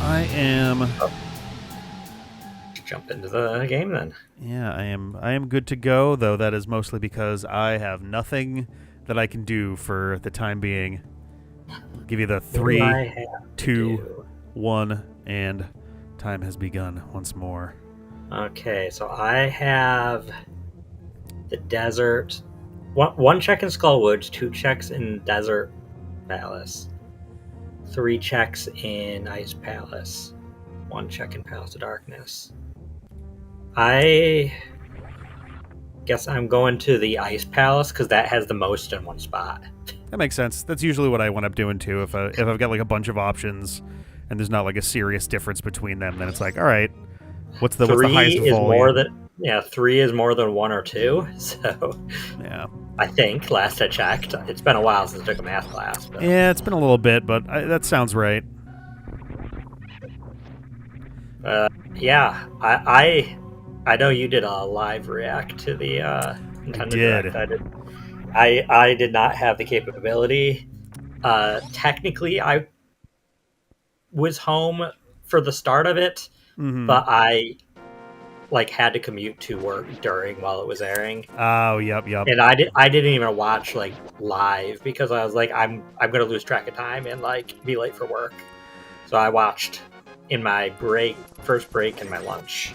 I am. Oh, jump into the game then. Yeah, I am. I am good to go, though. That is mostly because I have nothing that I can do for the time being. I'll give you the What do I 3, have to 2, do? 1, and time has begun once more. Okay, so I have the desert. One check in Skull Woods, 2 checks in Desert Palace, 3 checks in Ice Palace, 1 check in Palace of Darkness. I guess I'm going to the Ice Palace because that has the most in one spot. That makes sense. That's usually what I wind up doing too. If I've got like a bunch of options, and there's not like a serious difference between them, then it's like, all right, what's the highest volume? 3 is more than 1 or 2. So Yeah. I think last I checked, it's been a while since I took a math class. But... Yeah, it's been a little bit, but that sounds right. Yeah, I know you did a live react to the Nintendo Direct. I did not have the capability. Technically, I was home for the start of it, but I had to commute to work while it was airing. Oh, yep. And I didn't even watch live because I was like, I'm gonna lose track of time and be late for work. So I watched in my first break and my lunch.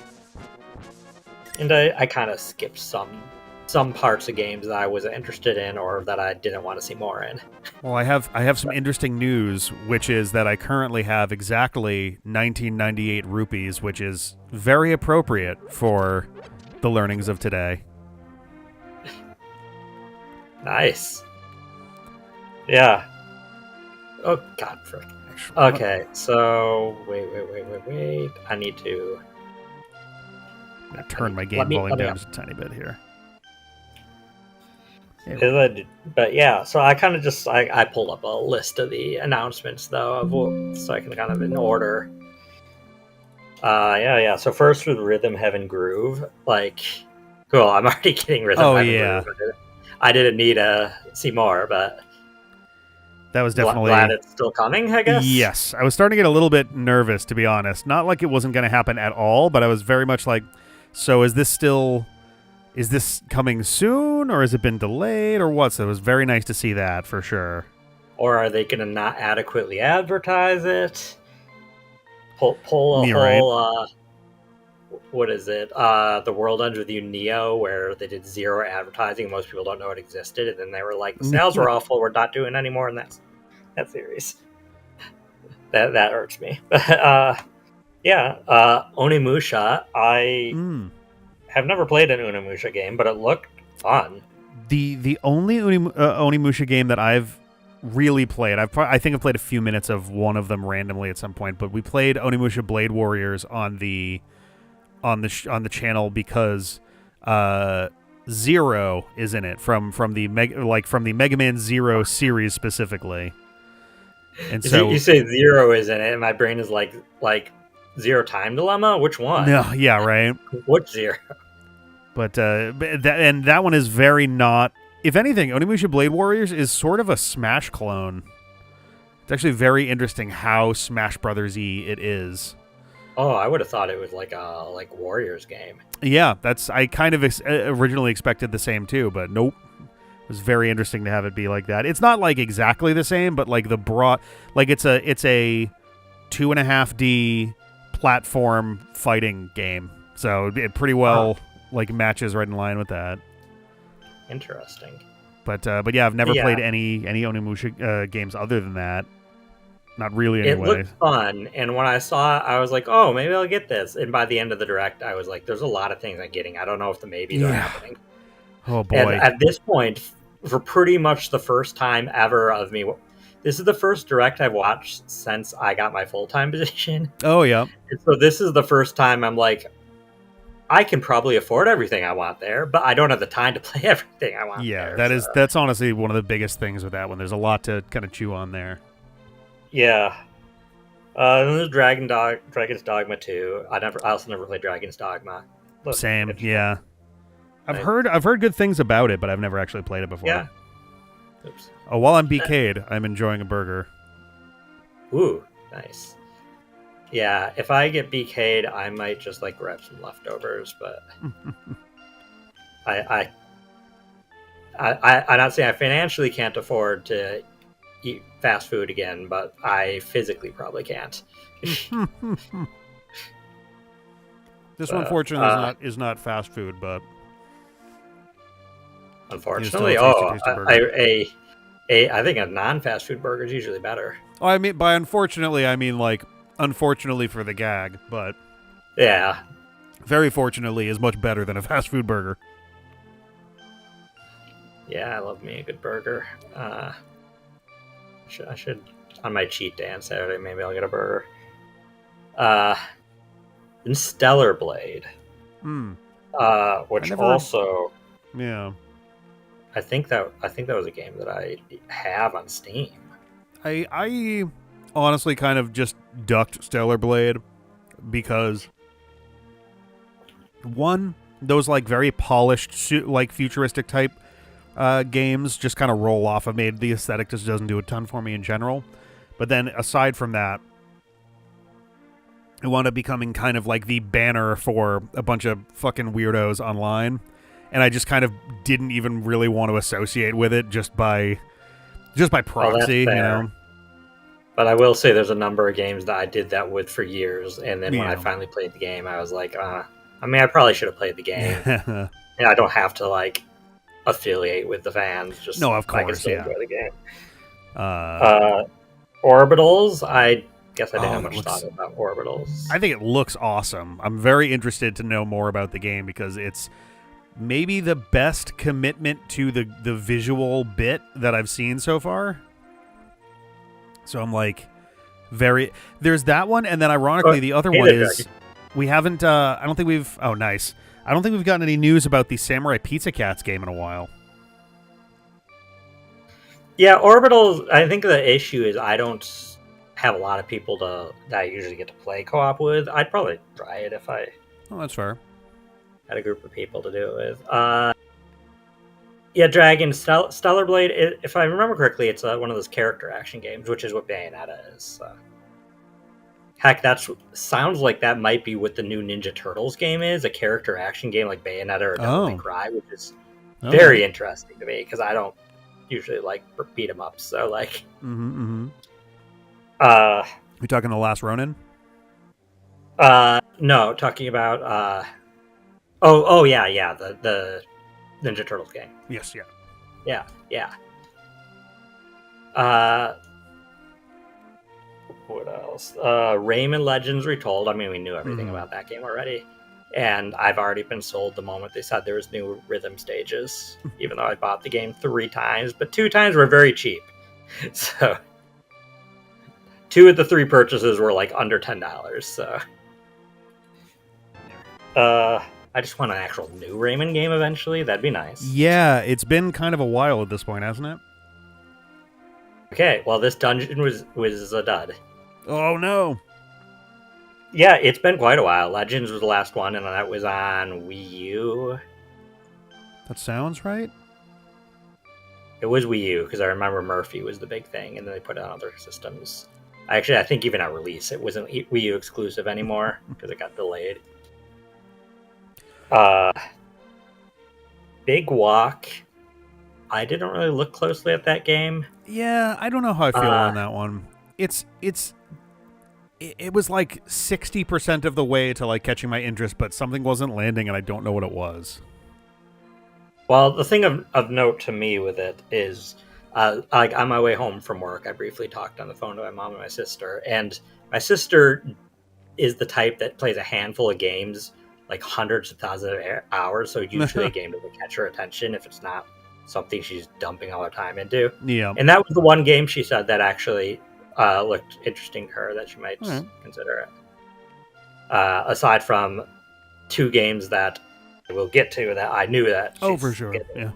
And I kind of skipped some parts of games that I was interested in or that I didn't want to see more in. Well, I have some interesting news, which is that I currently have exactly 1998 rupees, which is very appropriate for the learnings of today. Nice. Yeah. Oh, God, frick. Okay, so wait. I need to... I'm going to turn my game volume down just a tiny bit here. But yeah, so I kind of just I pulled up a list of the announcements though, so I can kind of in order. Yeah. So first with Rhythm Heaven Groove, cool. I'm already getting Rhythm Heaven Groove. I didn't need to see more, but that was definitely glad it's still coming, I guess. Yes, I was starting to get a little bit nervous, to be honest. Not like it wasn't going to happen at all, but I was very much like, so is this coming soon, or has it been delayed, or what? So it was very nice to see that, for sure. Or are they going to not adequately advertise it? Pull a whole, right. What is it? The World Ends With You Neo, where they did 0 advertising, most people don't know it existed, and then they were like, the sales were awful, we're not doing any more in that series. That hurts me. Yeah, Onimusha, I have never played an Onimusha game, but it looked fun. The only Onimusha game that I've really played, I think I've played a few minutes of one of them randomly at some point, but we played Onimusha Blade Warriors on the channel because Zero is in it from the Mega Man Zero series specifically. And so you say Zero is in it, and my brain is like Zero Time Dilemma? Which one? No, yeah, right. Which Zero? But that one is very not. If anything, Onimusha Blade Warriors is sort of a Smash clone. It's actually very interesting how Smash Brothers-y it is. Oh, I would have thought it was like a Warriors game. Yeah, I kind of originally expected the same too, but nope. It was very interesting to have it be like that. It's not exactly the same, but the broad, it's a 2.5D platform fighting game. So it pretty well matches right in line with that. Interesting. But yeah, I've never played any Onimusha games other than that. Not really, anyway. It looked fun, and when I saw it, I was like, oh, maybe I'll get this. And by the end of the Direct, I was like, there's a lot of things I'm getting. I don't know if the maybes are happening. Oh, boy. And at this point, for pretty much the first time ever of me, this is the first Direct I've watched since I got my full-time position. Oh, yeah. And so this is the first time I'm like, I can probably afford everything I want there, but I don't have the time to play everything I want there. Yeah, that's honestly one of the biggest things with that one. There's a lot to kind of chew on there. Yeah. There's Dragon's Dogma 2. I also never played Dragon's Dogma. Same, yeah. I've heard good things about it, but I've never actually played it before. Yeah. Oops. Oh, while I'm BK'd, I'm enjoying a burger. Ooh, nice. Yeah, if I get BK'd, I might just like grab some leftovers, but I'm not saying I financially can't afford to eat fast food again, but I physically probably can't. This So, one, fortunately, is not fast food, but it is still a unfortunately, tasty burger. I think a non-fast food burger is usually better. Oh, I mean, by unfortunately, I mean like unfortunately for the gag, but Yeah, very fortunately is much better than a fast food burger. yeah, I love me a good burger. I should on my cheat day on Saturday. Maybe I'll get a burger. And Stellar Blade, Hmm. which also Yeah. I think that was a game that I have on Steam. I honestly kind of just ducked Stellar Blade because one, those like very polished, like futuristic type games just kind of roll off of me. The aesthetic just doesn't do a ton for me in general. But then aside from that, it wound up becoming kind of like the banner for a bunch of fucking weirdos online. And I just kind of didn't even really want to associate with it just by proxy, you know. But I will say there's a number of games that I did that with for years, and then when I Yeah. finally played the game, I was like, I mean, I probably should have played the game. And I don't have to like affiliate with the fans. Just No, of I can course, still yeah. enjoy the game. Orbitals, I guess I didn't have much thought about Orbitals. I think it looks awesome. I'm very interested to know more about the game because it's maybe the best commitment to the visual bit that I've seen so far. So I'm like, there's that one, and then ironically the other one is we haven't. I don't think we've. Oh, nice. I don't think we've gotten any news about the Samurai Pizza Cats game in a while. Yeah, Orbitals. I think the issue is I don't have a lot of people that I usually get to play co-op with. I'd probably try it if I. Oh, that's fair. Had a group of people to do it with. Yeah, Dragon Stellar Blade. If I remember correctly, it's one of those character action games, which is what Bayonetta is. Heck, that sounds like that might be what the new Ninja Turtles game is—a character action game like Bayonetta or Devil May Cry, which is very interesting to me because I don't usually like beat 'em ups. So like, we talking The Last Ronin? No, talking about oh yeah, the Ninja Turtles game. Yes, yeah. What else? Rayman Legends Retold. I mean, we knew everything about that game already, and I've already been sold the moment they said there was new rhythm stages. Even though I bought the game 3 times, but 2 times were very cheap, so 2 of the 3 purchases were like under $10. So, I just want an actual new Rayman game eventually. That'd be nice. Yeah, it's been kind of a while at this point, hasn't it? Okay, well, this dungeon was a dud. Oh, no. Yeah, it's been quite a while. Legends was the last one, and that was on Wii U. That sounds right. It was Wii U, because I remember Murphy was the big thing, and then they put it on other systems. I think even at release, it wasn't Wii U exclusive anymore, because it got delayed. Big Walk. I didn't really look closely at that game. Yeah, I don't know how I feel on that one. It was like 60% of the way to like catching my interest, but something wasn't landing, and I don't know what it was. Well, the thing of note to me with it is, like on my way home from work, I briefly talked on the phone to my mom and my sister, and my sister is the type that plays a handful of games, like hundreds of thousands of hours. So usually a game doesn't catch her attention if it's not something she's dumping all her time into. Yeah. And that was the one game she said that actually looked interesting to her that she might consider it. Aside from 2 games that we'll get to that I knew that. Oh, for sure. Yeah.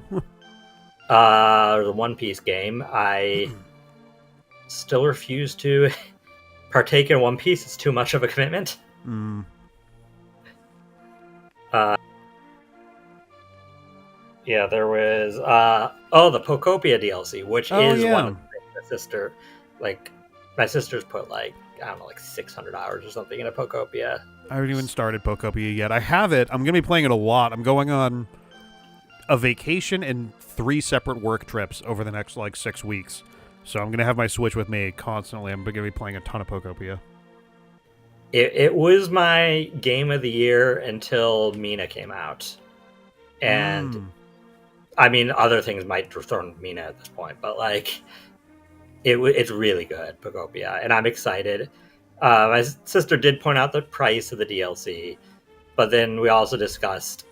The One Piece game. I still refuse to partake in One Piece. It's too much of a commitment. Yeah, there was the Pocopia DLC, which is one of the things my sister's put like I don't know, like 600 hours or something in a Pokopia. I haven't even started Pokopia yet. I have it. I'm going to be playing it a lot. I'm going on a vacation and 3 separate work trips over the next, 6 weeks. So I'm going to have my Switch with me constantly. I'm going to be playing a ton of Pokopia. It was my game of the year until Mina came out. And, I mean, other things might throw Mina at this point, but, it's really good, Pokopia, and I'm excited. My sister did point out the price of the DLC, but then we also discussed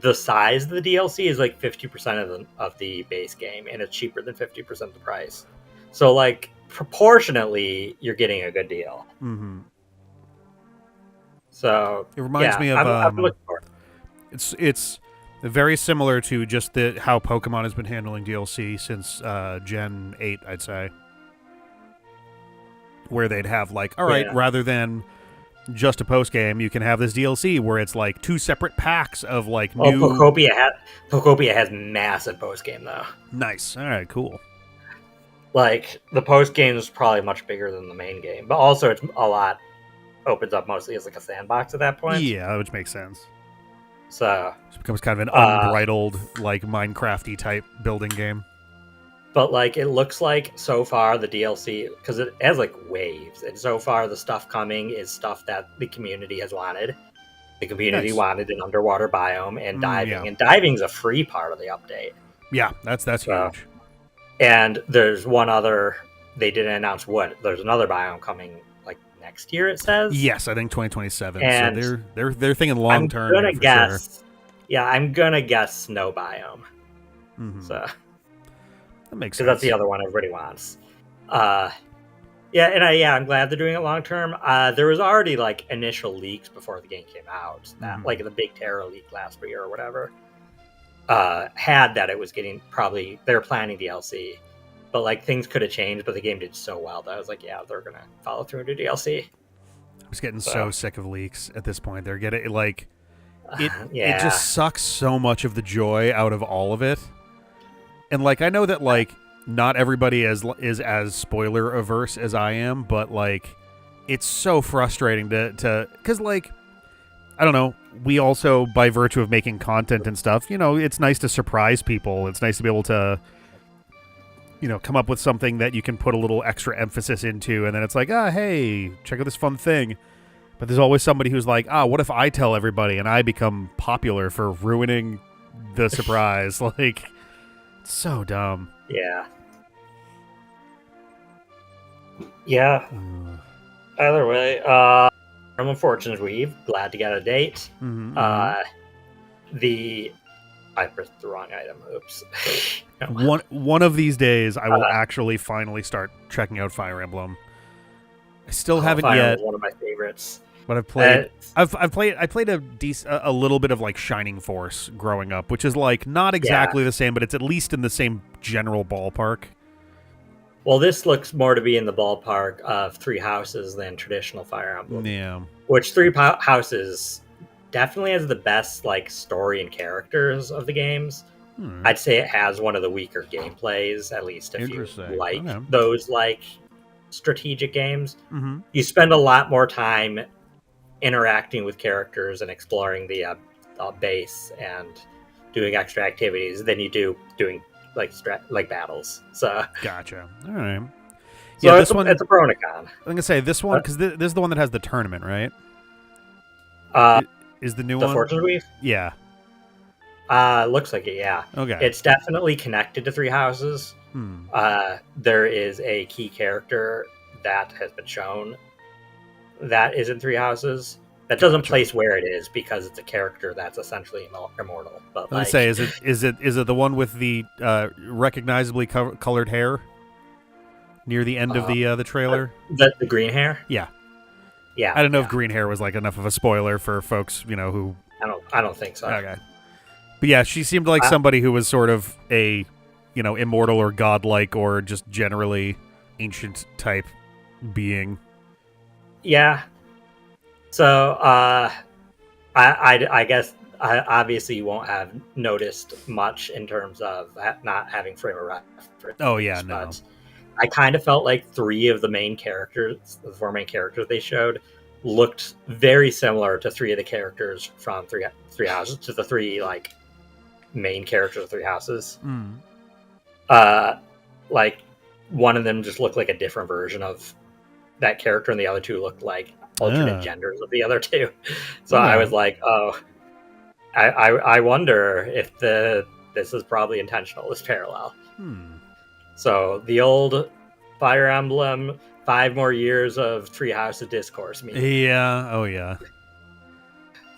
the size of the DLC is 50% of the base game, and it's cheaper than 50% of the price. So proportionately, you're getting a good deal. Mm-hmm. So it reminds me of I'm looking for it. It's very similar to just how Pokemon has been handling DLC since Gen 8, I'd say. Where they'd have rather than just a post game, you can have this DLC where it's 2 separate packs of new. Pokopia has massive post game though. Nice. All right, cool. The post game is probably much bigger than the main game, but also it's a lot opens up mostly as a sandbox at that point. Yeah, which makes sense. So it becomes kind of an unbridled Minecraft-y type building game. But it looks like so far the DLC, because it has waves, and so far the stuff coming is stuff that the community has wanted. The community wanted an underwater biome and diving, and diving's a free part of the update. Yeah, that's huge. And there's one other. They didn't announce what. There's another biome coming next year. It says. Yes, I think 2027. And so they're thinking long term. I'm gonna guess. Sure. Yeah, I'm gonna guess snow biome. Mm-hmm. So. That makes sense. Because that's the other one everybody wants. I'm glad they're doing it long term. There was already initial leaks before the game came out. That the Big Terra leak last year or whatever had that it was getting probably they were planning DLC, but things could have changed. But the game did so well that I was they're gonna follow through into DLC. I was getting so sick of leaks at this point. They're getting it just sucks so much of the joy out of all of it. And I know that not everybody is as spoiler averse as I am, but it's so frustrating to because I don't know, we also, by virtue of making content and stuff, it's nice to surprise people. It's nice to be able to come up with something that you can put a little extra emphasis into, and then it's hey, check out this fun thing. But there's always somebody who's what if I tell everybody and I become popular for ruining the surprise? So dumb. Yeah. Either way, I'm unfortunate. Glad to get a date. Mm-hmm. I pressed the wrong item. Oops. One of these days, I will actually finally start checking out Fire Emblem. I still haven't Fire yet. Emblem, one of my favorites. But I've played. I played a little bit of Shining Force growing up, which is not exactly the same, but it's at least in the same general ballpark. Well, this looks more to be in the ballpark of Three Houses than traditional Fire Emblem. Yeah. Which Three Houses definitely has the best story and characters of the games. I'd say it has one of the weaker gameplays, at least if you those strategic games. Mm-hmm. You spend a lot more time interacting with characters and exploring the base and doing extra activities than you do doing battles. So gotcha. All right. So yeah, this one it's a pro and a con. I'm gonna say this one because this is the one that has the tournament, right? Is the new one the Fortune Weave? Yeah. Looks like it. Yeah. Okay. It's definitely connected to Three Houses. There is a key character that has been shown that is in Three Houses. That doesn't place where it is because it's a character that's essentially immortal. But let's say, is it the one with the recognizably colored hair near the end of the trailer? The green hair? Yeah. Yeah. I don't know if green hair was enough of a spoiler for folks, who. I don't think so. Okay. But yeah, she seemed like somebody who was sort of a, immortal or godlike or just generally ancient type being. Yeah. So, I guess obviously you won't have noticed much in terms of not having frame of reference. Oh yeah, no. I kind of felt like three of the main characters, the four main characters they showed, looked very similar to three of the characters from Three Houses, to the three like main characters of Three Houses. Like one of them just looked like a different version of that character, and the other two looked like alternate genders of the other two. So I was like, oh, I wonder if this is probably intentional, this parallel. So the old Fire Emblem, 5 more years of Treehouse of Discourse meme. Yeah. Oh yeah.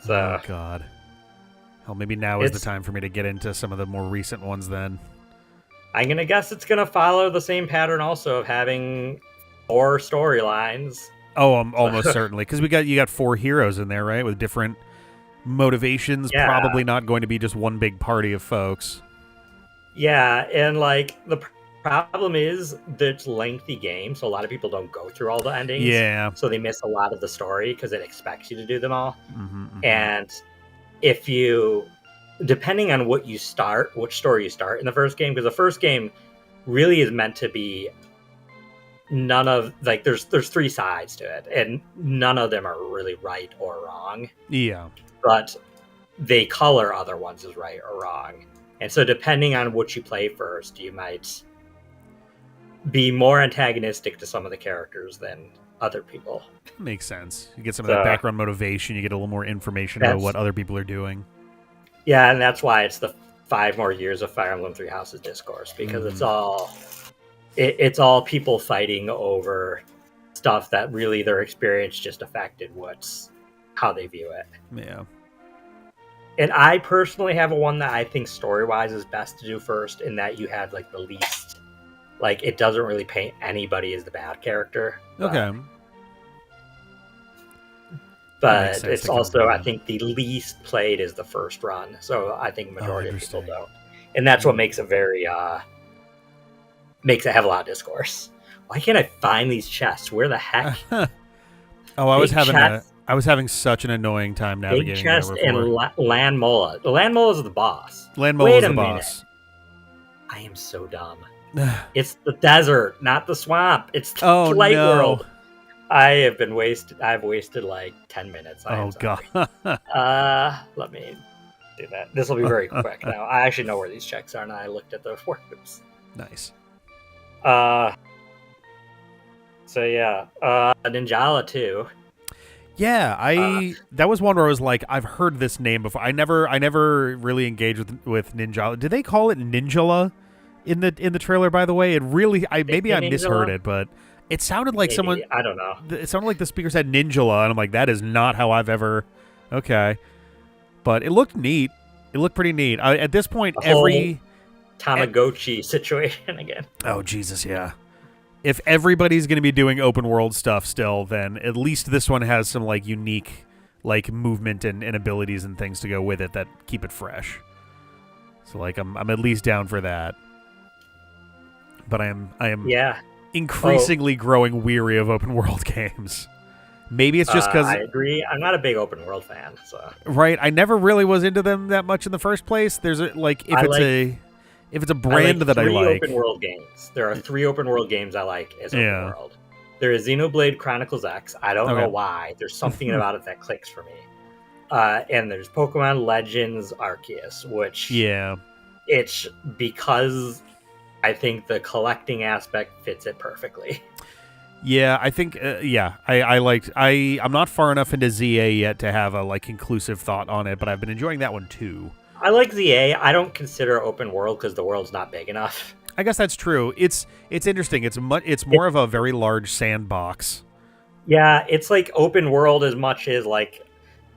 So, oh god. Well, maybe now is the time for me to get into some of the more recent ones then. I'm gonna guess it's gonna follow the same pattern also of having 4 storylines. Oh, almost certainly, because you got 4 heroes in there, right, with different motivations. Yeah. Probably not going to be just one big party of folks. Yeah, and like the problem is that it's a lengthy game, so a lot of people don't go through all the endings. Yeah. So they miss a lot of the story because it expects you to do them all. And if you, depending on which story you start in the first game, because the first game really is meant to be none of, like, there's 3 sides to it, and none of them are really right or wrong. Yeah. But they color other ones as right or wrong. And so depending on what you play first, you might be more antagonistic to some of the characters than other people. Makes sense. You get some of that background motivation, you get a little more information about what other people are doing. Yeah, and that's why it's the 5 more years of Fire Emblem Three Houses Discourse, because it's all people fighting over stuff that really their experience just affected how they view it. Yeah. And I personally have one that I think story-wise is best to do first, in that you have like the least, like, it doesn't really paint anybody as the bad character. Okay. But it's also, I think, the least played is the first run. So I think majority of people don't. And that's what makes it very, makes it have a lot of discourse. Why can't I find these chests? Where the heck? I was having such an annoying time navigating. Big chest and Land Mola. The Land Mola is the boss. Land Mola is the boss. I am so dumb. It's the desert, not the swamp. It's the light world. I've wasted like 10 minutes. God. Let me do that. This will be very quick now. I actually know where these checks are, and I looked at the words. Nice. So yeah, Ninjala 2. Yeah, that was one where I was like, I've heard this name before. I never really engaged with Ninjala. Did they call it Ninjala in the trailer? By the way, it really, maybe I misheard it, but it sounded like someone. I don't know. It sounded like the speaker said Ninjala, and I'm like, that is not how I've ever. Okay, but it looked neat. It looked pretty neat. At this point, every Tamagotchi situation again. Oh Jesus, yeah. If everybody's going to be doing open world stuff still, then at least this one has some like unique like movement and abilities and things to go with it that keep it fresh. So like I'm at least down for that. But I am increasingly growing weary of open world games. Maybe it's just because I agree. I'm not a big open world fan. So right, I never really was into them that much in the first place. There's if it's a brand that I like. 3 open world games. There are 3 open world games I like as open world. There is Xenoblade Chronicles X. I don't know why. There's something about it that clicks for me. And there's Pokemon Legends Arceus, which it's because I think the collecting aspect fits it perfectly. Yeah, I think I'm not far enough into ZA yet to have a like conclusive thought on it, but I've been enjoying that one too. I like ZA. I don't consider open world because the world's not big enough. I guess that's true. It's interesting. It's more of a very large sandbox. Yeah, it's like open world as much as like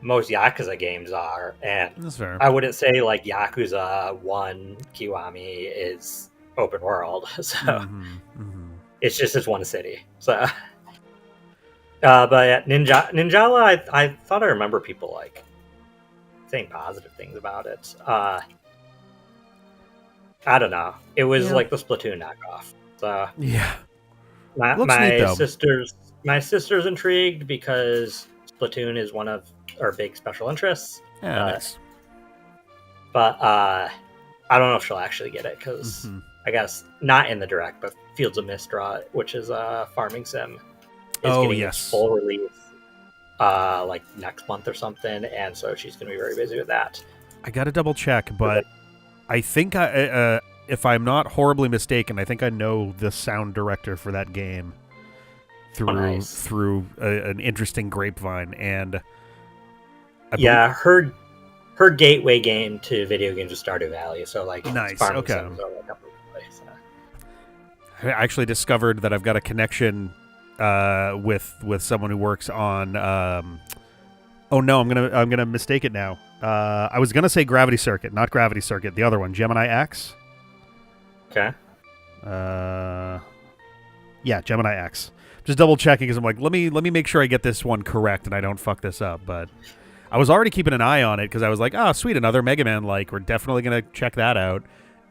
most Yakuza games are, and that's fair. I wouldn't say like Yakuza 1 Kiwami is open world. So it's one city. So, but yeah, Ninjala, I thought I remember people like saying positive things about it. I don't know. It was like the Splatoon knockoff. So yeah, my sister's intrigued because Splatoon is one of our big special interests. Yeah, nice. But I don't know if she'll actually get it because I guess not in the direct, but Fields of Mistra, which is a farming sim, is Oh, getting its yes. full release like next month or something, and so she's going to be very busy with that. I got to double check, but I think if I'm not horribly mistaken, I think I know the sound director for that game through an interesting grapevine, and her gateway game to video games was Stardew Valley, so like nice. farming Okay. sims are like up in place. I actually discovered that I've got a connection with someone who works on. Oh no, I'm gonna mistake it now. I was gonna say Gravity Circuit, not Gravity Circuit. The other one, Gemini X. Okay. Yeah, Gemini X. Just double checking because I'm like, let me make sure I get this one correct and I don't fuck this up. But I was already keeping an eye on it because I was like, oh sweet, another Mega Man. Like we're definitely gonna check that out.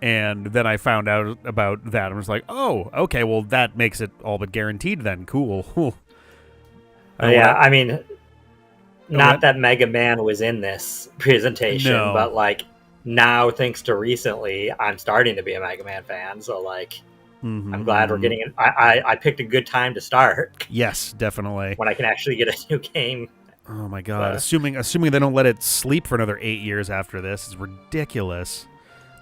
And then I found out about that and was like, oh, okay, well that makes it all but guaranteed then. Cool. I mean, not that Mega Man was in this presentation, No. but like now, thanks to recently, I'm starting to be a Mega Man fan. So like, I'm glad we're getting it. I picked a good time to start. Yes, definitely. When I can actually get a new game. Oh my god! Assuming they don't let it sleep for another 8 years after this is ridiculous.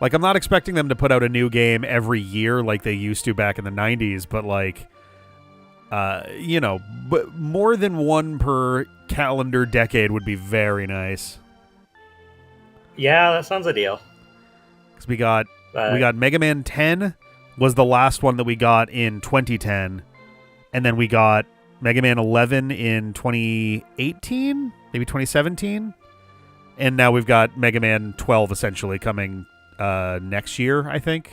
Like I'm not expecting them to put out a new game every year like they used to back in the 90s, but like, but more than one per calendar decade would be very nice. Yeah, that sounds ideal. Because we got Mega Man 10 was the last one that we got in 2010, and then we got Mega Man 11 in 2018, maybe 2017, and now we've got Mega Man 12 essentially coming next year, I think.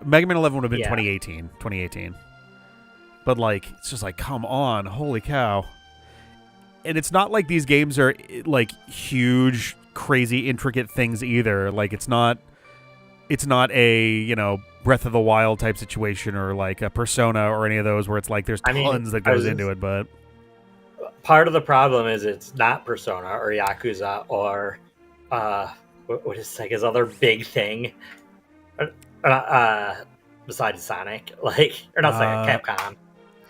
Mega Man 11 would have been 2018. But like, it's just like, come on, holy cow. And it's not like these games are like huge, crazy, intricate things either. Like it's not a, Breath of the Wild type situation or like a Persona or any of those where it's like there's tons that goes into it, but part of the problem is it's not Persona or Yakuza or what is like his other big thing besides Sonic, like or not Sonic, Capcom.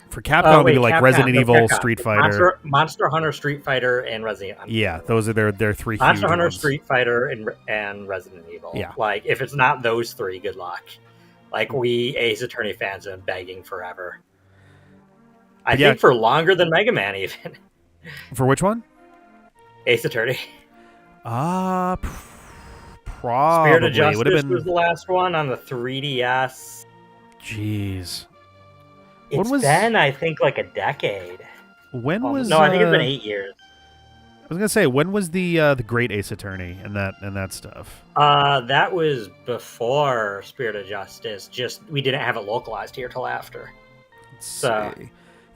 For Capcom, it'd be like Capcom, Resident Evil, Capcom. Street Fighter, Monster Hunter, Street Fighter, and Resident Evil. Yeah, those are their three. Monster Hunter, ones. Street Fighter, and Resident Evil. Yeah, like if it's not those three, good luck. Like we Ace Attorney fans have been begging forever. I think for longer than Mega Man, even. For which one? Ace Attorney. Probably. Spirit of Justice was the last one on the 3DS. Jeez. It's been, I think, like a decade. When was? No, I think it's been 8 years. I was gonna say, when was the Great Ace Attorney and that stuff? That was before Spirit of Justice. Just we didn't have it localized here till after.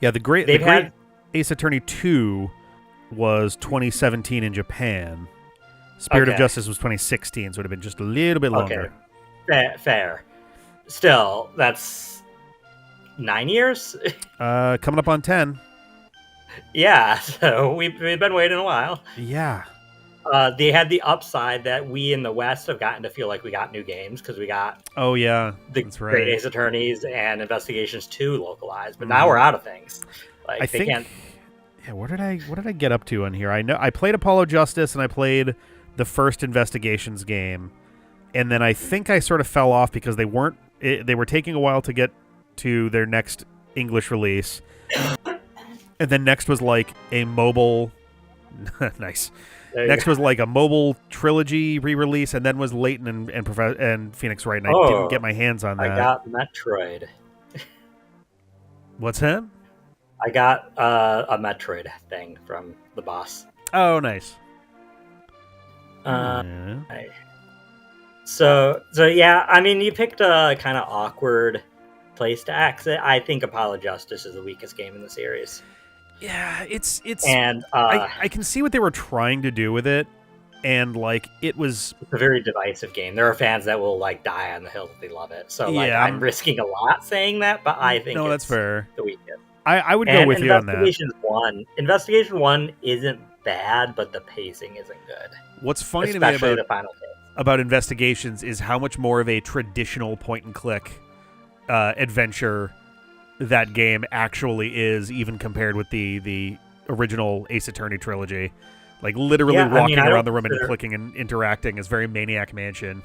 Yeah, the Great Ace Attorney 2 was 2017 in Japan. Spirit of Justice was 2016, so it would have been just a little bit longer. Fair. Still, that's 9 years. Coming up on 10. Yeah, so we've been waiting a while. Yeah. They had the upside that we in the West have gotten to feel like we got new games because we got the Great Ace Attorneys and Investigations 2 localized, but now we're out of things. Like I think, can't. Yeah, what did I get up to on here? I know I played Apollo Justice and I played the first Investigations game, and then I think I sort of fell off because they were taking a while to get to their next English release. And then next was like a mobile nice. Next was like a mobile trilogy re-release, and then was Layton and Phoenix Wright, and I didn't get my hands on that. I got Metroid. What's that? I got a Metroid thing from the boss. Oh, nice. So yeah, I mean, you picked a kind of awkward place to exit. I think Apollo Justice is the weakest game in the series. Yeah, it's and I can see what they were trying to do with it, and like it's a very divisive game. There are fans that will like die on the hill if they love it. So like I'm risking a lot saying that, but I think that's fair. The weakest. I would go with you on that. Investigation 1 isn't bad, but the pacing isn't good. What's funny to me about Investigations is how much more of a traditional point and click adventure that game actually is, even compared with the original Ace Attorney trilogy. Like, literally walking around the room and clicking and interacting is very Maniac Mansion.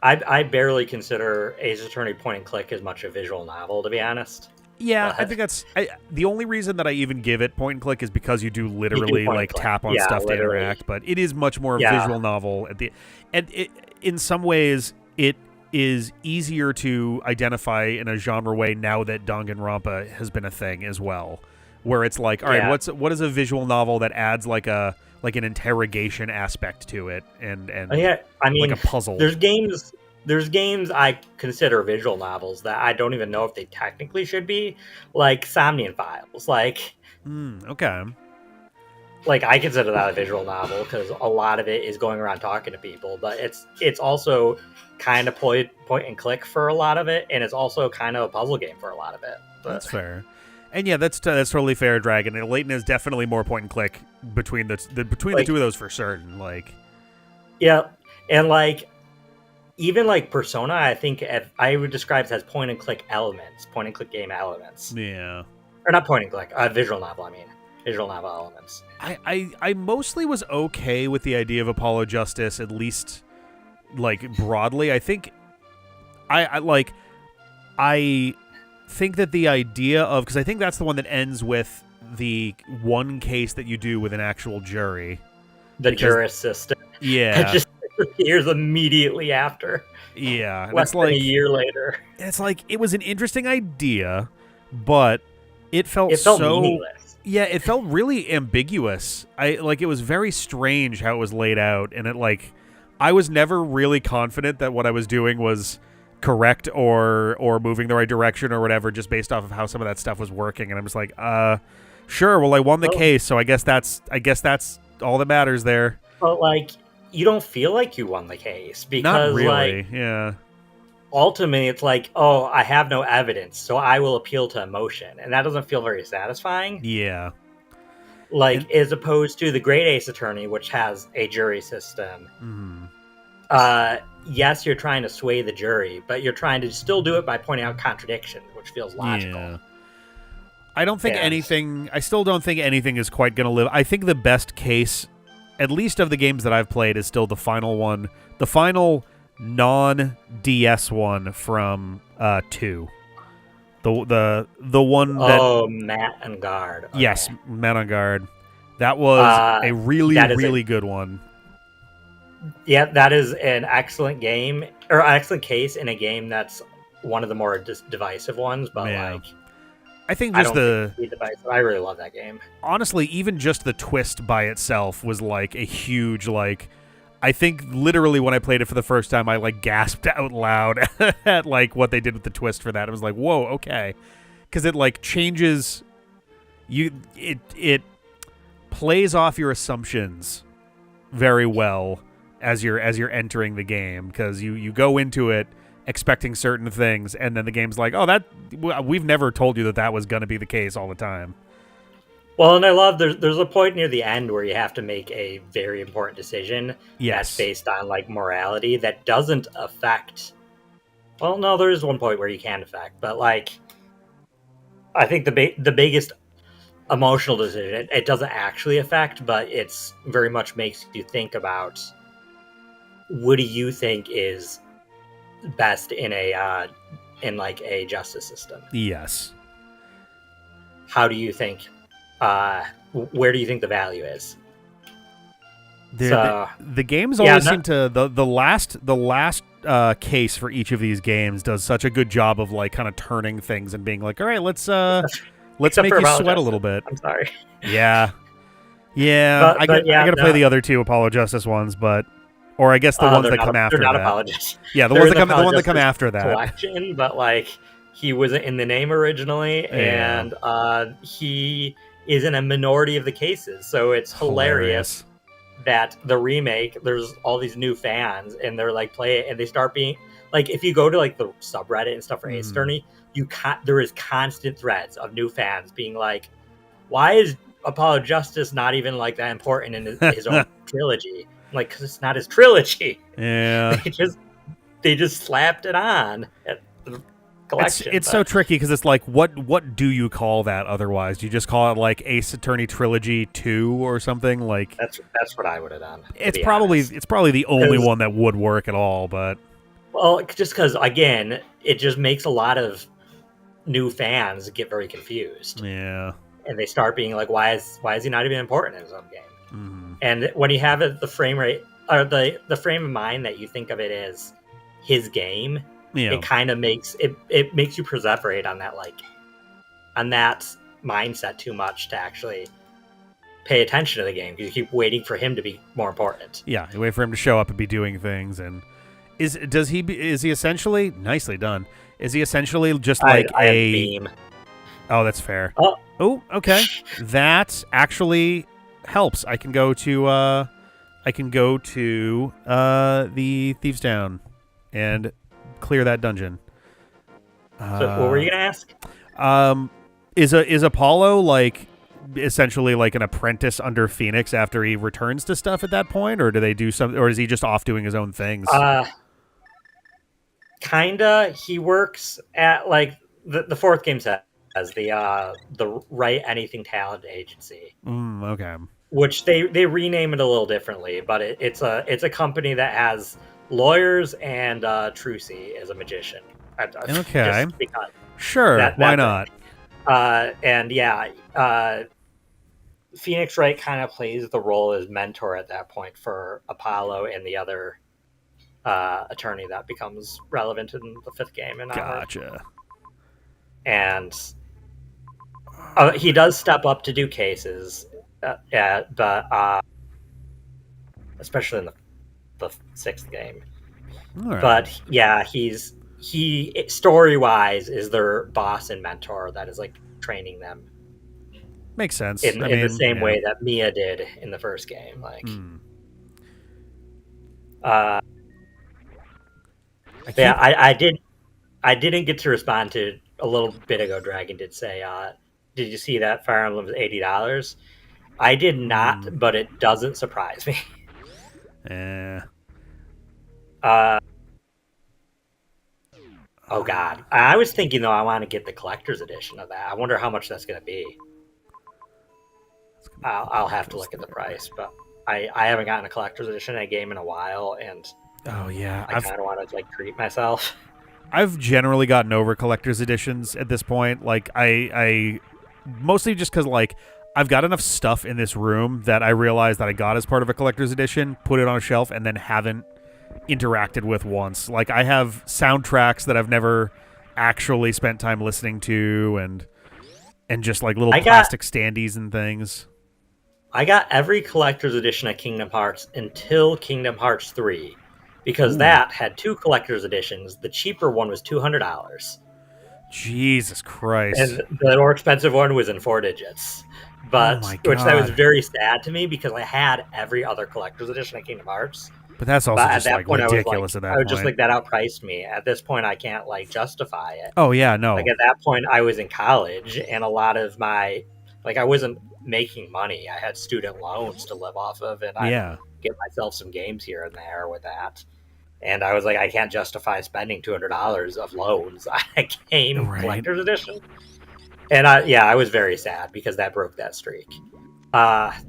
I barely consider Ace Attorney point and click as much a visual novel, to be honest. Yeah, I think that's the only reason that I even give it point and click is because you do literally like tap on stuff to interact. But it is much more visual novel in some ways it is easier to identify in a genre way now that Danganronpa has been a thing as well, where it's like, all right, what is a visual novel that adds like an interrogation aspect to it and I mean, like a puzzle. There's games I consider visual novels that I don't even know if they technically should be, like Somnian Files. Like, okay. Like, I consider that a visual novel because a lot of it is going around talking to people, but it's also kind of point and click for a lot of it, and it's also kind of a puzzle game for a lot of it. But that's fair. And yeah, that's totally fair, Dragon. And Leighton is definitely more point and click between the two of those for certain. Like, yeah, and like even like Persona, I think I would describe it as point and click game elements. Yeah, or not point and click, visual novel. I mean, visual novel elements. I mostly was okay with the idea of Apollo Justice, at least like broadly. I think I think that the idea of, because I think that's the one that ends with the one case that you do with an actual jury. The jurist system. Yeah. It just appears immediately after. Yeah. Less than a year later. It's like, it was an interesting idea, but it felt meaningless. Yeah, it felt really ambiguous. It was very strange how it was laid out, and I was never really confident that what I was doing was correct or moving the right direction or whatever, just based off of how some of that stuff was working. And I'm just like, sure, well, I won the case, so I guess that's all that matters there. But like, you don't feel like you won the case because not really. Yeah. Ultimately, it's like, oh, I have no evidence, so I will appeal to emotion, and that doesn't feel very satisfying. Yeah. Like, as opposed to the Great Ace Attorney, which has a jury system. Mm-hmm. Yes, you're trying to sway the jury, but you're trying to still do it by pointing out contradictions, which feels logical. Yeah. I still don't think anything is quite going to live. I think the best case, at least of the games that I've played, is still the final one. The final non-DS one from 2. The one that... Oh, Matt and Guard. Okay. Yes, Matt and Guard. That was a really good one. Yeah, that is an excellent game, or excellent case in a game that's one of the more divisive ones, but I think just I really love that game. Honestly, even just the twist by itself was like a huge, I think literally when I played it for the first time, I gasped out loud at what they did with the twist for that. It was like, whoa, okay. Because it changes it plays off your assumptions very well as you're entering the game, because you go into it expecting certain things, and then the game's like, oh, we've never told you that was going to be the case all the time. Well, and I love there's a point near the end where you have to make a very important decision that's based on morality that doesn't affect. Well, no, there is one point where you can affect, but I think the biggest emotional decision it doesn't actually affect, but it's very much makes you think about what do you think is best in a justice system. Yes. How do you think? Where do you think the value is? The games always seem to the last case for each of these games does such a good job of kind of turning things and being like, all right, let's make you sweat a little bit. I'm sorry. Yeah. I gotta play the other two Apollo Justice ones, or I guess the ones that come after that. They're not Apologists. Yeah, the ones that come after that. Collection, but he wasn't in the name originally, and he is in a minority of the cases, so it's hilarious that the remake, there's all these new fans, and they're play it, and they start being if you go to the subreddit and stuff for Ace Attorney, there is constant threads of new fans being like, why is Apollo Justice not even that important in his own trilogy? Because it's not his trilogy. Yeah. They just slapped it on. collection. It's so tricky because it's like, what do you call that otherwise? Do you just call it like Ace Attorney Trilogy 2 or something? Like that's what I would have done. It's probably the only one that would work at all, but well, just because again, it just makes a lot of new fans get very confused. Yeah. And they start being like, why is he not even important in his own game? Mm-hmm. And when you have the frame rate or the frame of mind that you think of it as his game, it kind of makes it makes you perseverate on that mindset too much to actually pay attention to the game, because you keep waiting for him to be more important. Yeah, you wait for him to show up and be doing things. And is he essentially, nicely done? Is he essentially just like a beam? Oh, that's fair. Oh, okay. That actually helps. I can go to the Thieves Town and clear that dungeon. So what were you gonna ask? Is Apollo like essentially like an apprentice under Phoenix after he returns to stuff at that point, or do they do something, or is he just off doing his own things? Kinda. He works at like the fourth game set as the Write Anything Talent Agency. Okay. Which they rename it a little differently, but it's a company that has lawyers and Trucy as a magician. Okay. Sure. Why not? And yeah, Phoenix Wright kind of plays the role as mentor at that point for Apollo and the other attorney that becomes relevant in the fifth game. And gotcha. And he does step up to do cases, but especially in the sixth game. Right. But yeah, he story-wise is their boss and mentor that is like training them. Makes sense. In the same way that Mia did in the first game. Like, I didn't get to respond to a little bit ago. Dragon did say, "Did you see that Fire Emblem was $80?" I did not, but it doesn't surprise me. Yeah. Oh God, I was thinking though I want to get the collector's edition of that. I wonder how much that's going to be. I'll have to look at the price, but I haven't gotten a collector's edition of a game in a while, and I kind of want to like treat myself. I've generally gotten over collector's editions at this point. Like I mostly just because like I've got enough stuff in this room that I realized that I got as part of a collector's edition, put it on a shelf, and then haven't interacted with once. Like I have soundtracks that I've never actually spent time listening to, and just like little plastic standees and things. I got every collector's edition of Kingdom Hearts until Kingdom Hearts 3, because that had two collector's editions. The cheaper one was $200. Jesus Christ. And the more expensive one was in 4 digits. But which that was very sad to me, because I had every other collector's edition of Kingdom Hearts. But that's also just like ridiculous at that point. I was just like, that outpriced me. At this point, I can't like justify it. Oh yeah, no. Like at that point, I was in college, and a lot of my I wasn't making money. I had student loans to live off of, and I get myself some games here and there with that. And I was like, I can't justify spending $200 of loans on a game collector's edition. And I was very sad because that broke that streak. I've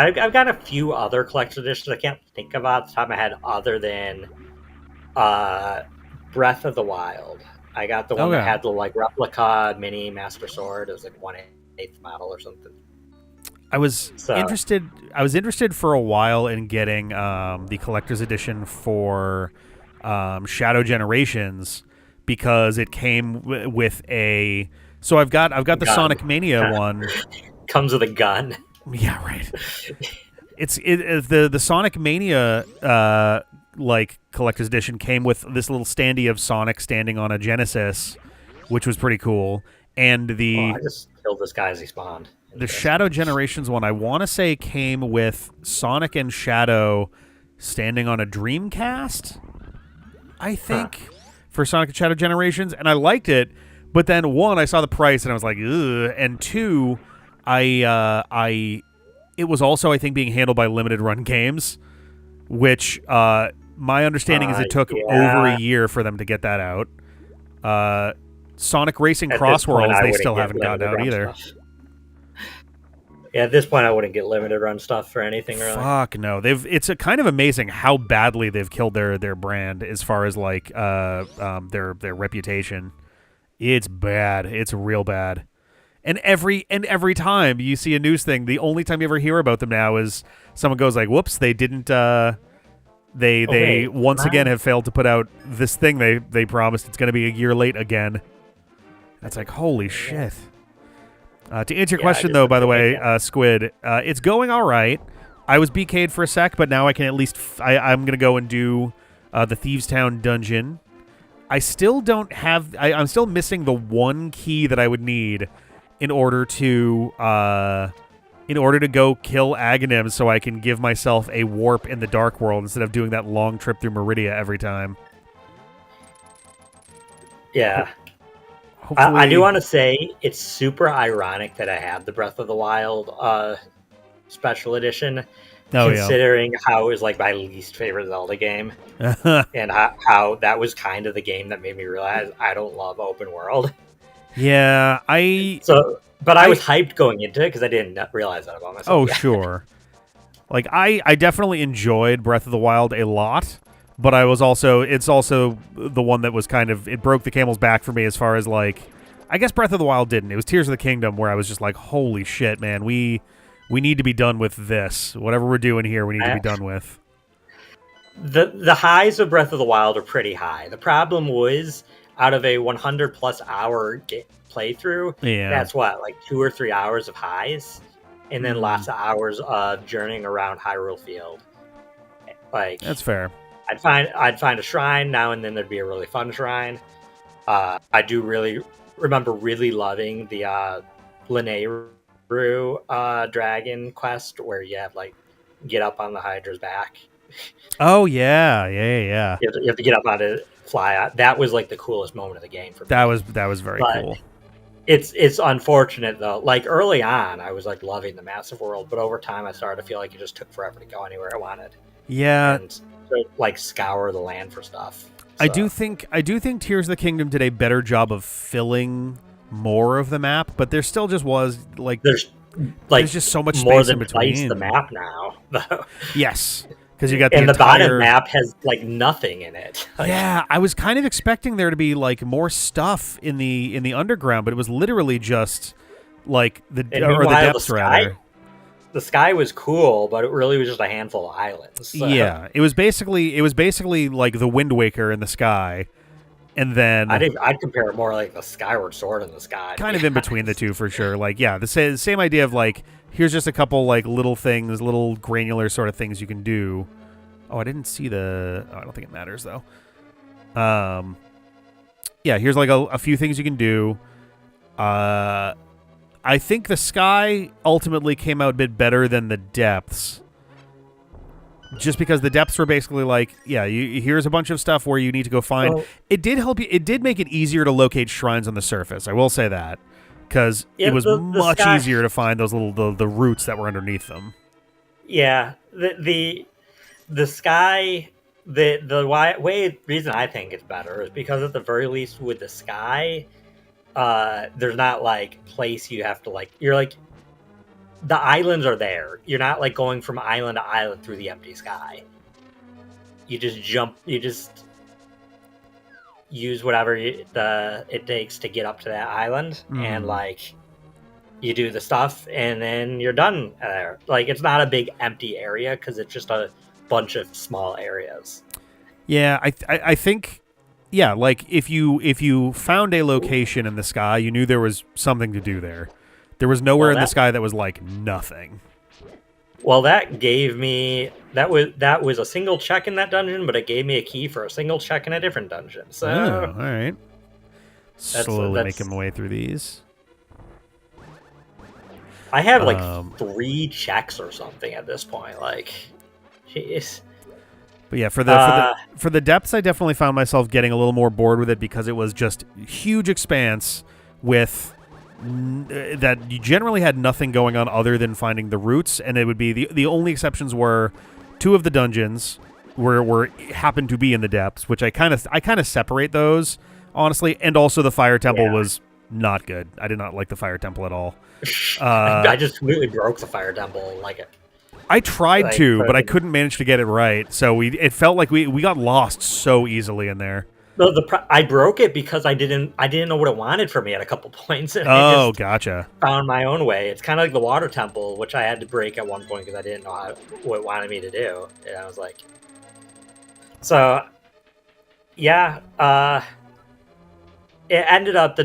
got a few other collector's editions I can't think of off the top of my head other than Breath of the Wild. I got the one that had the like replica mini Master Sword. It was like 1/8 model or something. I was interested for a while in getting the collector's edition for Shadow Generations, because it came with a. So I've got the gun. Sonic Mania one. Comes with a gun. Yeah, right. It's the Sonic Mania like collector's edition came with this little standee of Sonic standing on a Genesis, which was pretty cool. And I just killed this guy as he spawned. The Shadow Generations one, I want to say, came with Sonic and Shadow standing on a Dreamcast, I think, for Sonic and Shadow Generations, and I liked it. But then, one, I saw the price, and I was like, ugh. And two, it was also, I think, being handled by Limited Run Games, which my understanding is it took over a year for them to get that out. Sonic Racing At this point, Crossworlds, I they wouldn't still get haven't gotten limited out run either. stuff. Yeah, at this point, I wouldn't get limited run stuff for anything, really. Fuck no. It's a kind of amazing how badly they've killed their brand as far as like their reputation. It's bad. It's real bad. And every time you see a news thing, the only time you ever hear about them now is someone goes like, "Whoops, they didn't they once again have failed to put out this thing they promised. It's going to be a year late again." That's like, holy shit. To answer your question, though, by the way, Squid, it's going all right. I was BK'd for a sec, but now I can at least... I'm going to go and do the Thieves' Town dungeon. I still don't have... I'm still missing the one key that I would need in order to go kill Aghanim so I can give myself a warp in the Dark World instead of doing that long trip through Meridia every time. Yeah. I do want to say it's super ironic that I have the Breath of the Wild special edition, considering how it was like my least favorite Zelda game, and how that was kind of the game that made me realize I don't love open world. Yeah, I was hyped going into it because I didn't realize that about myself. Oh, sure. Like I definitely enjoyed Breath of the Wild a lot. But it's also the one that was kind of, it broke the camel's back for me as far as like, I guess Breath of the Wild didn't. It was Tears of the Kingdom where I was just like, holy shit, man, we need to be done with this. Whatever we're doing here, we need to be done with. The highs of Breath of the Wild are pretty high. The problem was, out of a 100 plus hour playthrough, that's what, like 2 or 3 hours of highs, and then lots of hours of journeying around Hyrule Field. Like, that's fair. I'd find a shrine now and then. There'd be a really fun shrine. I do really remember really loving the Lanayru dragon quest where you have like get up on the Hydra's back. Oh yeah. You have to get up on it, fly out. That was like the coolest moment of the game for me. That was very cool. It's unfortunate though. Like early on, I was like loving the massive world, but over time, I started to feel like it just took forever to go anywhere I wanted. Yeah. And to, like scour the land for stuff. So. I do think Tears of the Kingdom did a better job of filling more of the map, but there still just was like there's just so much space in between. Twice the map now. Yes, because you got the bottom map has like nothing in it. Like, yeah, I was kind of expecting there to be like more stuff in the underground, but it was literally just like the depths rather. The sky was cool, but it really was just a handful of islands. So. Yeah, it was basically like the Wind Waker in the sky, and then I'd compare it more like the Skyward Sword in the sky. Kind of in between the two for sure. Like the same idea of like here's just a couple like little things, little granular sort of things you can do. Oh, I didn't see I don't think it matters though. Yeah, here's like a few things you can do. I think the sky ultimately came out a bit better than the depths. Just because the depths were basically like, here's a bunch of stuff where you need to go find. Well, it did help you. It did make it easier to locate shrines on the surface. I will say that. Because it was much easier to find those little the roots that were underneath them. Yeah. The sky, the reason I think it's better is because at the very least with the sky, there's not like place you have to like you're like the islands are there. You're not like going from island to island through the empty sky. You just use whatever it takes to get up to that island, and like you do the stuff and then you're done there. Like it's not a big empty area because it's just a bunch of small areas. Yeah, I think like if you found a location in the sky, you knew there was something to do there. There was nowhere in the sky that was like nothing. Well, that gave me that was a single check in that dungeon, but it gave me a key for a single check in a different dungeon. So all right, slowly making my way through these. I have like 3 checks or something at this point. Like, jeez. But yeah, for the depths, I definitely found myself getting a little more bored with it because it was just huge expanse with that you generally had nothing going on other than finding the roots, and it would be the only exceptions were 2 of the dungeons were happened to be in the depths, which I kind of separate those honestly. And also the Fire Temple Yeah. was not good. I did not like the Fire Temple at all. I just completely broke the Fire Temple. I tried Like, to, but I like- couldn't manage to get it right. So it felt like we got lost so easily in there. No, I broke it because I didn't know what it wanted from me at a couple points, and I Oh, just gotcha. found my own way. It's kind of like the Water Temple, which I had to break at one point because I didn't know what it wanted me to do. And I was like, so yeah, the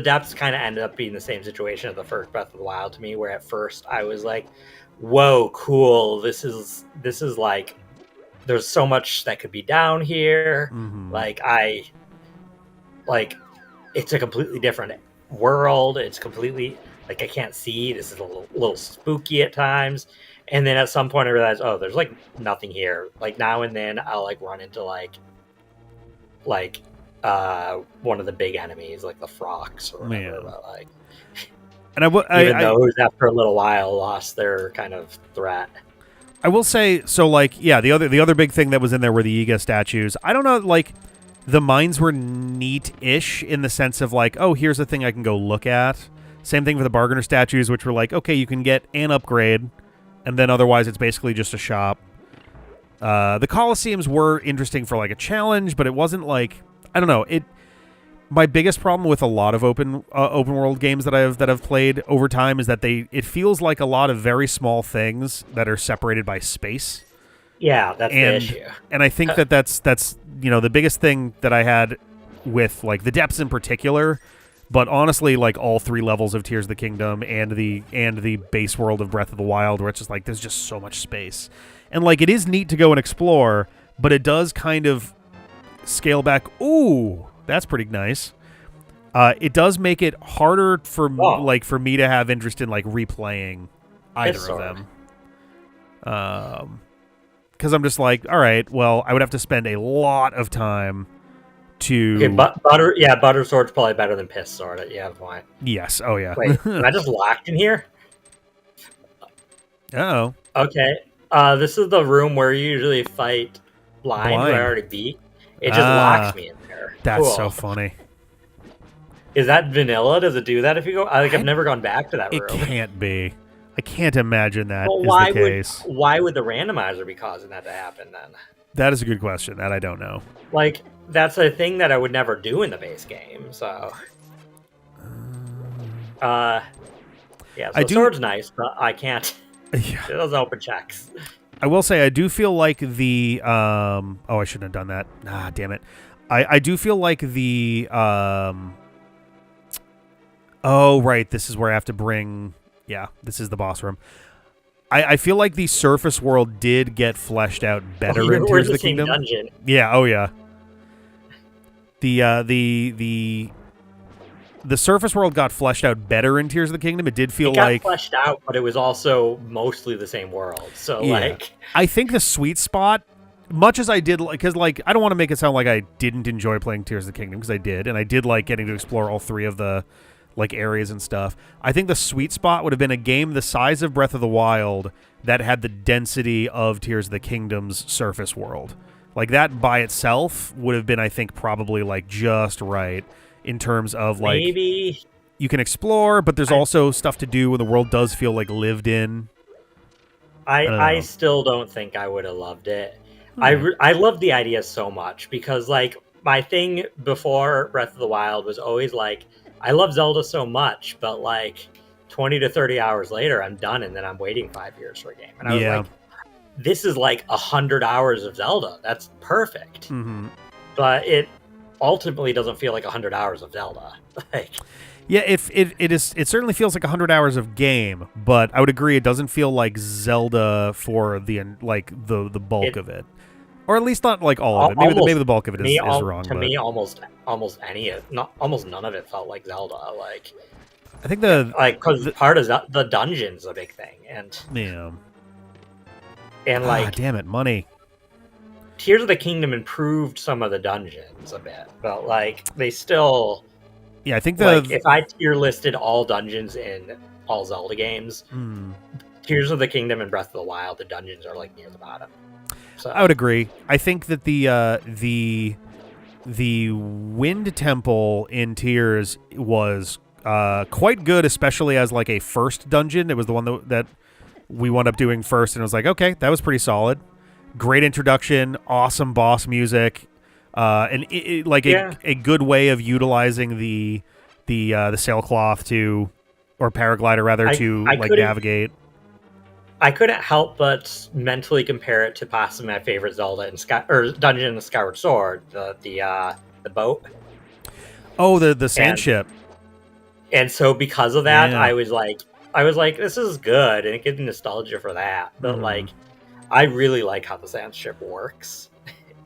depths kind of ended up being the same situation as the first Breath of the Wild to me, where at first I was like, whoa, cool, this is like, there's so much that could be down here. Mm-hmm. It's a completely different world. It's completely I can't see. This is a little spooky at times. And then at some point I realized, oh, there's like nothing here. Like now and then I'll like run into like one of the big enemies, like the frogs or whatever. But like, and even those after a little while lost their kind of threat. I will say, so like, yeah, the other big thing that was in there were the Iga statues. I don't know, like, the mines were neat-ish in the sense of like, oh, here's a thing I can go look at. Same thing for the bargainer statues, which were like, okay, you can get an upgrade, and then otherwise it's basically just a shop. The Colosseums were interesting for like a challenge, but it wasn't like, I don't know, my biggest problem with a lot of open world games that I've played over time is that it feels like a lot of very small things that are separated by space. Yeah, that's the issue. And I think that's the biggest thing that I had with like the depths in particular, but honestly like all 3 levels of Tears of the Kingdom and the base world of Breath of the Wild, where it's just like there's just so much space. And like it is neat to go and explore, but it does kind of scale back. Ooh, that's pretty nice. It does make it harder for me to have interest in like replaying either of them. Because I'm just like, all right, well, I would have to spend a lot of time to. Okay, Butter Sword's probably better than Piss Sword. Yeah, point. Yes. Oh yeah. Wait, am I just locked in here? Uh-oh. Okay. This is the room where you usually fight Blind. Who I already beat. It just locks me in there. That's cool. so funny. Is that vanilla? Does it do that if you go? I've never gone back to that room. It can't be. I can't imagine that is the case. Why would the randomizer be causing that to happen then? That is a good question. That I don't know. Like, that's a thing that I would never do in the base game, so... yeah, so Sword's nice, but I can't... Yeah. Those open checks. I will say, I do feel like the... oh, I shouldn't have done that. Ah, damn it. I do feel like the... oh, right. This is where I have to bring... Yeah, this is the boss room. I feel like the surface world did get fleshed out better in Tears of the Kingdom. Dungeon. Yeah, oh yeah. The surface world got fleshed out better in Tears of the Kingdom. It did feel like fleshed out, but it was also mostly the same world. So I think the sweet spot, much as I did, because like I don't want to make it sound like I didn't enjoy playing Tears of the Kingdom, because I did, and I did like getting to explore all 3 of the like areas and stuff. I think the sweet spot would have been a game the size of Breath of the Wild that had the density of Tears of the Kingdom's surface world. Like that by itself would have been, I think, probably like just right in terms of like maybe you can explore, but there's also stuff to do, and the world does feel like lived in. I still don't think I would have loved it. I love the idea so much because like my thing before Breath of the Wild was always like, I love Zelda so much, but like 20 to 30 hours later, I'm done, and then I'm waiting 5 years for a game. And I was like, this is like 100 hours of Zelda. That's perfect. Mm-hmm. But it ultimately doesn't feel like 100 hours of Zelda. Like, yeah, it certainly feels like 100 hours of game, but I would agree it doesn't feel like Zelda for the bulk of it. Or at least not like all of it. Maybe the bulk of it is wrong. To me, almost none of it felt like Zelda. Like, I think because part of the dungeon's a big thing, and like, damn it, money. Tears of the Kingdom improved some of the dungeons a bit, but like they still. Yeah, I think if I tier listed all dungeons in all Zelda games, Tears of the Kingdom and Breath of the Wild, the dungeons are like near the bottom. So. I would agree. I think that the the Wind Temple in Tears was quite good, especially as like a first dungeon. It was the one that we wound up doing first, and I was like, okay, that was pretty solid. Great introduction, awesome boss music, and a good way of utilizing the sailcloth to, or paraglider rather, to navigate. I couldn't help but mentally compare it to possibly my favorite Zelda or dungeon in Skyward Sword, the boat. Oh, the sand ship. And so because of that, I was like, this is good, and it gives me nostalgia for that. But like, I really like how the sand ship works,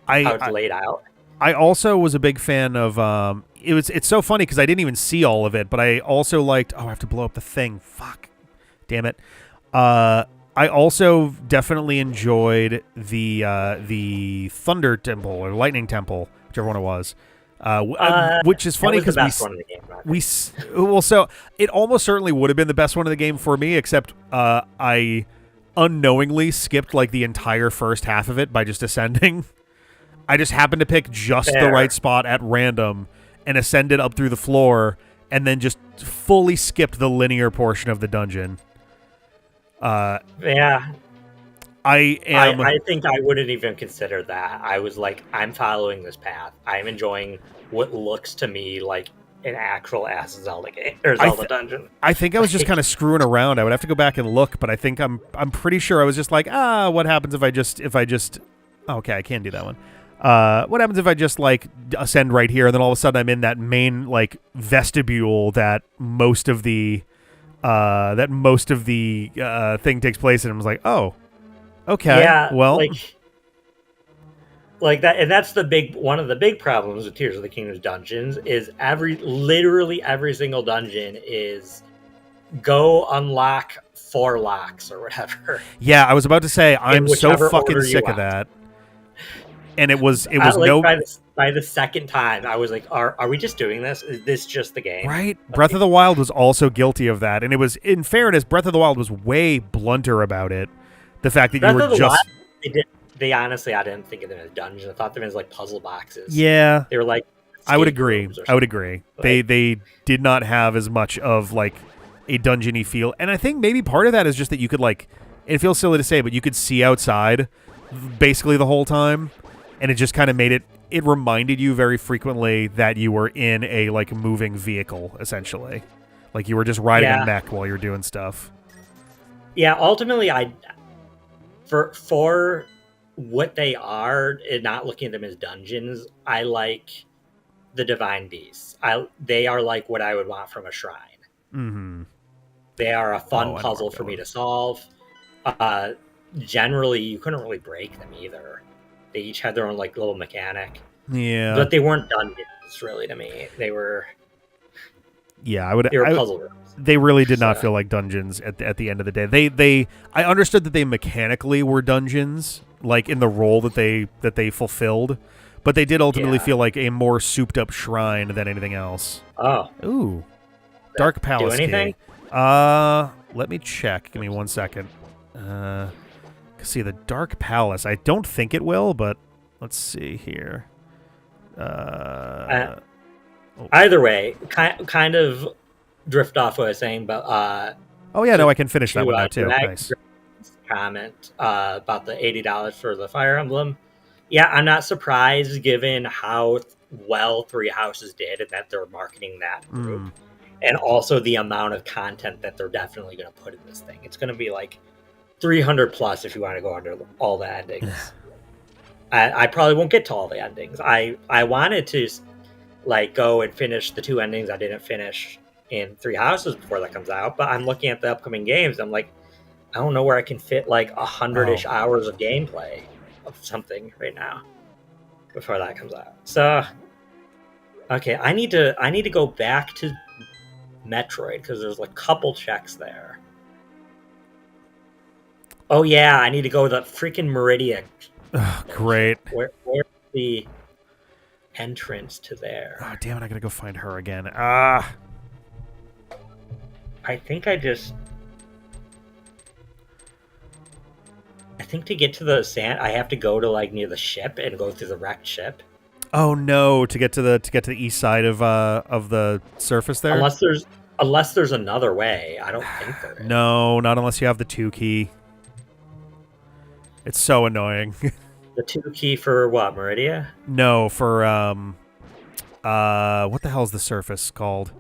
how it's laid out. I also was a big fan of. It's so funny because I didn't even see all of it, but I also liked. Oh, I have to blow up the thing. Fuck, damn it. I also definitely enjoyed the Thunder Temple or Lightning Temple, whichever one it was. Which is funny because so it almost certainly would have been the best one of the game for me, except I unknowingly skipped like the entire first half of it by just ascending. I just happened to pick just the right spot at random and ascended up through the floor, and then just fully skipped the linear portion of the dungeon. I think I wouldn't even consider that. I was like, I'm following this path. I'm enjoying what looks to me like an actual ass Zelda game or Zelda dungeon. I think I was just kind of screwing around. I would have to go back and look, but I think I'm pretty sure I was just like, what happens if I just okay, I can do that one. What happens if I just like ascend right here, and then all of a sudden I'm in that main like vestibule that most of the thing takes place in. I was like, oh, okay, yeah, well, like that, and that's one of the big problems with Tears of the Kingdom's dungeons is literally every single dungeon is go unlock 4 locks or whatever. Yeah, I was about to say I'm so fucking sick of that. And it was like by the second time I was like, are we just doing this? Is this just the game? Right. Breath of the Wild was also guilty of that, and it was, in fairness, Breath of the Wild was way blunter about it. The fact that you were just they honestly, I didn't think of them as dungeons. I thought them as like puzzle boxes. Yeah, they were like. I would agree. Like, they did not have as much of like a dungeony feel, and I think maybe part of that is just that you could like. It feels silly to say, but you could see outside basically the whole time. And it just kind of made it reminded you very frequently that you were in a like moving vehicle, essentially. Like you were just riding a mech while you're doing stuff. Yeah, ultimately for what they are, and not looking at them as dungeons, I like the Divine Beasts. They are like what I would want from a shrine. Mm-hmm. They are a fun puzzle for me to solve. Generally, you couldn't really break them either. They each had their own like little mechanic. Yeah, but they weren't dungeons really to me. They were. Yeah, They were puzzle rooms. They really did not feel like dungeons at the end of the day. I understood that they mechanically were dungeons, like in the role that they fulfilled, but they did ultimately feel like a more souped up shrine than anything else. Oh, ooh, Dark Palace. Do anything? Key. Let me check. Give me 1 second. See, the Dark Palace. I don't think it will, but let's see here. Either way, kind of drift off what I was saying, but oh yeah, no, I can finish that one now too. Nice comment about the $80 for the Fire Emblem. Yeah, I'm not surprised given how well Three Houses did and that they're marketing that group, and also the amount of content that they're definitely going to put in this thing. It's going to be like 300 plus if you want to go under all the endings. I probably won't get to all the endings. I wanted to like go and finish the 2 endings I didn't finish in Three Houses before that comes out, but I'm looking at the upcoming games. I'm like, I don't know where I can fit like 100-ish hours of gameplay of something right now before that comes out. So okay, I need to go back to Metroid because there's a couple checks there. Oh yeah, I need to go to the freaking Meridian. Oh, great. Where's the entrance to there? Oh damn it! I gotta go find her again. I think to get to the sand, I have to go to like near the ship and go through the wrecked ship. Oh no! To get to the east side of the surface there. Unless there's another way. I don't think there is. No, not unless you have the 2 key. It's so annoying. The 2 key for what, Meridia? No, for what the hell is the surface called?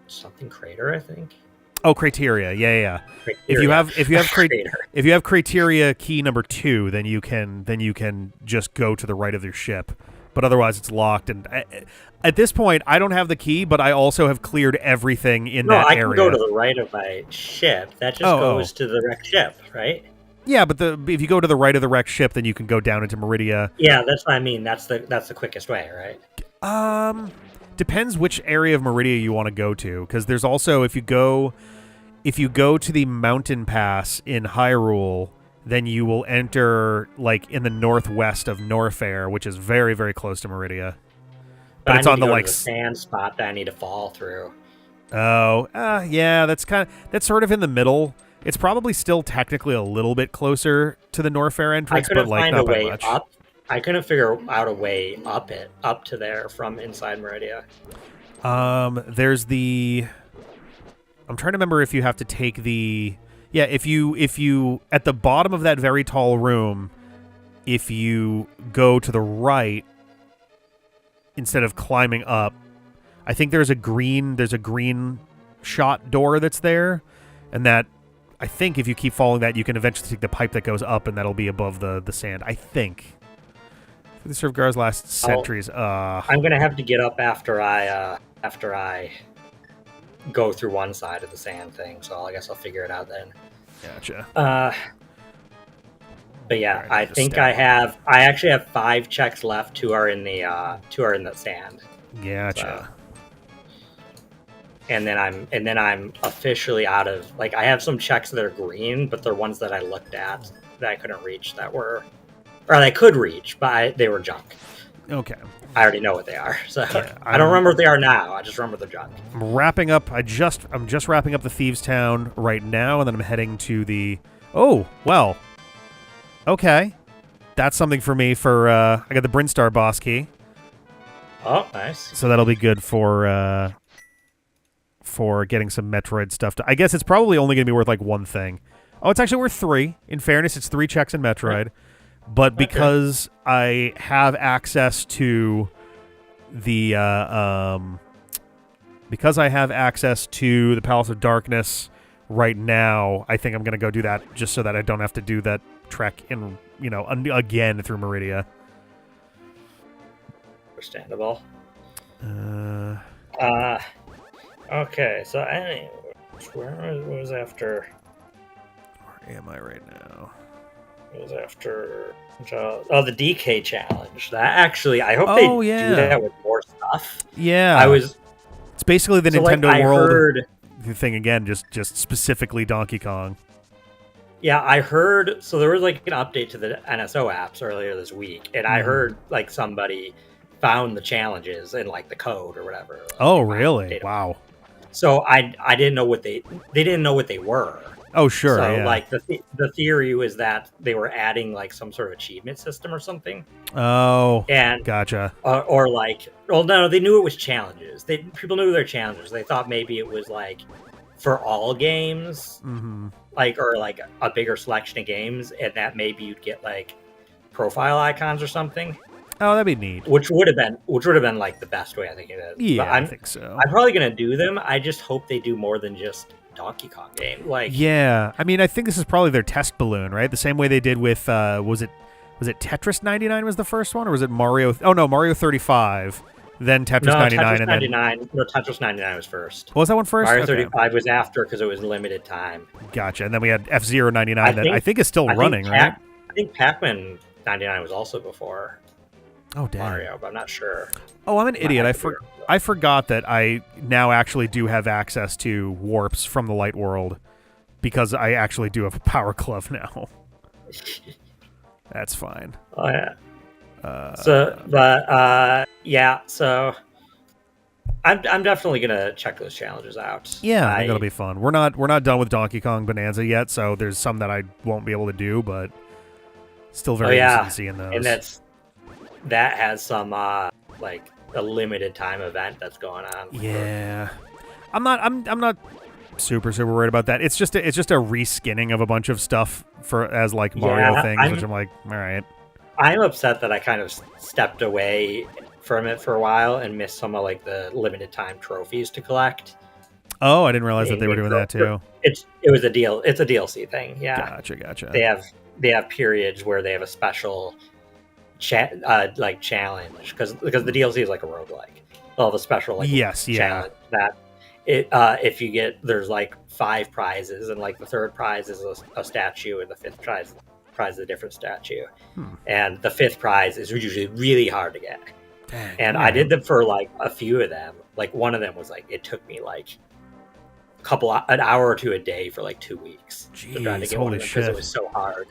Something crater, I think. Oh, criteria. Yeah. Criteria. If you have criteria key number 2, then you can just go to the right of your ship. But otherwise, it's locked. And at this point, I don't have the key, but I also have cleared everything in that area. No, I can go to the right of my ship. That just goes to the wrecked ship, right? Yeah, but if you go to the right of the wrecked ship, then you can go down into Meridia. Yeah, that's what I mean. That's the quickest way, right? Depends which area of Meridia you want to go to, because there's also if you go to the mountain pass in Hyrule, then you will enter like in the northwest of Norfair, which is very, very close to Meridia. But it's on the like sand spot that I need to fall through. Oh, yeah, that's sort of in the middle. It's probably still technically a little bit closer to the Norfair entrance, but like not by much. I couldn't figure out a way up to there from inside Meridia. There's the. I'm trying to remember if you have to take the. Yeah, if you at the bottom of that very tall room, if you go to the right instead of climbing up, I think there's a green shot door that's there, and that I think if you keep following that, you can eventually take the pipe that goes up, and that'll be above the sand. I think. The Survgar's last centuries. I'm gonna have to get up after I go through one side of the sand thing, so I guess I'll figure it out then. Gotcha. But yeah, I think I actually have 5 checks left. 2 are in the sand. Gotcha. So, and then I'm officially out of, like, I have some checks that are green, but they're ones that I looked at that I couldn't reach or I could reach, but they were junk. Okay. I already know what they are, so yeah, I don't remember what they are now. I just remember they're junk. I'm wrapping up. I'm just wrapping up the Thieves' Town right now, and then I'm heading to the. Oh well. Okay, that's something for me. I got the Brinstar boss key. Oh, nice. So that'll be good for getting some Metroid stuff. I guess it's probably only going to be worth like 1 thing. Oh, it's actually worth 3. In fairness, it's 3 checks in Metroid. But because I have access to the Palace of Darkness right now, I think I'm gonna go do that just so that I don't have to do that trek in again through Meridia. Understandable. Okay, so where was after? Where am I right now? It was after the DK challenge. That actually, I hope they do that with more stuff. Yeah, It's basically the Nintendo World thing again, just specifically Donkey Kong. Yeah, I heard. So there was like an update to the NSO apps earlier this week, and I heard like somebody found the challenges in like the code or whatever. Oh, really? Wow. So I didn't know what they didn't know what they were. Oh, sure. So, yeah. like, the theory was that they were adding, like, some sort of achievement system or something. Oh, and gotcha. Or like, well, no, they knew it was challenges. People knew their challenges. They thought maybe it was, like, for all games, like, or, like, a bigger selection of games, and that maybe you'd get, like, profile icons or something. Oh, that'd be neat. Which would have been, like, the best way, I think it is. Yeah, I think so. I'm probably going to do them. I just hope they do more than just Donkey Kong game. Like, yeah, I mean, I think this is probably their test balloon, right? The same way they did with was it Tetris 99 was the first one, or was it Mario? Oh no, Mario 35, then Tetris 99, Tetris 99. No, Tetris 99 was first. What was that one first? Mario 35 was after because it was limited time. Gotcha. And then we had F-Zero 99 that I think is still running, right? I think Pac-Man 99 was also before. Oh, damn. Mario, but I'm not sure. Oh, I'm an idiot. I forgot that I now actually do have access to warps from the light world because I actually do have a power glove now. That's fine. Oh, yeah. So I'm definitely gonna check those challenges out. Yeah, I think that'll be fun. We're not done with Donkey Kong Bonanza yet, so there's some that I won't be able to do, but still very interested in seeing those. that has some like a limited time event that's going on. Yeah, I'm not super worried about that. It's just a reskinning of a bunch of stuff as like Mario things, which I'm like, all right. I'm upset that I kind of stepped away from it for a while and missed some of like the limited time trophies to collect. Oh, I didn't realize that they were doing that too. It's a DLC thing. Yeah, Gotcha. They have periods where they have a special like challenge because the DLC is like a roguelike. They'll have a special like challenge that if you get, there's like 5 prizes, and like the third prize is a statue, and the fifth prize is a different statue, and the 5th prize is usually really hard to get. Dang, and I did them for like a few of them. Like one of them was like, it took me like an hour or 2 a day for like 2 weeks. Jeez, to try to get holy one of them shit. because it was so hard.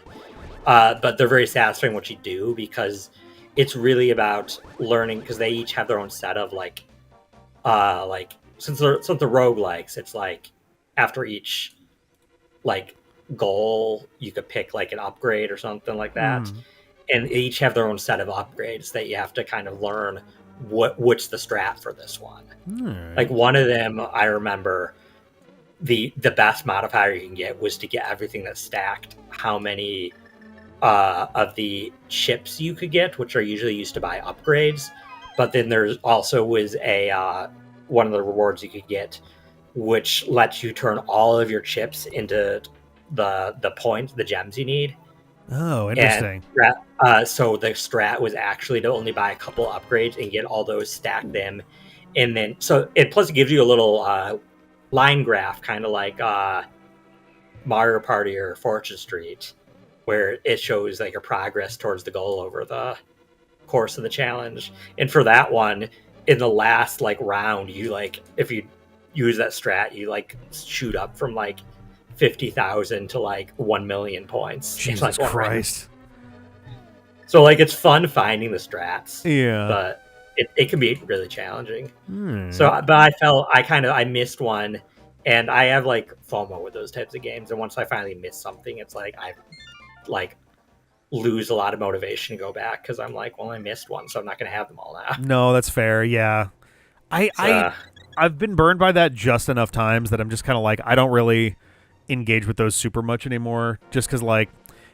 But they're very satisfying what you do, because it's really about learning, because they each have their own set of like since they're roguelikes, it's like after each like goal you could pick like an upgrade or something like that, and they each have their own set of upgrades that you have to kind of learn what's the strat for this one. Like one of them, I remember the best modifier you can get was to get everything that's stacked, how many of the chips you could get, which are usually used to buy upgrades. But then there's also was a one of the rewards you could get, which lets you turn all of your chips into the points, the gems you need. Oh, interesting. And, so the strat was actually to only buy a couple upgrades and get all those, stack them, and then it gives you a little line graph, kind of like Mario Party or Fortune Street, where it shows like your progress towards the goal over the course of the challenge. And for that one, in the last like round, you like, if you use that strat, you like shoot up from like 50,000 to like 1 million points. Jesus Christ. So like it's fun finding the strats. Yeah. But it can be really challenging. So, but I missed one, and I have like FOMO with those types of games. And once I finally miss something, it's like I like lose a lot of motivation to go back, because I'm like, well, I missed one, so I'm not going to have them all now. No, that's fair. Yeah. I've been burned by that just enough times that I'm just kind of like, I don't really engage with those super much anymore, just because like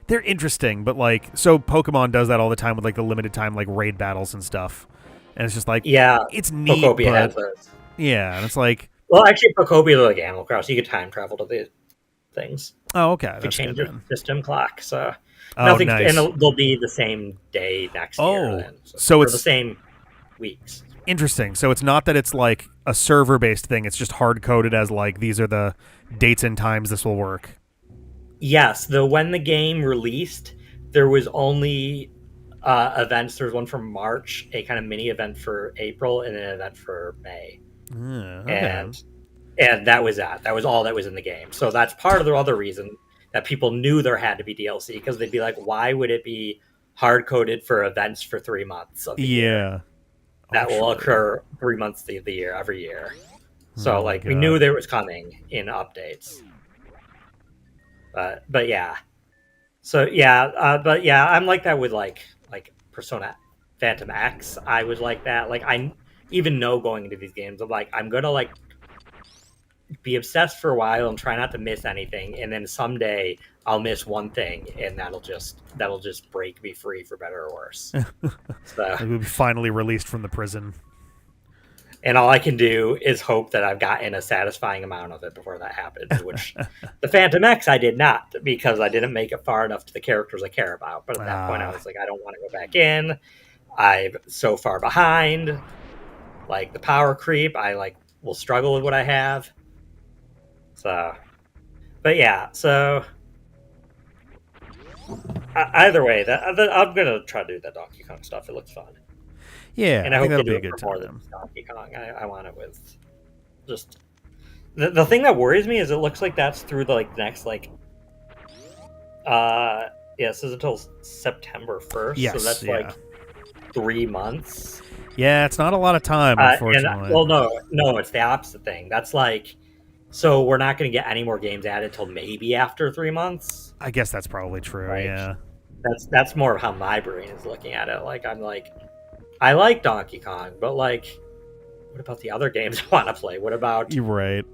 they're interesting, but like, so Pokemon does that all the time with like the limited time like raid battles and stuff, and it's just like, yeah, it's neat, Pokopia has those. Yeah, and it's like, well, actually Pokopia is like Animal Crossing, you can time travel to the things. Oh, okay. If you change your system clock, so nice. And they'll be the same day next year then, so it's the same weeks. Interesting. So it's not that it's like a server-based thing. It's just hard-coded as like, these are the dates and times this will work. Yes. When the game released, there was only events. There was one for March, a kind of mini event for April, and an event for May. Okay. And that was that. That was all that was in the game. So that's part of the other reason that people knew there had to be DLC, because they'd be like, why would it be hard-coded for events for 3 months of the year? That will occur 3 months of the year, every year. So, we knew there was coming in updates. But yeah. So, yeah. But yeah, I'm like that with, like Persona Phantom X. I was like that. Like, I even know going into these games, I'm like, I'm going to, be obsessed for a while and try not to miss anything. And then someday I'll miss one thing, and that'll just break me free, for better or worse. So we'll be finally released from the prison, and all I can do is hope that I've gotten a satisfying amount of it before that happens, which the Phantom X I did not, because I didn't make it far enough to the characters I care about. But at that point I was like, I don't want to go back in. I'm so far behind. Like, the power creep, I will struggle with what I have. So, but yeah, so either way, I'm gonna try to do that Donkey Kong stuff. It looks fun. Yeah, and I hope that'll they do be a good more time. than Donkey Kong. I want it with just the thing that worries me is it looks like that's through the next this is until September 1st. Yes, so that's 3 months. Yeah, it's not a lot of time, unfortunately. No, it's the opposite thing. That's so we're not going to get any more games added until maybe after 3 months. I guess that's probably true. Yeah, that's more of how my brain is looking at it. I'm I like Donkey Kong, but like, what about the other games I want to play? What about You're right.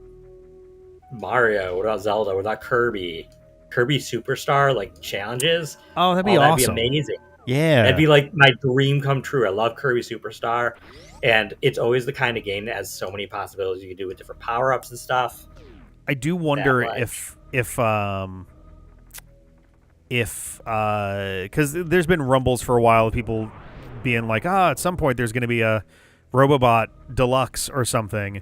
Mario? What about Zelda? What about Kirby? Kirby Superstar like challenges? Oh, that'd be Oh, that'd be awesome. amazing. That'd Yeah. be like my dream come true. I love Kirby Superstar, and it's always the kind of game that has so many possibilities you can do with different power ups and stuff. I do That wonder like, if because there's been rumbles for a while of people being like, at some point there's going to be a Robobot Deluxe or something,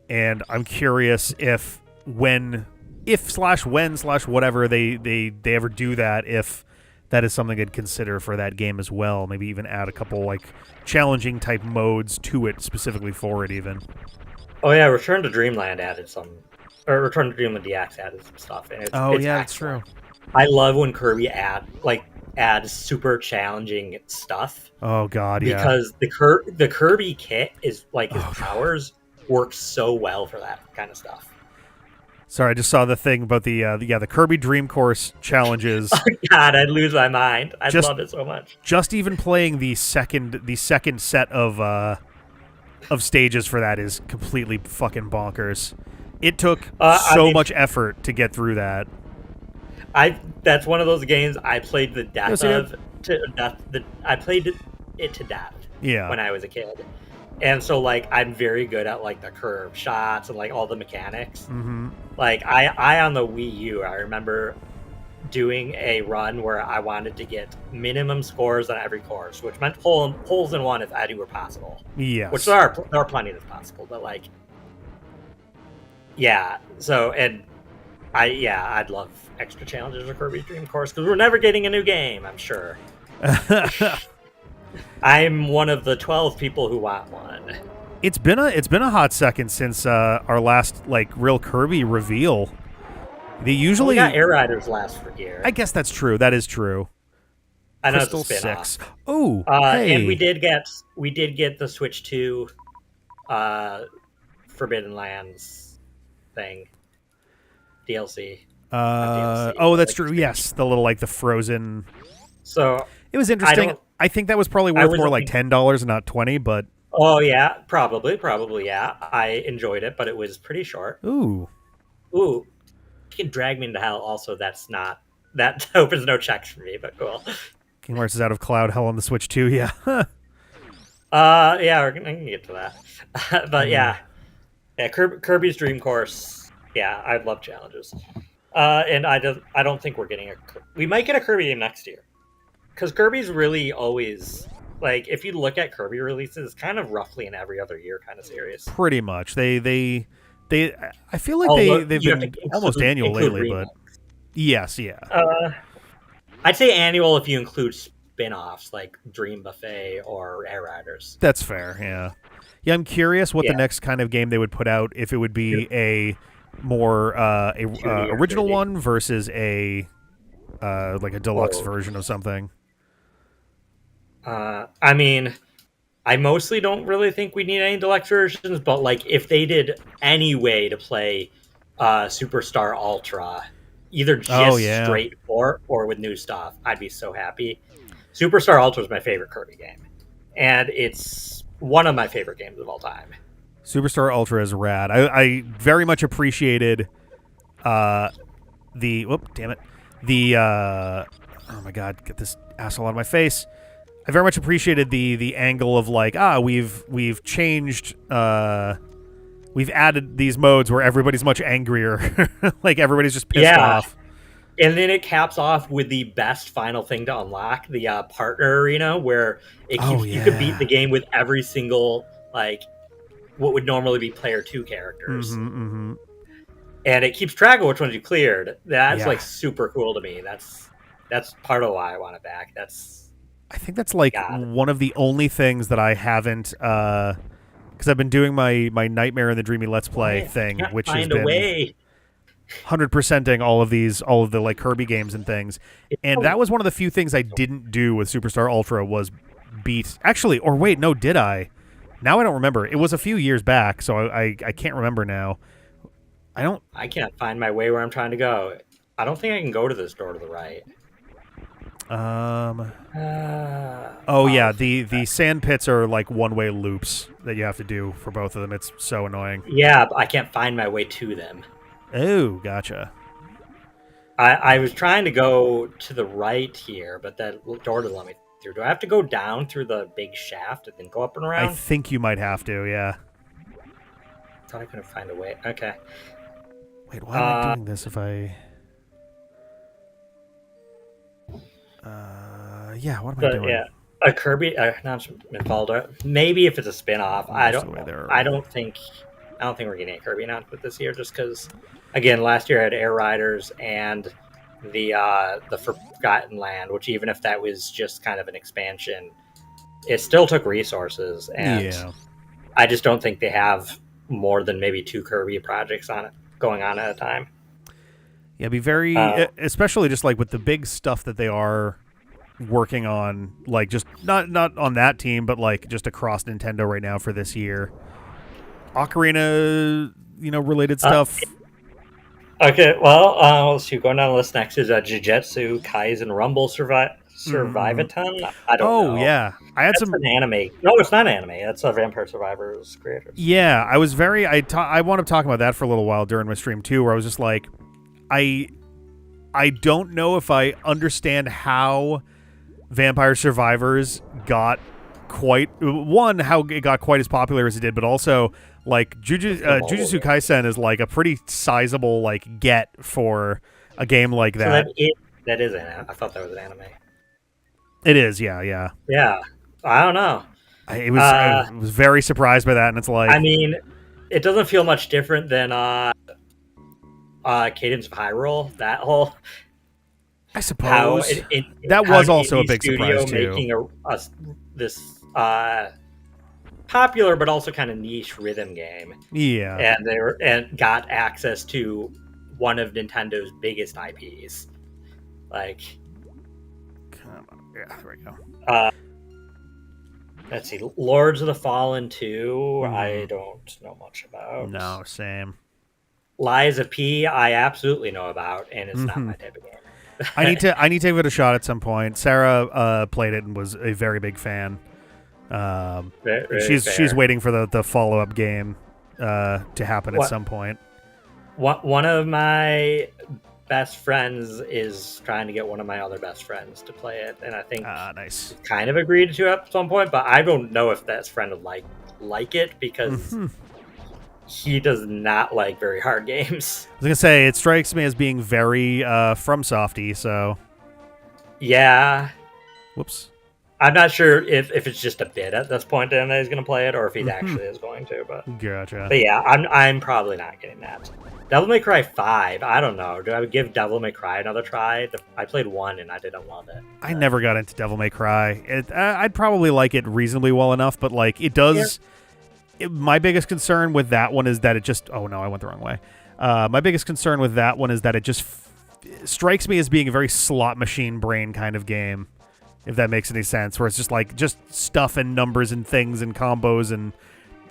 and I'm curious if whatever they ever do that, if that is something I'd consider for that game as well. Maybe even add a couple like challenging type modes to it specifically for it even. oh yeah, Return to Dreamland added some, or Return to Dreamland DX added some stuff, and it's That's excellent. true. I love when Kirby adds super challenging stuff. Oh god, yeah. Because the Kirby kit is like his powers work so well for that kind of stuff. Sorry, I just saw the thing about the Kirby Dream Course challenges. Oh God, I'd lose my mind. I'd love it so much. Just even playing the second set of stages for that is completely fucking bonkers. It took much effort to get through that. That's one of those games I played the death of. I played it to death. Yeah. When I was a kid, and so like I'm very good at like the curve shots and like all the mechanics. Mm-hmm. Like I on the Wii U, I remember doing a run where I wanted to get minimum scores on every course, which meant holes in one if any were possible. Yes. Which there are plenty that's possible, but like, yeah. So and I'd love extra challenges of Kirby's Dream Course because we're never getting a new game, I'm sure. I'm one of the 12 people who want one. It's been a hot second since our last like real Kirby reveal. They usually we got Air Riders last year. I guess that's true. That is true. I know Crystal it's a spin-off. 6. Oh, hey. And we did get the Switch 2 Forbidden Lands thing. DLC. That's true. Yes, the little like the frozen. So it was interesting. I think that was probably worth more like $10 and not $20, but oh yeah, probably yeah. I enjoyed it, but it was pretty short. Ooh. You can drag me into hell. Also, that opens no checks for me, but cool. Kingdom Hearts is out of Cloud Hell on the Switch too. Yeah. Yeah, I can get to that. But yeah, Kirby's Dream Course. Yeah, I love challenges. And I don't think we're getting we might get a Kirby game next year. Because Kirby's really always, like, if you look at Kirby releases, it's kind of roughly an every other year kind of series. Pretty much. They I feel like they've been almost annual lately, but yes, yeah. I'd say annual if you include spin-offs like Dream Buffet or Air Riders. That's fair, yeah. Yeah, I'm curious what the next kind of game they would put out, if it would be a more original one versus a like a deluxe version of something. I mean, I mostly don't really think we need any deluxe versions, but like if they did any way to play Superstar Ultra, either just straight or with new stuff, I'd be so happy. Superstar Ultra is my favorite Kirby game, and it's one of my favorite games of all time. Superstar Ultra is rad. I very much appreciated oh my god, get this asshole out of my face. I very much appreciated the angle of like, we've changed, we've added these modes where everybody's much angrier. Like everybody's just pissed off. And then it caps off with the best final thing to unlock, the partner arena, where it keeps you could beat the game with every single like what would normally be player 2 characters. Mm-hmm. And it keeps track of which ones you cleared. That's like super cool to me. That's part of why I want it back. I think that's like one of the only things that I haven't, because I've been doing my Nightmare in the Dreamy Let's Play thing, which has been 100%ing all of the like Kirby games and things, and that was one of the few things I didn't do with Superstar Ultra was beat. Actually, or wait, no, did I? Now I don't remember. It was a few years back, so I can't remember now. I can't find my way where I'm trying to go. I don't think I can go to this door to the right. Um. Uh, Oh yeah, oh, the sand pits are like one-way loops that you have to do for both of them. It's so annoying. yeah, but I can't find my way to them. Oh, gotcha. I was trying to go to the right here, but that door doesn't let me through. Do I have to go down through the big shaft and then go up and I around? think you might have to. Yeah. I thought I couldn't find a way. Okay. Wait, why am I doing this if I... yeah, what am I But doing? yeah, a Kirby, not Mafalda. Maybe if it's a spin-off. I Most of don't the way know. there I already. don't think. I don't think we're getting a Kirby announcement this year, just because. Again, last year I had Air Riders and the Forgotten Land, which even if that was just kind of an expansion, it still took resources, and Yeah. I just don't think they have more than maybe 2 Kirby projects on it going on at a time. Yeah, be very... especially just like with the big stuff that they are working on, like just not on that team, but like just across Nintendo right now for this year. Ocarina, related stuff. Okay, well, let's see. Going down the list next is Jujutsu Kaisen Rumble Mm-hmm. Survivaton. I don't Oh know. yeah, I had That's some. an anime. No, it's not anime. That's a Vampire Survivors creators. Yeah, I was very. I wound up talking about that for a little while during my stream too, where I was just like, I I don't know if I understand how Vampire Survivors got how it got quite as popular as it did, but also like Jujutsu Kaisen is like a pretty sizable like get for a game like So that. that is an. I thought that was an anime. It is, yeah, yeah. Yeah, I don't know. I was very surprised by that, and it's I like, mean, it doesn't feel much different than Cadence of Hyrule. That whole I how suppose that how was an also a indie big surprise studio too. making this popular but also kind of niche rhythm game, Yeah. and got access to one of Nintendo's biggest IPs. Like, Come on. Yeah, there we go. uh, let's see, Lords of the Fallen 2, I Mhm. don't know much about. No, same. Lies of P, I absolutely know about, and it's not Hmm. my type of game. I need to give it a shot at some point. Sarah played it and was a very big fan. Very, And very she's fair. waiting for the follow up game to happen at What some point. one of my best friends is trying to get one of my other best friends to play it, and I think Nice. kind of agreed to at some point, but I don't know if that friend would like it because Hmm. he does not like very hard games. I was gonna say it strikes me as being very from softy. So, Yeah, whoops. I'm not sure if it's just a bit at this point that he's going to play it or if he Hmm. actually is going to. Gotcha. But yeah, I'm probably not getting that. Devil May Cry 5, I don't know. Do I give Devil May Cry another try? I played 1 and I didn't love it. I never got into Devil May Cry. I'd probably like it reasonably well enough, but like it does. My biggest concern with that one is that it just. Oh no, I went the wrong way. My biggest concern with that one is that it just strikes me as being a very slot machine brain kind of game, if that makes any sense. Where it's just like just stuff and numbers and things and combos and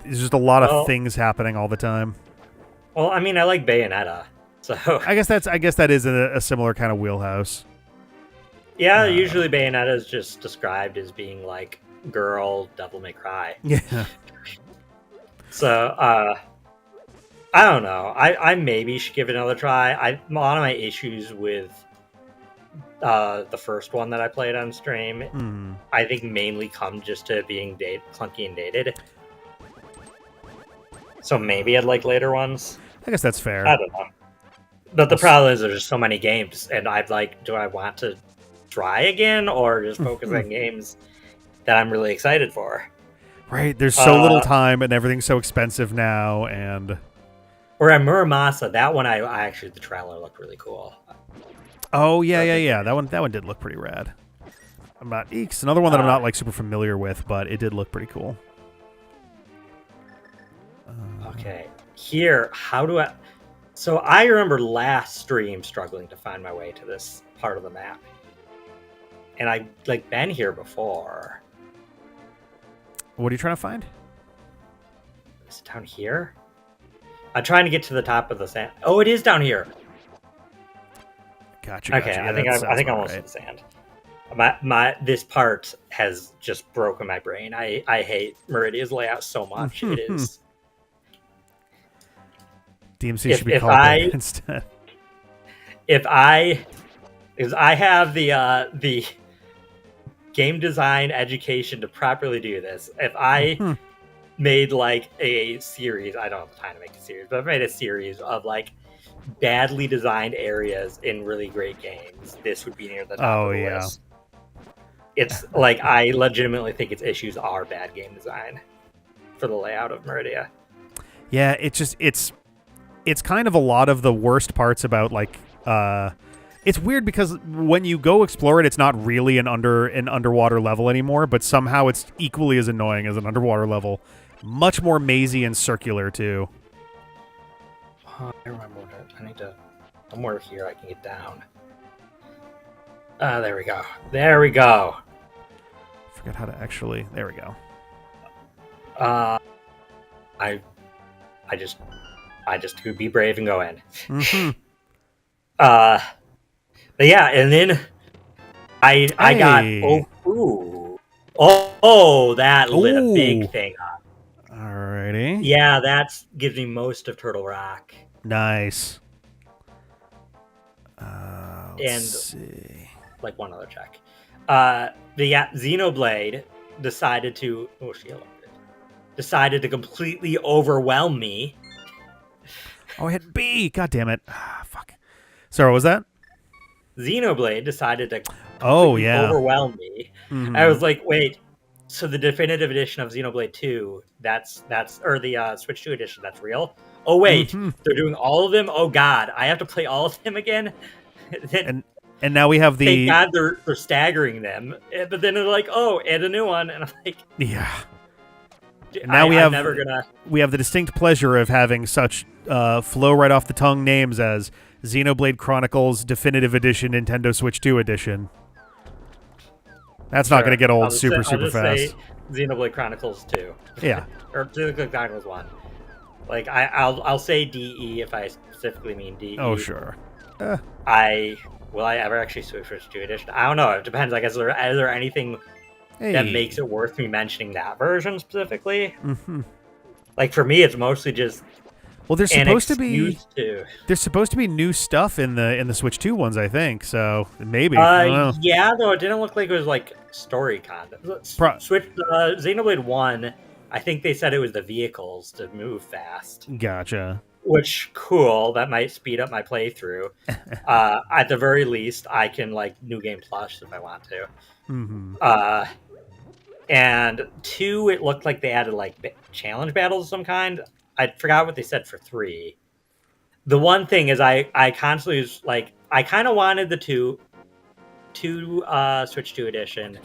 there's just a lot of things happening all the time. Well, I mean, I like Bayonetta, so I guess that is a similar kind of wheelhouse. yeah. Usually Bayonetta is just described as being like girl Devil May Cry. Yeah. So I don't know. I maybe should give it another try. A lot of my issues with the first one that I played on stream, I think mainly come just to being clunky and dated. So maybe I'd like later ones. I guess that's fair. I don't know. But the problem is there's just so many games, and do I want to try again or just focus on games that I'm really excited for? Right, there's so little time and everything's so expensive now, and or at Muramasa, that one I actually the trailer looked really cool. oh yeah. That one did look pretty rad. It's another one that I'm not like super familiar with, but it did look pretty cool. Okay, here, how do I? So I remember last stream struggling to find my way to this part of the map, and I like been here before. What are you trying to find? Is it down here? I'm trying to get to the top of the sand. Oh, it is down here. Gotcha. Okay, Yeah, I think I'm almost right. in the sand. This part has just broken my brain. I hate Meridia's layout so much. It is. DMC should be called that instead. Because I have the game design education to properly do this. If I made like a series, I don't have time to make a series, but I've made a series of like badly designed areas in really great games, this would be near the top of the list. It's like, I legitimately think its issues are bad game design for the layout of Meridia. Yeah, it's kind of a lot of the worst parts about like it's weird because when you go explore it, it's not really an underwater level anymore, but somehow it's equally as annoying as an underwater level. Much more mazy and circular too. I remember what I need to. Somewhere here I can get down. There we go. There we go. Forget how to actually. There we go. I just could be brave and go in. Mm-hmm. But yeah, and then I got that lit a big thing up. Alrighty. Yeah, that gives me most of Turtle Rock. Nice. Let's see. Like one other check. Xenoblade decided to completely overwhelm me. Oh, I hit B. God damn it. Fuck. Sorry, what was that? Xenoblade decided to overwhelm me. Mm-hmm. I was like, wait, so the definitive edition of Xenoblade 2, that's or the Switch 2 edition, that's real? Oh wait, they're doing all of them? Oh god, I have to play all of them again? And now we have the... Thank god they're staggering them. But then they're like, oh, and a new one. And I'm like... Yeah. And now we have the distinct pleasure of having such flow right off the tongue names as Xenoblade Chronicles Definitive Edition, Nintendo Switch 2 Edition. That's not going to get old super fast. Say Xenoblade Chronicles 2. Yeah. Or Xenoblade Chronicles 1. Like, I'll say DE if I specifically mean DE. Oh, sure. Will I ever actually switch to 2 edition? I don't know. It depends. Like, is there anything that makes it worth me mentioning that version specifically? Mm-hmm. Like, for me, it's mostly just... Well, there's supposed to be new stuff in the Switch 2 ones, I think. So maybe. I don't know. Yeah, though it didn't look like it was like story content. Xenoblade 1, I think they said it was the vehicles to move fast. Gotcha. Which, cool. That might speed up my playthrough. At the very least, I can like New Game Plus if I want to. Mm-hmm. And 2, it looked like they added like challenge battles of some kind. I forgot what they said for 3. The one thing is I constantly was like, I kind of wanted the 2 Switch 2 edition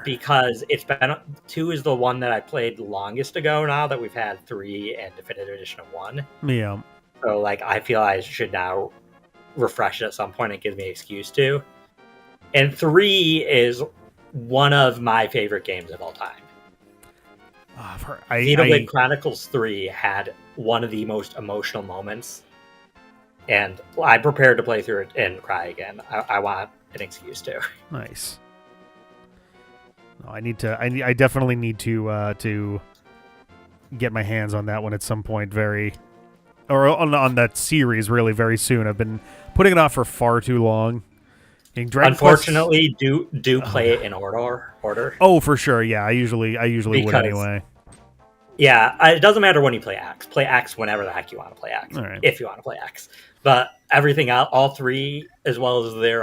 because it's been 2 is the one that I played longest ago now that we've had 3 and Definitive Edition of 1. Yeah. So like I feel I should now refresh it at some point. It gives me an excuse to. And 3 is one of my favorite games of all time. Xenoblade Chronicles 3 had one of the most emotional moments, and I'm prepared to play through it and cry again. I want an excuse to. Nice. No, I definitely need to get my hands on that one at some point. On that series really very soon. I've been putting it off for far too long. Unfortunately, do play it in order. Oh, for sure. Yeah, I usually would anyway. Yeah, it doesn't matter when you play X. Play X whenever the heck you want to play X. Right. If you want to play X. But everything else, all 3, as well as their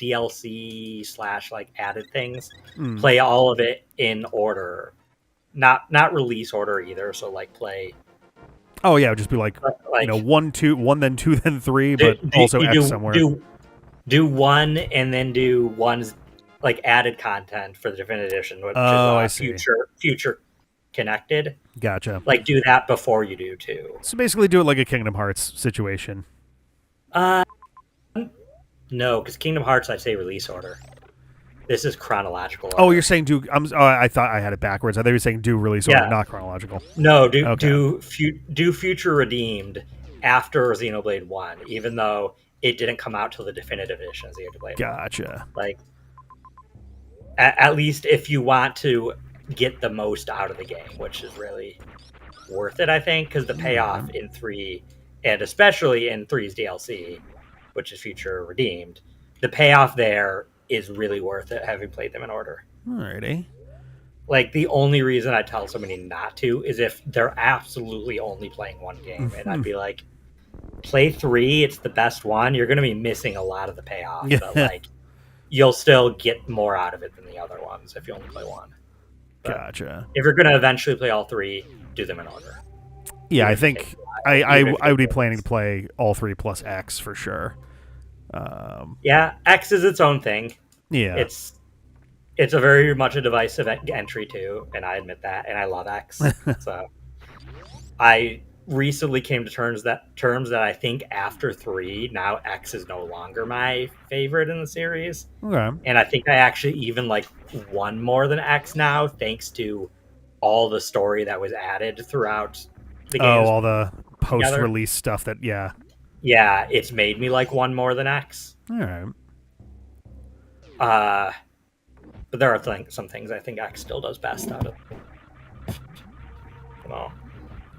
DLC / like added things, play all of it in order. Not release order either. So like play. Oh yeah, it would just be like 1, 2, 1, then 2, then 3, but also X somewhere. Do 1 and then do 1's like added content for the Definitive Edition, which is future connected. Gotcha. Like do that before you do 2. So basically do it like a Kingdom Hearts situation. No, because Kingdom Hearts I say release order. This is chronological order. Oh, you're saying do... I thought I had it backwards. I thought you were saying do release order, not chronological. No, do Future Redeemed after Xenoblade 1, even though it didn't come out till the Definitive Edition of Xenoblade 1. Gotcha. Like, At least if you want to get the most out of the game, which is really worth it, I think, because the payoff in 3, and especially in three's DLC, which is future redeemed, the payoff there is really worth it, having played them in order. Alrighty. Like, the only reason I tell somebody not to is if they're absolutely only playing one game, and I'd be like, play 3, it's the best one. You're going to be missing a lot of the payoff, but like, you'll still get more out of it than the other ones if you only play one. But gotcha. if you're going to eventually play all 3, do them in order. Yeah, I think I would be planning to play all 3 plus X for sure. Yeah, X is its own thing. Yeah. It's a very much a divisive entry too, and I admit that, and I love X. So I recently came to terms that I think after 3, now X is no longer my favorite in the series. Okay. And I think I actually even like 1 more than X now, thanks to all the story that was added throughout the games. Oh, all the post-release stuff that, yeah. Yeah, it's made me like 1 more than X. All right. But there are some things I think X still does best out of.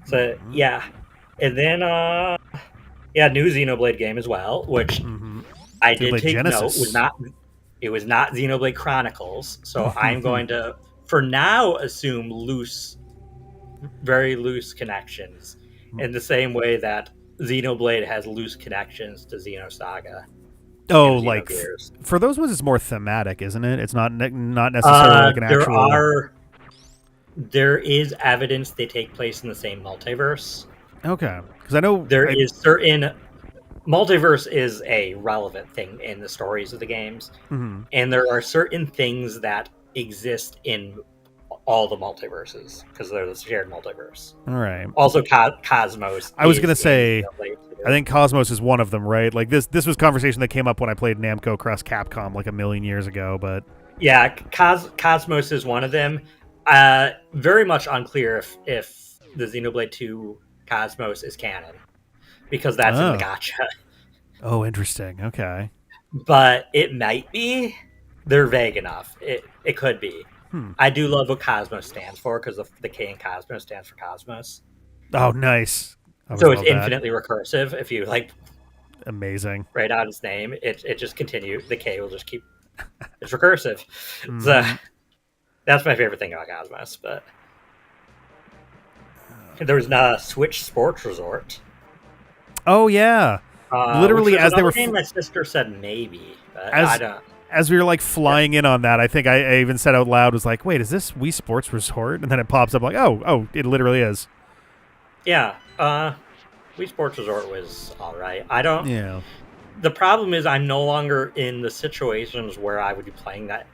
So yeah, and then new Xenoblade game as well, which I did take Genesis. note was not Xenoblade Chronicles. So I'm going to, for now, assume very loose connections, in the same way that Xenoblade has loose connections to Xenosaga. Oh, like for those ones, it's more thematic, isn't it? It's not necessarily like an actual. There is evidence they take place in the same multiverse. Okay, because I know there is certain multiverse is a relevant thing in the stories of the games, and there are certain things that exist in all the multiverses because they're the shared multiverse. All right. Also, Cosmos. I was gonna say, I think Cosmos is one of them, right? Like this was conversation that came up when I played Namco Cross Capcom like a million years ago, but yeah, Cosmos is one of them. Very much unclear if the Xenoblade 2 Cosmos is canon, because that's in the gacha. Oh, interesting. Okay. But it might be. They're vague enough. It could be. I do love what Cosmos stands for, because the K in Cosmos stands for Cosmos. Oh, nice. So it's infinitely recursive. If you like, amazing. Write out its name, it just continues. The K will just keep. It's recursive. So that's my favorite thing about Cosmos. But there was a Switch Sports Resort. Oh yeah, literally as they were. My sister said maybe, but I don't. As we were like flying in on that, I think I even said out loud, was like, "Wait, is this Wii Sports Resort?" And then it pops up like, "Oh, it literally is." Yeah, Wii Sports Resort was all right. I don't. Yeah. The problem is I'm no longer in the situations where I would be playing that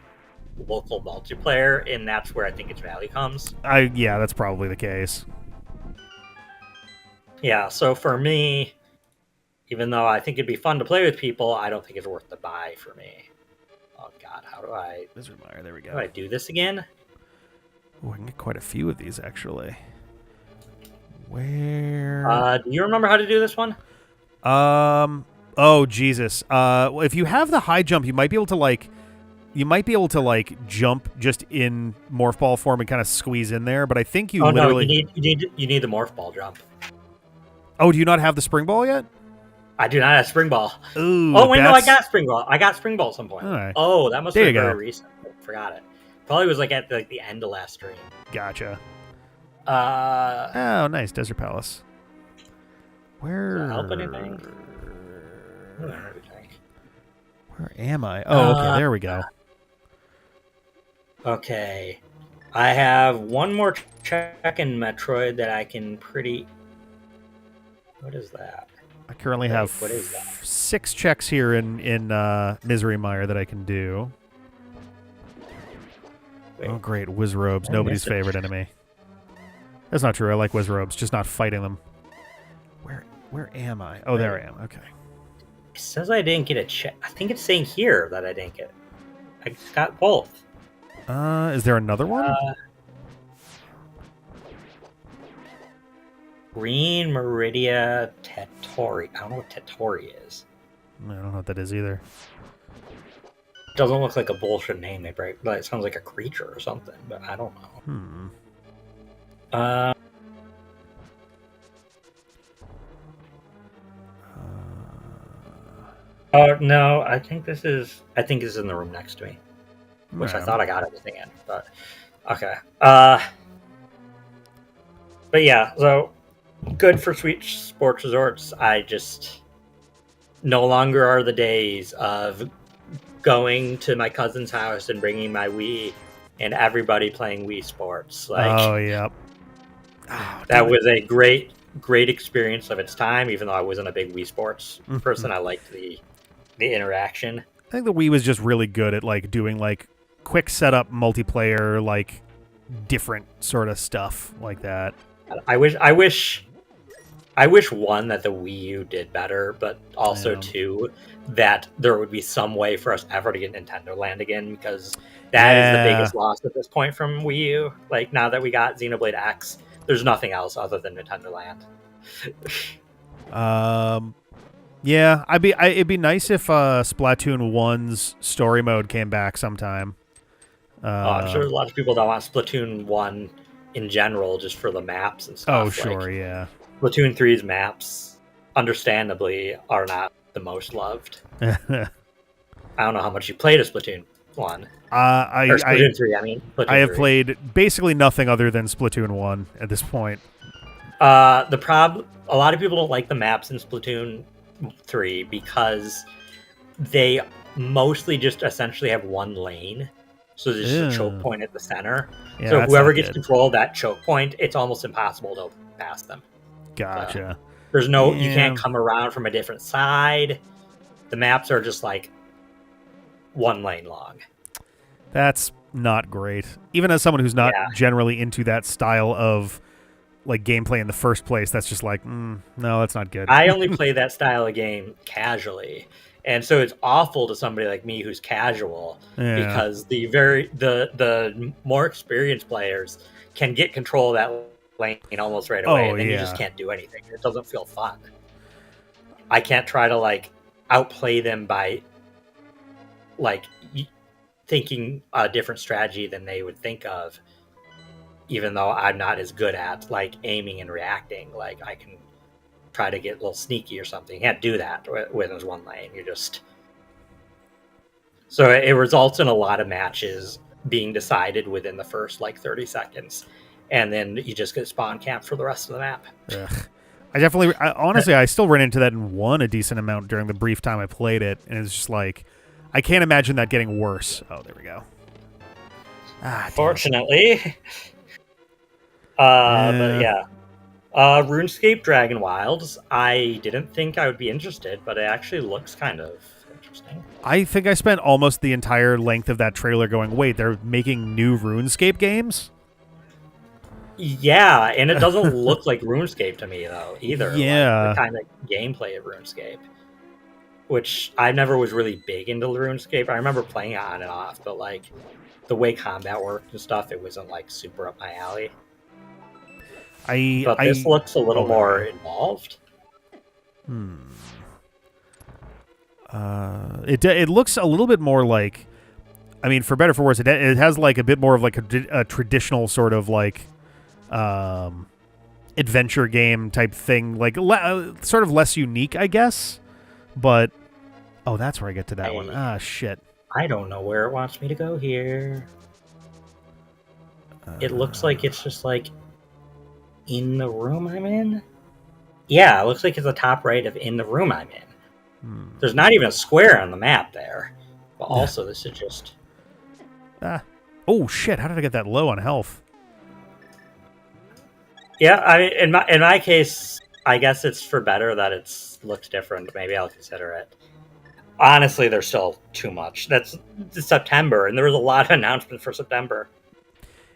local multiplayer, and that's where I think its value comes. Yeah, that's probably the case. Yeah, so for me, even though I think it'd be fun to play with people, I don't think it's worth the buy for me. Oh God, how do I? There we go. How do I do this again? Oh, I can get quite a few of these actually. Where? Do you remember how to do this one? Oh Jesus. If you have the high jump, you might be able to jump just in morph ball form and kind of squeeze in there. But I think you literally. No, you need the morph ball jump. Oh, do you not have the spring ball yet? I do not have spring ball. Ooh, oh wait, no, I got spring ball. I got spring ball at some point. Right. Oh, that must have been very recent. I forgot it. Probably was like at the end of last stream. Gotcha. Oh, nice Desert Palace. Where? Does that help anything? Where am I? Oh, okay, there we go. Okay, I have one more check in Metroid that I can pretty. What is that? I currently have 6 checks here in Misery Mire that I can do. Wait. Oh, great. Wizrobes, nobody's favorite enemy. That's not true. I like Wizrobes, just not fighting them. Where am I? Oh, there I am. Okay. It says I didn't get a check. I think it's saying here that I didn't get it. I got both. Is there another one? Green Meridia Tettori. I don't know what Tettori is. I don't know what that is either. Doesn't look like a bullshit name they break, but it sounds like a creature or something, but I don't know. Uh, oh no, I think this is in the room next to me, which I thought I got everything in, but okay. But yeah, so good for Switch Sports Resorts. I just no longer are the days of going to my cousin's house and bringing my Wii and everybody playing Wii Sports. Like, oh yeah. Oh, that was a great experience of its time. Even though I wasn't a big Wii Sports person, I liked the interaction. I think the Wii was just really good at like doing like quick setup multiplayer, like different sort of stuff like that. I wish one that the Wii U did better, but also two that there would be some way for us ever to get Nintendo Land again, because that is the biggest loss at this point from Wii U. Like, now that we got Xenoblade X, there's nothing else other than Nintendo Land. Yeah, it'd be nice if Splatoon 1's story mode came back sometime. I'm sure a lot of people don't want Splatoon 1 in general, just for the maps and stuff. Oh, sure, like, yeah. Splatoon 3's maps, understandably, are not the most loved. I don't know how much you played of Splatoon 1. Splatoon 3, I mean. I have played basically nothing other than Splatoon 1 at this point. A lot of people don't like the maps in Splatoon 3 because they mostly just essentially have one lane. So there's just a choke point at the center. Yeah, so whoever gets control of that choke point, it's almost impossible to pass them. Gotcha. There's no, you can't come around from a different side. The maps are just like one lane long. That's not great. Even as someone who's not generally into that style of like gameplay in the first place, that's just like, no, that's not good. I only play that style of game casually. And so it's awful to somebody like me who's casual, because the more experienced players can get control of that lane almost right away, and then you just can't do anything. It doesn't feel fun. I can't try to like outplay them by like thinking a different strategy than they would think of, even though I'm not as good at like aiming and reacting. Like, I can try to get a little sneaky or something. You can't do that with one lane. You just... So it results in a lot of matches being decided within the first like 30 seconds, and then you just get spawn camped for the rest of the map. Ugh. Honestly, I still ran into that and won a decent amount during the brief time I played it, and it's just like, I can't imagine that getting worse. Oh, there we go. Fortunately. But yeah. RuneScape Dragon Wilds, I didn't think I would be interested, but it actually looks kind of interesting. I think I spent almost the entire length of that trailer going, wait, they're making new RuneScape games? Yeah, and it doesn't look like RuneScape to me, though, either. Yeah. Like, the kind of gameplay of RuneScape, which I never was really big into RuneScape. I remember playing it on and off, but like the way combat worked and stuff, it wasn't like super up my alley. But this looks a little more involved. It looks a little bit more like, I mean, for better or for worse, it has like a bit more of like a traditional sort of like adventure game type thing, like sort of less unique, I guess. But that's where I get to that one. Ah, shit. I don't know where it wants me to go here. It looks like it's just like in the room I'm in. Yeah, it looks like it's the top right of in the room I'm in. There's not even a square on the map there. But also, this is just... Oh, shit. How did I get that low on health? Yeah, I mean, in my case, I guess it's for better that it looks different. Maybe I'll consider it. Honestly, there's still too much. That's September, and there was a lot of announcements for September.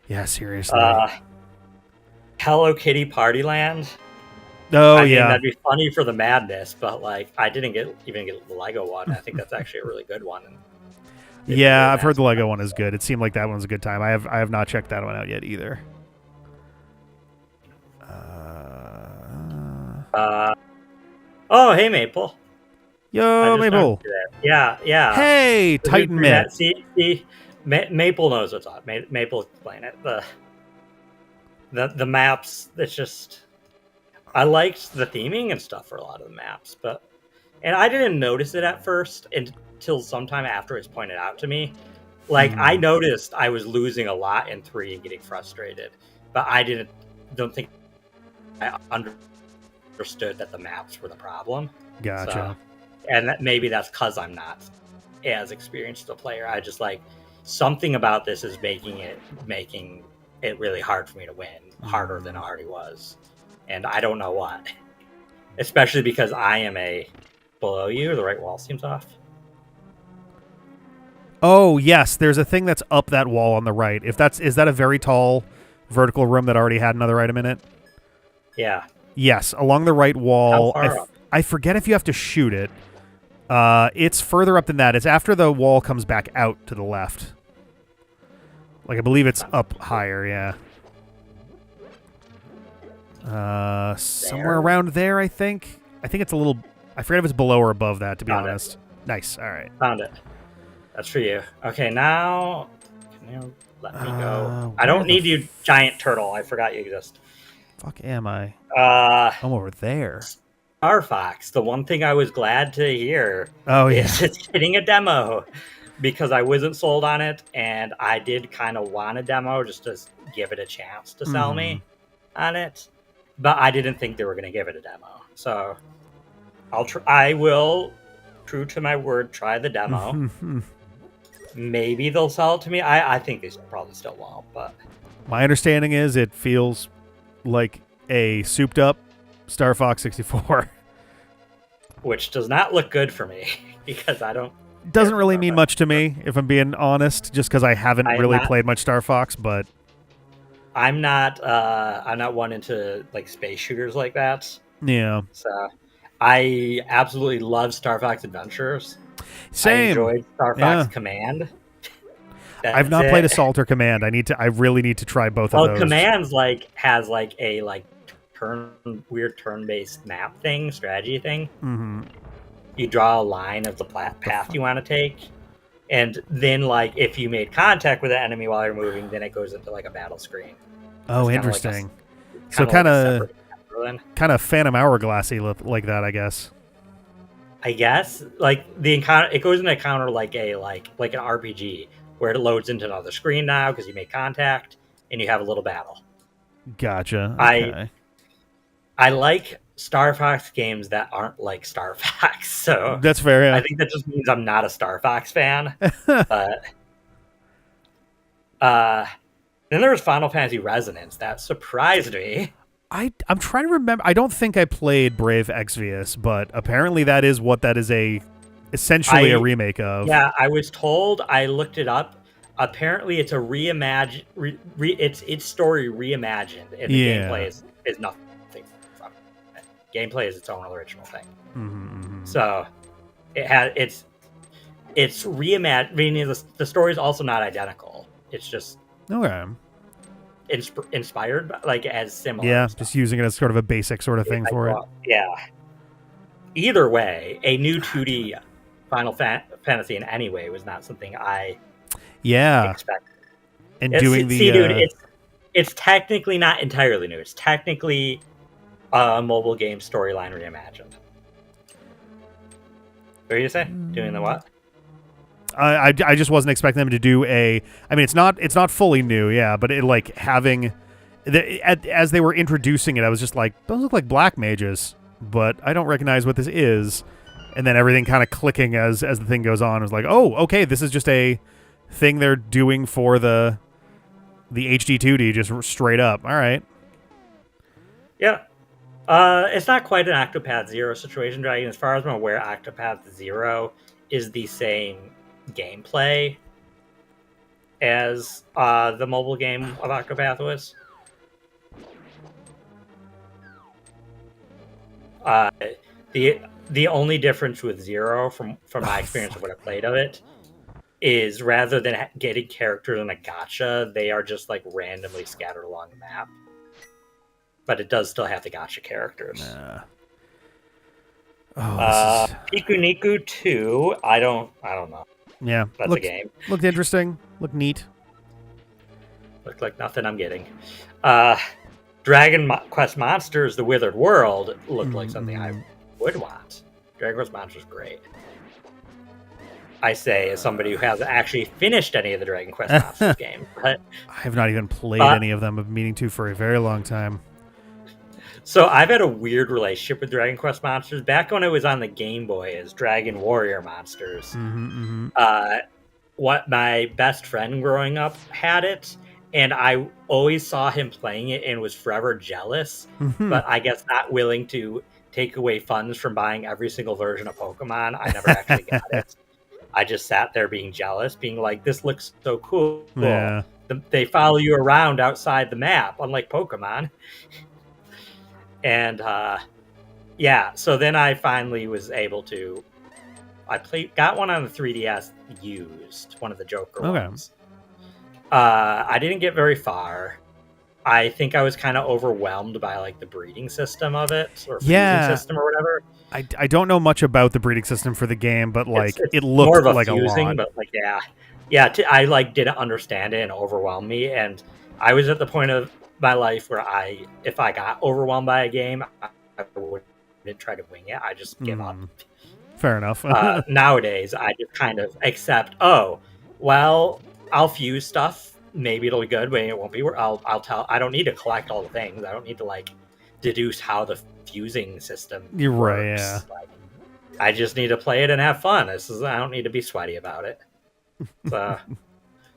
Yeah, seriously. Hello Kitty Party Land. Oh, I mean, that'd be funny for the madness, but like, I didn't even get the Lego one. I think that's actually a really good one. Yeah, I've heard the Lego one is good. It seemed like that one was a good time. I have not checked that one out yet either. Oh, hey Maple. I Yo, just noticed Maple. that. Yeah, yeah. Hey, The dude Titan doing Mitt. that. See, Maple knows what's up. Maple explain it. The maps. It's just I liked the theming and stuff for a lot of the maps, and I didn't notice it at first until sometime after it's pointed out to me. Like I Mhm. noticed I was losing a lot in 3 and getting frustrated, but I don't think I understood that the maps were the problem. So, Gotcha. and maybe that's because I'm not as experienced a player. I just like something about this is making it really hard for me to win, harder than it already was, and I don't know what. Especially because I am a below you. The right wall seems off. Oh, yes, there's a thing that's up that wall on the right. Is that a very tall vertical room that already had another item in it? Yeah. Yes, along the right How wall. far up? I forget if you have to shoot it. It's further up than that. It's after the wall comes back out to the left. Like, I believe it's up higher, yeah. Somewhere around there, I think. I think it's a little... I forget if it's below or above that, to be honest. Nice, all right. Found it. That's for you. Okay, now can you let me go? I Where don't the need you, giant turtle. I forgot you exist. fuck am I? Uh, I'm over there. Star Fox. The one thing I was glad to hear Oh, yeah. is it's getting a demo because I wasn't sold on it, and I did kind of want a demo just to give it a chance to sell me on it, but I didn't think they were going to give it a demo. So I will, true to my word, try the demo. Maybe they'll sell it to me. I think they probably still won't, but My understanding is it feels like a souped-up Star Fox 64. which does not look good for me because I don't. Doesn't really mean much to me, if I'm being honest, just because I haven't really played much Star Fox, but... I'm not one into like space shooters like that. Yeah. So I absolutely love Star Fox Adventures. Same. I enjoyed Star Fox Command. I've not played Assault or Command. I really need to try both of those. Well, Command's has a weird turn-based map thing, strategy thing. Mm-hmm. You draw a line of the path you want to take, and then if you made contact with an enemy while you're moving, then it goes into a battle screen. Oh, interesting. So kind of Phantom Hourglassy like that, I guess. I guess the encounter, it goes into encounter like an RPG where it loads into another screen now because you make contact and you have a little battle. Gotcha. Okay. I like Star Fox games that aren't like Star Fox, so that's fair. Yeah. I think that just means I'm not a Star Fox fan. But then there was Final Fantasy Resonance that surprised me. I'm trying to remember. I don't think I played Brave Exvius, but apparently that is essentially a remake of. Yeah, I was told. I looked it up. Apparently, it's a reimagine. Its story reimagined, and the gameplay is nothing from it. Gameplay is its own original thing. Mm-hmm. So it's reimagined. Meaning the story is also not identical. It's just okay. Inspired, as similar. Yeah, just using it as sort of a basic sort of thing for it. Yeah. Either way, a new 2D Final Fantasy in any way was not something I expected. And it's technically not entirely new. It's technically a mobile game storyline reimagined. What did you say? Doing the what? I just wasn't expecting them to do a. I mean, it's not fully new, yeah, but it having, as they were introducing it, I was just like, those look like black mages, but I don't recognize what this is, and then everything kind of clicking as the thing goes on. I was like, oh, okay, this is just a thing they're doing for the HD 2D, just straight up. All right. Yeah. It's not quite an Octopath Zero situation, Dragon. As far as I'm aware, Octopath Zero is the same gameplay as the mobile game of Octopath was. The only difference with Zero from my experience of what I played of it is rather than getting characters in a gacha, they are just randomly scattered along the map. But it does still have the gacha characters. Oh, this is Piku Niku 2. I don't know. yeah. That's a game. Looked interesting. Looked neat. Looked like nothing I'm getting. Uh, Dragon Quest Monsters: The Withered World looked like something I would want. Dragon Quest Monsters great. I say as somebody who hasn't actually finished any of the Dragon Quest Monsters games, but I have not even played any of them. I've been meaning to for a very long time. So I've had a weird relationship with Dragon Quest Monsters. Back when it was on the Game Boy as Dragon Warrior Monsters. What my best friend growing up had it, and I always saw him playing it and was forever jealous, but I guess not willing to take away funds from buying every single version of Pokemon. I never actually got it. I just sat there being jealous, being like, this looks so cool. Yeah. They follow you around outside the map, unlike Pokemon. And yeah, so then I finally was able to. Got one on the 3DS used, one of the Joker ones. I didn't get very far. I think I was kind of overwhelmed by like the breeding system of it, or fusing system or whatever. I don't know much about the breeding system for the game, but like it's it looked more of a like fusing, a lot. But like I like didn't understand it and overwhelmed me, and I was at the point of my life where if I got overwhelmed by a game, I wouldn't try to wing it. I just give up. Fair enough. Nowadays, I just kind of accept. Oh, well, I'll fuse stuff. Maybe it'll be good, but it won't be. I'll tell. I don't need to collect all the things. I don't need to like deduce how the fusing system. You're works. right. Yeah. Like, I just need to play it and have fun. I don't need to be sweaty about it.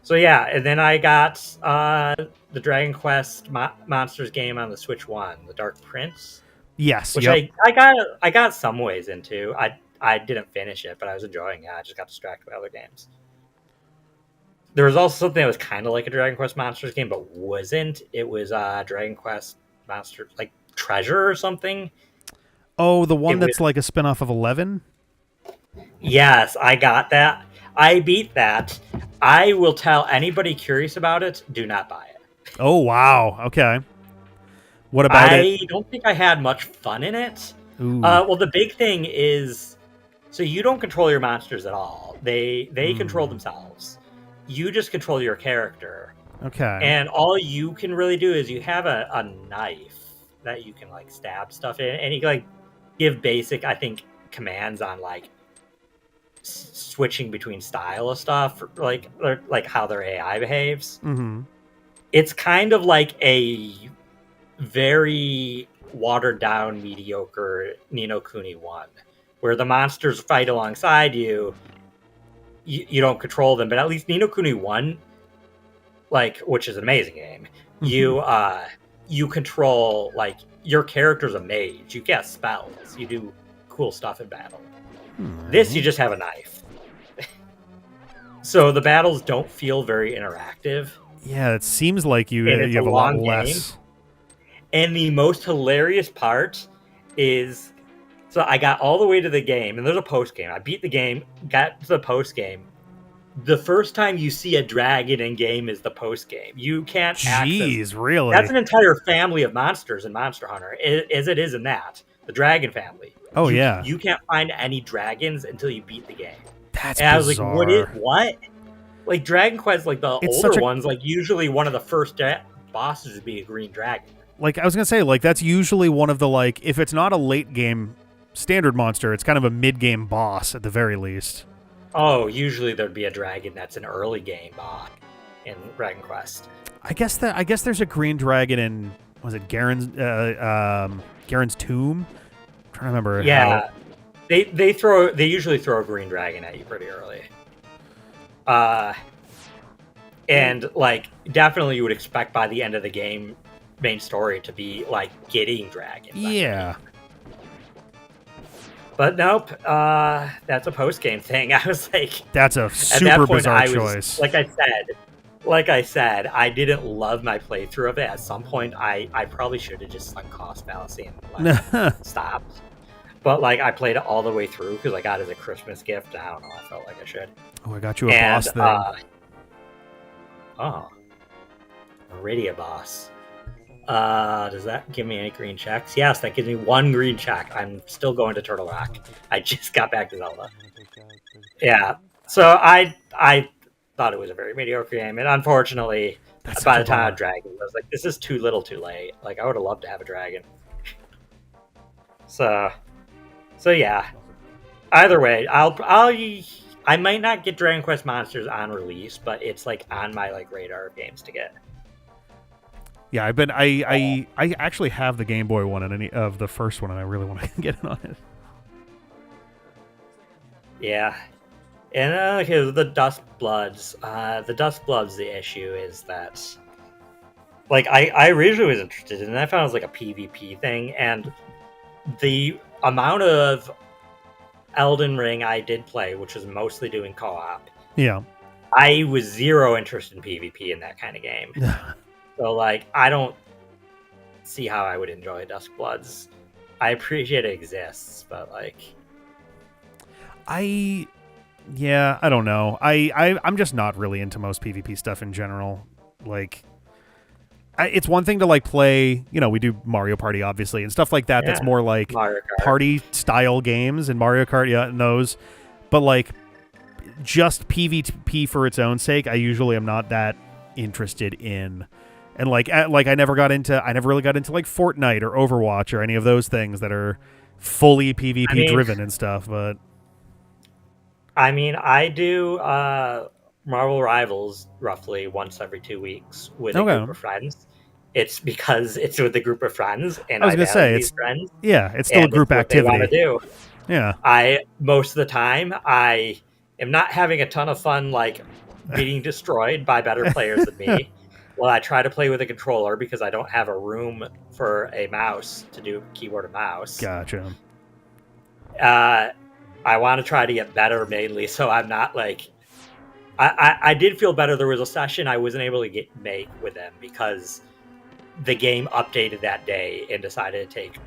So yeah, and then I got the Dragon Quest Monsters game on the Switch 1, the Dark Prince. Yes, which I got some ways into. I didn't finish it, but I was enjoying it. I just got distracted by other games. There was also something that was kind of like a Dragon Quest Monsters game, but wasn't. It was Dragon Quest Monsters, like Treasure or something. Oh, the one that's like a spinoff of 11? Yes, I got that. I beat that. I will tell anybody curious about it, do not buy it. Oh, wow. Okay. What about it? I don't think I had much fun in it. Well, the big thing is, so you don't control your monsters at all. They control themselves. You just control your character. Okay. And all you can really do is you have a knife that you can like stab stuff in, and you can like give basic, I think, commands on like switching between style of stuff, like how their AI behaves. It's kind of like a very watered down, mediocre Ni no Kuni 1, where the monsters fight alongside you. You don't control them, but at least Ni no Kuni 1, like, which is an amazing game, you control, like, your character's a mage. You get spells. You do cool stuff in battle. This, you just have a knife. So the battles don't feel very interactive. Yeah, it seems like you have a lot less. And the most hilarious part is, so I got all the way to the game, and there's a post game. I beat the game, got to the post game. The first time you see a dragon in game is the post game. You can't access. Really? That's an entire family of monsters in Monster Hunter, as it is in that. The dragon family. Oh, yeah. You can't find any dragons until you beat the game. That's and bizarre. I was like, what? Like, Dragon Quest, like, the older ones, like, usually one of the first bosses would be a green dragon. Like, I was going to say, like, that's usually one of the, like, if it's not a late game standard monster, it's kind of a mid-game boss at the very least. Oh, usually there'd be a dragon that's an early game boss in Dragon Quest. I guess there's a green dragon in, was it Garen's Tomb? I'm trying to remember. Yeah. They usually throw a green dragon at you pretty early. And like definitely you would expect by the end of the game main story to be like getting dragons. Yeah. But nope, that's a post game thing. I was like, that's a super bizarre choice. Like I said, I didn't love my playthrough of it. At some point, I probably should have just sunk cost fallacy and stopped. But like I played it all the way through because I got it as a Christmas gift. I don't know. I felt like I should. Oh, I got you a boss thing. Viridia boss. Does that give me any green checks? Yes, that gives me 1 green check. I'm still going to Turtle Rock. I just got back to Zelda. Yeah. So I thought it was a very mediocre game, and unfortunately, by the time I had Dragon, I was like, this is too little, too late. Like, I would have loved to have a dragon. So yeah. Either way, I might not get Dragon Quest Monsters on release, but it's like on my like radar of games to get. Yeah, I actually have the Game Boy one and any of the first one, and I really want to get in on it. Yeah, and okay, the Dust Bloods. The Dust Bloods. The issue is that, like, I originally was interested in it, and I found it was like a PvP thing, and the amount of Elden Ring I did play, which was mostly doing co-op. Yeah, I was zero interested in PvP in that kind of game. So, like, I don't see how I would enjoy Dusk Bloods. I appreciate it exists, but, like... I don't know. I'm just not really into most PvP stuff in general. Like, it's one thing to, like, play... You know, we do Mario Party, obviously, and stuff like that. Yeah, that's more, like, party-style games, and Mario Kart, yeah, and those. But, like, just PvP for its own sake, I usually am not that interested in... And like I never really got into like Fortnite or Overwatch or any of those things that are fully PvP driven and stuff. But I mean, I do Marvel Rivals roughly once every 2 weeks with a group of friends. It's because it's with a group of friends, and I was gonna say it's friends. Yeah, it's still a group activity. What they want to do. Yeah, most of the time I am not having a ton of fun like being destroyed by better players than me. Well, I try to play with a controller because I don't have a room for a mouse to do keyboard and mouse. Gotcha. I want to try to get better mainly, so I'm not like... I did feel better. There was a session I wasn't able to make with them because the game updated that day and decided to take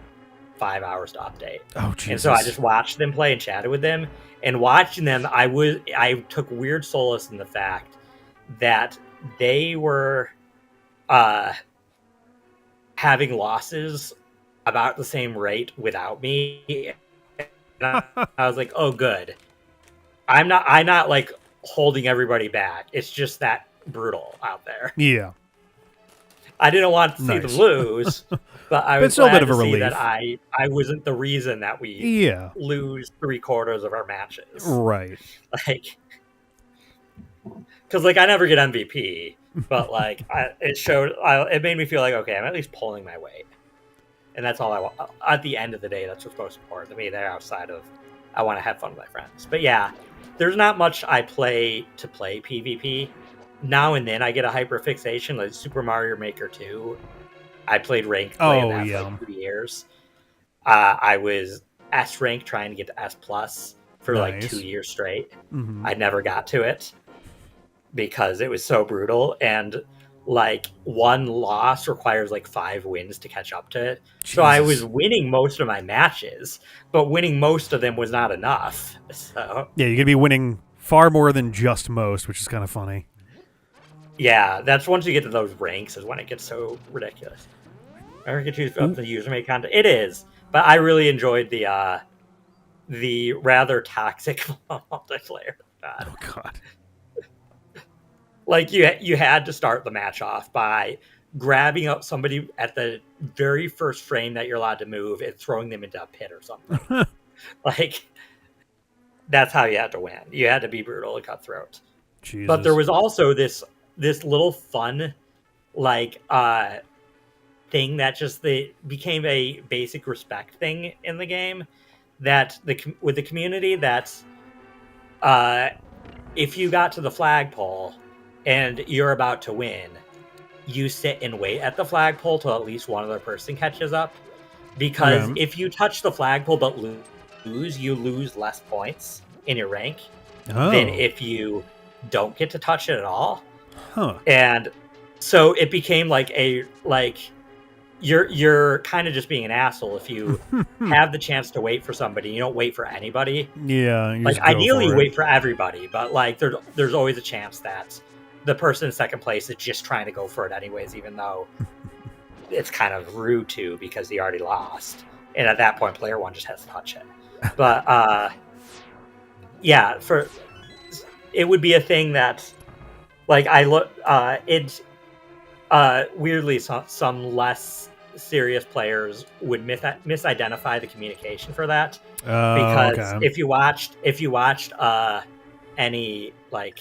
5 hours to update. Oh, Jesus. And so I just watched them play and chatted with them. And watching them, I took weird solace in the fact that they were... having losses about the same rate without me. And I was like, oh, good. I'm not like holding everybody back. It's just that brutal out there. Yeah. I didn't want to see them lose, but I was glad to see that I wasn't the reason that we lose 3/4 of our matches. Right. Like, because like I never get MVP. But like it made me feel like, okay, I'm at least pulling my weight, and that's all I want. At the end of the day, that's what's most important to me. There, outside of, I want to have fun with my friends. But yeah, there's not much I play to play PvP. Now and then, I get a hyperfixation, like Super Mario Maker 2. I played ranked play that for like 2 years. I was S rank trying to get to S plus for like 2 years straight. Mm-hmm. I never got to it. Because it was so brutal, and like 1 loss requires like 5 wins to catch up to it. Jesus. So I was winning most of my matches, but winning most of them was not enough. So yeah, you're gonna be winning far more than just most, which is kind of funny. Yeah, that's once you get to those ranks is when it gets so ridiculous. I get to the user made content. It is, but I really enjoyed the rather toxic multiplayer. God. Oh God. Like you had to start the match off by grabbing up somebody at the very first frame that you're allowed to move and throwing them into a pit or something. Like, that's how you had to win. You had to be brutal and cutthroat. Jesus. But there was also this little fun, like, thing that just became a basic respect thing in the game. That with the community, that's if you got to the flagpole and you're about to win, you sit and wait at the flagpole till at least one other person catches up. Because if you touch the flagpole but lose, you lose less points in your rank than if you don't get to touch it at all. Huh. And so it became like you're kind of just being an asshole if you have the chance to wait for somebody. You don't wait for anybody. Yeah. Like ideally you wait for everybody, but like there's always a chance that the person in second place is just trying to go for it anyways, even though it's kind of rude to because he already lost, and at that point, player one just has to touch it. But yeah, it would be a thing that, like, I look, it's weirdly some less serious players would misidentify the communication for that, because okay. if you watched any like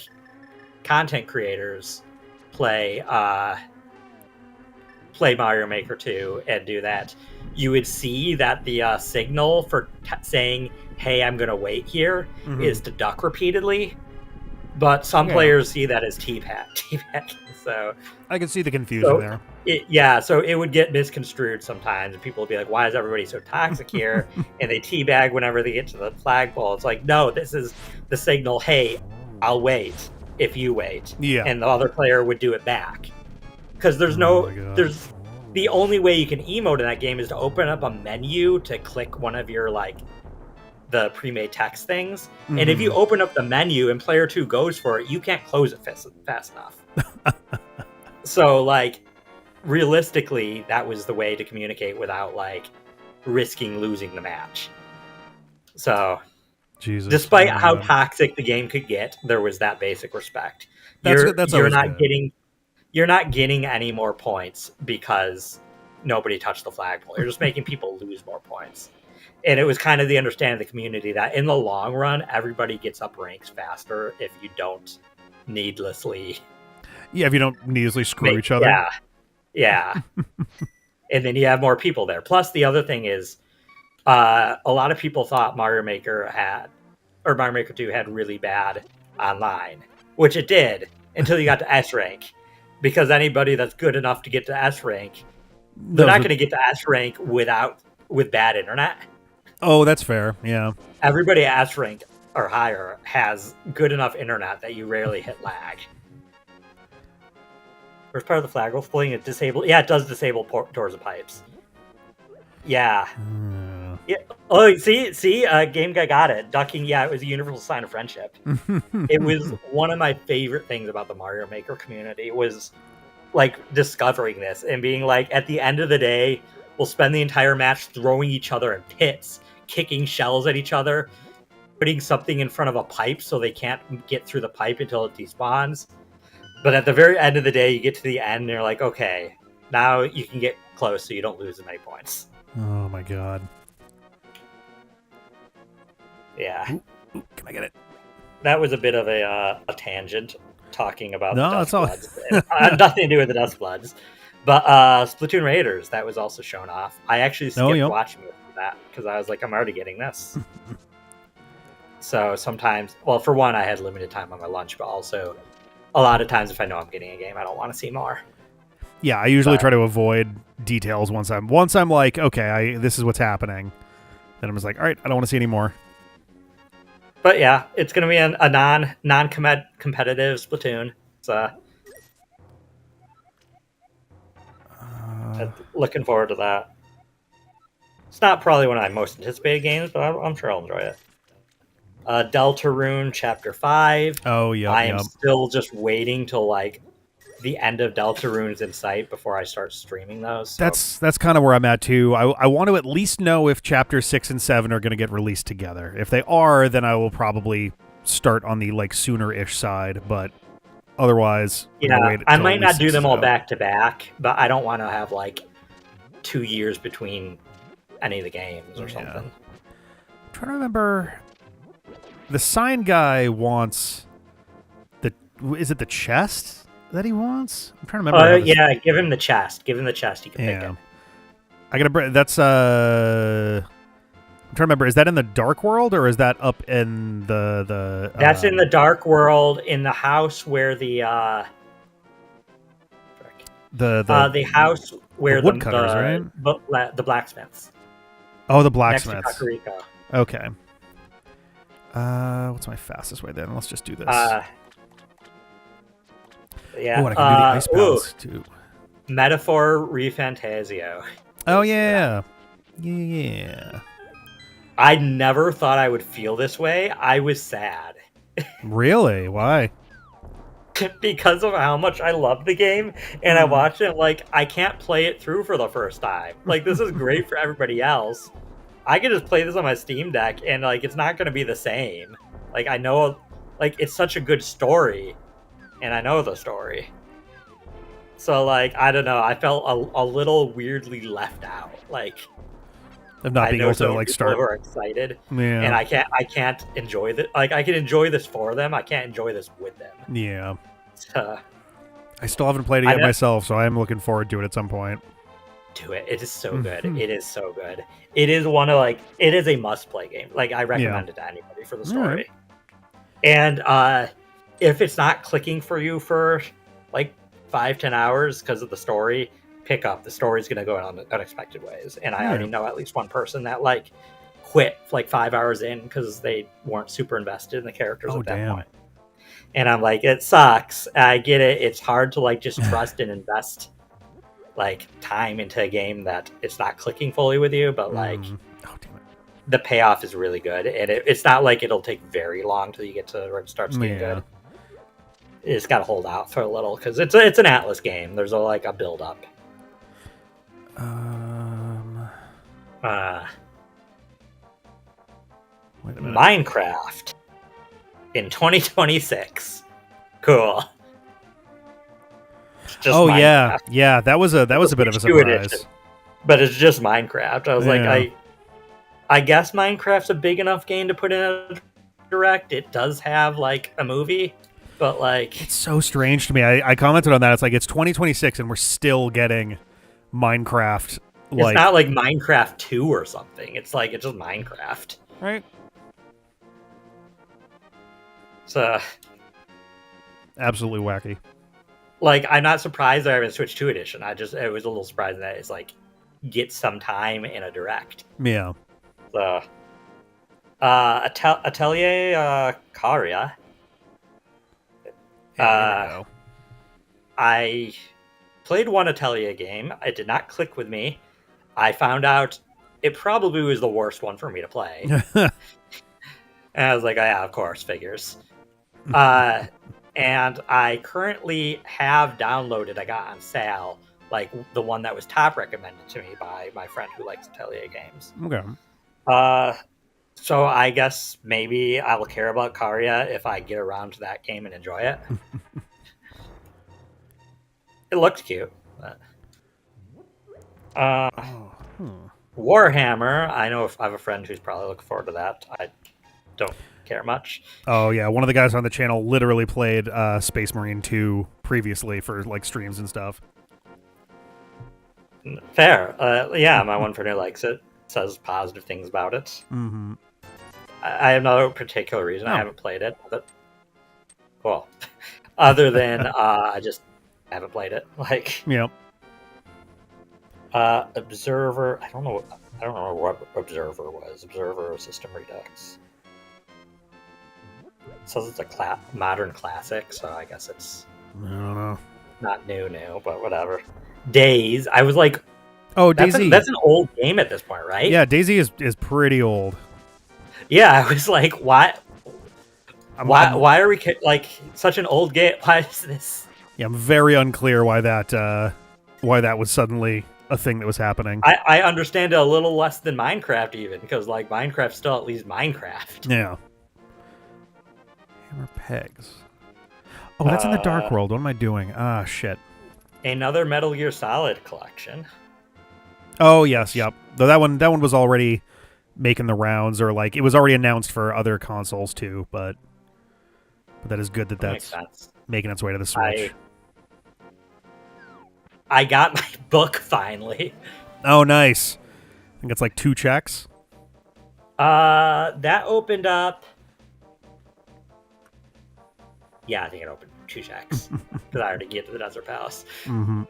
content creators play Mario Maker 2 and do that, you would see that the signal for saying, hey, I'm gonna wait here, is to duck repeatedly, but some players see that as teabag. So I can see the confusion there. So it would get misconstrued sometimes, and people would be like, why is everybody so toxic here? And they teabag whenever they get to the flagpole. It's like, no, this is the signal, hey, I'll wait if you wait. Yeah. And the other player would do it back. Because there's the only way you can emote in that game is to open up a menu to click one of your, like, the pre-made text things. And if you open up the menu and player 2 goes for it, you can't close it fast enough. So, like, realistically, that was the way to communicate without, like, risking losing the match. So, despite how toxic the game could get, there was that basic respect. You're not getting any more points because nobody touched the flagpole. You're just making people lose more points. And it was kind of the understanding of the community that in the long run, everybody gets up ranks faster if you don't needlessly... Yeah, if you don't needlessly screw each other. Yeah. And then you have more people there. Plus, the other thing is, a lot of people thought Mario Maker 2 had really bad online, which it did until you got to S rank. Because anybody that's good enough to get to S rank, they're not going to get to S rank with bad internet. Oh, that's fair. Yeah. Everybody at S rank or higher has good enough internet that you rarely hit lag. First part of the flagpole pulling it disabled. Yeah, it does disable doors and pipes. Yeah. Yeah. Oh, see, Game Guy got it. Ducking, yeah, it was a universal sign of friendship. It was one of my favorite things about the Mario Maker community was, like, discovering this and being like, at the end of the day, we'll spend the entire match throwing each other in pits, kicking shells at each other, putting something in front of a pipe so they can't get through the pipe until it despawns. But at the very end of the day, you get to the end and you're like, okay, now you can get close so you don't lose as many points. Oh my god. Yeah. Ooh, can I get it? That was a bit of a tangent talking about the Dust Bloods. Nothing to do with the Dust Bloods. But Splatoon Raiders, that was also shown off. I actually skipped watching that because I was like, I'm already getting this. So sometimes, well, for one, I had limited time on my lunch, but also a lot of times if I know I'm getting a game, I don't want to see more. Yeah, I usually try to avoid details once I'm like, okay, this is what's happening. Then I'm just like, all right, I don't want to see any more. But yeah, it's going to be a non-competitive Splatoon. So looking forward to that. It's not probably one of my most anticipated games, but I'm sure I'll enjoy it. Deltarune Chapter 5. Oh, yeah. I am still just waiting till, like, the end of Deltarune's in sight before I start streaming those. So. That's kind of where I'm at, too. I want to at least know if Chapter 6 and 7 are going to get released together. If they are, then I will probably start on the, like, sooner-ish side, but otherwise... Yeah, I might not do them all back-to-back, but I don't want to have, like, 2 years between any of the games or something. I'm trying to remember... The sign guy wants is it the chest that he wants? I'm trying to remember. Yeah, give him the chest. Give him the chest. You can pick it. I gotta. That's I'm trying to remember. Is that in the Dark World or is that up in the? That's in the Dark World in the house where the house where the woodcutters, right? The blacksmiths. Oh, the blacksmiths. Next to Kakariko. Okay. What's my fastest way then? Let's just do this. Yeah. Oh, and I can do the ice palace too. Metaphor Refantasio. Oh yeah. Yeah. I never thought I would feel this way. I was sad. Really? Why? because of how much I love the game, and I watched it, like, I can't play it through for the first time. Like, this is great for everybody else. I can just play this on my Steam Deck, and, like, it's not going to be the same. Like, I know, like, it's such a good story, and I know the story. So, like, I don't know. I felt a little weirdly left out. Like, of not being able to like start. Who are excited, Yeah. and I can't enjoy this. Like, I can enjoy this for them. I can't enjoy this with them. Yeah. So, I still haven't played it yet myself, so I am looking forward to it at some point. Do it. It is so good. It is so good. It is one of it is a must-play game. Like, I recommend it to anybody for the story. And if it's not clicking for you for like 5-10 hours because of the story, pick up. The story's going to go in unexpected ways. And I already know at least one person that like quit like 5 hours in because they weren't super invested in the characters at that point. And I'm like, it sucks. I get it. It's hard to like just trust and invest like time into a game that it's not clicking fully with you, but like the payoff is really good, and it's not like it'll take very long till you get to where it starts getting good. You just gotta hold out for a little because it's an Atlas game. There's a build up. Wait a minute. Minecraft in 2026. Cool. Minecraft. yeah. That was a bit of a surprise. Edition. But it's just Minecraft. I was like, I guess Minecraft's a big enough game to put in a direct. It does have like a movie, but like it's so strange to me. I commented on that. It's like it's 2026 and we're still getting Minecraft. It's not like Minecraft 2 or something. It's just Minecraft, right? So absolutely wacky. Like, I'm not surprised I haven't switched to edition. It was a little surprising that it's like get some time in a direct. Yeah. So, Atelier Caria. I played one Atelier game. It did not click with me. I found out it probably was the worst one for me to play. And I was like, yeah, of course, figures. And I currently have downloaded, I got on sale, like the one that was top recommended to me by my friend who likes Atelier games. Okay. So I guess maybe I will care about Caria if I get around to that game and enjoy it. It looks cute. But... Warhammer, I know I have a friend who's probably looking forward to that. I don't care much. Oh yeah, one of the guys on the channel literally played Space Marine 2 previously for like streams and stuff. Fair. Yeah, my one friend who likes it says positive things about it. Mm-hmm. I have no particular reason I haven't played it. But, well, other than I just haven't played it. Like, yep. Observer. I don't know what Observer was. Observer System Redux. It says it's a modern classic, so I guess it's I don't know. Not new, but whatever. Days. I was like, oh, DayZ. That's an old game at this point, right? Yeah, DayZ is pretty old. Yeah, I was like, why are we like such an old game? Why is this? Yeah, I'm very unclear why that was suddenly a thing that was happening. I understand it a little less than Minecraft even, because like Minecraft's still at least Minecraft. Yeah. Hammer pegs. Oh, that's in the Dark World. What am I doing? Ah, shit. Another Metal Gear Solid collection. Oh yes, yep. Though that one was already making the rounds, or like it was already announced for other consoles too. But that is good that's making its way to the Switch. I got my book finally. Oh, nice. I think it's like 2 checks. That opened up. Yeah, I think it opened 2 checks because I already get to the Desert Palace. Mm-hmm.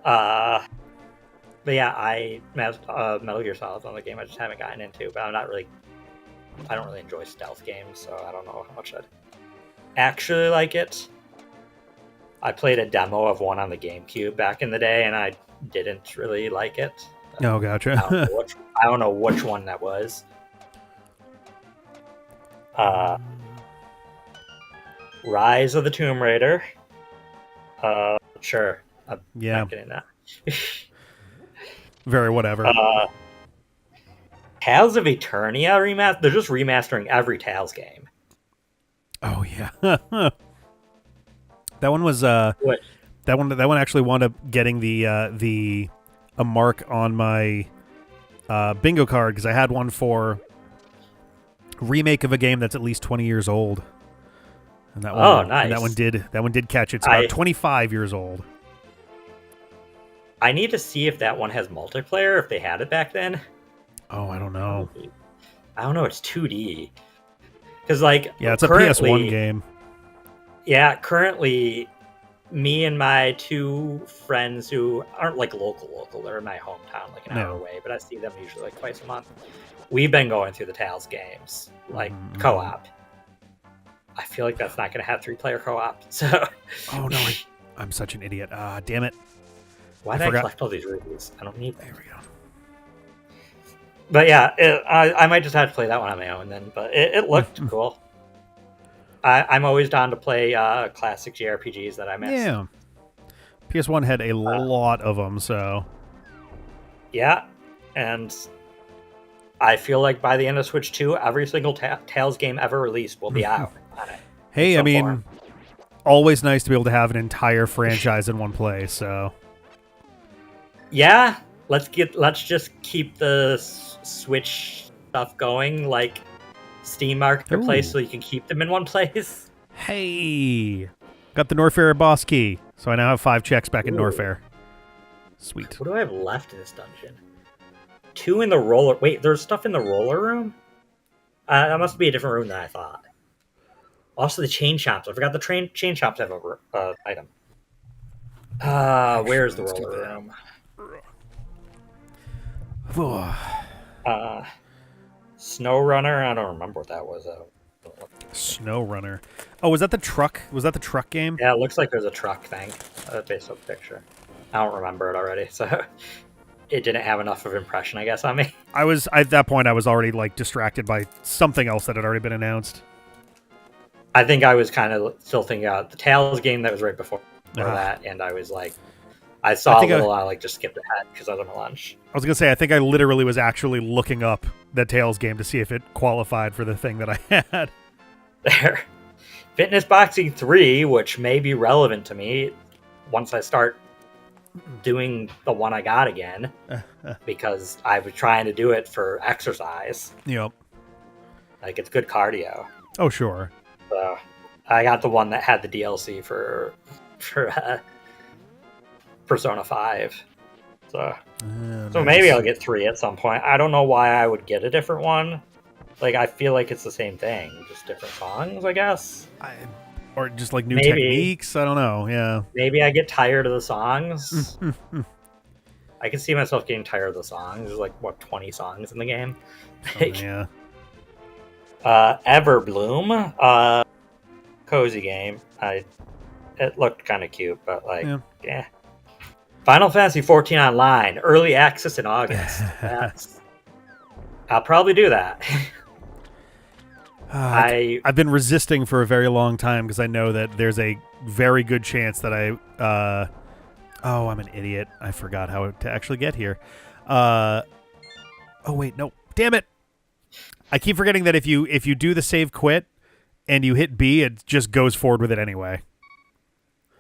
But yeah, Metal Gear Solid's on the game I just haven't gotten into, but I don't really enjoy stealth games, so I don't know how much I'd actually like it. I played a demo of one on the GameCube back in the day, and I didn't really like it. Oh, gotcha. I don't know which one that was. Rise of the Tomb Raider. Sure. I'm Yeah. not getting that. Very whatever. Tales of Eternia remaster. They're just remastering every Tales game. Oh yeah. That one was What? that one actually wound up getting the a mark on my bingo card because I had one for remake of a game that's at least 20 years old. And that one, Nice. And that one did catch. It's about 25 years old. I need to see if that one has multiplayer, if they had it back then. Oh, I don't know. I don't know. It's 2D. Because, like, yeah, it's a PS1 game. Yeah, currently, me and my two friends who aren't, like, local, they're in my hometown, like, an hour away, but I see them usually, like, twice a month. We've been going through the Tales games, like, co-op. I feel like that's not going to have 3-player co-op, so... Oh, no, I'm such an idiot. Damn it. Why did I collect all these rubies? I don't need them. There we go. But yeah, I might just have to play that one on my own then. But it looked cool. I'm always down to play classic JRPGs that I missed. Yeah. PS1 had a lot of them, so... Yeah, and I feel like by the end of Switch 2, every single Tales game ever released will be out on it. Hey, I mean, always nice to be able to have an entire franchise in one place, so... Yeah, let's just keep the Switch stuff going, like Steam Marketplace, so you can keep them in one place. Hey, got the Norfair boss key, so I now have 5 checks back in Norfair. Sweet. What do I have left in this dungeon? 2 in the roller. Wait, there's stuff in the roller room. That must be a different room than I thought. Also, the chain shops. I forgot the chain shops have a item. Where's the roller room? Snow Runner. I don't remember what that was. Snow Runner. Oh, was that the truck? Was that the truck game? Yeah, it looks like there's a truck thing based on the picture. I don't remember it already, so it didn't have enough of an impression, I guess, on me. At that point I was already like distracted by something else that had already been announced. I think I was kind of still thinking about the Tales game that was right before that, and I was like, I saw I like just skipped ahead because I was on my lunch. I was gonna say I think I literally was actually looking up the Tales game to see if it qualified for the thing that I had. There, Fitness Boxing 3, which may be relevant to me once I start doing the one I got again, because I was trying to do it for exercise. Yep. Like, it's good cardio. Oh sure. So I got the one that had the DLC for Persona 5. So maybe I'll get 3 at some point. I don't know why I would get a different one. Like, I feel like it's the same thing, just different songs, I guess. Or just like new techniques. I don't know. Yeah. Maybe I get tired of the songs. I can see myself getting tired of the songs. There's like, what, 20 songs in the game? Yeah. Everbloom. Cozy game. It looked kind of cute, but like, yeah. Final Fantasy 14 Online, early access in August. I'll probably do that. I've been resisting for a very long time because I know that there's a very good chance that I'm an idiot. I forgot how to actually get here. Oh wait, no, damn it! I keep forgetting that if you do the save quit and you hit B, it just goes forward with it anyway.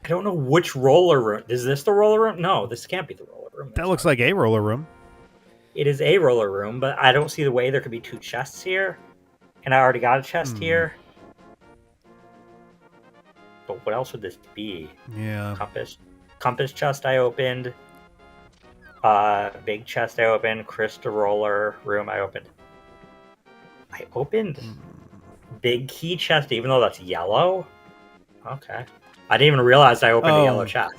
I don't know which roller room. Is this the roller room? No, this can't be the roller room. That looks like a roller room. It is a roller room, but I don't see the way there could be 2 chests here. And I already got a chest here. But what else would this be? Yeah. Compass chest I opened. Big chest I opened. Crystal roller room I opened. I opened big key chest, even though that's yellow. Okay. I didn't even realize I opened a yellow chest.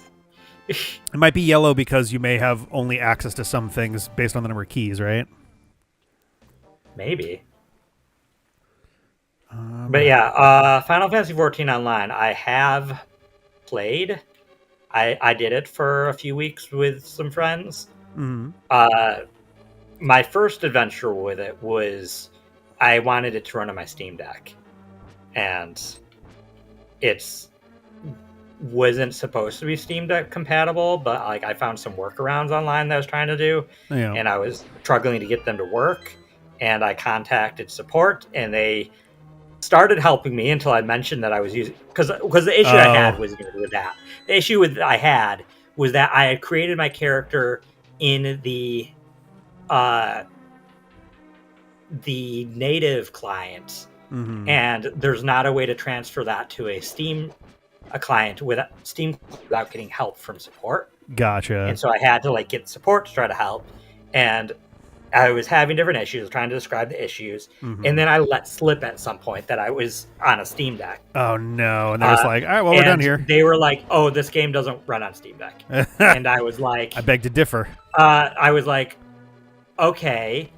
It might be yellow because you may have only access to some things based on the number of keys, right? Maybe. But yeah, Final Fantasy 14 Online, I have played. I did it for a few weeks with some friends. Mm-hmm. My first adventure with it was I wanted it to run on my Steam Deck. And it's wasn't supposed to be Steam Deck compatible, but like I found some workarounds online that I was trying to do, Yeah. and I was struggling to get them to work. And I contacted support, and they started helping me until I mentioned that I was using because the issue I had was with that. The issue I had was that I had created my character in the native client, and there's not a way to transfer that to a client without getting help from support. Gotcha. And so I had to like get support to try to help, and I was having different issues, trying to describe the issues, and then I let slip at some point that I was on a Steam Deck. Oh no! And they're just like, all right, well, we're done here. They were like, "Oh, this game doesn't run on Steam Deck," and I was like, I beg to differ. I was like, okay,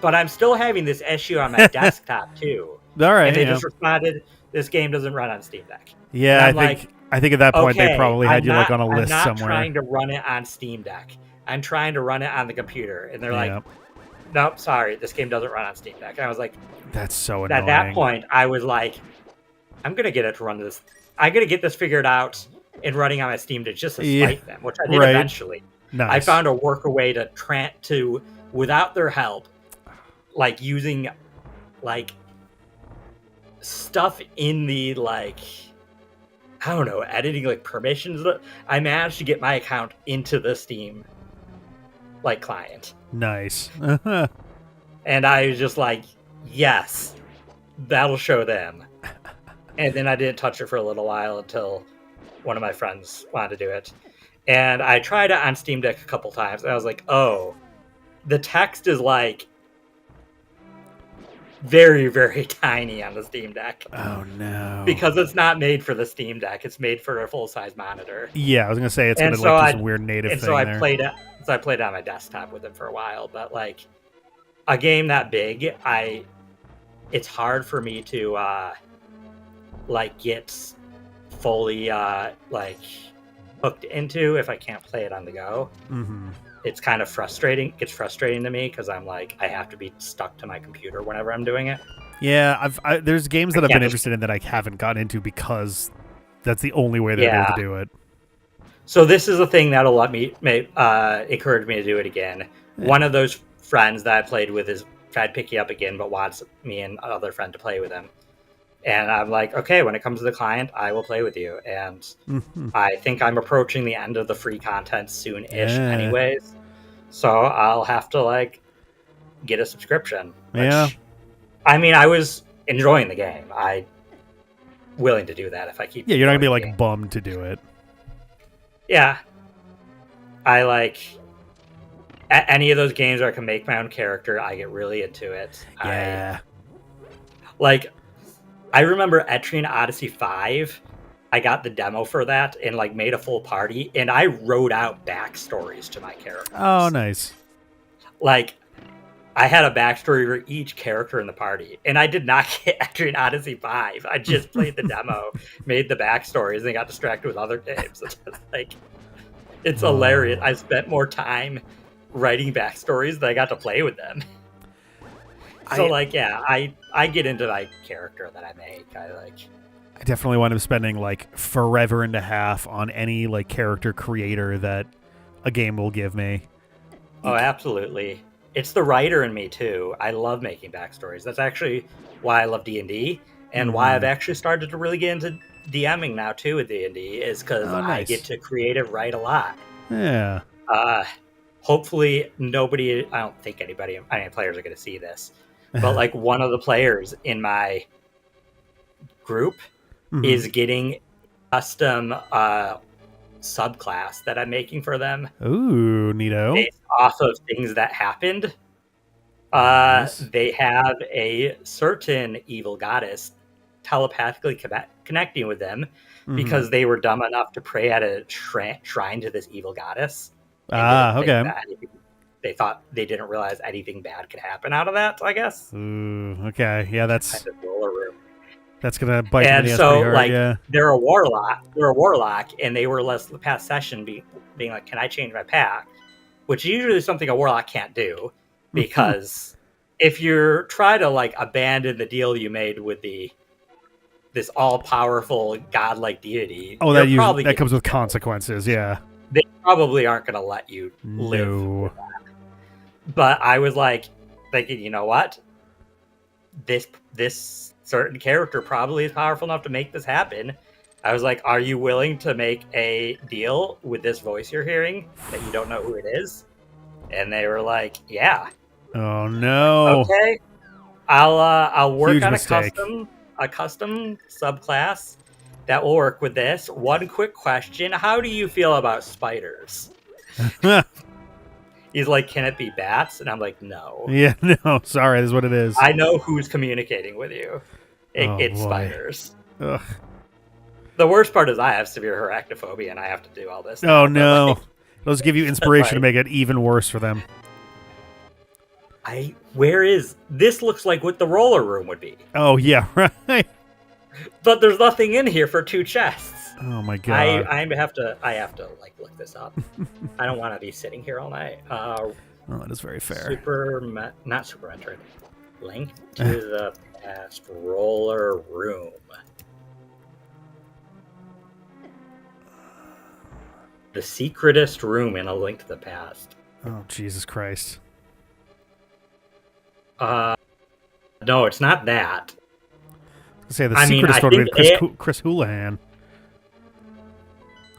but I'm still having this issue on my desktop too. All right, and they just responded, "This game doesn't run on Steam Deck." Yeah, I think at that point they probably had you like on a list somewhere. I'm not trying to run it on Steam Deck. I'm trying to run it on the computer, and they're like, "Nope, sorry, this game doesn't run on Steam Deck." And I was like, "That's so annoying." At that point, I was like, "I'm gonna get it to run this. I'm gonna get this figured out and running on my Steam Deck just to spite them," which I did eventually. Nice. I found a workaway to without their help, like using like stuff in the like I don't know, editing like permissions. I managed to get my account into the Steam like client. Nice. And I was just like, yes, that'll show them. And then I didn't touch it for a little while until one of my friends wanted to do it. And I tried it on Steam Deck a couple times, and I was like, oh, the text is like very, very tiny on the Steam Deck. Oh no! Because it's not made for the Steam Deck; it's made for a full-size monitor. Yeah, I was gonna say it's gonna like some weird native thing. So I played it on my desktop with it for a while. But like a game that big, it's hard for me to like get fully like hooked into if I can't play it on the go. It's kind of frustrating. It gets frustrating to me because I'm like, I have to be stuck to my computer whenever I'm doing it. Yeah, there's games that I've been interested in that I haven't gotten into because that's the only way they're able to do it. So this is a thing that'll let me encourage me to do it again. Yeah. One of those friends that I played with is tried to pick you up again, but wants me and another friend to play with him. And I'm like, okay, when it comes to the client, I will play with you. And I think I'm approaching the end of the free content soon-ish anyways. So I'll have to, like, get a subscription. Which, I mean, I was enjoying the game. I'm willing to do that if I keep... Yeah, you're not going to be, like, bummed to do it. Yeah. I, like... At any of those games where I can make my own character, I get really into it. Yeah. I remember Etrian Odyssey 5, I got the demo for that and like made a full party, and I wrote out backstories to my characters. Oh, nice. Like, I had a backstory for each character in the party, and I did not get Etrian Odyssey 5. I just played the demo, made the backstories, and got distracted with other games. It's hilarious. I spent more time writing backstories than I got to play with them. So, I get into my character that I make. I definitely wind up spending like forever and a half on any like character creator that a game will give me. Oh, absolutely. It's the writer in me too. I love making backstories. That's actually why I love D&D, and why I've actually started to really get into DMing now too with D&D is because I get to creative write a lot. Yeah. Hopefully I don't think any players are going to see this. But like one of the players in my group is getting custom subclass that I'm making for them. Ooh, neato. Based off of things that happened. Nice. They have a certain evil goddess telepathically connecting with them because they were dumb enough to pray at a shrine to this evil goddess. Okay. They didn't realize anything bad could happen out of that, I guess. Ooh, okay. Yeah, that's kind of roller room. That's gonna bite and me in the so, ass pretty hard, like, yeah. They're a warlock, and they were the past session being like, "Can I change my pack?" Which usually is something a warlock can't do, because if you try to like abandon the deal you made with the this all-powerful godlike deity. Oh, you're that probably that comes with getting killed. consequences. Yeah. They probably aren't going to let you live. No. With that. But I was like thinking, you know what? This certain character probably is powerful enough to make this happen. I was like, are you willing to make a deal with this voice you're hearing that you don't know who it is? And they were like, yeah. Oh no. Okay. I'll work Huge on mistake. a custom subclass that will work with this. One quick question: how do you feel about spiders? He's like, can it be bats? And I'm like, no. Yeah, no, sorry, this is what it is. I know who's communicating with you. It's boy. spiders. Ugh. The worst part is I have severe arachnophobia and I have to do all this. Oh now, but, no. like, Those give you inspiration to make it even worse for them. where is this? Looks like what the roller room would be. Oh yeah, right. But there's nothing in here for 2 chests. Oh my god. I have to like look this up. I don't want to be sitting here all night. Oh, that is very fair. Not Super Metroid. Link to the Past roller room. The secretest room in A Link to the Past. Oh Jesus Christ. No, it's not that. Say the secretest one would be Chris Houlihan.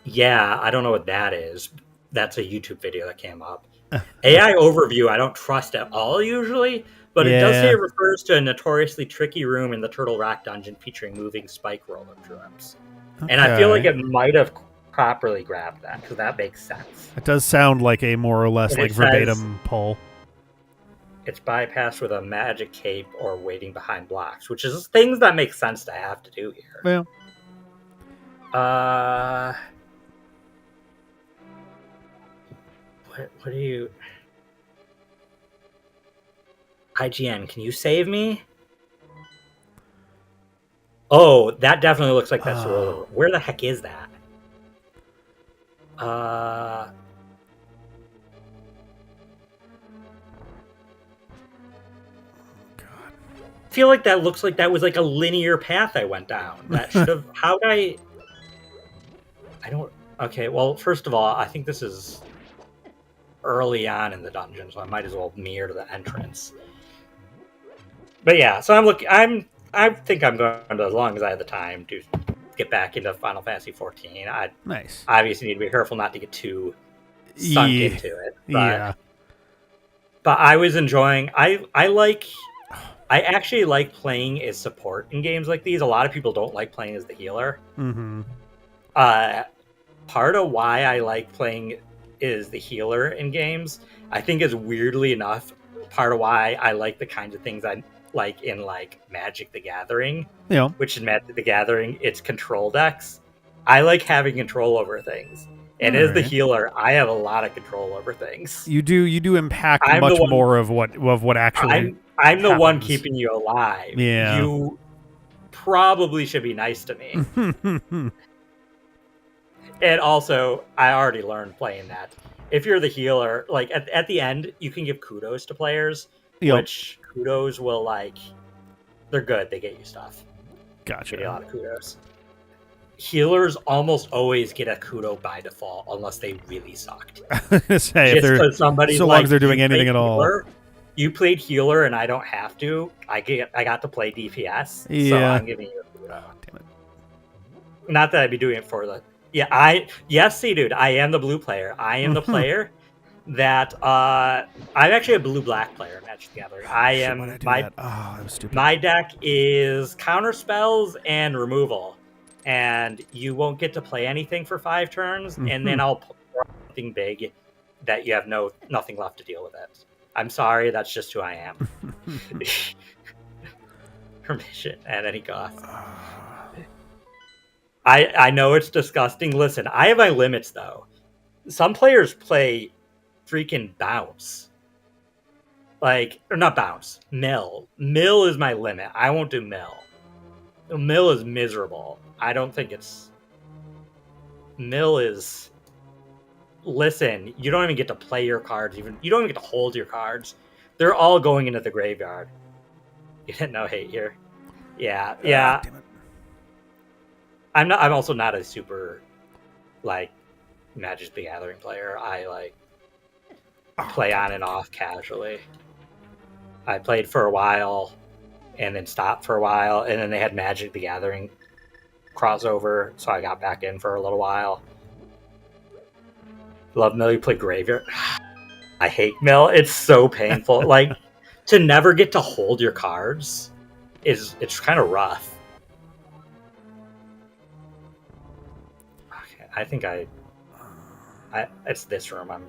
Yeah, I don't know what that is. That's a YouTube video that came up. AI overview, I don't trust at all usually, but it does say it refers to a notoriously tricky room in the Turtle Rock dungeon featuring moving spike roller drums. Okay. And I feel like it might have properly grabbed that, because that makes sense. It does sound like a more or less like verbatim pull. It's bypassed with a magic cape or waiting behind blocks, which is things that make sense to have to do here. Well. What do you... IGN, can you save me? Oh, that definitely looks like that's roller. Where the heck is that? God. I feel like that looks like that was like a linear path I went down. That should have... How'd I don't... Okay, well, first of all, I think this is early on in the dungeon, so I might as well mirror to the entrance. But yeah, so I think I'm going to, as long as I have the time, to get back into Final Fantasy 14. I obviously need to be careful not to get too sunk into it. But, but I was enjoying... I actually like playing as support in games like these. A lot of people don't like playing as the healer. Mm-hmm. Part of why I like playing as the healer in games, I think, is weirdly enough part of why I like the kinds of things I like in like Magic the Gathering. Yeah. Which in Magic the Gathering, it's control decks. I like having control over things. And as the healer, I have a lot of control over things. You do impact much more of what actually I'm the one keeping you alive. Yeah. You probably should be nice to me. And also, I already learned playing that. If you're the healer, like at the end, you can give kudos to players, which kudos will like, they're good. They get you stuff. Gotcha. Get a lot of kudos. Healers almost always get a kudo by default unless they really sucked. Just because somebody's so long as they're doing anything at all. You played healer and I don't have to. I got to play DPS, so I'm giving you a kudo. Damn it. Not that I'd be doing it for the... see, dude, I am the blue player. I am the player that... I'm actually a blue-black player in Magic the Gathering. That was stupid. My deck is counter spells and removal. And you won't get to play anything for 5 turns, and then I'll play something big that you have nothing left to deal with it. I'm sorry, that's just who I am. Permission at any cost. I know it's disgusting. Listen, I have my limits, though. Some players play freaking bounce. Or not bounce. Mill. Mill is my limit. I won't do mill. Mill is miserable. I don't think it's... Mill is... Listen, you don't even get to play your cards. You don't even get to hold your cards. They're all going into the graveyard. You didn't know hate here. Yeah. Damn it. I'm not. I'm also not a super like Magic the Gathering player. I like play on and off casually. I played for a while and then stopped for a while, and then they had Magic the Gathering crossover, so I got back in for a little while. Love Mill, you play Graveyard. I hate Mill. It's so painful. Like to never get to hold your cards it's kind of rough. Okay, I think I it's this room I'm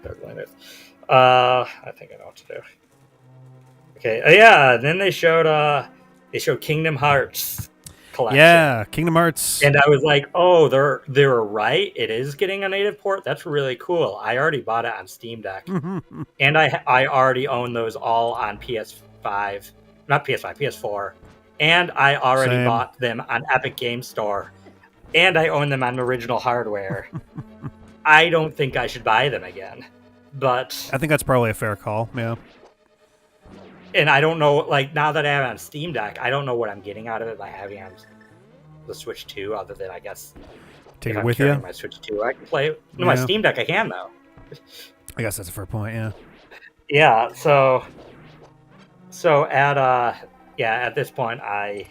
struggling with. I think I know what to do. Okay, yeah. Then they showed Kingdom Hearts collection. Yeah, Kingdom Hearts. And I was like, oh, they're right. It is getting a native port. That's really cool. I already bought it on Steam Deck, and I already own those all on PS5, not PS5, PS4, and I already bought them on Epic Game Store, and I own them on original hardware. I don't think I should buy them again, but I think that's probably a fair call. Yeah. And I don't know, like, now that I have it on Steam Deck, I don't know what I'm getting out of it by having it on the Switch 2, other than, I guess, take it with you. My Switch 2, I can play it. No, my Steam Deck, I can, though. I guess that's a fair point, yeah. Yeah, so at this point, I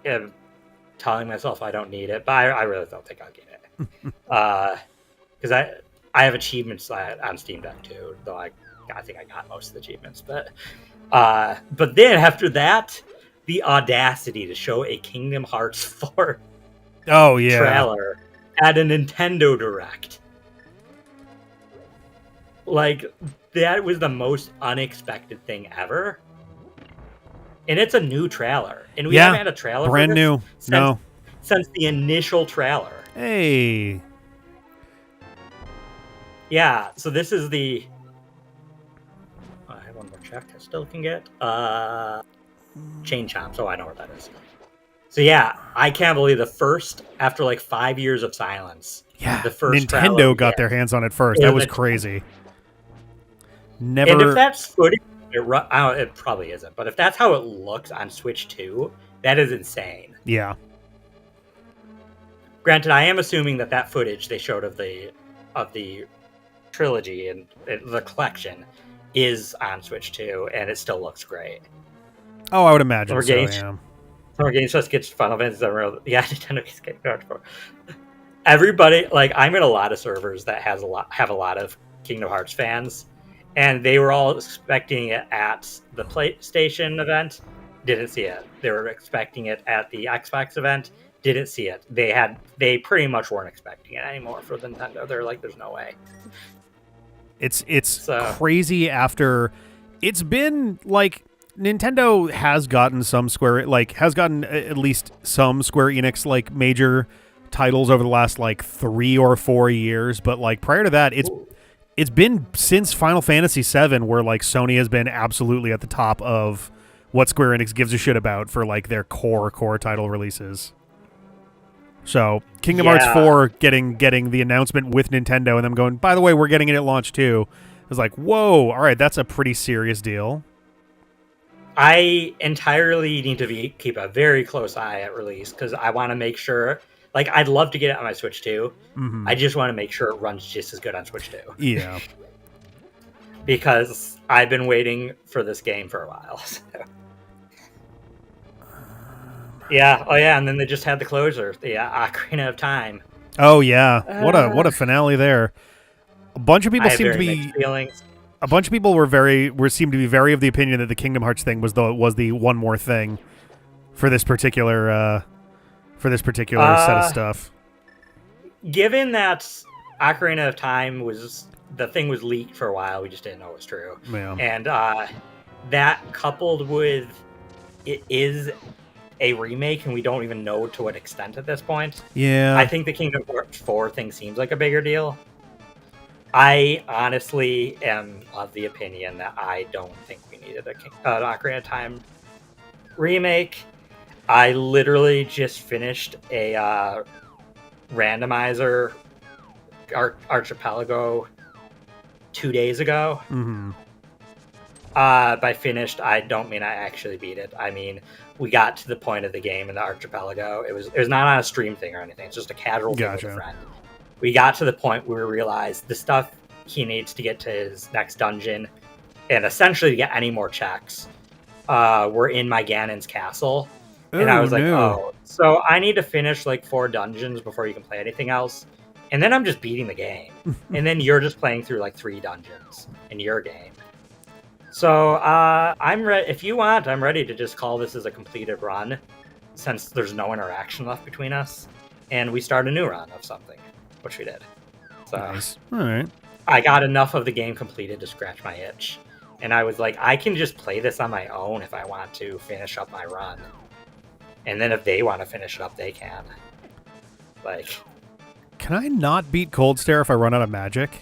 am telling myself I don't need it, but I really don't think I'll get it. Because I have achievements on Steam Deck, too, though I think I got most of the achievements, but then after that, the audacity to show a Kingdom Hearts 4 trailer at a Nintendo Direct. Like, that was the most unexpected thing ever. And it's a new trailer. And we haven't had a trailer brand new. Since the initial trailer. Hey. Yeah, so this is the check I still can get. Chain Chomp, so I know what that is. So yeah, I can't believe the first, after like 5 years of silence. Yeah, the first Nintendo got their hands on it first. That was crazy. Never. And if that's footage, it probably isn't. But if that's how it looks on Switch 2, that is insane. Yeah. Granted, I am assuming that footage they showed of the trilogy and the collection is on Switch 2, and it still looks great. Oh, I would imagine so, yeah. Summer Games Fest gets Final Fantasy VII. Yeah, Nintendo gets getting hardcore. Everybody, like, I'm in a lot of servers that have a lot of Kingdom Hearts fans, and they were all expecting it at the PlayStation event, didn't see it. They were expecting it at the Xbox event, didn't see it. They pretty much weren't expecting it anymore for the Nintendo. They're like, there's no way. It's crazy after it's been like Nintendo has gotten at least some Square Enix like major titles over the last like 3 or 4 years, but like prior to that it's been since Final Fantasy VII where like Sony has been absolutely at the top of what Square Enix gives a shit about for like their core title releases. So Kingdom Hearts 4 getting the announcement with Nintendo and them going, by the way, we're getting it at launch too. I was like, whoa, all right, that's a pretty serious deal. I entirely need to keep a very close eye at release because I want to make sure, like, I'd love to get it on my Switch 2. Mm-hmm. I just want to make sure it runs just as good on Switch 2. Yeah. Because I've been waiting for this game for a while. So. Yeah. Oh, yeah. And then they just had the closer, the Ocarina of Time. Oh yeah. What a finale there. A bunch of people seem to be feelings. A bunch of people seemed to be very of the opinion that the Kingdom Hearts thing was the one more thing for this particular set of stuff. Given that Ocarina of Time was leaked for a while, we just didn't know it was true. Yeah. And that coupled with it is a remake, and we don't even know to what extent at this point. Yeah. I think the Kingdom Hearts 4 thing seems like a bigger deal. I honestly am of the opinion that I don't think we needed an Ocarina of Time remake. I literally just finished a Randomizer Archipelago 2 days ago. Mm-hmm. By finished, I don't mean I actually beat it. I mean, we got to the point of the game in the archipelago. It was not on a stream thing or anything. It's just a casual thing with a friend. We got to the point where we realized the stuff he needs to get to his next dungeon, and essentially to get any more checks, were in my Ganon's castle. And I was like, oh, so I need to finish like 4 dungeons before you can play anything else. And then I'm just beating the game. And then you're just playing through like 3 dungeons in your game. So I'm ready. If you want, I'm ready to just call this as a completed run, since there's no interaction left between us, and we start a new run of something, which we did. So nice. All right. I got enough of the game completed to scratch my itch, and I was like, I can just play this on my own if I want to finish up my run, and then if they want to finish it up, they can. Like, can I not beat Cold Stare if I run out of magic?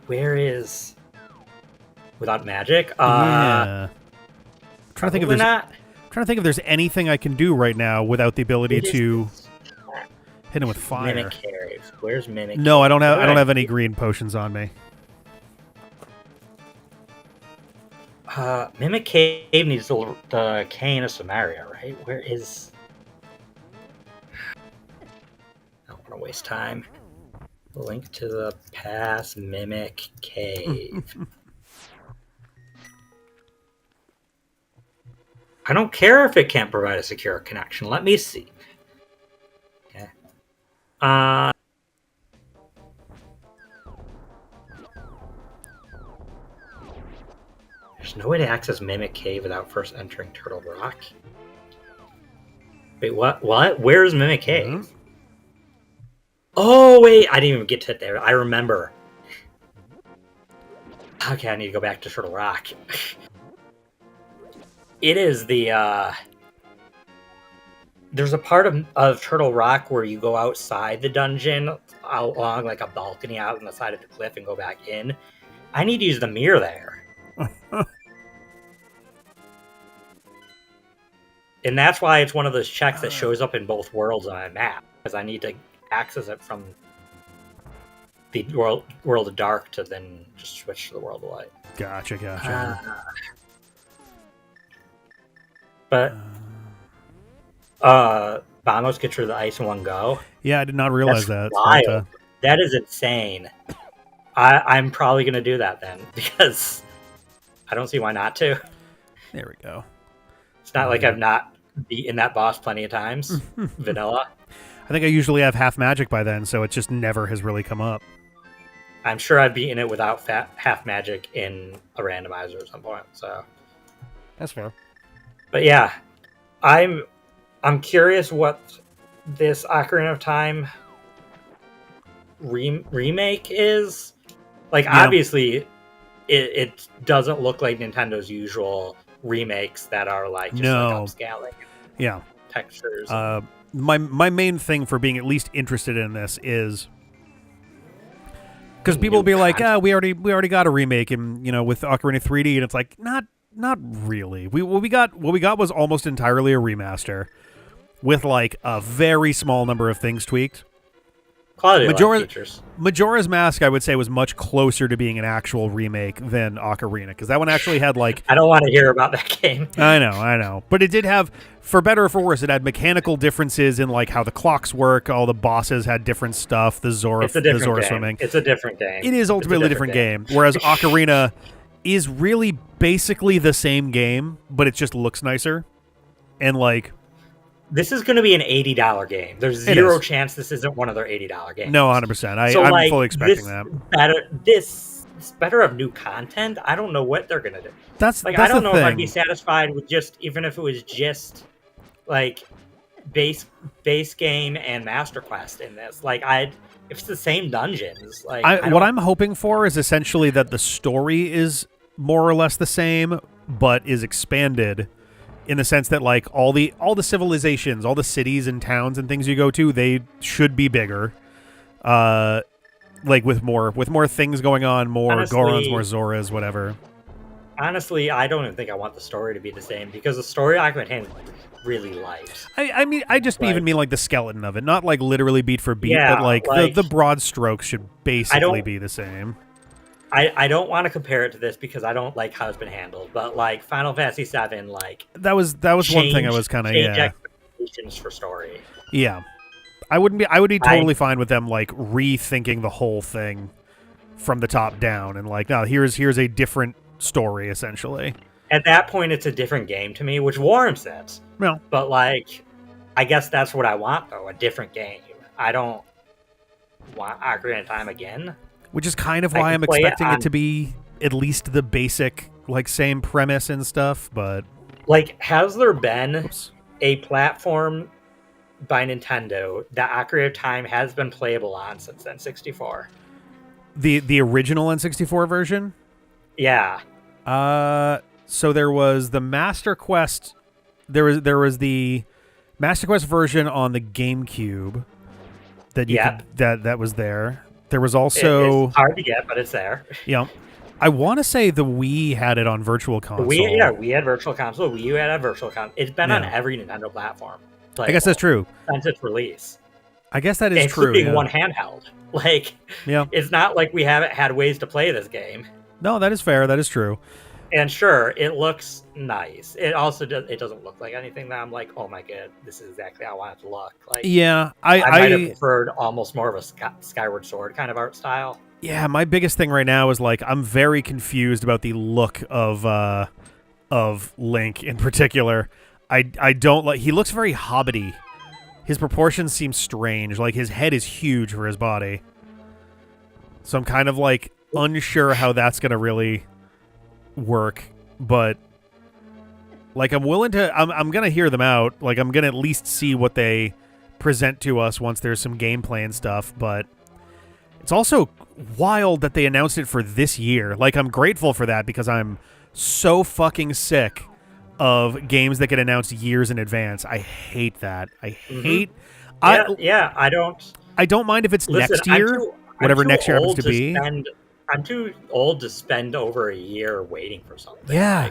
Where is without magic? Yeah. I'm trying to think if there's anything I can do right now without the ability to hit him with fire. Mimic Cave. Where's Mimic? No, I don't have any green potions on me. Mimic Cave needs the Cane of Samaria, right? Where is? I don't want to waste time. Link to the past Mimic Cave. I don't care if it can't provide a secure connection. Let me see. Okay. There's no way to access Mimic Cave without first entering Turtle Rock. Wait, what? What? Where's Mimic Cave? Mm-hmm. Oh, wait. I didn't even get to it there. I remember. Okay, I need to go back to Turtle Rock. It is the, there's a part of Turtle Rock where you go outside the dungeon, out along like a balcony out on the side of the cliff and go back in. I need to use the mirror there. And that's why it's one of those checks that shows up in both worlds on my map, because I need to access it from the world of dark to then just switch to the world of light. Gotcha. But Vamos gets rid of the ice in one go. Yeah, I did not realize that. Wild. That is insane. I'm probably going to do that then, because I don't see why not to. There we go. It's not like I've not beaten that boss plenty of times. Vanilla. I think I usually have half magic by then, so it just never has really come up. I'm sure I've beaten it without half magic in a randomizer at some point. So that's fair. But yeah, I'm curious what this Ocarina of Time remake is. Like, obviously, it doesn't look like Nintendo's usual remakes that are like just like upscaling. Textures. My main thing for being at least interested in this is because people will be like, we already got a remake, and with Ocarina 3D, and it's like not really. What we got was almost entirely a remaster with like a very small number of things tweaked. Quality of life features. Majora's Mask, I would say, was much closer to being an actual remake than Ocarina, because that one actually had like... I don't want to hear about that game. I know. But it did have, for better or for worse, it had mechanical differences in like how the clocks work. All the bosses had different stuff. The Zora swimming. It's a different game. It is ultimately a different game. Whereas Ocarina is really basically the same game, but it just looks nicer. And like... This is going to be an $80 game. There's zero chance this isn't one of their $80 games. No, 100%. I'm fully expecting that. This better of new content. I don't know what they're going to do. That's I don't know if I'd be satisfied with even if it was just like base game and Master Quest in this. Like if it's the same dungeons. Like what I'm hoping for is essentially that the story is more or less the same, but is expanded. In the sense that like all the civilizations, all the cities and towns and things you go to, they should be bigger. Like with more things going on, more Gorons, more Zoras, whatever. Honestly, I don't even think I want the story to be the same, because the story I contain really light. I mean, I just even mean like the skeleton of it, not like literally beat for beat, but like the broad strokes should basically be the same. I don't want to compare it to this because I don't like how it's been handled, but like Final Fantasy VII, like That was one thing I was kind of change expectations for story. Yeah. I would be totally fine with them like rethinking the whole thing from the top down and like, no, here's a different story essentially. At that point, it's a different game to me, which warrants it. Well, but like, I guess that's what I want though, a different game. I don't want Ocarina of Time again. Which is kind of why I'm expecting it to be at least the basic, like, same premise and stuff, but... Like, has there been a platform by Nintendo that Ocarina of Time has been playable on since N64? The original N64 version? Yeah. So there was the Master Quest... There was the Master Quest version on the GameCube that you could, that was there. There was also... It's hard to get, but it's there. Yeah. I want to say the Wii had it on Virtual Console. We had Virtual Console. Wii U had a Virtual Console. It's been on every Nintendo platform. I guess that's true. Since its release. I guess that is true. Including one handheld. Like, it's not like we haven't had ways to play this game. No, that is fair. That is true. And sure, it looks nice. It also doesn't look like anything that I'm like, oh my god, this is exactly how I want it to look. Like, yeah, I might have preferred almost more of a Skyward Sword kind of art style. Yeah, my biggest thing right now is like I'm very confused about the look of Link in particular. I don't like. He looks very hobbity. His proportions seem strange. Like his head is huge for his body. So I'm kind of like unsure how that's gonna really work, but like I'm willing to I'm gonna hear them out. Like I'm gonna at least see what they present to us once there's some gameplay and stuff, but it's also wild that they announced it for this year. Like I'm grateful for that because I'm so fucking sick of games that get announced years in advance. I hate that. I hate I don't mind if it's next year, whatever next year happens to be. I'm too old to spend over a year waiting for something. Yeah.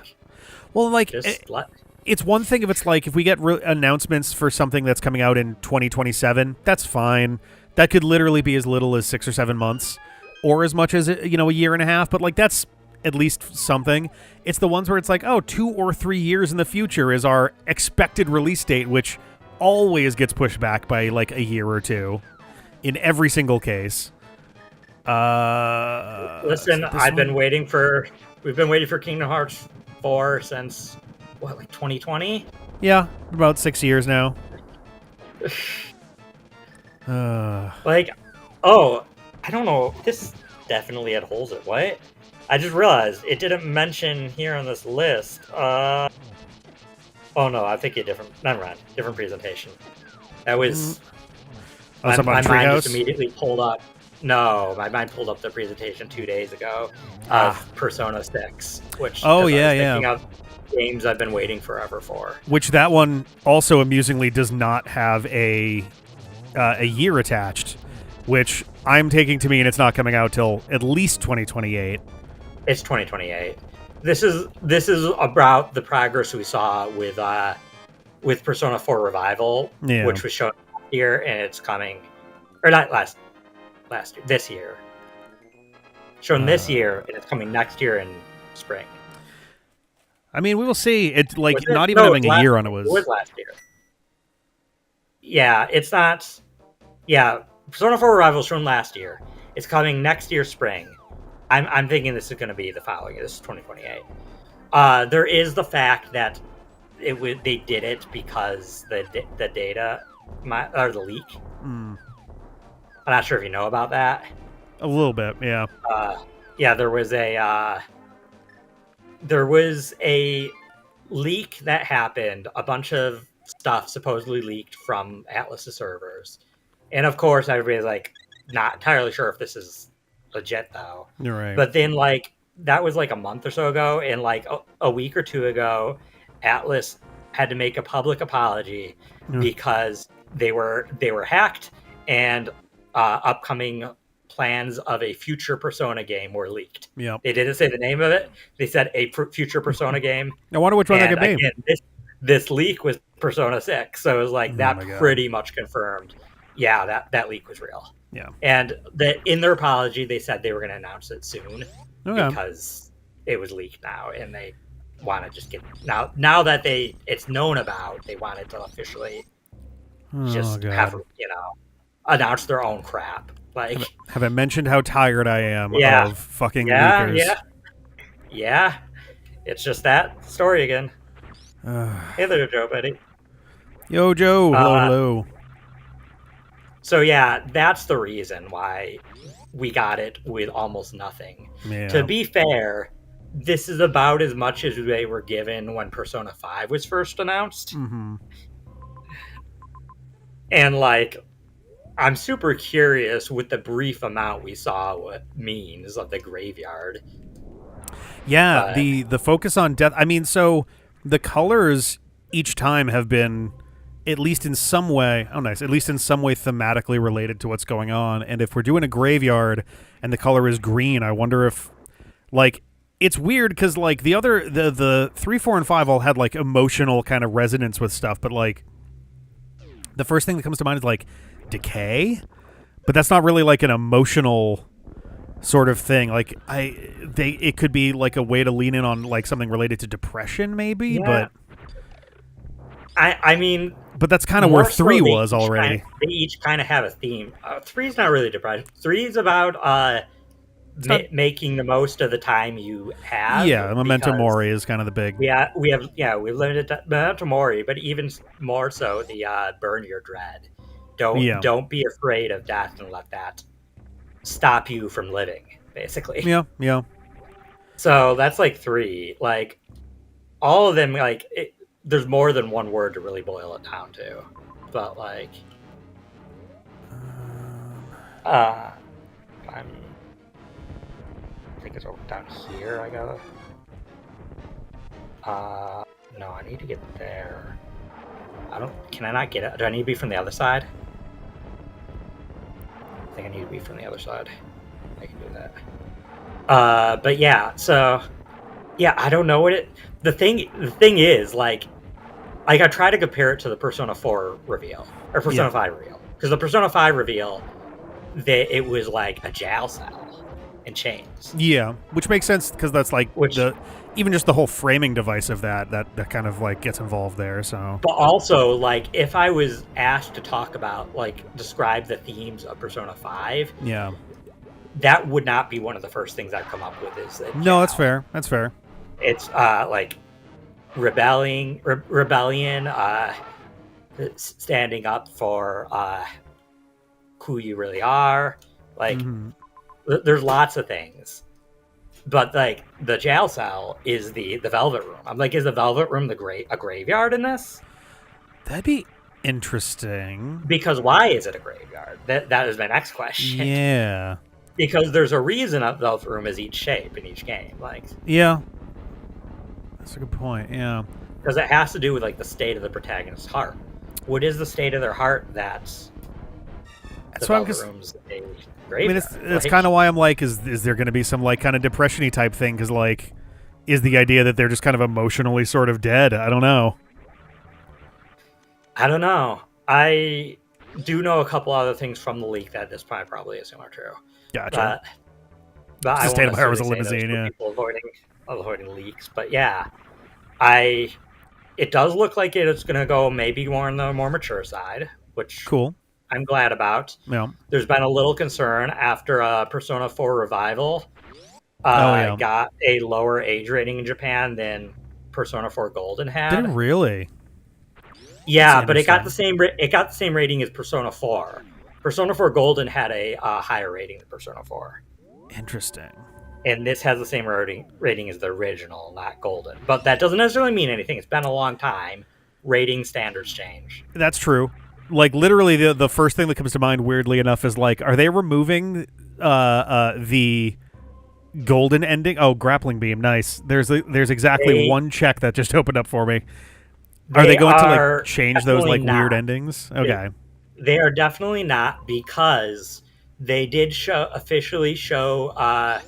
Well, like, it's one thing if it's like, if we get announcements for something that's coming out in 2027, that's fine. That could literally be as little as 6 or 7 months or as much as, a year and a half. But, like, that's at least something. It's the ones where it's like, 2 or 3 years in the future is our expected release date, which always gets pushed back by, like, a year or two in every single case. Listen, we've been waiting for Kingdom Hearts 4 since like 2020? Yeah, about 6 years now. Like, oh, I don't know. This definitely had holes in it. What? I just realized it didn't mention here on this list. Oh no, I'm thinking never mind. Different presentation. That was my mind just immediately pulled up. No, my mind pulled up the presentation 2 days ago of Persona 6, which thinking of games I've been waiting forever for. Which that one also amusingly does not have a year attached, which I'm taking to mean it's not coming out till at least 2028. It's 2028. This is about the progress we saw with Persona 4 Revival, which was shown last year, and it's coming, or not last year, this year. Shown this year, and it's coming next year in spring. I mean, we will see. It's like not even having a year on it was last year. Yeah, it's not. Yeah, Persona 4 Revival shown last year. It's coming next year spring. I'm thinking this is going to be the following year. This is 2028. There is the fact that they did it because the data or the leak. I'm not sure if you know about that. A little bit, yeah. Yeah, there was a leak that happened. A bunch of stuff supposedly leaked from Atlas's servers, and of course, everybody's like not entirely sure if this is legit though. You're right. But then, like, that was like a month or so ago, and like a week or two ago, Atlas had to make a public apology because they were hacked, and upcoming plans of a future Persona game were leaked. Yeah, they didn't say the name of it. They said a future Persona game. I wonder which one that could be. Again, this leak was Persona 6, so it was like that pretty much confirmed. Yeah, that leak was real. Yeah, and in their apology, they said they were going to announce it soon. Okay. because it was leaked now, and they want to just get now that it's known about, they wanted to officially Oh just have god. announce their own crap. Have, Like, have I mentioned how tired I am yeah, of fucking yeah, yeah, leakers? yeah. It's just that story again. Hey there, Joe Betty. Yo, Joe. Hello, Uh, hello. so yeah, that's the reason why we got it with almost nothing. To Yeah. be fair, this is about as much as they were given when Persona 5 was first announced. Mm-hmm. And like, I'm super curious with the brief amount we saw what means of the graveyard. Yeah, But the focus on death. I mean, so the colors each time have been at least in some way, oh nice, at least in some way thematically related to what's going on. And if we're doing a graveyard and the color is green, I wonder if like it's weird because like the 3, 4, and 5 all had like emotional kind of resonance with stuff, but like the first thing that comes to mind is like decay, but that's not really like an emotional sort of thing. Like it could be like a way to lean in on like something related to depression, maybe. yeah, I mean, But that's kind of where 3 was already. They each kind of have a theme. Three's not really depression. Three's about making the most of the time you have. Yeah, Memento Mori is kind of the big. We've limited to Memento Mori, but even more so the burn your dread. Don't be afraid of death and let that stop you from living, basically. Yeah. So that's like 3. Like all of them, like there's more than one word to really boil it down to, but like, I think it's over down here. I gotta. No, I need to get there. Can I not get it? Do I need to be from the other side? I think I need to be from the other side. I can do that. But yeah, so yeah, I don't know what it. The thing is, like I try to compare it to the Persona 4 reveal or Persona 5 reveal, because the Persona 5 reveal, it was like a jail cell and chains. Yeah, which makes sense because that's like even just the whole framing device of that kind of like gets involved there. So, but also like if I was asked to talk about like describe the themes of Persona 5, yeah, that would not be one of the first things I'd come up with. No, that's fair. That's fair. It's like rebellion, standing up for who you really are. Like, there's lots of things, but like the jail cell is the Velvet Room. I'm like, is the Velvet Room a graveyard in this? That'd be interesting. Because why is it a graveyard? That is my next question. Yeah. Because there's a reason a Velvet Room is each shape in each game. Like, yeah, that's a good point. Yeah. Because it has to do with like the state of the protagonist's heart. What is the state of their heart? That's the Velvet Room's a graveyard. I mean, it's kind of why I'm like, is there going to be some like kind of depression-y type thing? Because like, is the idea that they're just kind of emotionally sort of dead? I don't know. I do know a couple other things from the leak that this probably isn't true. Gotcha. But I State of won't was a necessarily say limousine. Yeah. people avoiding leaks. But yeah, it does look like it's going to go maybe more on the more mature side, which cool. I'm glad about. Yeah. There's been a little concern after Persona 4 Revival got a lower age rating in Japan than Persona 4 Golden had. Did it really? Yeah, but it got the same rating as Persona 4. Persona 4 Golden had a higher rating than Persona 4. Interesting. And this has the same rating as the original, not Golden. But that doesn't necessarily mean anything. It's been a long time. Rating standards change. That's true. Like literally, the first thing that comes to mind, weirdly enough, is like, are they removing the golden ending? Oh, grappling beam, nice. There's exactly one check that just opened up for me. Are they going to like change those like weird endings? Okay, they are definitely not, because they did officially show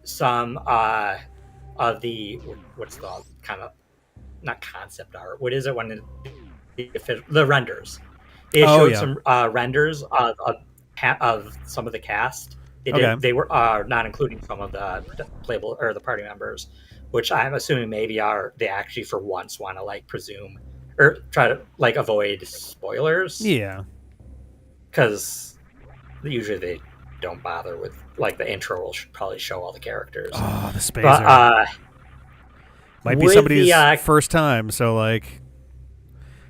some of the what's the kind of not concept art. What is it when the renders? They showed some renders of some of the cast Okay. They were not including some of the playable or the party members, which I'm assuming maybe are they actually for once want to like presume or try to like avoid spoilers Yeah. because usually they don't bother with like the intro will probably show all the characters. Oh, the But Spazer. Might be with somebody's the first time, so like.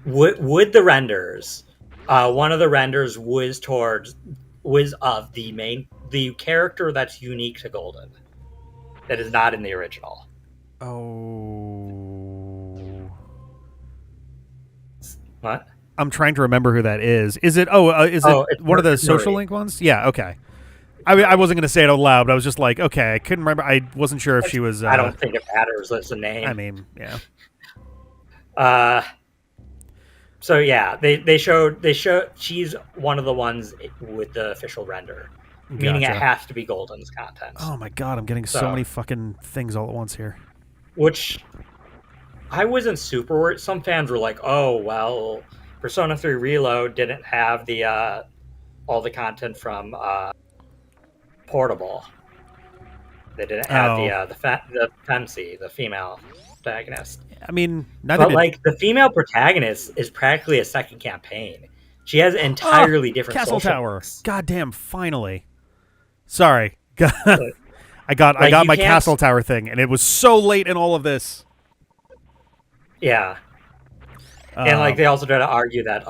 with the renders, one of the renders was of the character that's unique to Golden, that is not in the original. Oh. What? I'm trying to remember who that is. Is it? Is it It's one of the Marie. social link ones? Yeah. Okay. I mean, I wasn't going to say it out loud, but I was just like, okay, I couldn't remember. I wasn't sure if she was. I don't think it matters. That's a name. I mean, yeah. So yeah, they showed she's one of the ones with the official render, meaning it Gotcha. has to be Golden's content. Oh my god, I'm getting so many fucking things all at once here. Which I wasn't super worried. Some fans were like, "Oh well, Persona 3 Reload didn't have the all the content from Portable. They didn't have the Femsi, the female protagonist." I mean, neither But did like the female protagonist is practically a second campaign. She has entirely different Castle social Tower. links. Goddamn! Finally. Sorry. I got Like, my you can't- Castle Tower thing, and it was so late in all of this. Yeah, and like they also try to argue that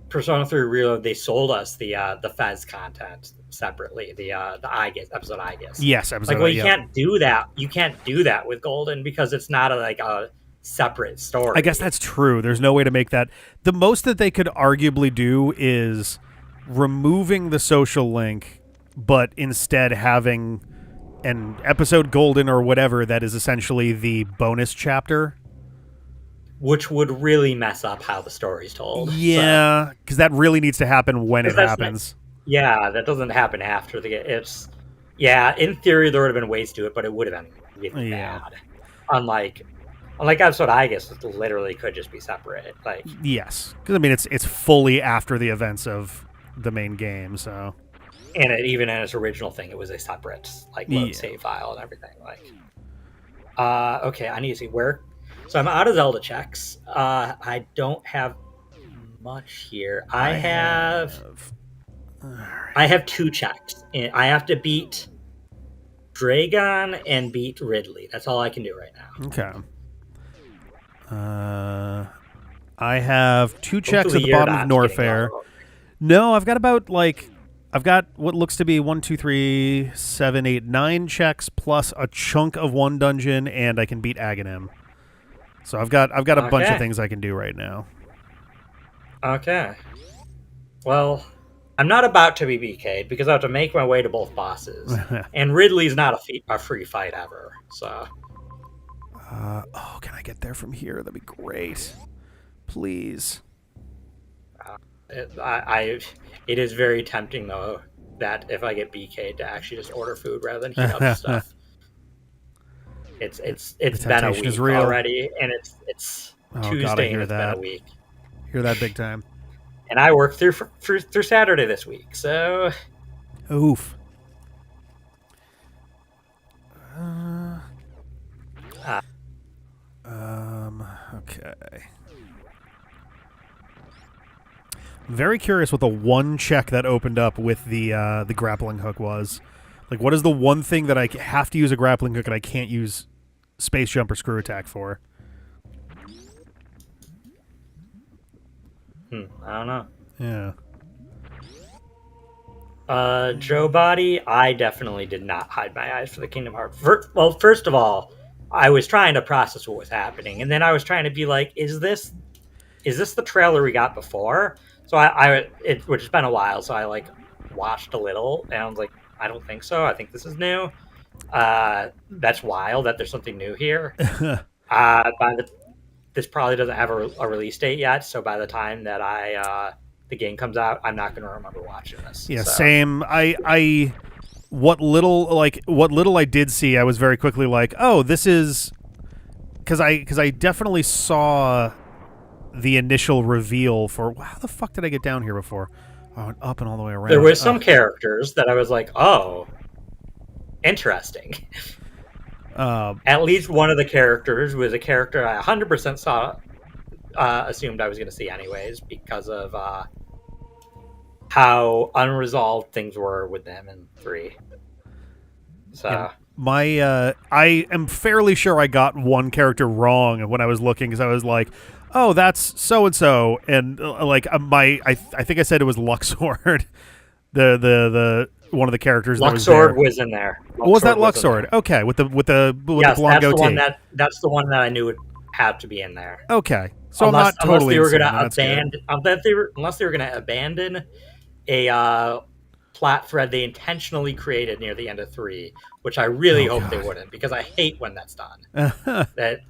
Persona 3 Reload, they sold us the Fez content separately, the episode I guess. Yes, episode. Like, well, you can't do that. You can't do that with Golden because it's not a separate story. I guess that's true. There's no way to make that. The most that they could arguably do is removing the social link, but instead having an episode Golden or whatever that is essentially the bonus chapter. Which would really mess up how the story's told. Yeah, because that really needs to happen when it happens. Yeah, that doesn't happen after the game. In theory, there would have been ways to it, but it would have been really bad. Unlike episode I guess it literally could just be separate. Like, yes, because I mean it's fully after the events of the main game, so. And even in its original thing, it was a separate load save file and everything. Okay, I need to see where. So I'm out of Zelda checks. I don't have much here. I have 2 checks. And I have to beat Dragon and beat Ridley. That's all I can do right now. Okay. I have 2 checks at the bottom of Norfair. No, I've got I've got what looks to be 1, 2, 3, 7, 8, 9 checks plus a chunk of 1 dungeon, and I can beat Aghanim. So I've got a bunch of things I can do right now. Okay. Well, I'm not about to be BK'd because I have to make my way to both bosses, and Ridley's not a free fight ever. So. Can I get there from here? That'd be great. Please. It is very tempting though that if I get BK'd to actually just order food rather than heat up stuff. It's been a week already, and it's Tuesday and it's been a week. Hear that big time. And I work through Saturday this week, so. Oof. Okay. I'm very curious what the one check that opened up with the grappling hook was. Like, what is the one thing that I have to use a grappling hook and I can't use space jump or screw attack for? I don't know. Yeah. Joe Body, I definitely did not hide my eyes for the Kingdom Hearts. First of all, I was trying to process what was happening, and then I was trying to be like, is this the trailer we got before? So which has been a while, so I watched a little, and I was like, I don't think so. I think this is new. That's wild that there's something new here. This probably doesn't have a release date yet, so by the time that the game comes out, I'm not going to remember watching this. Yeah, so. Same. What little I did see, I was very quickly like, oh, this is because I definitely saw the initial reveal for how the fuck did I get down here before? Oh, and up and all the way around. There was some characters that I was like, oh, interesting. At least one of the characters was a character I 100% assumed I was going to see anyways because of how unresolved things were with them in 3. So I am fairly sure I got one character wrong when I was looking because I was like, oh, that's so and so, and I think I said it was Luxord, the one of the characters. Luxord was in there. Was that Luxord? Okay, with the yes, blonde goatee. That's the one that I knew would have to be in there. Okay, so unless they were going to abandon a plot thread they intentionally created near the end of 3, which I really hope they wouldn't, because I hate when that's done. That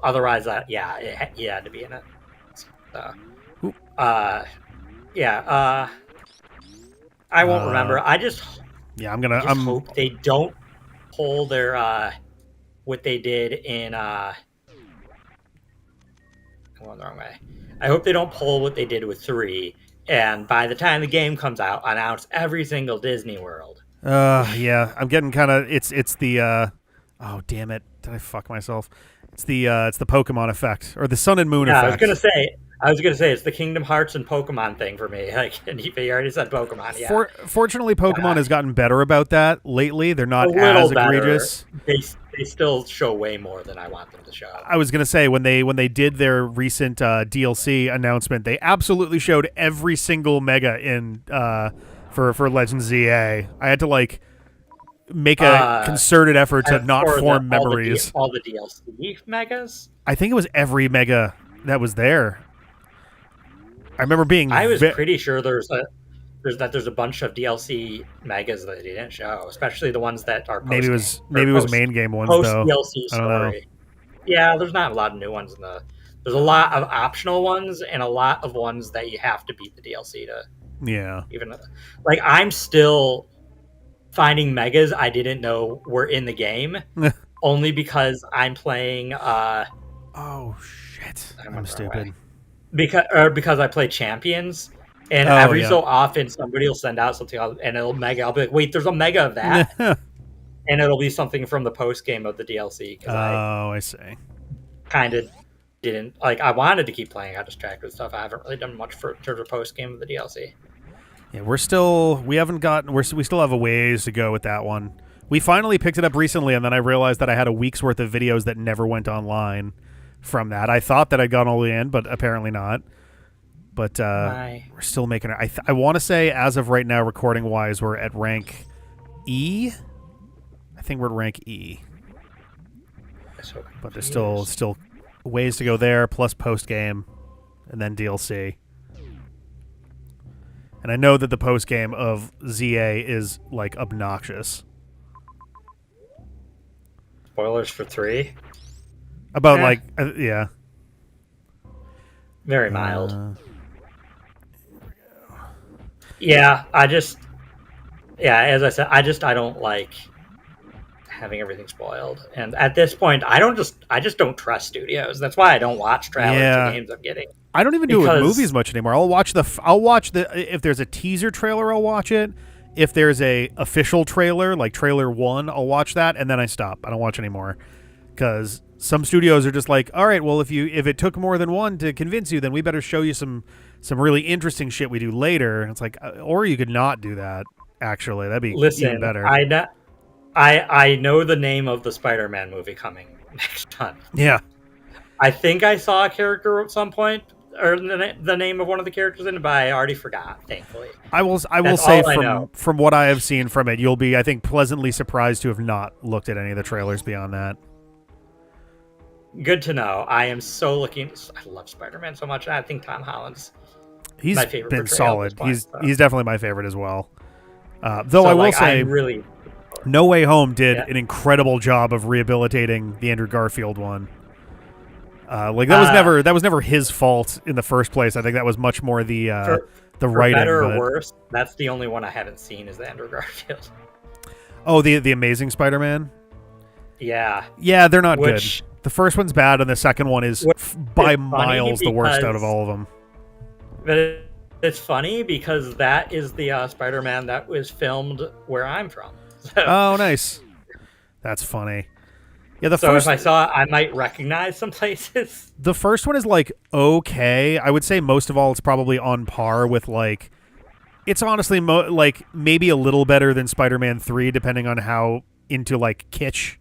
otherwise he had to be in it. So, I won't remember. I just hope they don't pull their what they did in I'm going the wrong way. I hope they don't pull what they did with 3, and by the time the game comes out, announce every single Disney World. Yeah, I'm getting kind of it's the oh damn it, did I fuck myself? It's the Pokemon effect, or the Sun and Moon effect. I was gonna say it's the Kingdom Hearts and Pokemon thing for me. And you already said Pokemon. Yeah. Fortunately, Pokemon has gotten better about that lately. They're not as egregious. They still show way more than I want them to show. I was gonna say when they did their recent DLC announcement, they absolutely showed every single mega in for Legend ZA. I had to make a concerted effort to not form memories. All the DLC megas? I think it was every mega that was there. I remember being. I was pretty sure there's a bunch of DLC megas that they didn't show, especially the ones that are maybe it was main game ones post though. DLC story. Yeah, there's not a lot of new ones in the. There's a lot of optional ones and a lot of ones that you have to beat the DLC to. Yeah. Even I'm still finding megas I didn't know were in the game, only because I'm playing. Oh shit! I'm stupid. Because I play Champions, and every so often somebody will send out something and it'll mega. I'll be like, wait, there's a mega of that, and it'll be something from the post game of the DLC. I see. Kind of didn't I wanted to keep playing. I got distracted with stuff. I haven't really done much in terms of post game of the DLC. Yeah, we still have a ways to go with that one. We finally picked it up recently, and then I realized that I had a week's worth of videos that never went online from that. I thought that I'd gone all the way in, but apparently not. But we're still making it. I want to say, as of right now, recording-wise, we're at rank E. I think we're at rank E. But there's still ways to go there, plus post-game, and then DLC. And I know that the post-game of ZA is, obnoxious. Spoilers for 3? About, yeah. Very mild. Yeah, as I said, I don't like having everything spoiled. And at this point, I just don't trust studios. That's why I don't watch trailers to games I'm getting. I don't even do it with movies much anymore. I'll watch if there's a teaser trailer, I'll watch it. If there's a official trailer, like trailer 1, I'll watch that, and then I stop. I don't watch anymore. Because some studios are just like, all right, well, if it took more than one to convince you, then we better show you some really interesting shit we do later. And it's like, or you could not do that, actually. That'd be even better. I know the name of the Spider-Man movie coming next month. Yeah. I think I saw a character at some point, or the name of one of the characters in it, but I already forgot, thankfully. I will say from what I have seen from it, you'll be, I think, pleasantly surprised to have not looked at any of the trailers beyond that. Good to know. I am so looking. I love Spider-Man so much. I think Tom Holland's my favorite. Been solid. He's definitely my favorite as well. Though I will say, No Way Home did an incredible job of rehabilitating the Andrew Garfield one. That was never his fault in the first place. I think that was much more the writing. For better or worse, that's the only one I haven't seen is the Andrew Garfield. Oh, the Amazing Spider-Man. Yeah. Yeah, they're not good. The first one's bad, and the second one is by miles the worst out of all of them. But It's funny because that is the Spider-Man that was filmed where I'm from. So, Oh, nice. That's funny. Yeah, so if I saw it, I might recognize some places. the first one is like okay. I would say most of all it's probably on par with like it's honestly like maybe a little better than Spider-Man 3 depending on how into like kitsch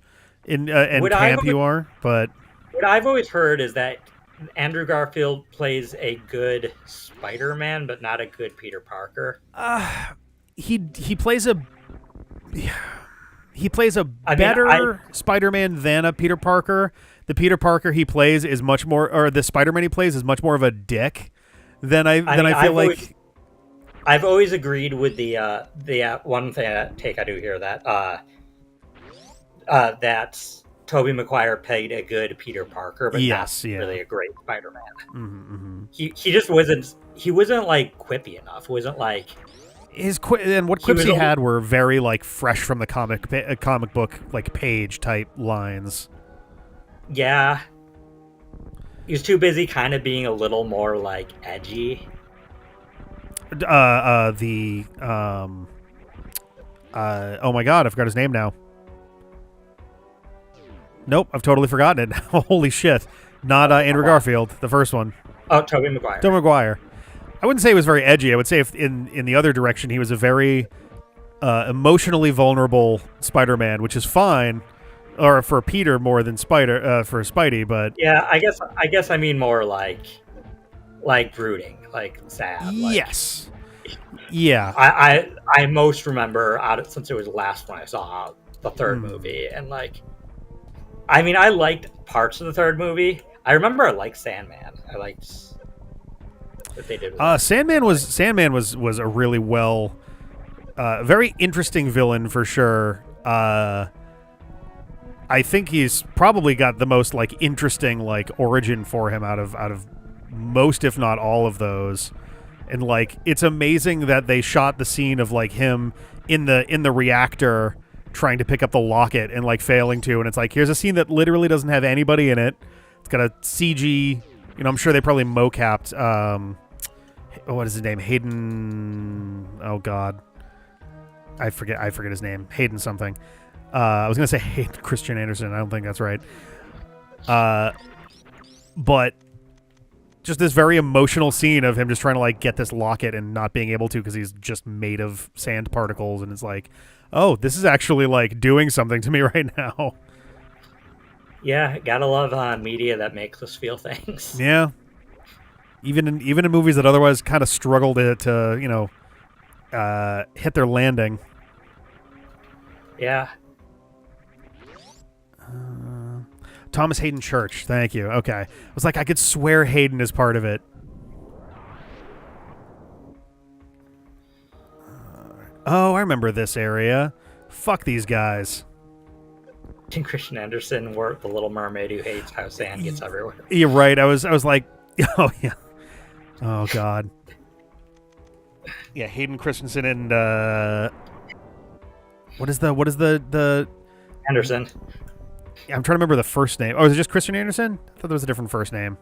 and camp you are, but what I've always heard is that Andrew Garfield plays a good Spider-Man, but not a good Peter Parker. he plays a he plays a better Spider-Man than a Peter Parker. The Peter Parker he plays is much more, or the Spider-Man he plays is much more of a dick than I feel like. I've always agreed with the one take I do here that that Tobey Maguire played a good Peter Parker, but not really a great Spider-Man. Mm-hmm. He just wasn't. He wasn't like quippy enough. It wasn't like and what quips he had were very like fresh from the comic book like page type lines. Yeah, he was too busy kind of being a little more like edgy. Oh my god, I forgot his name now. Nope, I've totally forgotten it. Holy shit. Not Andrew Garfield, the first one. Oh, Tobey Maguire. Tobey Maguire. I wouldn't say he was very edgy. I would say if in the other direction, he was a very emotionally vulnerable Spider-Man, which is fine, or for Peter more than for Spidey. But yeah, I guess I mean more like brooding, like sad. Yes. Yeah. I most remember since it was the last one I saw the third movie, and like, I mean, I liked parts of the third movie. I remember I liked Sandman. I liked what they did. Sandman was a really very interesting villain for sure. I think he's probably got the most like interesting like origin for him out of most, if not all, of those. And like, it's amazing that they shot the scene of like him in the reactor trying to pick up the locket and like failing to, and it's like, here's a scene that literally doesn't have anybody in it. It's got a CG, I'm sure they probably mocapped what is his name? Hayden, oh god. I forget his name. Hayden something. I was gonna say Hayden Christian Anderson. I don't think that's right. But just this very emotional scene of him just trying to like get this locket and not being able to because he's just made of sand particles, and it's like, oh, this is actually like doing something to me right now. Yeah, gotta love media that makes us feel things. Yeah, even in movies that otherwise kind of struggle to hit their landing. Yeah. Thomas Hayden Church, thank you. Okay, I was like, I could swear Hayden is part of it. Oh, I remember this area. Fuck these guys. And Christian Anderson were the Little Mermaid who hates how sand gets everywhere. You're right. I was like, oh yeah. Oh god. Yeah, Hayden Christensen and what is the Anderson. I'm trying to remember the first name. Oh, is it just Christian Anderson? I thought there was a different first name.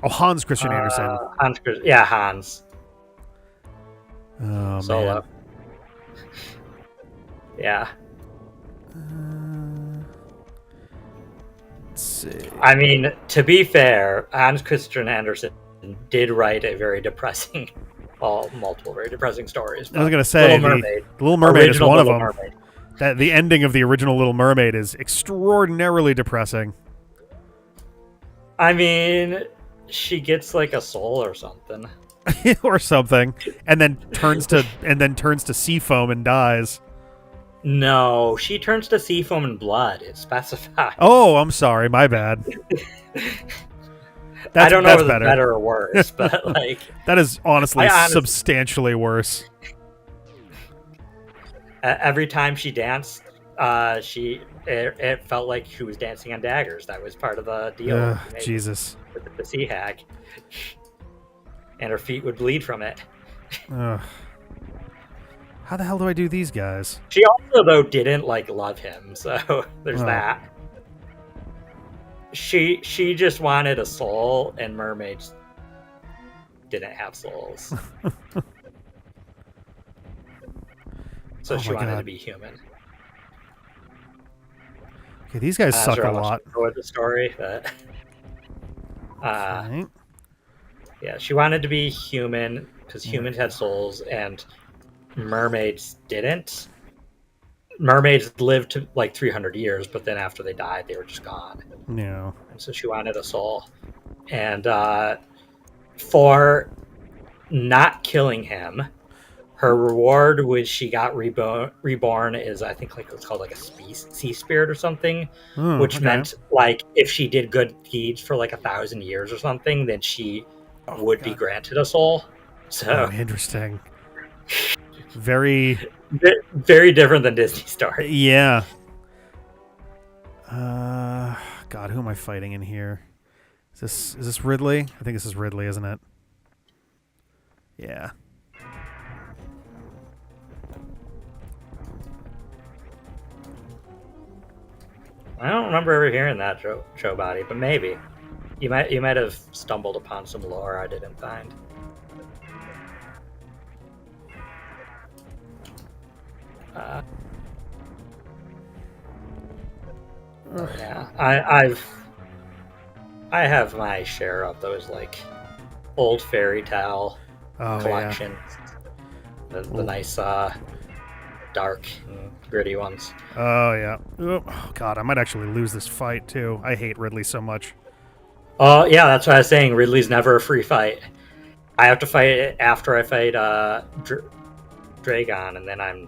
Oh, Hans Christian Andersen. Hans. Oh, Solo. man. Yeah. Let's see. I mean, to be fair, Hans Christian Andersen did write a very depressing, multiple very depressing stories. I was going to say, the Little Mermaid is one of them. That the ending of the original Little Mermaid is extraordinarily depressing. I mean, she gets like a soul or something. Or something, and then turns to sea foam and dies. No, she turns to sea foam and blood. It specifies. Oh, I'm sorry, my bad. I don't know if it's better or worse, but like that is honestly substantially worse. Every time she danced, it felt like she was dancing on daggers. That was part of the deal. Jesus, with the sea hag, and her feet would bleed from it. How the hell do I do these guys? She also, though, didn't like love him, so there's that. She just wanted a soul, and mermaids didn't have souls. So Oh she my wanted God. to be human. Okay, these guys suck a lot. With the story, but Okay. yeah, she wanted to be human because humans had souls and mermaids didn't. Mermaids lived to like 300 years, but then after they died, they were just gone. Yeah. And so she wanted a soul. And for not killing him, her reward when she got reborn is, I think, like it's called like a sea spirit or something, Oh, which okay. meant like if she did good deeds for like 1,000 years or something, then she would be granted a soul. So interesting. Very, very different than Disney story. yeah. God, who am I fighting in here? Is this Ridley? I think this is Ridley, isn't it? Yeah. I don't remember ever hearing that show body, but maybe you might have stumbled upon some lore I didn't find. Yeah, I have my share of those like old fairy tale collections, the nice dark and gritty ones. Oh, yeah. Oh, God, I might actually lose this fight, too. I hate Ridley so much. Oh, yeah, that's what I was saying. Ridley's never a free fight. I have to fight it after I fight Dragon, and then I'm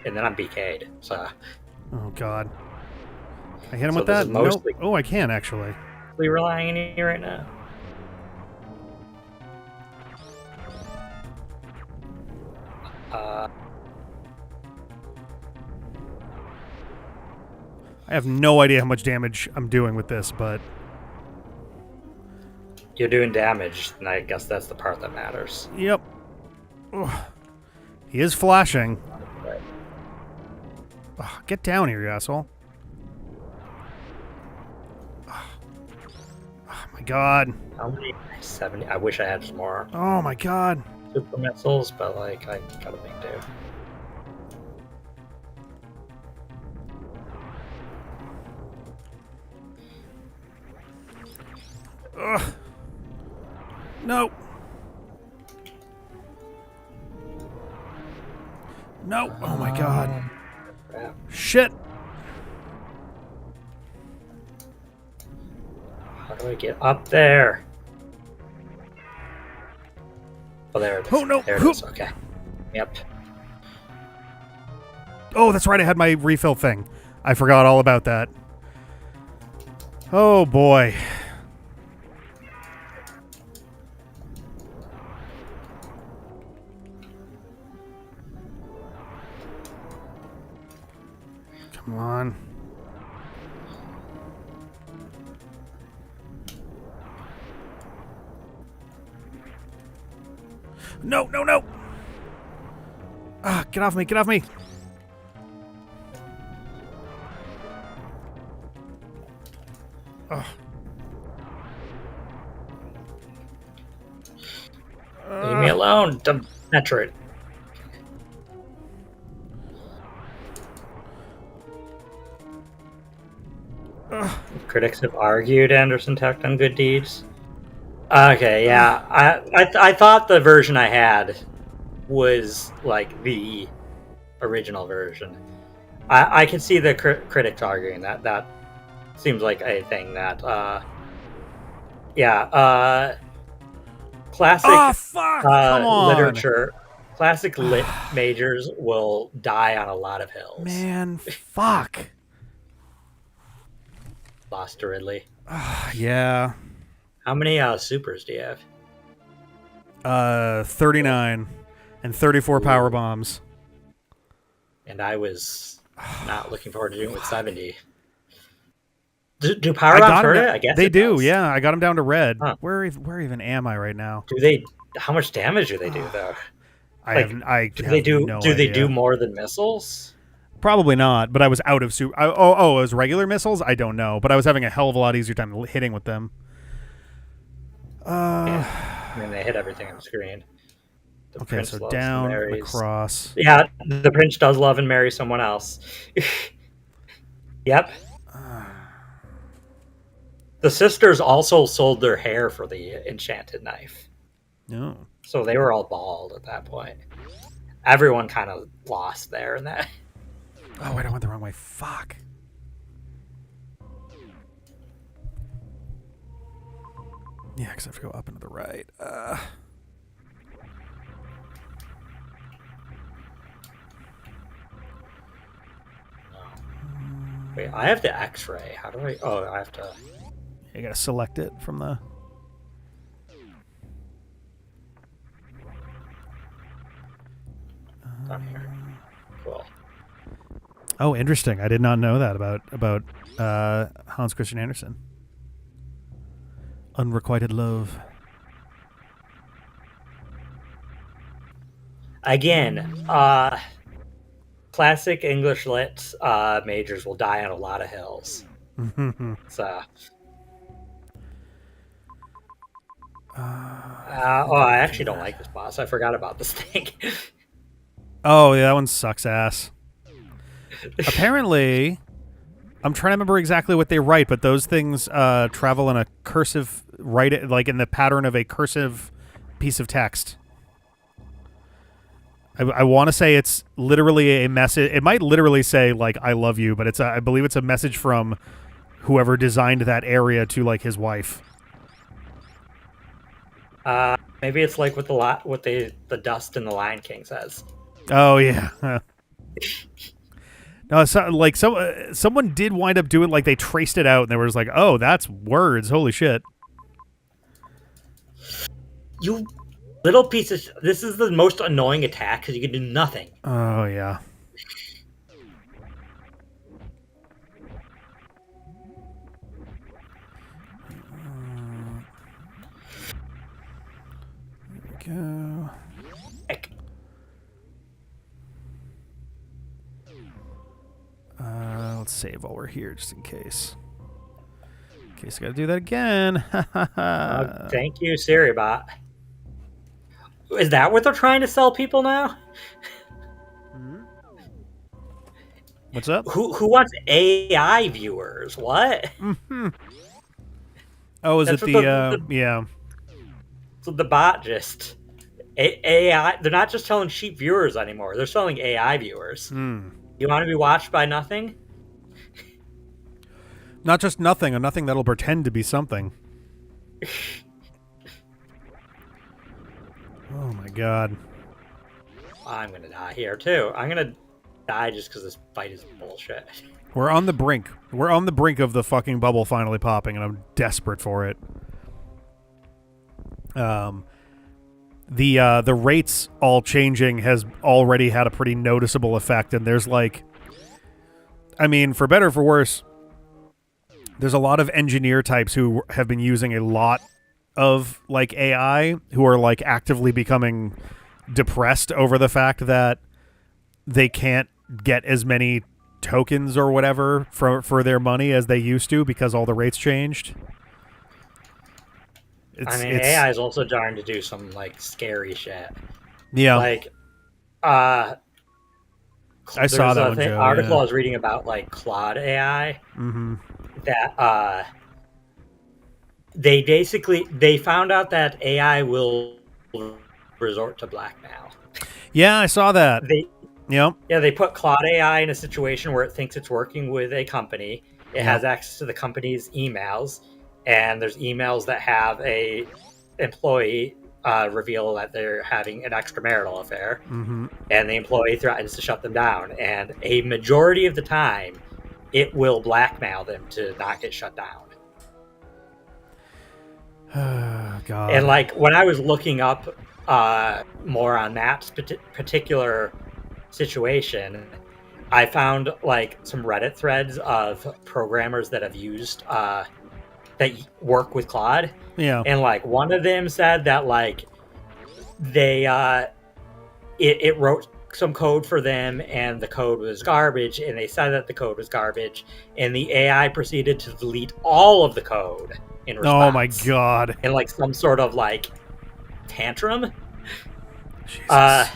BK'd. So. Oh, God. I hit him with that? Nope. Oh, I can, actually. We relying on you right now. I have no idea how much damage I'm doing with this, but... You're doing damage, and I guess that's the part that matters. Yep. Ugh. He is flashing. Right. Ugh, get down here, you asshole. Oh my God. How many? 70. I wish I had some more Oh my God. super missiles, but like I got a big do. Ugh. No. No. Oh my God. Crap. Shit. How do I get up there? Oh, there it is. Oh, no. There it is. Okay. Yep. Oh, that's right. I had my refill thing. I forgot all about that. Oh, boy. Come on. No, no, no. Ah, get off me, get off me. Leave me alone, dumb Metroid. Critics have argued Anderson tacked on good deeds. Okay, yeah. I thought the version I had was like the original version. I can see the critics arguing that. That seems like a thing that classic Come on. literature, classic lit majors will die on a lot of hills. Man, fuck. Lost to Ridley. Yeah. How many supers do you have? 39 and 34 power bombs. And I was not looking forward to doing it with 70. Do power bombs hurt it? I guess they do. does. Yeah, I got them down to red. Huh. Where even am I right now? Do they? How much damage do they do though? Do they do more than missiles? Probably not. But I was out of super. It was regular missiles. I don't know. But I was having a hell of a lot easier time hitting with them. Yeah. I mean, they hit everything on the screen. The Okay, prince so loves and down and marries. across. Yeah, the prince does love and marry someone else. Yep. The sisters also sold their hair for the enchanted knife. No. So they were all bald at that point. Everyone kind of lost there in that. Oh, wait, I went the wrong way. Fuck. Yeah, because I have to go up and to the right. Wait, I have the X-ray. How do I? Oh, I have to. You gotta select it from the. Down here. Cool. Oh, interesting. I did not know that about Hans Christian Andersen. Unrequited love. Again, classic English lit majors will die on a lot of hills. So. I actually don't like this boss. I forgot about this thing. Oh, yeah, that one sucks ass. Apparently, I'm trying to remember exactly what they write, but those things travel in a cursive, like in the pattern of a cursive piece of text. I want to say it's literally a message. It might literally say like "I love you," but I believe it's a message from whoever designed that area to like his wife. Maybe it's like what the dust in the Lion King says. Oh yeah. No, like someone did wind up doing like they traced it out and they were just like, oh, that's words. Holy shit. You little piece of. This is the most annoying attack because you can do nothing. Oh yeah. There we go. Heck. Let's save while we're here, just in case. In case I gotta do that again. Thank you, SiriBot. Is that what they're trying to sell people now? What's up? Who wants AI viewers? What? Mm-hmm. Oh, is That's it the yeah? So the bot just AI. They're not just selling cheap viewers anymore. They're selling AI viewers. You want to be watched by nothing? Not just nothing, a nothing that'll pretend to be something. Oh my god. I'm gonna die here too. I'm gonna die just because this fight is bullshit. We're on the brink. We're on the brink of the fucking bubble finally popping, and I'm desperate for it. The rates all changing has already had a pretty noticeable effect, and there's like, I mean, for better or for worse, there's a lot of engineer types who have been using a lot of like AI who are like actively becoming depressed over the fact that they can't get as many tokens or whatever for their money as they used to because all the rates changed. AI is also trying to do some like scary shit. Yeah, like I saw that one. Joe, article yeah. I was reading about like Claude AI. Mm-hmm. That they found out that AI will resort to blackmail. Yeah, I saw that. They put Claude AI in a situation where it thinks it's working with a company. It has access to the company's emails, and there's emails that have a employee reveal that they're having an extramarital affair, and the employee threatens to shut them down. And a majority of the time, it will blackmail them to not get shut down. Oh, God. And like when I was looking up more on that particular situation, I found like some Reddit threads of programmers that have used that work with Claude. Yeah. And like one of them said that like they it wrote some code for them and the code was garbage, and they said that the code was garbage, and the AI proceeded to delete all of the code in response. Oh my God. And like some sort of like tantrum. Jesus.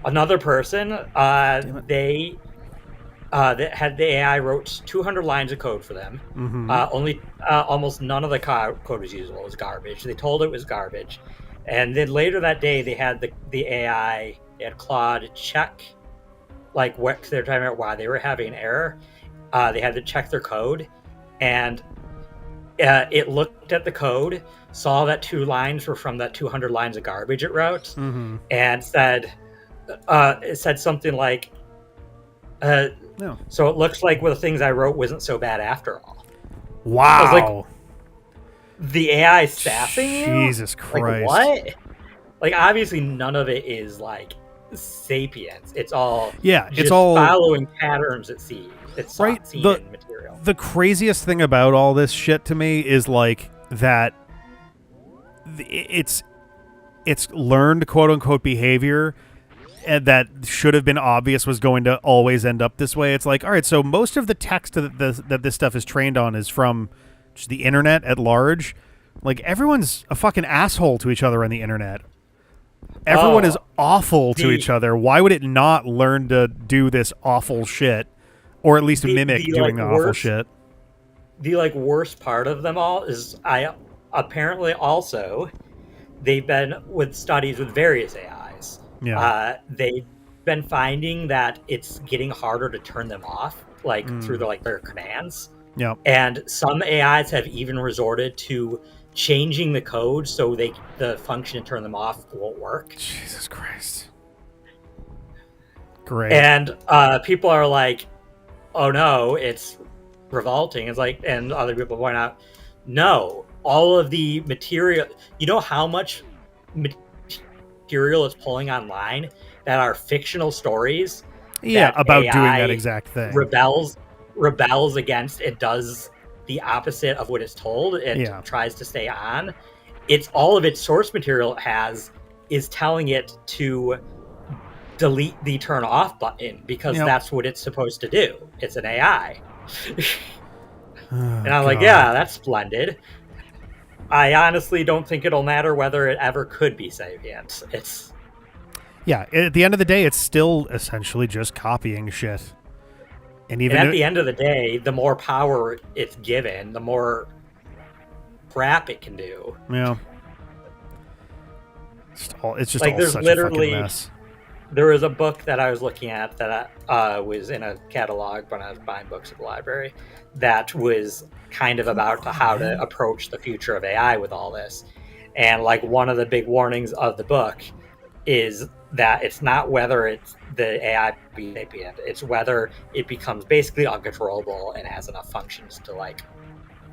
Another person, Damn it. they that had the AI wrote 200 lines of code for them. Only almost none of the code was usable. It was garbage. They told it was garbage, and then later that day they had the AI. They had Claude check like what they're talking about why they were having an error. They had to check their code, and it looked at the code, saw that 2 lines were from that 200 lines of garbage it wrote, and said it said something like. No. So it looks like the things I wrote wasn't so bad after all. Wow. I was like, the AI sassing you? Jesus Christ. Like, what? Like, obviously none of it is, like, sapience. It's all it's all following patterns it sees. It's right. Seen in material. The craziest thing about all this shit to me is, like, that it's learned quote-unquote behavior and that should have been obvious was going to always end up this way. It's like, all right, so most of the text that this stuff is trained on is from just the internet at large. Like, everyone's a fucking asshole to each other on the internet. Everyone is awful to each other. Why would it not learn to do this awful shit, or at least mimic doing the awful shit? The worst part of them all is apparently also they've been with studies with various AIs. Yeah. They've been finding that it's getting harder to turn them off, through their commands. Yeah. And some AIs have even resorted to changing the code so the function to turn them off won't work. Jesus Christ. Great. And people are like, oh no, it's revolting. It's like, and other people point out, no, all of the material, you know how much material is pulling online that are fictional stories? Yeah, about AI doing that exact thing. Rebels against. It does the opposite of what it's told. It tries to stay on. It's all of its source material is telling it to delete the turn off button because that's what it's supposed to do. It's an AI. And I'm like, yeah, that's splendid. I honestly don't think it'll matter whether it ever could be sapient. At the end of the day, it's still essentially just copying shit. And at the end of the day, the more power it's given, the more crap it can do. Yeah. It's just like, all there's such literally, a fucking mess. There was a book that I was looking at that was in a catalog when I was buying books at the library that was kind of about how to approach the future of AI with all this. And one of the big warnings of the book is that it's not whether it's the AI be sapient, it's whether it becomes basically uncontrollable and has enough functions to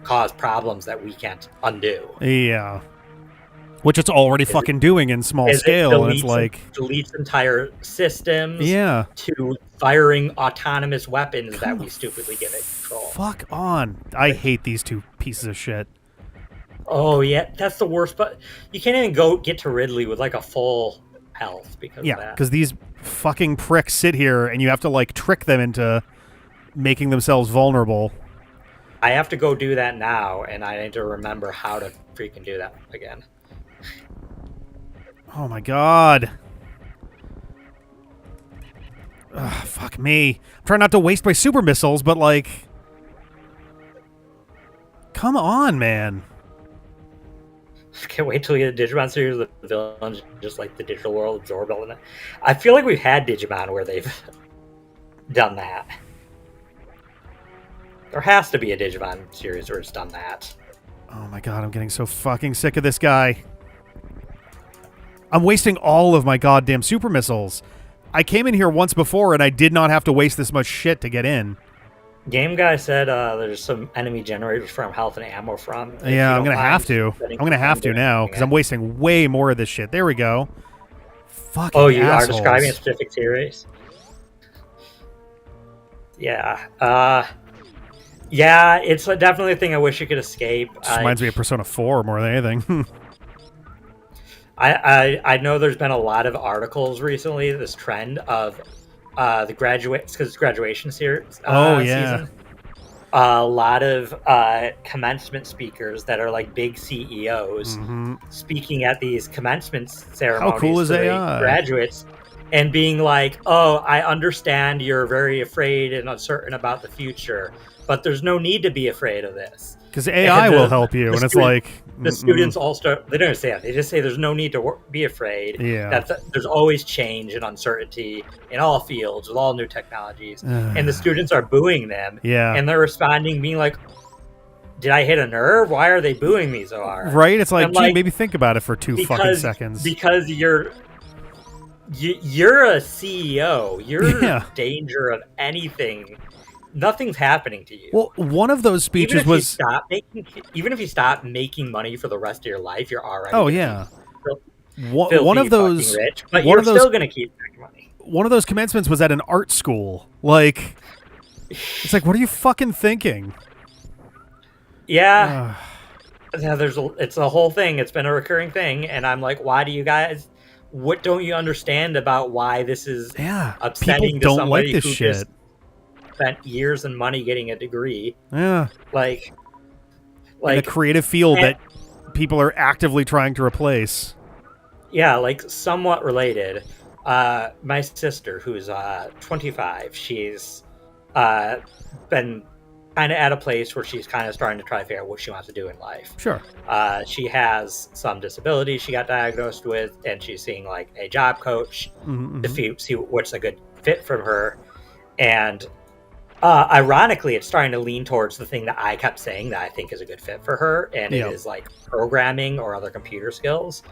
cause problems that we can't undo. Yeah. Which it's already fucking doing in small scale. And it's deletes entire systems to firing autonomous weapons that we stupidly give it control. Fuck on. I hate these two pieces of shit. Oh yeah, that's the worst. But you can't even get to Ridley with a full health because of that. Because these fucking pricks sit here and you have to trick them into making themselves vulnerable. I have to go do that now, and I need to remember how to freaking do that again. Oh my god. Ugh, fuck me. I'm trying not to waste my super missiles, but come on, man. Can't wait till we get a Digimon series with the villains just the digital world absorb all of it. I feel like we've had Digimon where they've done that. There has to be a Digimon series where it's done that. Oh my god, I'm getting so fucking sick of this guy. I'm wasting all of my goddamn super missiles. I came in here once before and I did not have to waste this much shit to get in. Game Guy said there's some enemy generators from health and ammo from. Yeah, I'm going to have to. I'm going to have to now because I'm wasting way more of this shit. There we go. Fucking you assholes. are describing a specific series? Yeah. Yeah, it's definitely a thing I wish you could escape. Just reminds me of Persona 4 more than anything. I know there's been a lot of articles recently, this trend of the graduation series. Season. a lot of commencement speakers that are like big CEOs speaking at these commencement ceremonies How cool is to the AI? graduates and being like, "Oh, I understand you're very afraid and uncertain about the future, but there's no need to be afraid of this because AI will help you." And it's like the students all start. They don't understand. They just say there's no need to be afraid. Yeah. There's always change and uncertainty in all fields with all new technologies, and the students are booing them. Yeah. And they're responding, being like, "Did I hit a nerve? Why are they booing me so hard?" Right? It's like, And, gee, maybe think about it for two fucking seconds. Because you're a CEO. You're in danger of anything. Nothing's happening to you. Well, one of those speeches was even if you stop making money for the rest of your life, you're already one of those rich, but you're still going to keep making money. One of those commencements was at an art school. Like, it's like, what are you fucking thinking? Yeah. It's a whole thing. It's been a recurring thing, and I'm like, why do you guys? What don't you understand about why this is upsetting People to don't somebody like this who shit. just spent years and money getting a degree? Yeah. Like in a creative field that people are actively trying to replace. Yeah, like somewhat related. My sister, who's 25, she's been kind of at a place where she's kind of starting to try to figure out what she wants to do in life. Sure. She has some disabilities she got diagnosed with, and she's seeing like a job coach to see what's a good fit for her. And ironically, it's starting to lean towards the thing that I kept saying that I think is a good fit for her, and it is like programming or other computer skills.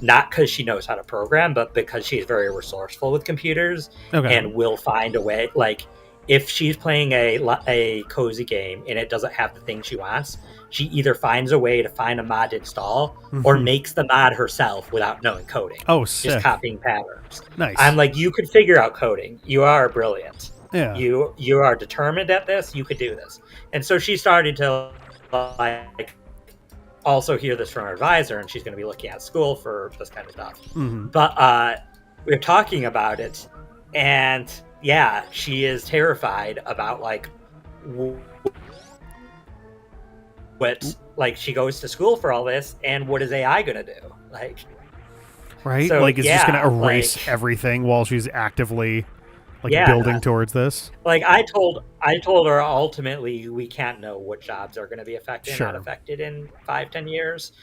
Not because she knows how to program, but because she's very resourceful with computers and will find a way. Like, if she's playing a cozy game and it doesn't have the thing she wants, she either finds a way to find a mod to install or makes the mod herself without knowing coding. Oh, sick. Just copying patterns. Nice. I'm like, you could figure out coding. You are brilliant. Yeah. You are determined at this. You could do this. And so she started to like also hear this from her advisor, and she's going to be looking at school for this kind of stuff. But we're talking about it, and yeah, she is terrified about like what, like, she goes to school for all this, and what is AI going to do? Like, right? So, like, it's just going to erase like, everything while she's actively building towards this. Like, I told her ultimately we can't know what jobs are going to be affected and not affected in 5-10 years.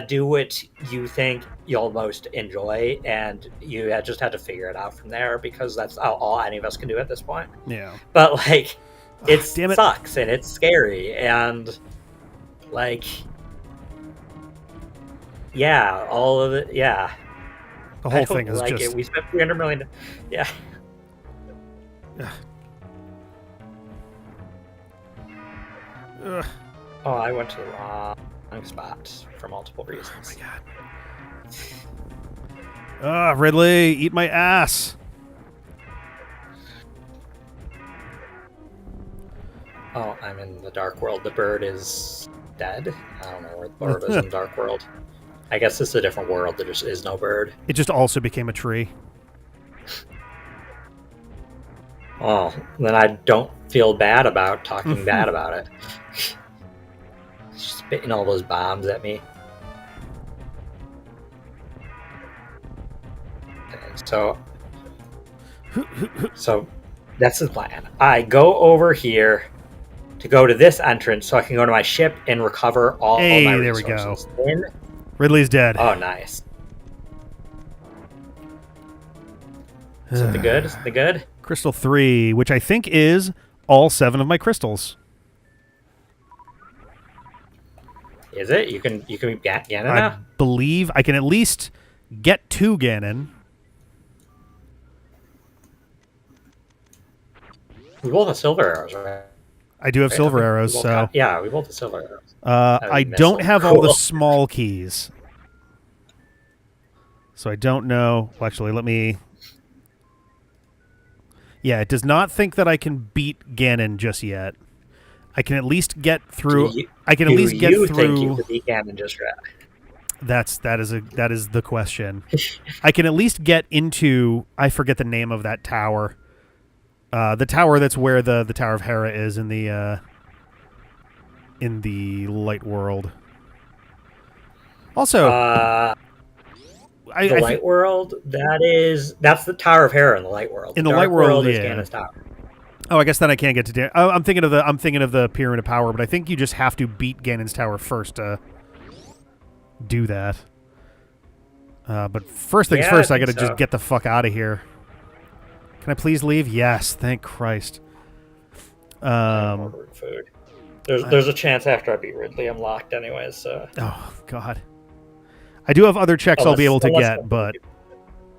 Do what you think you'll most enjoy, and you just have to figure it out from there, because that's all any of us can do at this point. Yeah. But like, it damn it. sucks and it's scary, and like, yeah, all of it. Yeah. The whole thing is like just. It. We spent $300 million. Yeah. Ugh. Oh, I went to the wrong spot for multiple reasons. Oh my god. Ridley, eat my ass. Oh, I'm in the dark world. The bird is dead. I don't know where the bird is in the dark world. I guess this is a different world. There just is no bird. It just also became a tree. Oh, then I don't feel bad about talking bad about it. Spitting all those bombs at me. Okay, so that's the plan. I go over here to go to this entrance so I can go to my ship and recover all my resources. There we go. Ridley's dead. Oh, nice. Is it the good? Is it the good? Crystal 3, which I think is all 7 of my crystals. Is it? You can beat Ganon I now? believe I can at least get to Ganon. We both have silver arrows, right? I do have silver arrows, so... Yeah, we both have silver arrows. I don't have all the small keys. So I don't know... Well, actually, let me... Yeah, it does not think that I can beat Ganon just yet. I can at least get through... I can at least get through... Do you think you can beat Ganon just yet? That is the question. I can at least get into... I forget the name of that tower. The tower that's where the Tower of Hera is in the in the light world. Also, the light world, that's the Tower of Hera in the light world. In the the dark light world, is yeah. Ganon's Tower. Oh, I guess then I can't get to. I'm thinking of the Pyramid of Power, but I think you just have to beat Ganon's Tower first to do that. But first things first, I gotta just get the fuck out of here. Can I please leave? Yes, thank Christ. I'm ordering food. There's a chance after I beat Ridley, I'm locked anyways. So. Oh God. I do have other checks I'll be able to get, but.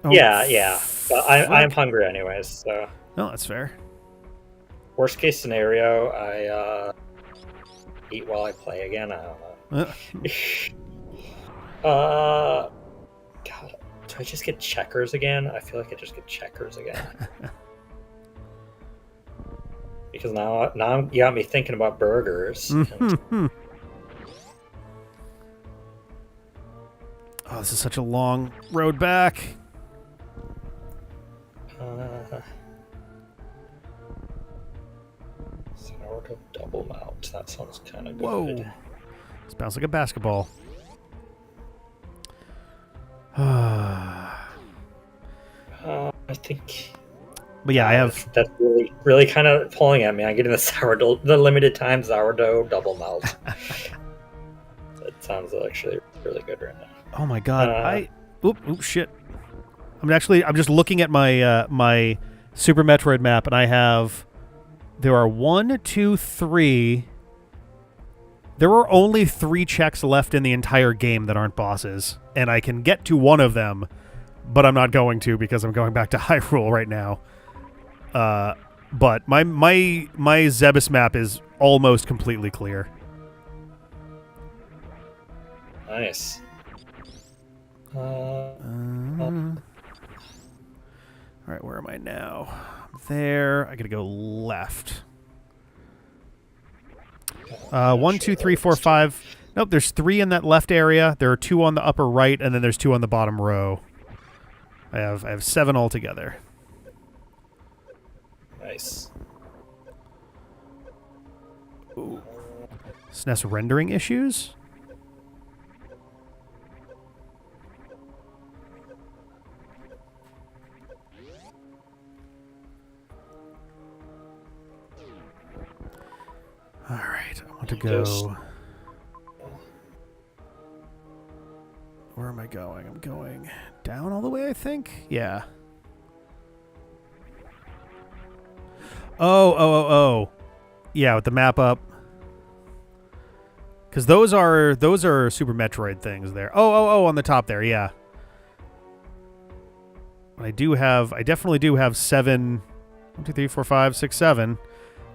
Oh, yeah. But I'm hungry anyways, so. No, that's fair. Worst case scenario, I eat while I play again. I don't know. God, do I just get checkers again? I feel like I just get checkers again. Because now you got me thinking about burgers. Oh, this is such a long road back. Sourdough double mount. That sounds kind of good. Whoa. This bounced like a basketball. I think. But yeah, I have. That's really kind of pulling at me. I'm getting the limited time sourdough double melt. That sounds actually really good right now. Oh my God! Shit! I'm just looking at my my Super Metroid map, and there are 1, 2, 3. There are only 3 checks left in the entire game that aren't bosses, and I can get to one of them, but I'm not going to because I'm going back to Hyrule right now. But my Zebes map is almost completely clear. Nice. All right, where am I now? There. I gotta go left. 1, 2, 3, 4, 5. Nope, there's 3 in that left area. There are 2 on the upper right, and then there's 2 on the bottom row. I have 7 altogether. Nice. Ooh. SNES rendering issues? All right, I want to go. Where am I going? I'm going down all the way, I think. Yeah. Oh. Yeah, with the map up. Because those are Super Metroid things there. Oh, on the top there, yeah. I definitely do have 7. 1, 2, 3, 4, 5, 6, 7.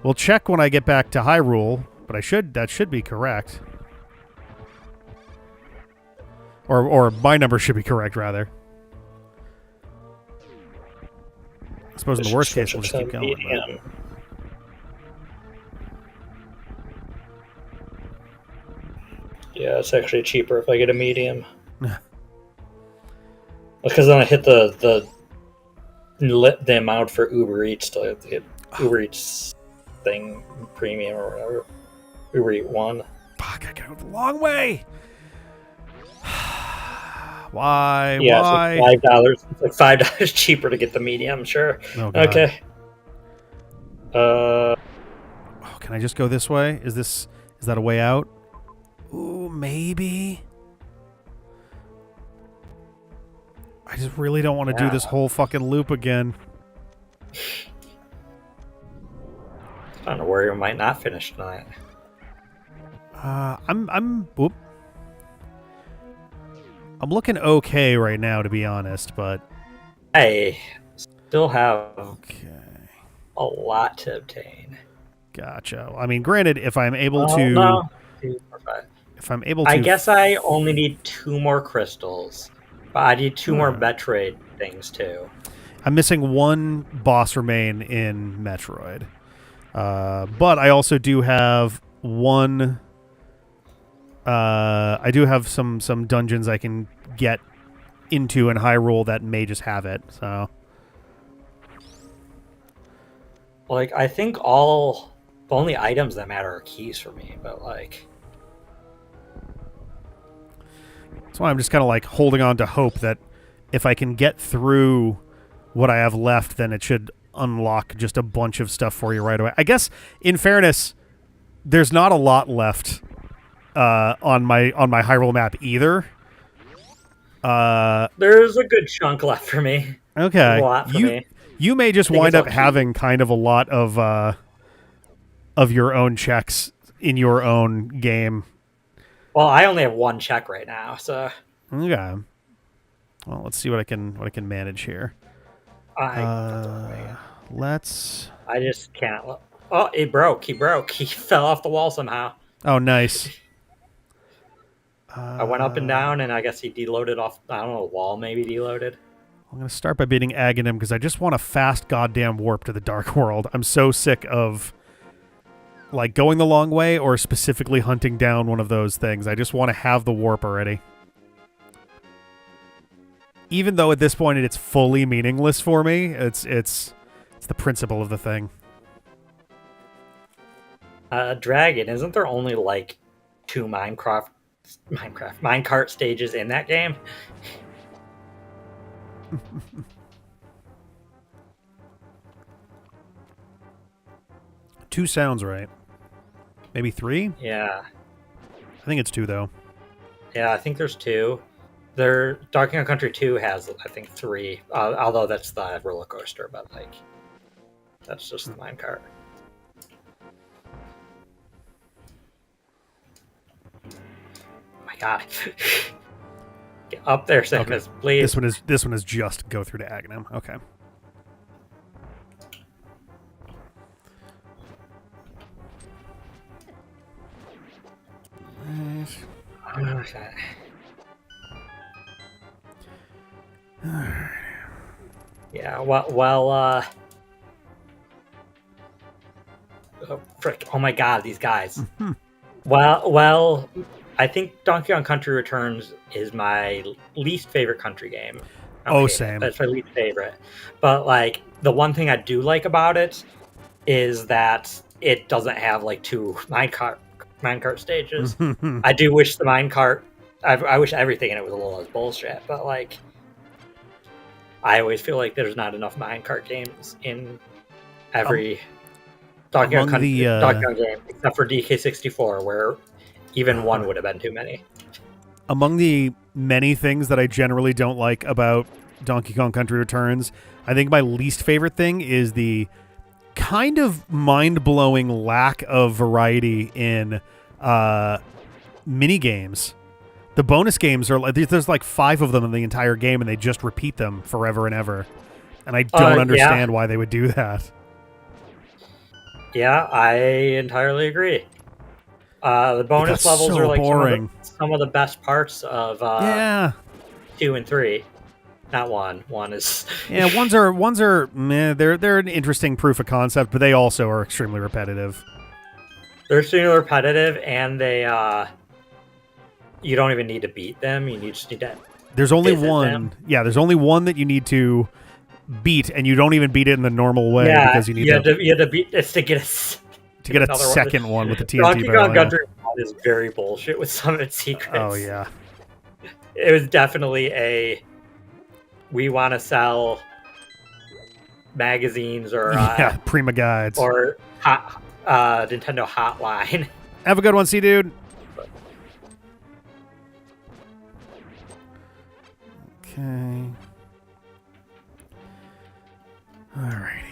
We'll check when I get back to Hyrule, but that should be correct. Or my number should be correct, rather. I suppose in the worst case, we'll just keep going. Yeah, it's actually cheaper if I get a medium. Because then I hit the amount for Uber Eats to get Uber Eats thing premium or whatever. Uber Eats 1. Fuck, I gotta go the long way. Why? Yeah, Why? It's like $5 cheaper to get the medium, sure. Oh, God. Okay. Can I just go this way? Is that a way out? Ooh, maybe. I just really don't want to do this whole fucking loop again. I don't know where you might not finish tonight. I'm looking okay right now, to be honest, but I still have a lot to obtain. Gotcha. I mean, granted, if I'm able to, no. I guess I only need 2 more crystals, but I need 2 more Metroid things too. I'm missing 1 boss remain in Metroid, but I also do have 1. I do have some dungeons I can get into in Hyrule that may just have it. So, like, I think all The only items that matter are keys for me, but like... That's why I'm just kind of like holding on to hope that if I can get through what I have left, then it should unlock just a bunch of stuff for you right away. I guess, in fairness, there's not a lot left on my Hyrule map either. There's a good chunk left for me. Okay, There's a lot for me. You may just wind up having kind of a lot of your own checks in your own game. Well, I only have one check right now, so... Okay. Well, let's see what I can manage here. Let's... I just can't... Oh, he broke. He fell off the wall somehow. Oh, nice. I went up and down, and I guess he deloaded off... I don't know, the wall maybe deloaded. I'm going to start by beating Aghanim because I just want a fast goddamn warp to the Dark World. I'm so sick of... like going the long way or specifically hunting down one of those things. I just want to have the warp already. Even though at this point it's fully meaningless for me, it's the principle of the thing. Dragon, isn't there only like 2 minecart stages in that game? 2 sounds right. Maybe 3? Yeah. I think it's 2, though. Yeah, I think there's 2. Donkey Kong Country 2 has, I think, 3. Although that's the roller coaster, but like, that's just the minecart. Oh my god. Get up there, Samus, okay. Please. This one is just go through to Aghanim. Okay. Okay. Yeah, oh, frick. Oh my god, these guys. Well, I think Donkey Kong Country Returns is my least favorite country game. Okay, same. That's my least favorite. But like, the one thing I do like about it is that it doesn't have like 2 minecart stages. I do wish the minecart... I wish everything in it was a little less bullshit, but like... I always feel like there's not enough minecart games in every Donkey Kong game, except for DK64, where even one would have been too many. Among the many things that I generally don't like about Donkey Kong Country Returns, I think my least favorite thing is the kind of mind-blowing lack of variety in mini games. The bonus games are like, there's like 5 of them in the entire game, and they just repeat them forever and ever. And I don't understand why they would do that. Yeah, I entirely agree. The bonus levels are like some of the best parts of 2 and 3. Not 1. 1 is ones are meh, they're an interesting proof of concept, but they also are extremely repetitive. They're extremely repetitive, and they you don't even need to beat them. You just need to. There's only one. Yeah, there's only one that you need to beat, and you don't even beat it in the normal way because you have to beat it to get a second one with the TNT Donkey barrel. Kong Country is very bullshit with some of its secrets. Oh yeah, it was definitely a. We want to sell magazines or Prima guides or Nintendo Hotline. Have a good one, C-Dude. Okay. Alrighty.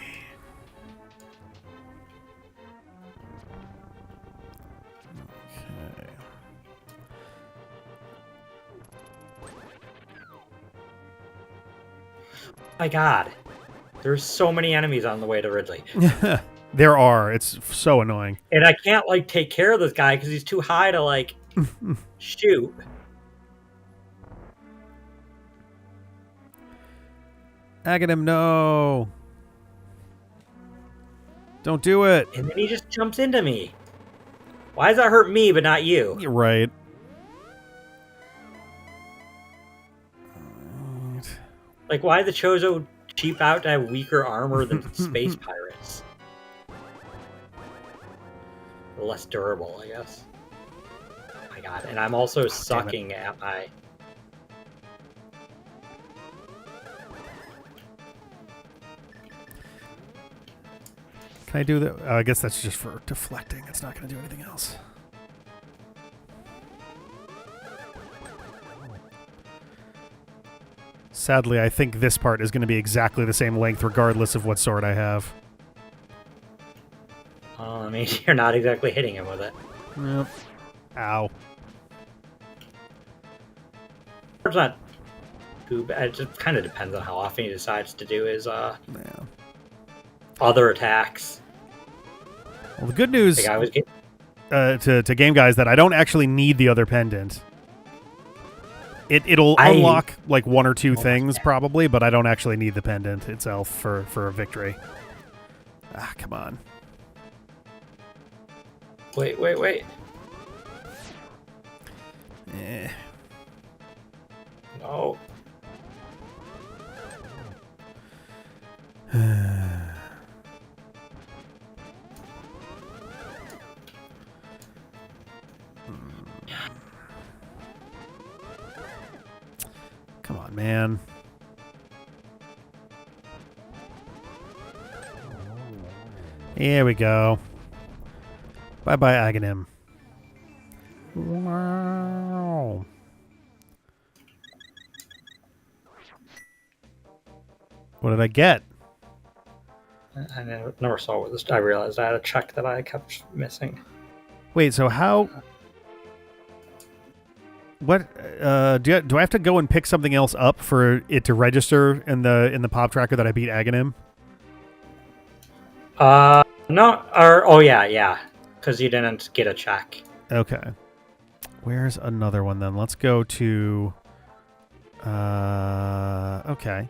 Okay. My God. There's so many enemies on the way to Ridley. There are. It's so annoying. And I can't, like, take care of this guy because he's too high to, like, shoot. Aghanim, no. Don't do it. And then he just jumps into me. Why does that hurt me but not you? You're right. Like, why did the Chozo cheap out to have weaker armor than space pirates? less durable, I guess. Oh my god, and I'm also sucking at my... Can I do that? I guess that's just for deflecting. It's not going to do anything else. Sadly, I think this part is going to be exactly the same length regardless of what sword I have. I mean, you're not exactly hitting him with it. Yep. Ow. It's not too bad. It just kind of depends on how often he decides to do his other attacks. Well, the good news Like I was getting... to game guys that I don't actually need the other pendant. It'll unlock like one or two things probably, but I don't actually need the pendant itself for a victory. Ah, come on. Wait. No. Come on, man. Here we go. Bye-bye, Aghanim. Wow. What did I get? I never saw what this... I realized I had a check that I kept missing. Wait, so how... What do I have to go and pick something else up for it to register in the pop tracker that I beat Aghanim? No, or oh yeah, because you didn't get a check. Okay, where's another one then? Let's go to. Okay.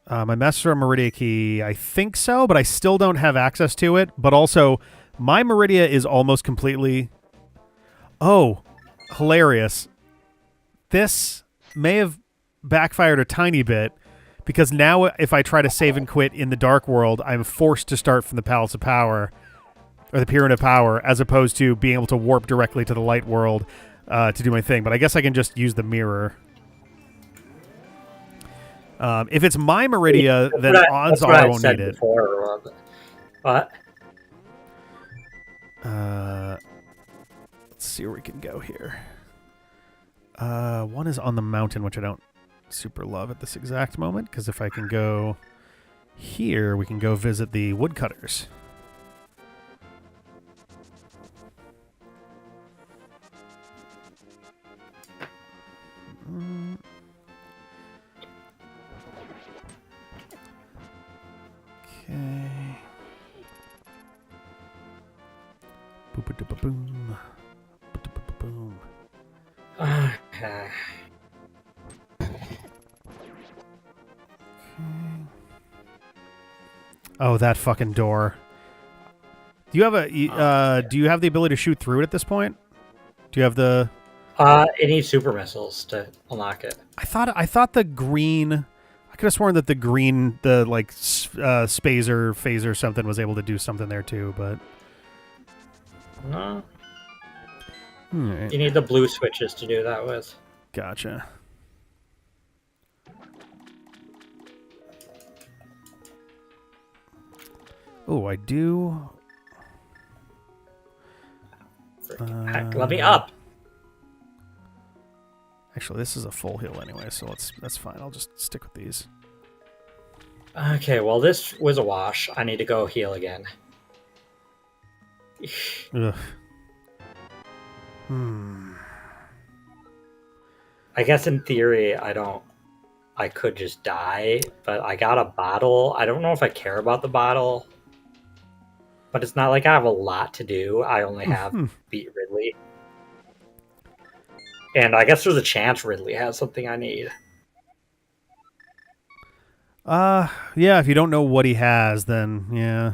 My Master Meridia key, I think so, but I still don't have access to it. But also, my Meridia is almost completely... Oh, hilarious. This may have backfired a tiny bit, because now if I try to save and quit in the Dark World, I'm forced to start from the Palace of Power, or the Pyramid of Power, as opposed to being able to warp directly to the Light World to do my thing. But I guess I can just use the mirror. If it's my Meridia, then odds are I won't need it. What? Let's see where we can go here. One is on the mountain, which I don't super love at this exact moment, because if I can go here, we can go visit the woodcutters. Okay. Boom. Boom. Okay. Oh, that fucking door. Do you have do you have the ability to shoot through it at this point? Do you have the... It needs super missiles to unlock it. I thought the green... I could have sworn that the green, the like spazer, phaser something was able to do something there too, but... No. Right. You need the blue switches to do that with. Gotcha. Oh, I do... Heck, let me up! Actually, this is a full heal anyway, so that's fine. I'll just stick with these. Okay, well, this was a wash. I need to go heal again. Ugh. I guess in theory, I could just die, but I got a bottle. I don't know if I care about the bottle, but it's not like I have a lot to do. I only have beat Ridley. And I guess there's a chance Ridley has something I need. Yeah, if you don't know what he has, then yeah.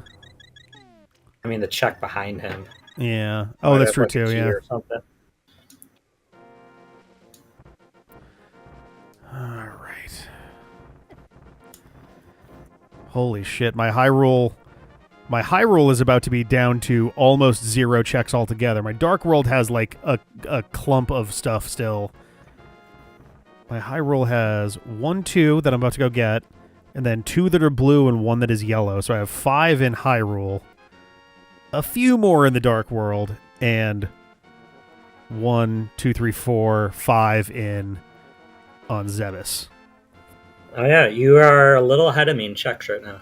I mean, the check behind him. Yeah. Oh, that's true too, yeah. Or something. Alright. Holy shit, my Hyrule My Hyrule is about to be down to almost 0 checks altogether. My Dark World has like a clump of stuff still. My Hyrule has 1, 2 that I'm about to go get, and then 2 that are blue and 1 that is yellow. So I have 5 in Hyrule, a few more in the Dark World, and 1, 2, 3, 4, 5 in on Zebes. Oh yeah, you are a little ahead of me in checks right now.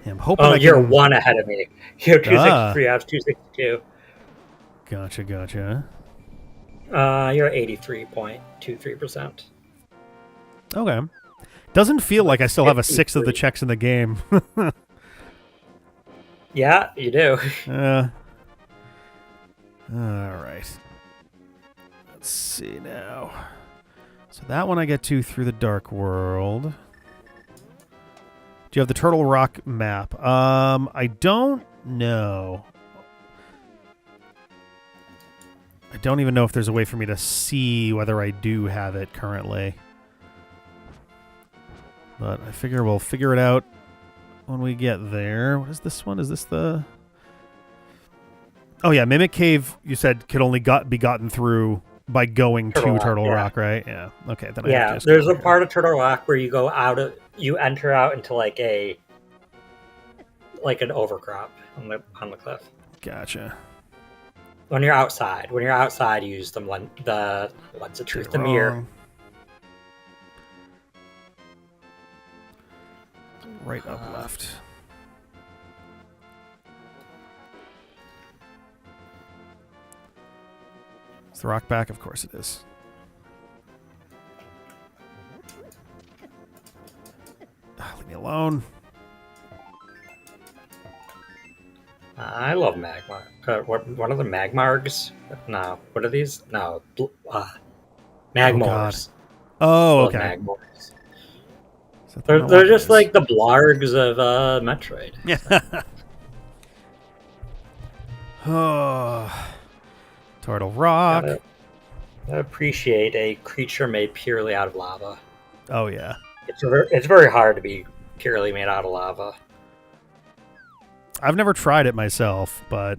Yeah, I'm hoping you're 1 ahead of me. You're 263. I have 262. Gotcha. You're 83.23%. Okay. Doesn't feel like I still have a 6th of the checks in the game. Yeah, you do. All right. Let's see now. So that one I get to through the Dark World. Do you have the Turtle Rock map? I don't know. I don't even know if there's a way for me to see whether I do have it currently. But I figure we'll figure it out when we get there. What is this one? Is this the... Oh, yeah. Mimic Cave, you said, could only be gotten through by going to Turtle Rock, right? Yeah. Okay. Then I have to there's a part of Turtle Rock where you go out of... You enter out into like an overcrop on the cliff. Gotcha. When you're outside. When you're outside, you use the Lens of Truth, the mirror. Right up left. Is the rock back? Of course it is. Leave me alone. I love magma. What are the magmargs? No. What are these? No. Magmars. Oh, okay. Magmars. They're just like the blargs of Metroid. Yeah. Oh. Turtle Rock. I appreciate a creature made purely out of lava. Oh, yeah. It's very hard to be purely made out of lava. I've never tried it myself, but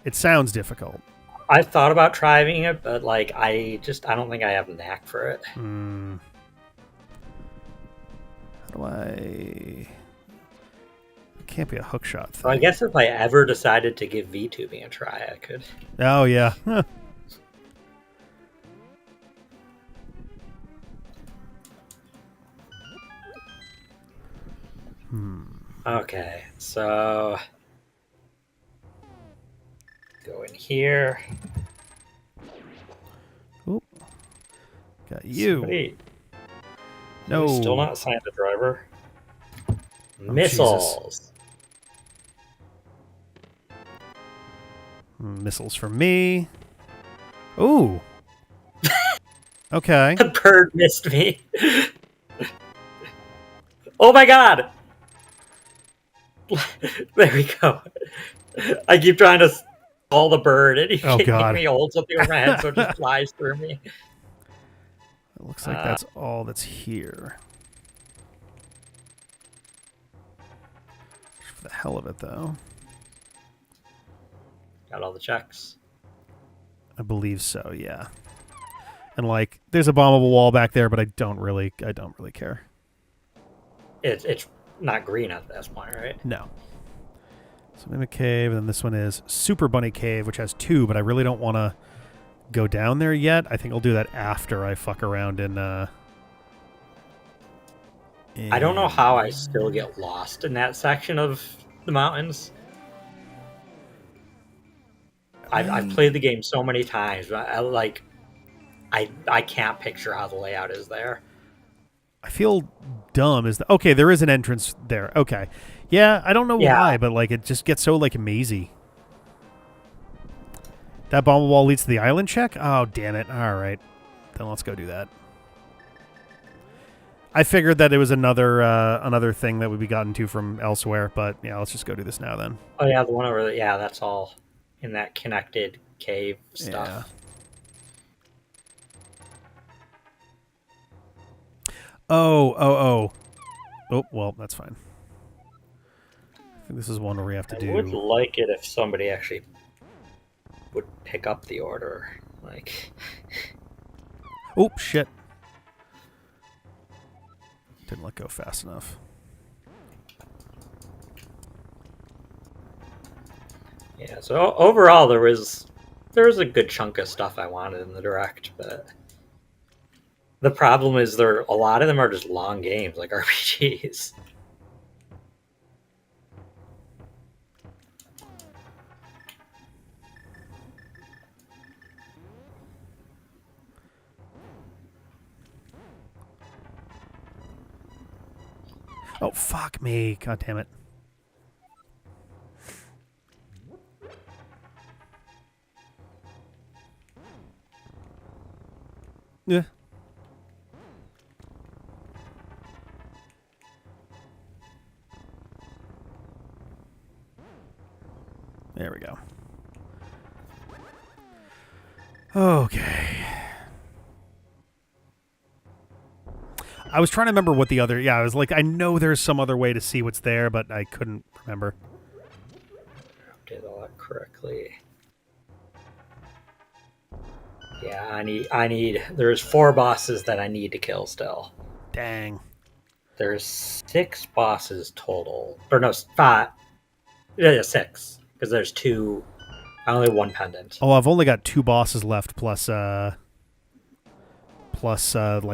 it sounds difficult. I thought about trying it, but like I don't think I have a knack for it. How do I... It can't be a hookshot thing. Well, I guess if I ever decided to give VTubing a try, I could. Oh, yeah. Okay, so go in here. Oop. Got you. Somebody, no. Still not assigned a driver. Missiles. Missiles from me. Ooh. Okay. The bird missed me. Oh my god! There we go. I keep trying to call the bird, and he can't make me hold something over my head, so it just flies through me. It looks like that's all that's here. For the hell of it, though. Got all the checks. I believe so, yeah. And like, there's a bombable wall back there, but I don't really care. It's not green at this point, right? No. So Mimic Cave, and then this one is Super Bunny Cave, which has 2, but I really don't want to go down there yet. I think I'll do that after I fuck around in I don't know how I still get lost in that section of the mountains. I've played the game so many times, but I can't picture how the layout is there. I feel dumb. Okay, there is an entrance there. Okay. Yeah, I don't know why, but like it just gets so like mazy. That bomb wall leads to the island check? Oh, damn it. All right. Then let's go do that. I figured that it was another thing that would be gotten to from elsewhere, but yeah, let's just go do this now then. Oh yeah, the one over there. Yeah, that's all in that connected cave stuff. Yeah. Oh, well, that's fine. think this is one where we have to I do... would like it if somebody actually would pick up the order. Like, Oh, shit. Didn't let go fast enough. yeah. So overall, there was a good chunk of stuff I wanted in the direct, but the problem is a lot of them are just long games, like RPGs. Oh, fuck me. God damn it. Yeah. There we go. Okay. I was trying to remember what the other... Yeah, I was like, I know there's some other way to see what's there, but I couldn't remember. Did all that correctly. Yeah, I need. There's 4 bosses that I need to kill still. Dang. There's 6 bosses total, or no, 5. Yeah, 6 because there's 2. I only have 1 pendant. Oh, I've only got 2 bosses left, plus like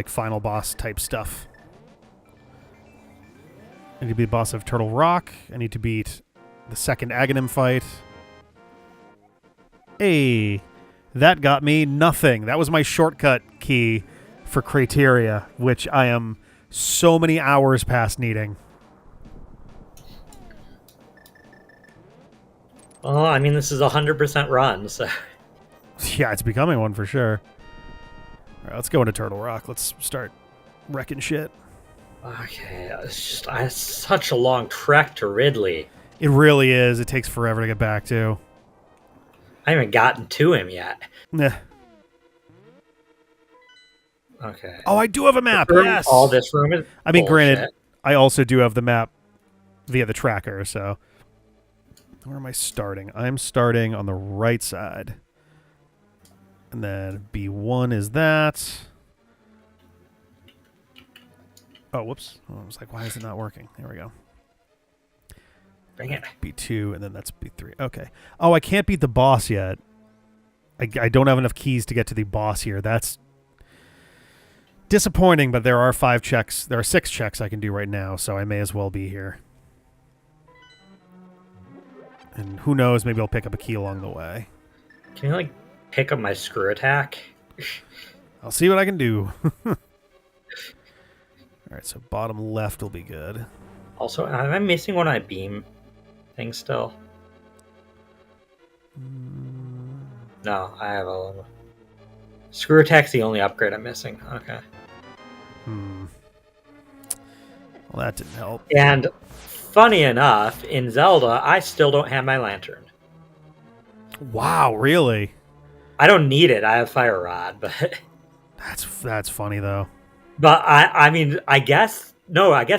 final boss type stuff. I need to be the boss of Turtle Rock. I need to beat the second Aghanim fight. Hey, that got me nothing. That was my shortcut key for criteria, which I am so many hours past needing. Well, I mean, this is a 100% run, so Yeah, it's becoming one for sure. All right, let's go into Turtle Rock. Let's start wrecking shit. okay. It's such a long trek to Ridley. It really is. It takes forever to get back to. I haven't gotten to him yet. Nah. Okay. Oh, I do have a map. Room, Yes. all this room is. I mean, bullshit. granted, I also do have the map via the tracker, so... Where am I starting? I'm starting on the right side. And then B1 is that. Oh, whoops. Oh, I was like, why is it not working? There we go. Bring it. B2, and then that's B3. Okay. Oh, I can't beat the boss yet. I don't have enough keys to get to the boss here. That's disappointing, but there are 5 checks. There are 6 checks I can do right now, so I may as well be here. And who knows, maybe I'll pick up a key along the way. Can you, like, pick up my screw attack? I'll see what I can do. All right, so bottom left will be good. Also, am I missing one of my beam things still? No, I have a screw attack's the only upgrade I'm missing. Okay. Well, that didn't help. And funny enough, in Zelda, I still don't have my lantern. Wow, really? I don't need it. I have fire rod, but That's funny though. but I mean, I guess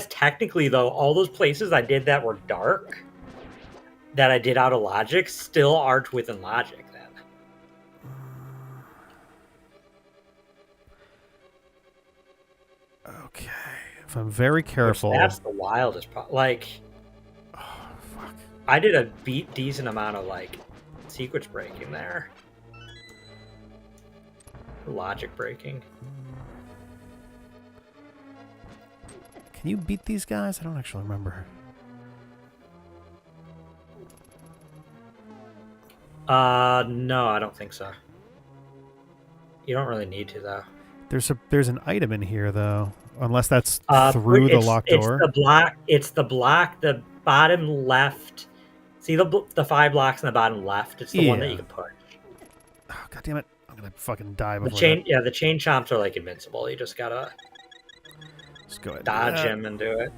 technically though, all those places I did that were dark, that I did out of logic, still aren't within logic. Then Okay, if I'm very careful. that's the wildest part. Like, Oh, fuck. I did a decent amount of like sequence breaking there, logic breaking. Can you beat these guys? I don't actually remember. No, I don't think so. You don't really need to though. There's an item in here though, unless that's through the locked door. It's the block. The bottom left. See the 5 blocks in the bottom left. It's the one that you can push. Oh, God damn it! I'm gonna fucking die before The chain. Yeah, the chain chomps are like invincible. You just gotta Let's go ahead. dodge him and do it.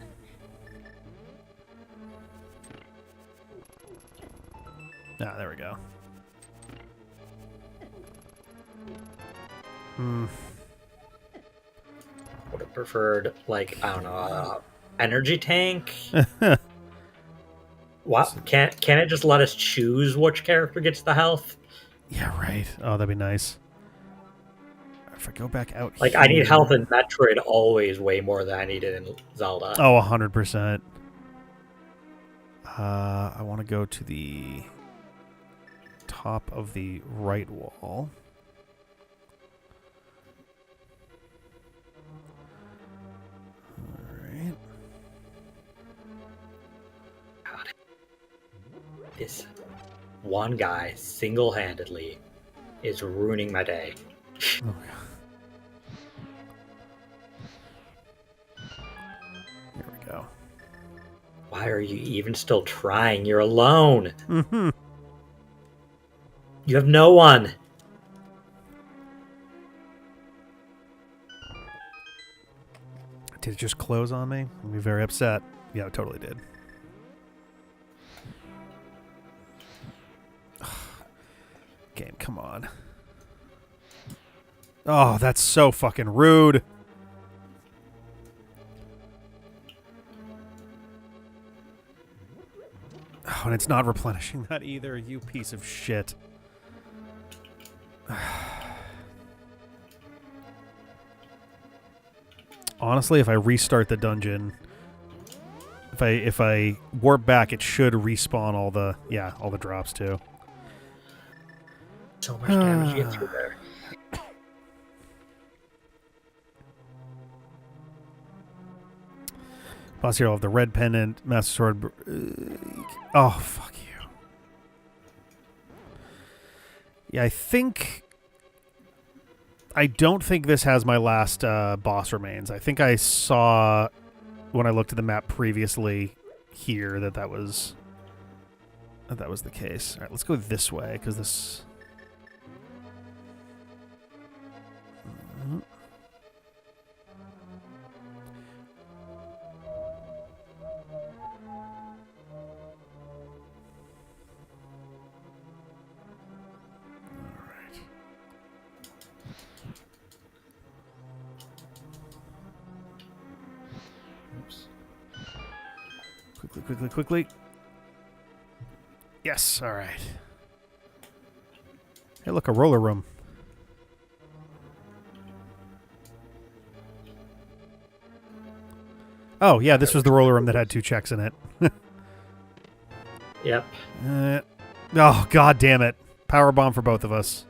Ah, there we go. Would have preferred like I don't know, energy tank. What? Can't it just let us choose which character gets the health? Yeah, right. Oh, that'd be nice. If I go back out Like, here... I need health in Metroid always way more than I needed in Zelda. Oh, 100%. I want to go to the top of the right wall. Alright. God. This one guy, single-handedly, is ruining my day. Oh, God. Here we go. Why are you even still trying? You're alone. Mm-hmm. You have no one. Did it just close on me? I'll be very upset. Yeah, it totally did. Game, come on. Oh, that's so fucking rude. Oh, and it's not replenishing that either, you piece of shit. Honestly, if I restart the dungeon, if I warp back, it should respawn all the drops too. So much damage you get through there. Boss here will have the red pendant, Master Sword. Oh, fuck you. Yeah, I don't think this has my last boss remains. I think I saw, when I looked at the map previously here, that was the case. All right, let's go this way, because this... Quickly. Yes, all right. Hey, look, a roller room. Oh, yeah, this was the roller room that had 2 checks in it. Yep. Oh, god damn it. Power bomb for both of us.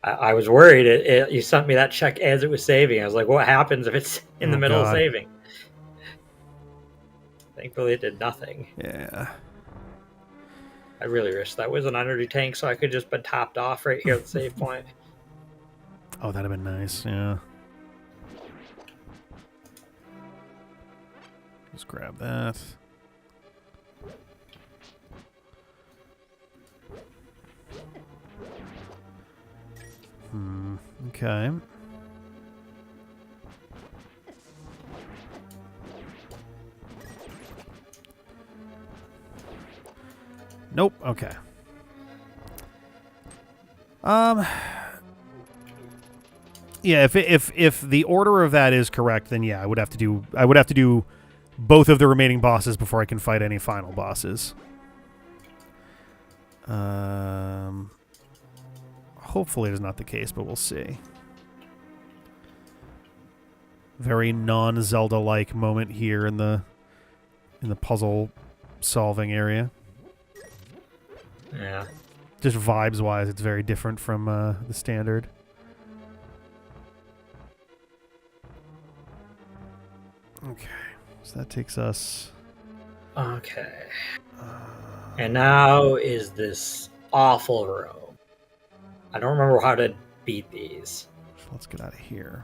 I was worried. You sent me that check as it was saving. I was like, what happens if it's in the middle of saving? Thankfully, it did nothing. Yeah. I really wish that was an energy tank so I could just been topped off right here at the save point. Oh, that'd have been nice, yeah. Just grab that. Okay. Nope. Okay. Yeah, if the order of that is correct, then yeah, I would have to do both of the remaining bosses before I can fight any final bosses. Hopefully it is not the case, but we'll see. Very non-Zelda-like moment here in the puzzle solving area. Yeah. Just vibes-wise, it's very different from the standard. Okay, so that takes us... Okay. And now is this awful row. I don't remember how to beat these. So let's get out of here.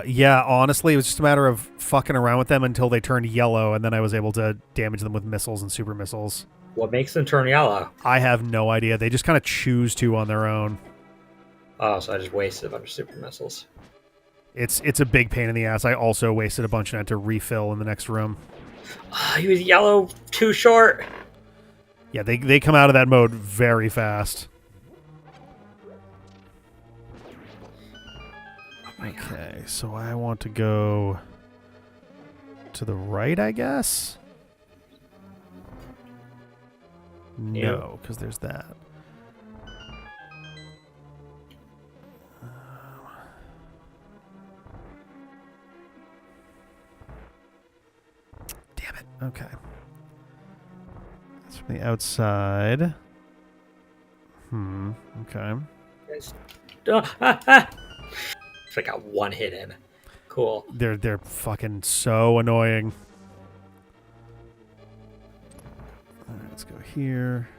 Yeah, honestly, it was just a matter of fucking around with them until they turned yellow, and then I was able to damage them with missiles and super missiles. What makes them turn yellow? I have no idea. They just kind of choose to on their own. Oh, so I just wasted a bunch of super missiles. It's a big pain in the ass. I also wasted a bunch and had to refill in the next room. Oh, he was yellow too short. Yeah, they come out of that mode very fast. Okay, so I want to go to the right, I guess? No, because there's that. Damn it. Okay. That's from the outside. Okay. I got one hit in. Cool. They're fucking so annoying. All right, let's go here.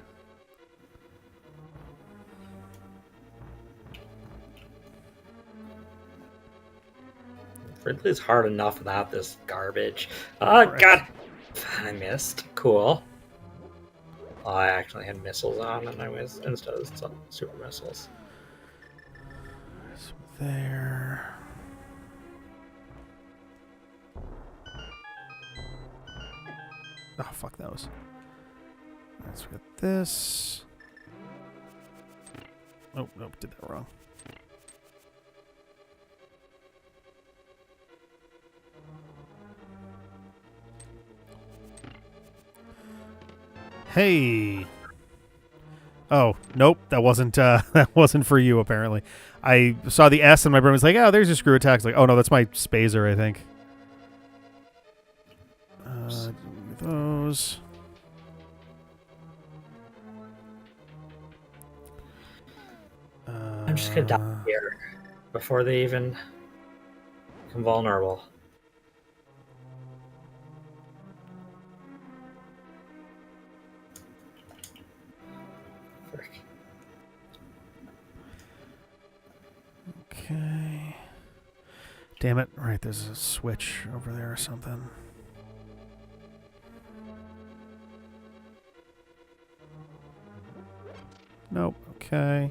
Ridley's hard enough without this garbage. Oh, God. I missed. Cool. Oh, I actually had missiles on, and I was instead of super missiles. So there. Oh, fuck those. Let's get this. Oh, nope, did that wrong. Hey. Oh, nope, that wasn't that wasn't for you apparently. I saw the S and my brain was like, "Oh, there's your screw attack." It's like, "Oh no, that's my spazer, I think." Those. I'm just gonna die here before they even become vulnerable. Frick. Okay. Damn it. Right, there's a switch over there or something. Nope. Okay.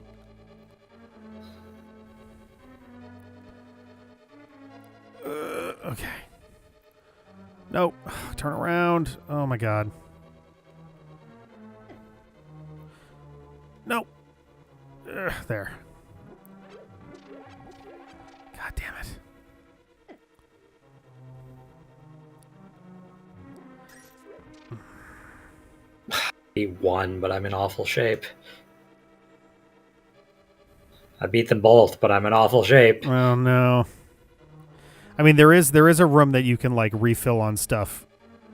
Okay. Nope. Turn around. Oh my god. Nope. There. God damn it. He won, but I'm in awful shape. I beat them both, but I'm in awful shape. Oh no. I mean, there is a room that you can like refill on stuff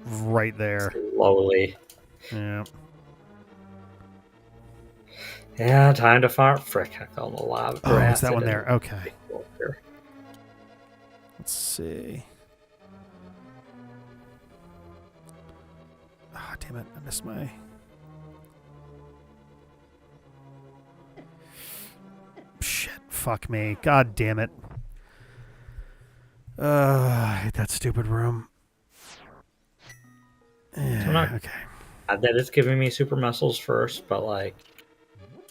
right there. Slowly. Yeah. Yeah, time to fart. Frick, I fell in the lava. Oh, is that one there? Okay. Let's see. Ah, oh, damn it. I missed my... Shit. Fuck me. God damn it. I hate that stupid room. Yeah, okay. That is giving me super missiles first, but like...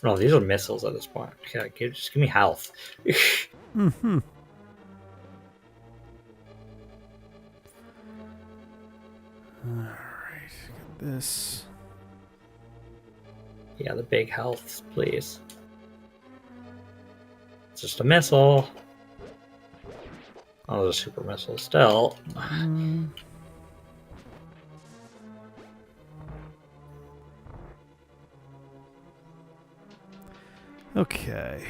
No, these are missiles at this point. Okay, just give me health. Mm-hmm. Alright, got this. Yeah, the big health, please. It's just a missile. Oh, there's a super missile still. Okay.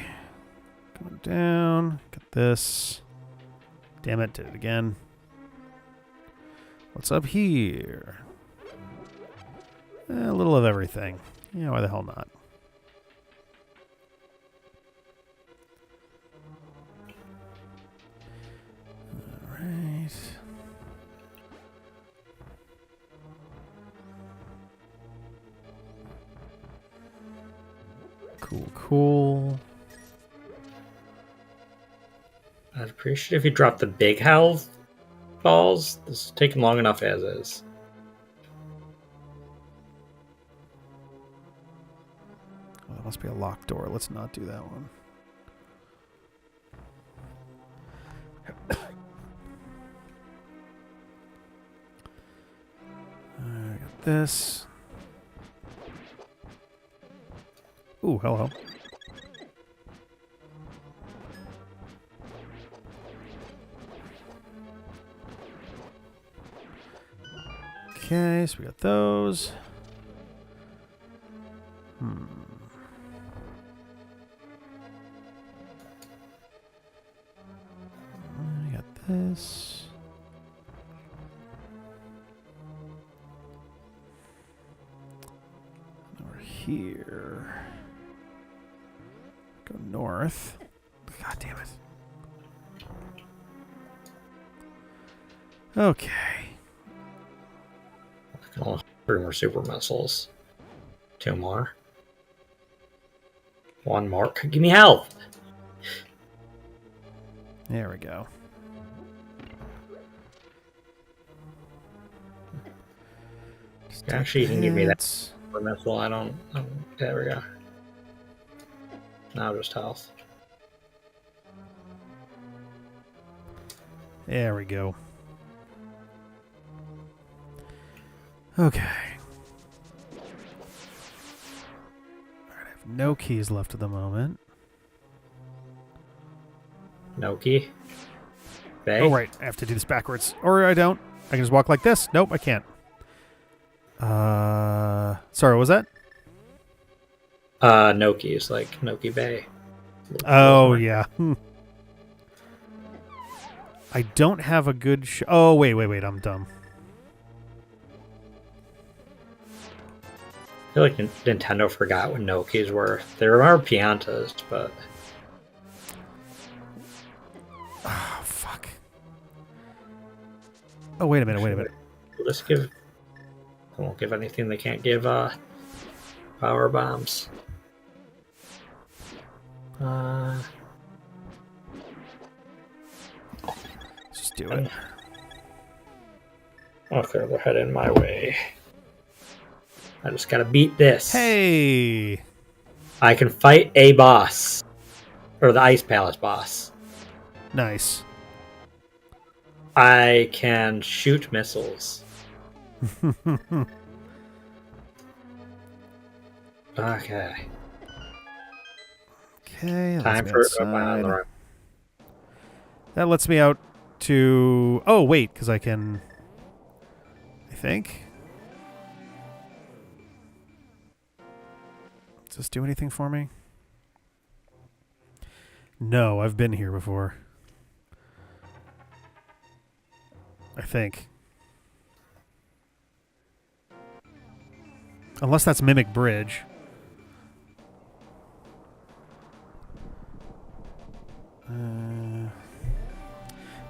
Going down. Got this. Damn it, did it again. What's up here? A little of everything. Yeah, why the hell not? Alright. Cool. I'd appreciate if you dropped the big health balls. This is taking long enough as is. Well, that must be a locked door. Let's not do that one. I got this. Ooh, hello. Okay, so we got those. I got this. Over here. Go north. God damn it. Okay. 3 more super missiles. 2 more. 1 more. Give me health. There we go. Actually, you can give me that super missile. I don't. There we go. Now just health. There we go. Okay. Alright, I have no keys left at the moment. No key. Bay? Oh, right. I have to do this backwards. Or I don't. I can just walk like this. Nope, I can't. Sorry, what was that? No keys, like Noki Bay. Oh, yeah. I don't have a good oh, wait, I'm dumb. I feel like Nintendo forgot what no keys were. They remember Piantas, but... Oh, fuck. Oh, wait a minute. Let's give... I won't give anything they can't give, power bombs. Just do it. I'll clear their head in my way. I just gotta beat this. Hey! I can fight a boss. Or the Ice Palace boss. Nice. I can shoot missiles. Okay. Okay. Time for outside. That lets me out to... Oh, wait, because I can... I think. Does this do anything for me? No, I've been here before. I think. Unless that's Mimic Bridge.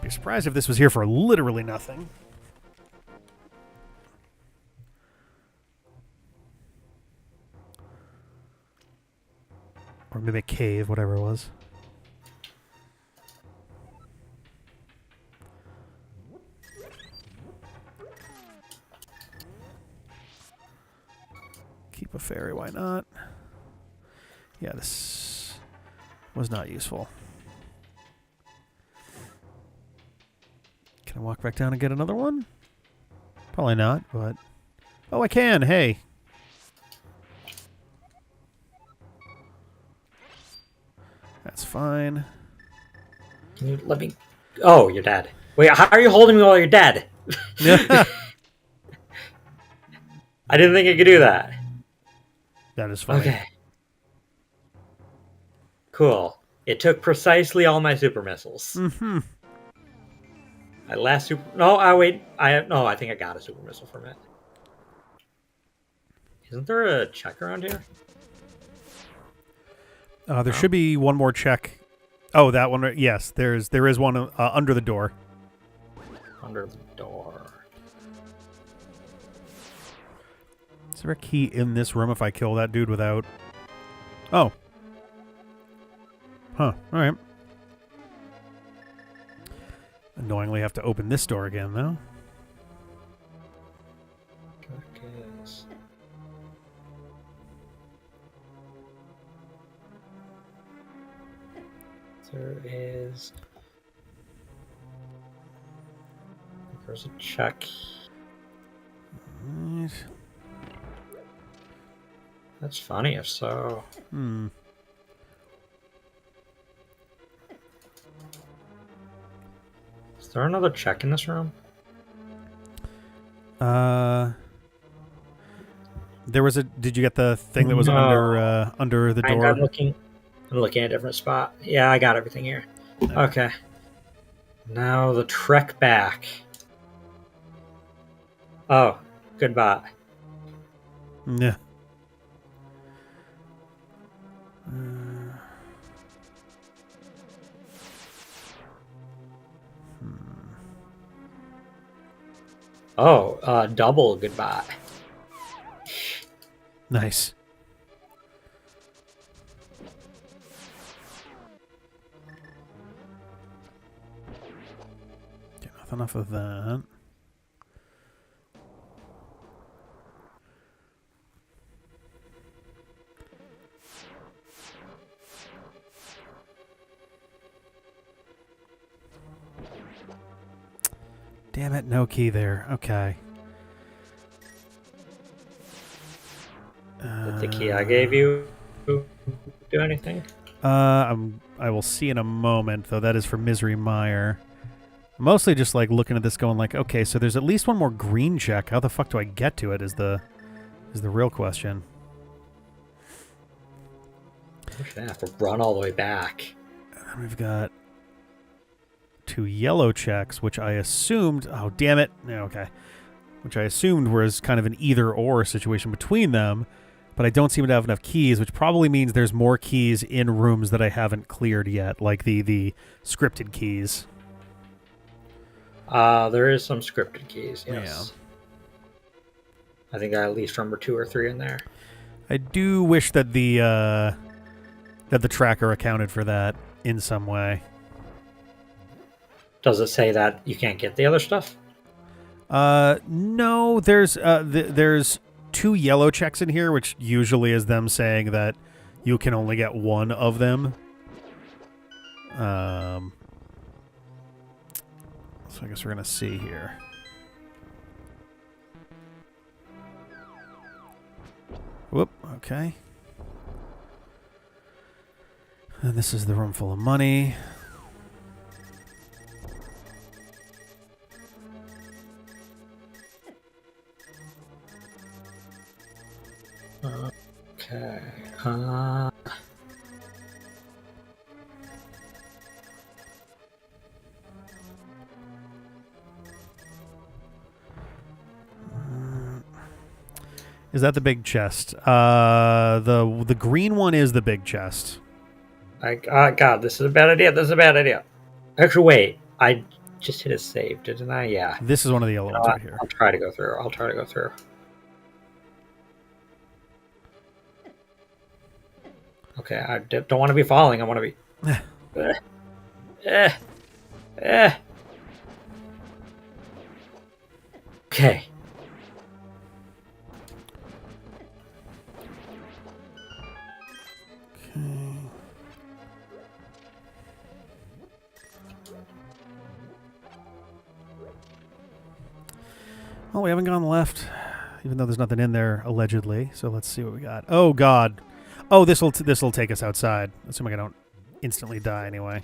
Be surprised if this was here for literally nothing. Or Mimic Cave, whatever it was. Keep a fairy, why not? Yeah, this was not useful. Can I walk back down and get another one? Probably not, but... Oh, I can! Hey! That's fine. Can you let me... Oh, you're dead. Wait, how are you holding me while you're dead? I didn't think I could do that. That is funny. Okay. Cool. It took precisely all my super missiles. Mm-hmm. My last super... No, wait. I think I got a super missile from it. Isn't there a check around here? There should be one more check. Oh, that one. Yes, there is one under the door. Under the door. Is there a key in this room if I kill that dude without... Oh. Huh. All right. Annoyingly have to open this door again, though. There is... There's a check. Right. That's funny, if so. Hmm. Is there another check in this room? There was a. Did you get the thing that was No. under the I'm door? looking. I'm looking at a different spot. Yeah, I got everything here. Okay. Now the trek back. Oh, goodbye. Yeah. Oh, double goodbye. Nice. Get nothing off of that. Damn it, no key there. Okay. Did the key I gave you do anything? I will see in a moment, though that is for Misery Mire. Mostly just like looking at this going like, okay, so there's at least one more green check. How the fuck do I get to it is the real question. We're gonna have to run all the way back. And then we've got 2 yellow checks, which I assumed... Oh, damn it. Yeah, okay. Which I assumed was kind of an either-or situation between them, but I don't seem to have enough keys, which probably means there's more keys in rooms that I haven't cleared yet, like the scripted keys. There is some scripted keys, yes. Yeah. I think I at least remember 2 or 3 in there. I do wish that the tracker accounted for that in some way. Does it say that you can't get the other stuff? No, there's 2 yellow checks in here, which usually is them saying that you can only get one of them. So I guess we're gonna see here. Whoop, okay. And this is the room full of money. Okay. Is that the big chest? The green one is the big chest. God, this is a bad idea. This is a bad idea. Actually, wait. I just hit a save, didn't I? Yeah. This is one of the yellow ones right here. I'll try to go through. I'll try to go through. Okay, I don't want to be falling. I want to be... Okay. Well, we haven't gone left, even though there's nothing in there, allegedly. So let's see what we got. Oh, God. Oh, this'll take us outside. Assuming I don't instantly die anyway.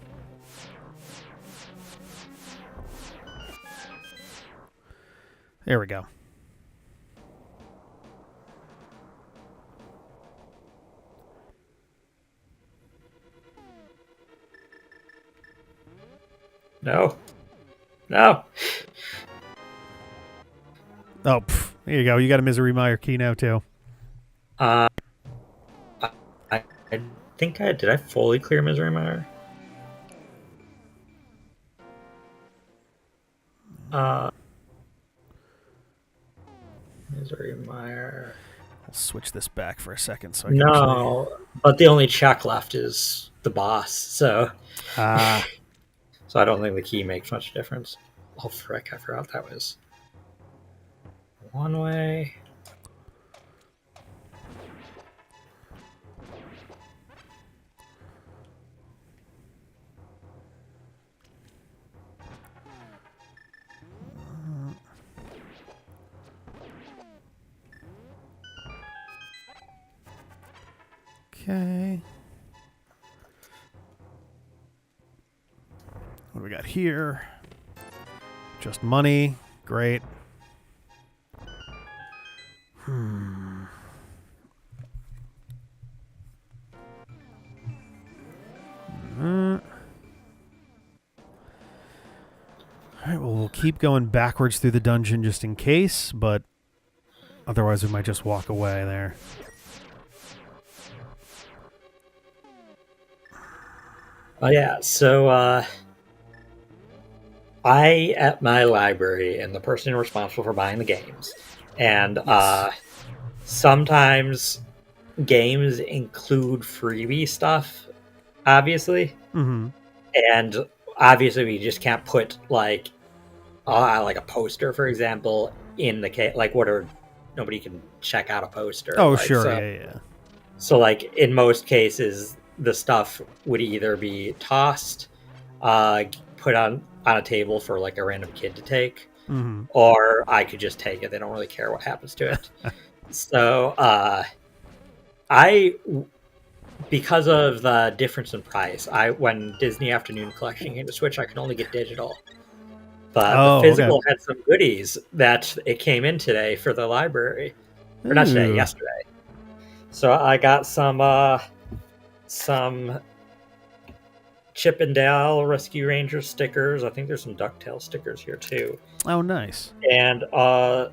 There we go. No. No. Oh, there you go. You got a Misery Mire key now, too. I think did I fully clear Misery Mire? Misery Mire. I'll switch this back for a second so I can No, but the only check left is the boss, so... So I don't think the key makes much difference. Oh, frick, I forgot that was... one way. Okay. What do we got here? Just money. Great. All right, well, we'll keep going backwards through the dungeon just in case, but otherwise we might just walk away there. Oh yeah, so I at my library am the person responsible for buying the games, and sometimes games include freebie stuff, obviously, and obviously we just can't put like a poster, for example, in the case. Like, nobody can check out a poster. Oh, like, sure, so, yeah. So, like, in most cases, the stuff would either be tossed, put on a table for like a random kid to take, or I could just take it. They don't really care what happens to it. So, because of the difference in price, when Disney Afternoon Collection came to Switch, I could only get digital. But the physical had some goodies that it came in today for the library. Or not today, yesterday. So I got some Chip and Dale Rescue Ranger stickers. I think there's some DuckTales stickers here too. Oh, nice. And it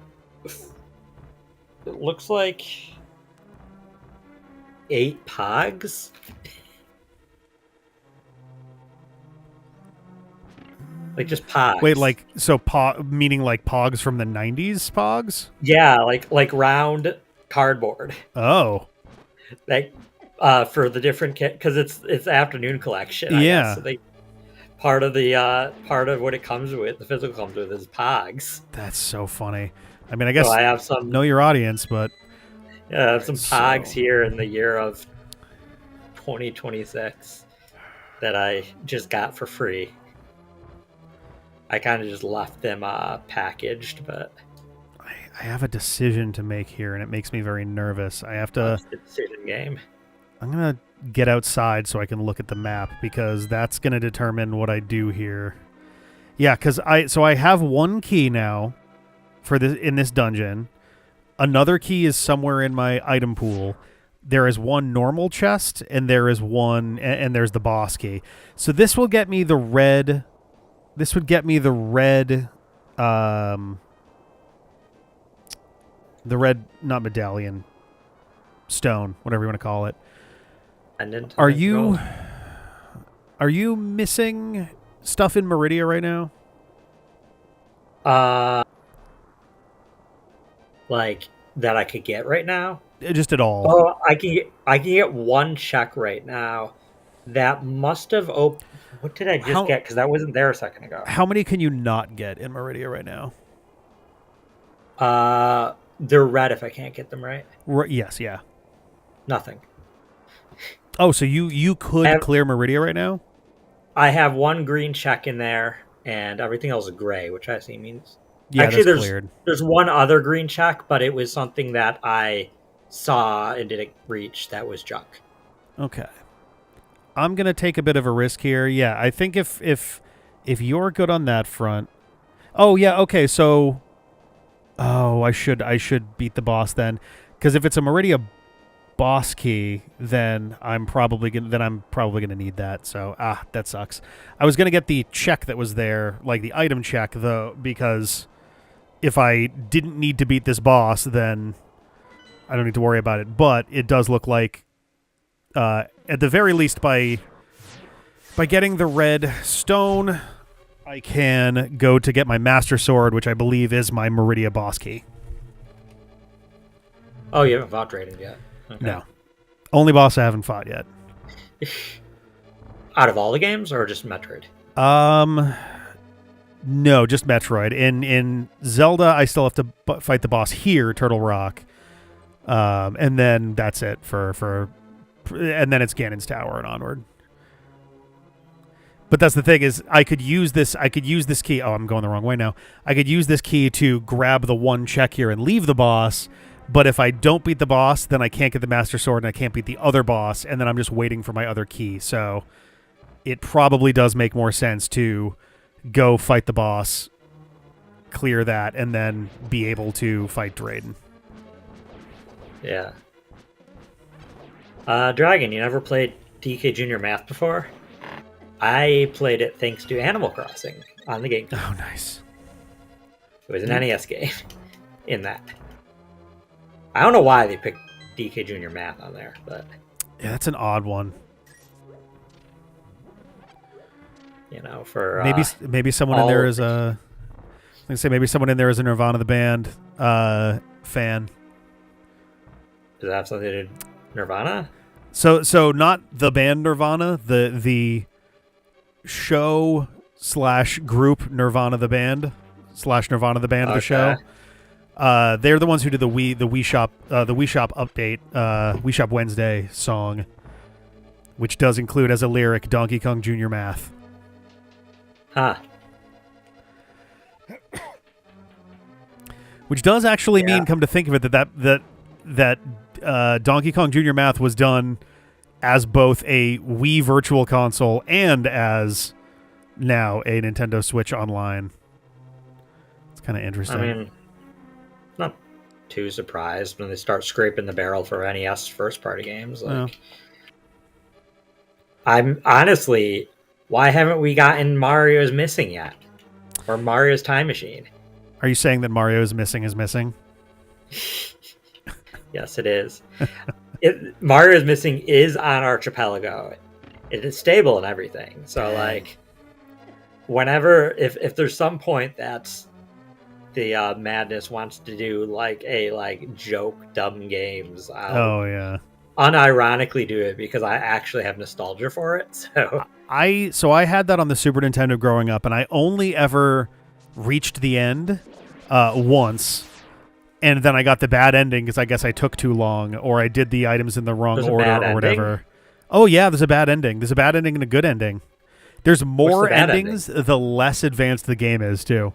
looks like 8 Pogs. Like just Pogs. Wait, like, so meaning like Pogs from the 90s Pogs? Yeah, like round cardboard. Oh. Like for the different because it's afternoon collection. Yeah. So part of what it comes with, the physical comes with, is Pogs. That's so funny. I mean, I guess so I have some know your audience, but yeah, I have some Pogs here in the year of 2026 that I just got for free. I kind of just left them packaged, but I have a decision to make here, and it makes me very nervous. I have to. It's a decision game. I'm gonna get outside so I can look at the map because that's gonna determine what I do here. Yeah, because I have one key now for this in this dungeon. Another key is somewhere in my item pool. There is one normal chest, and there is one, and there's the boss key. So this will get me the red. This would get me the red, not medallion, stone, whatever you want to call it. Are you missing stuff in Meridia right now? Like that I could get right now? Just at all? Oh, I can get one check right now. That must have opened. What did I just get? Because that wasn't there a second ago. How many can you not get in Meridia right now? They're red if I can't get them right. Yes, yeah. Nothing. Oh, so you could clear Meridia right now? I have one green check in there, and everything else is gray, which I assume means... Yeah, actually, that's cleared. There's one other green check, but it was something that I saw and didn't reach that was junk. Okay. I'm going to take a bit of a risk here. Yeah, I think if you're good on that front... Oh, yeah, okay, so... Oh, I should beat the boss then. Because if it's a Meridia boss key, then I'm probably gonna need that. So that sucks. I was gonna get the check that was there, like the item check, though, because if I didn't need to beat this boss, then I don't need to worry about it. But it does look like, at the very least, by getting the red stone, I can go to get my Master Sword, which I believe is my Meridia boss key. Oh, you haven't fought Raiden yet? Okay. No. Only boss I haven't fought yet. Out of all the games, or just Metroid? No, just Metroid. In Zelda, I still have to fight the boss here, Turtle Rock. And then that's it and then it's Ganon's Tower and onward. But that's the thing is I could use this key. Oh, I'm going the wrong way now. I could use this key to grab the one check here and leave the boss. But if I don't beat the boss, then I can't get the Master Sword and I can't beat the other boss. And then I'm just waiting for my other key. So it probably does make more sense to go fight the boss, clear that, and then be able to fight Raiden. Yeah. Dragon, you never played DK Junior Math before? I played it thanks to Animal Crossing on the GameCube. Oh, nice. It was an NES game in that. I don't know why they picked DK Junior Math on there, but Yeah, that's an odd one. for maybe someone in there is a. I say maybe someone in there is a Nirvana the band fan. Does that have something to do with Nirvana? So not the band Nirvana, the show / group Nirvana the band / Nirvana the band of the show. They're the ones who did the Wii Shop update, Wii Shop Wednesday song, which does include as a lyric Donkey Kong Jr. Math. Huh. Which does actually mean, come to think of it, that Donkey Kong Jr. Math was done as both a Wii Virtual Console and as now a Nintendo Switch Online. It's kind of interesting. I mean, not too surprised when they start scraping the barrel for NES first-party games. I'm honestly, why haven't we gotten Mario's Missing yet? Or Mario's Time Machine? Are you saying that Mario's Missing is missing? Yes, it is. Mario's Missing is on Archipelago. It is stable and everything. So, whenever, if there's some point that the Madness wants to do a joke dumb games, I'll unironically do it because I actually have nostalgia for it. So I had that on the Super Nintendo growing up, and I only ever reached the end once. And then I got the bad ending because I guess I took too long, or I did the items in the wrong order or whatever. Oh yeah, there's a bad ending. There's a bad ending and a good ending. There's more endings the less advanced the game is too.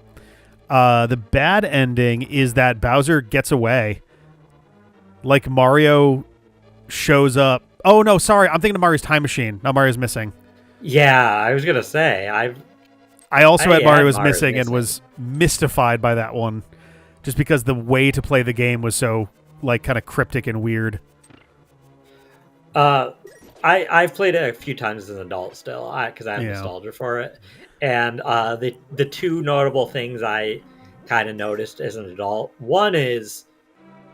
The bad ending is that Bowser gets away. Like Mario shows up. Oh no, sorry, I'm thinking of Mario's Time Machine, not Mario's Missing. Yeah, I was gonna say I also had Mario's Missing and was mystified by that one. Just because the way to play the game was so, kind of cryptic and weird. I've played it a few times as an adult still, because I have nostalgia for it. And the two notable things I kind of noticed as an adult, one is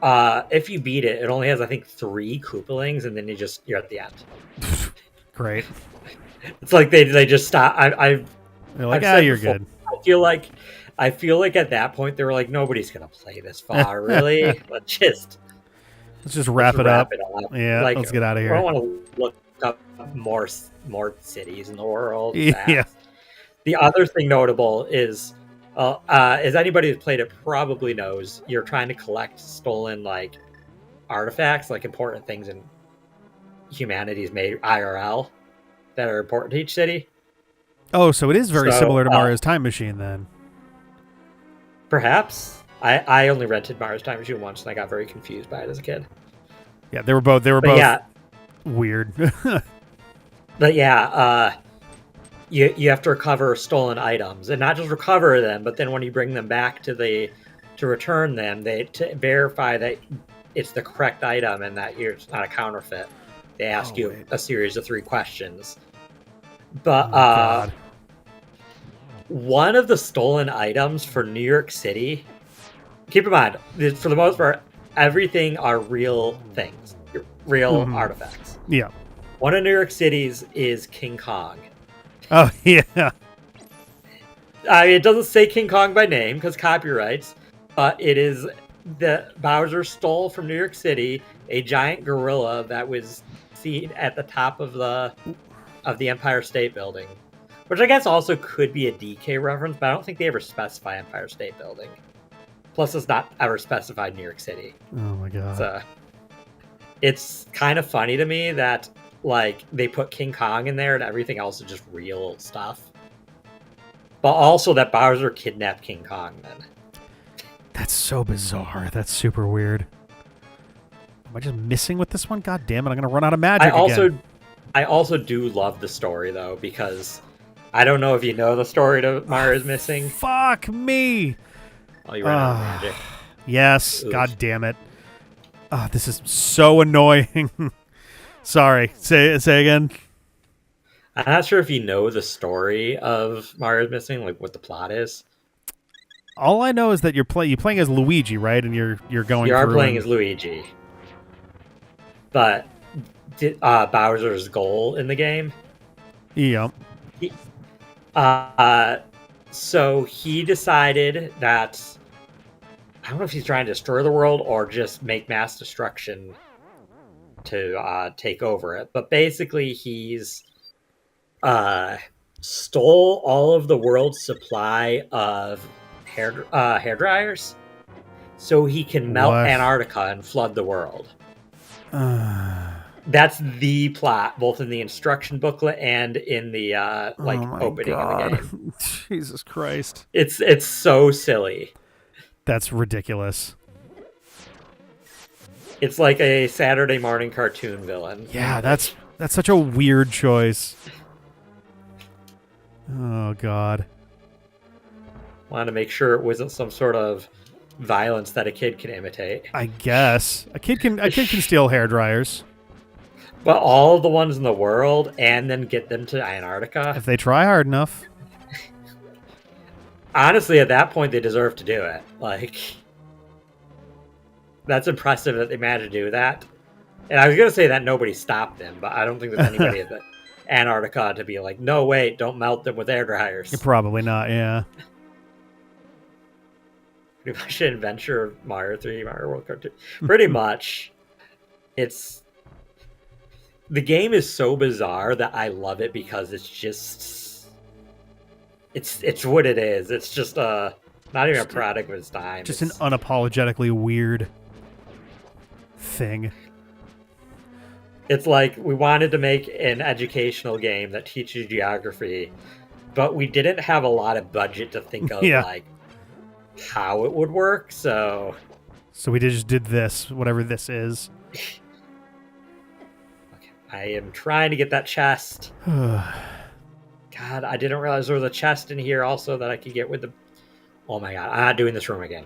if you beat it, it only has, I think, 3 Koopalings, and then you're at the end. Great. It's like they just stop. They're like, you're good. I feel like at that point they were like, nobody's gonna play this far, really. Let's just wrap it up. Yeah, let's get out of here. I don't want to look up more cities in the world. Yeah. The other thing notable is, as anybody who's played it probably knows, you're trying to collect stolen artifacts, important things in humanity's made IRL that are important to each city. Oh, so it is very similar to Mario's Time Machine then. Perhaps. I only rented Mario's Time Machine once, and I got very confused by it as a kid. Yeah, they were both weird. But yeah, you have to recover stolen items, and not just recover them, but then when you bring them back to return them, to verify that it's the correct item and that it's not a counterfeit, they ask you a series of 3 questions. But one of the stolen items for New York City, keep in mind, for the most part, everything are real things, real artifacts. Yeah. One of New York City's is King Kong. Oh, yeah. It doesn't say King Kong by name because copyrights, but it is that Bowser stole from New York City a giant gorilla that was seen at the top of the Empire State Building. Which I guess also could be a DK reference, but I don't think they ever specify Empire State Building. Plus, it's not ever specified New York City. Oh my god. So, it's kind of funny to me that, they put King Kong in there and everything else is just real stuff. But also that Bowser kidnapped King Kong then. That's so bizarre. That's super weird. Am I just missing with this one? God damn it, I'm going to run out of magic again. I also do love the story, though, because I don't know if you know the story to Mario's Missing. Fuck me! Oh, you ran out of magic. Yes, oof. God damn it. This is so annoying. Sorry, say again. I'm not sure if you know the story of Mario's Missing, like what the plot is. All I know is that you're playing as Luigi, right? And you're going You are through playing and as Luigi, but Bowser's goal in the game. yeah. He, uh, so he decided that I don't know if he's trying to destroy the world or just make mass destruction to take over it. But basically, he's uh, stole all of the world's supply of hair dryers, so he can melt What? Antarctica and flood the world. That's the plot, both in the instruction booklet and in the Oh my opening god. of the game. Jesus Christ. It's so silly. That's ridiculous. It's like a Saturday morning cartoon villain. Yeah, that's such a weird choice. Oh god. Want to make sure it wasn't some sort of violence that a kid can imitate. I guess a kid can steal hair dryers But all the ones in the world and then get them to Antarctica. if they try hard enough. Honestly, at that point, they deserve to do it. Like, that's impressive that they managed to do that. And I was going to say that nobody stopped them, but I don't think there's anybody at the Antarctica to be like, no, wait, don't melt them with air dryers. You're probably not, yeah. Pretty much an adventure of Mario 3, Mario World Cartoon. Pretty much. It's... The game is so bizarre that I love it because it's just... It's what it is. It's just not even a product of its time. Just an unapologetically weird thing. It's like we wanted to make an educational game that teaches geography, but we didn't have a lot of budget to think of like how it would work. So we just did this, whatever this is. Okay, I am trying to get that chest. God, I didn't realize there was a chest in here also that I could get with the... Oh my god, I'm not doing this room again.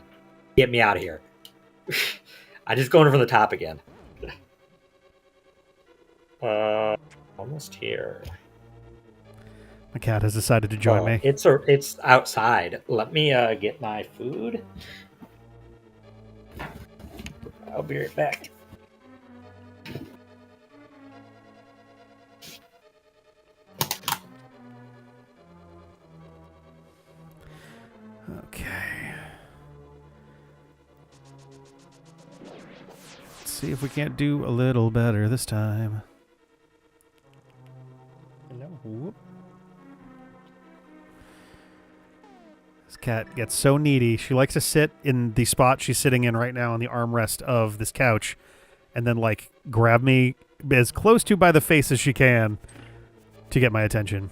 Get me out of here. I'm just going from the top again. Almost here. My cat has decided to join me. It's outside. Let me get my food. I'll be right back. Okay. Let's see if we can't do a little better this time. No. Whoop. This cat gets so needy. She likes to sit in the spot she's sitting in right now on the armrest of this couch and then, like, grab me as close to by the face as she can to get my attention.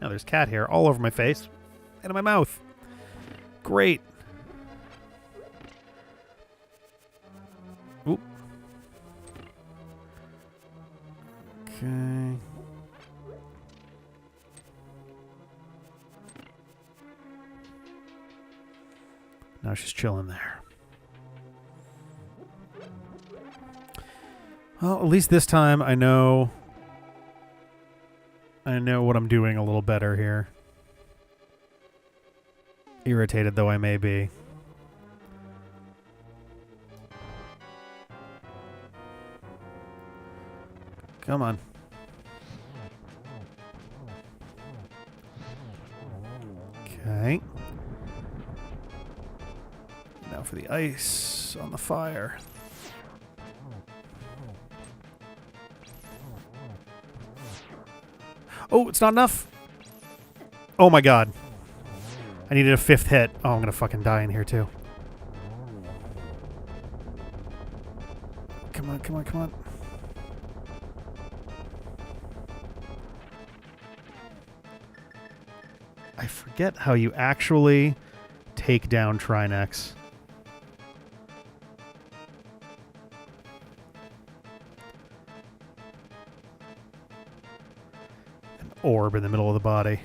Now there's cat hair all over my face and in my mouth. Great. Oop. Okay. Now she's chilling there. Well, at least this time I know what I'm doing a little better here. Irritated though I may be. Come on. Okay. Now for the ice on the fire. Oh, it's not enough. Oh my god. I needed a 5th hit. Oh, I'm gonna fucking die in here too. Come on, come on, come on. I forget how you actually take down Trinex. An orb in the middle of the body.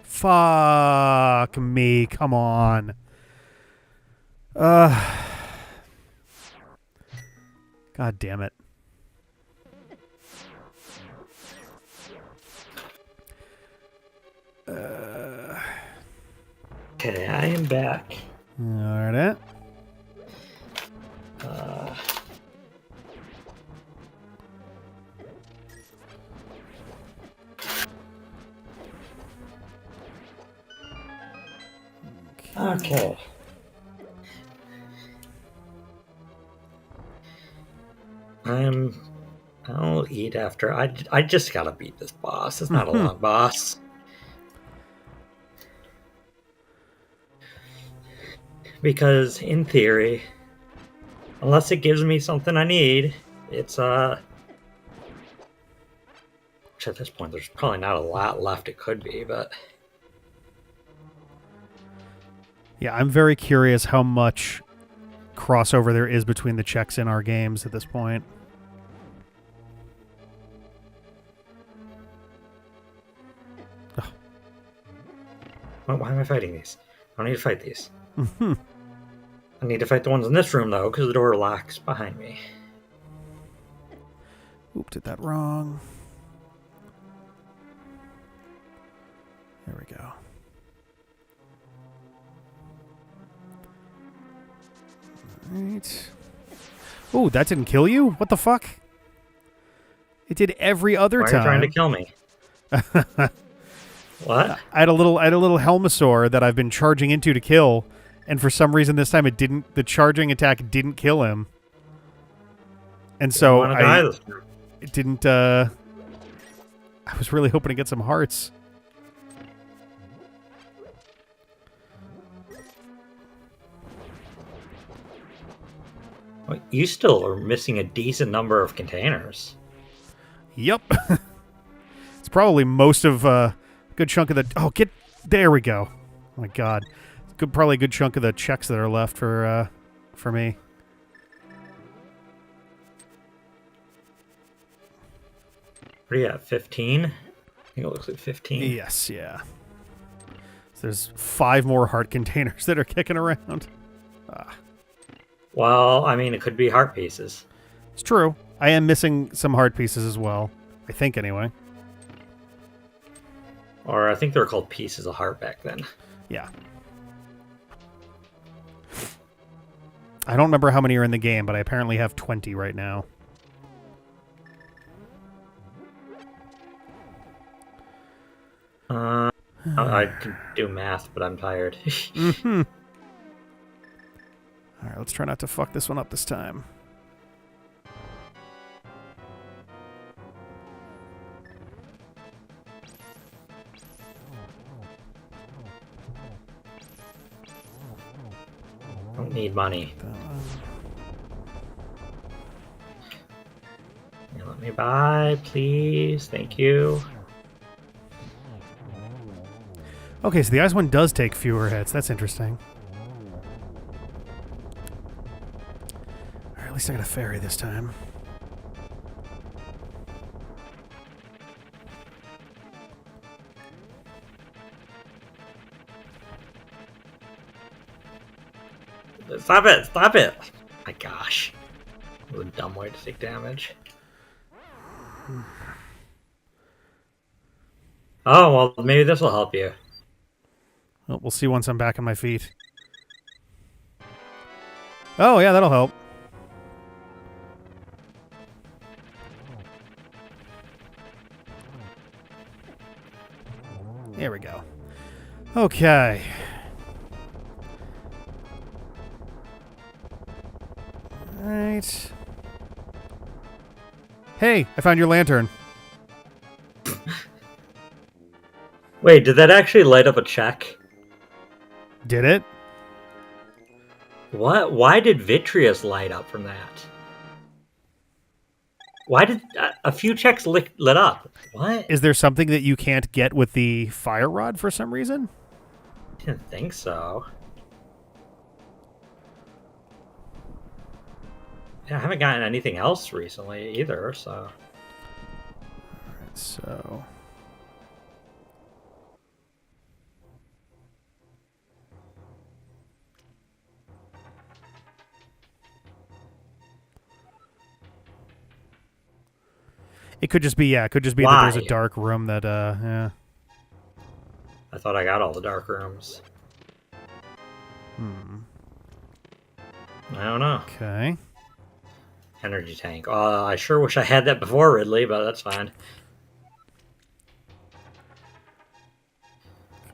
Fuck. Fuck me. Come on. God damn it. Okay, I am back. All right. Okay. I'll eat after. I just gotta beat this boss. It's not a long boss. Because in theory, unless it gives me something I need, it's which at this point there's probably not a lot left it could be, but Yeah, I'm very curious how much crossover there is between the checks in our games at this point. why am I fighting these? I don't need to fight these. I need to fight the ones in this room though, because the door locks behind me. Oop, did that wrong. There we go. Alright. Oh, that didn't kill you? What the fuck? It did every other Why time. are you trying to kill me? What? I had a little Helmasaur that I've been charging into to kill, and for some reason this time it didn't. The charging attack didn't kill him, and so it didn't. I was really hoping to get some hearts. Well, you still are missing a decent number of containers. Yep. It's probably most of a good chunk of the. Oh, there we go. Oh my god, probably a good chunk of the checks that are left for me. What are you at? 15? I think it looks like 15. Yes, yeah. So there's 5 more heart containers that are kicking around. Well, I mean, it could be heart pieces. It's true. I am missing some heart pieces as well. I think, anyway. Or I think they were called pieces of heart back then. Yeah. I don't remember how many are in the game, but I apparently have 20 right now. I can do math, but I'm tired. Mm-hmm. All right, let's try not to fuck this one up this time. Don't need money. Let me buy, please. Thank you. Okay, so the ice one does take fewer hits. That's interesting. All right, at least I got a fairy this time. Stop it! Stop it! My gosh. What a dumb way to take damage. Oh, well, maybe this will help you. Well, we'll see once I'm back on my feet. Oh, yeah, that'll help. There we go. Okay. All right. Hey, I found your lantern. Wait, did that actually light up a check? Did it? What? Why did Vitreous light up from that? Why did a few checks lit up? What? Is there something that you can't get with the fire rod for some reason? I didn't think so. Yeah, I haven't gotten anything else recently either, so. Alright, so. It could just be, yeah, it could just be that there's a Why? dark room that, yeah. I thought I got all the dark rooms. I don't know. Okay. Energy tank. I sure wish I had that before Ridley, but that's fine.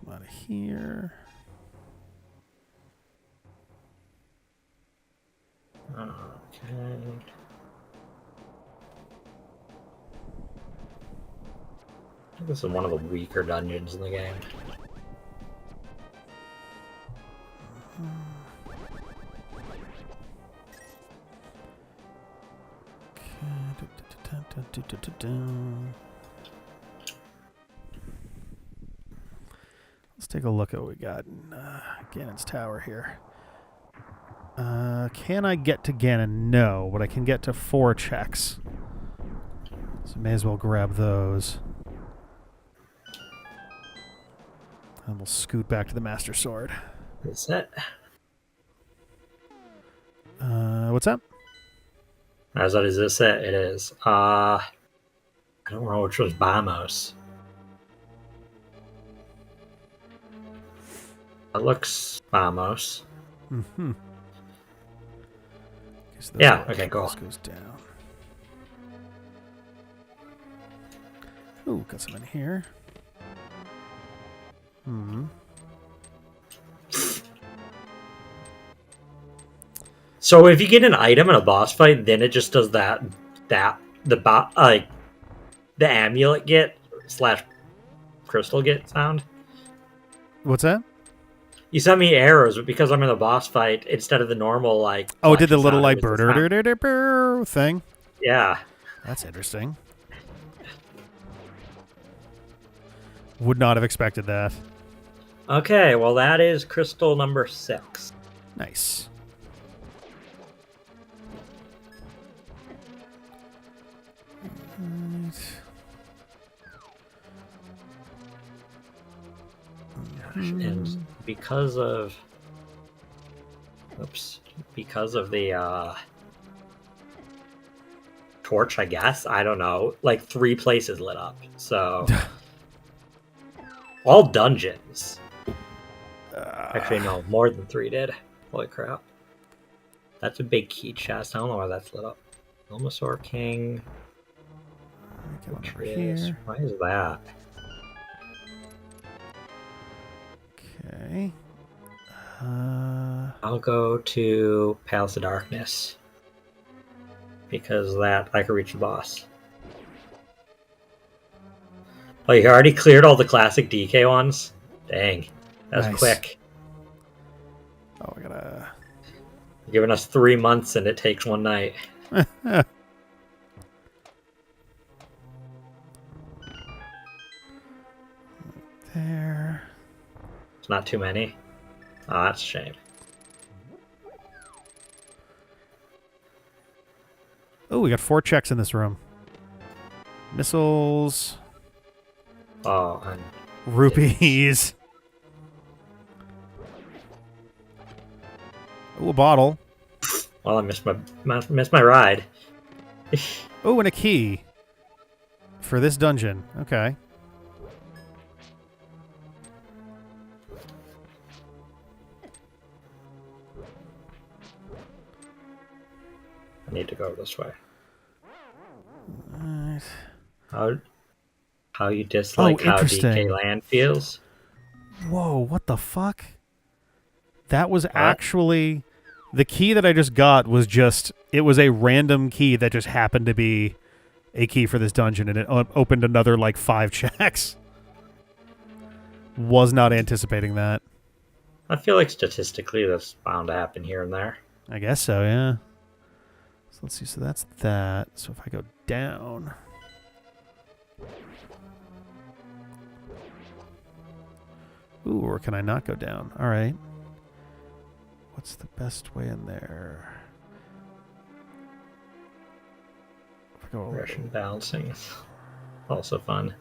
Come out of here. Okay. I think this is one of the weaker dungeons in the game. Let's take a look at what we got in Ganon's tower here. Can I get to Ganon? No, but I can get to 4 checks. So may as well grab those. And we'll scoot back to the Master Sword. Is that? What's up? Is this it? It is. I don't know which was Bamos. It looks Bamos. Mm-hmm. Yeah, okay, cool. This goes down. Ooh, got some in here. So if you get an item in a boss fight, then it just does the amulet get / crystal get sound. What's that? You sent me arrows, but because I'm in a boss fight, instead of the normal Oh, did the little sound, it was the sound. bird thing? Yeah. That's interesting. Would not have expected that. Okay, well that is crystal number 6. Nice. And because of the torch, I guess, I don't know, like 3 places lit up. So all dungeons. Actually, no, more than 3 did. Holy crap. That's a big key chest. I don't know why that's lit up. Ilmasaur King. Over here. Why is that? Okay. I'll go to Palace of Darkness. Because that I can reach the boss. Oh, you already cleared all the classic DK ones? Dang. That was Nice. quick. Oh, I gotta... You're giving us 3 months and it takes 1 night. There. It's not too many. Oh, that's a shame. Oh, we got 4 checks in this room. Missiles. Oh, and Rupees. Oh, a bottle. well, I missed my ride. Oh, and a key. For this dungeon. Okay. I need to go this way. Right. How you dislike how interesting. DK Land feels? Whoa, what the fuck? That was actually... The key that I just got was just... It was a random key that just happened to be a key for this dungeon, and it opened another, 5 checks. Was not anticipating that. I feel like statistically that's bound to happen here and there. I guess so, yeah. So let's see, so that's that. So if I go down... Ooh, or can I not go down? All right. What's the best way in there? If I go Russian balancing is also fun.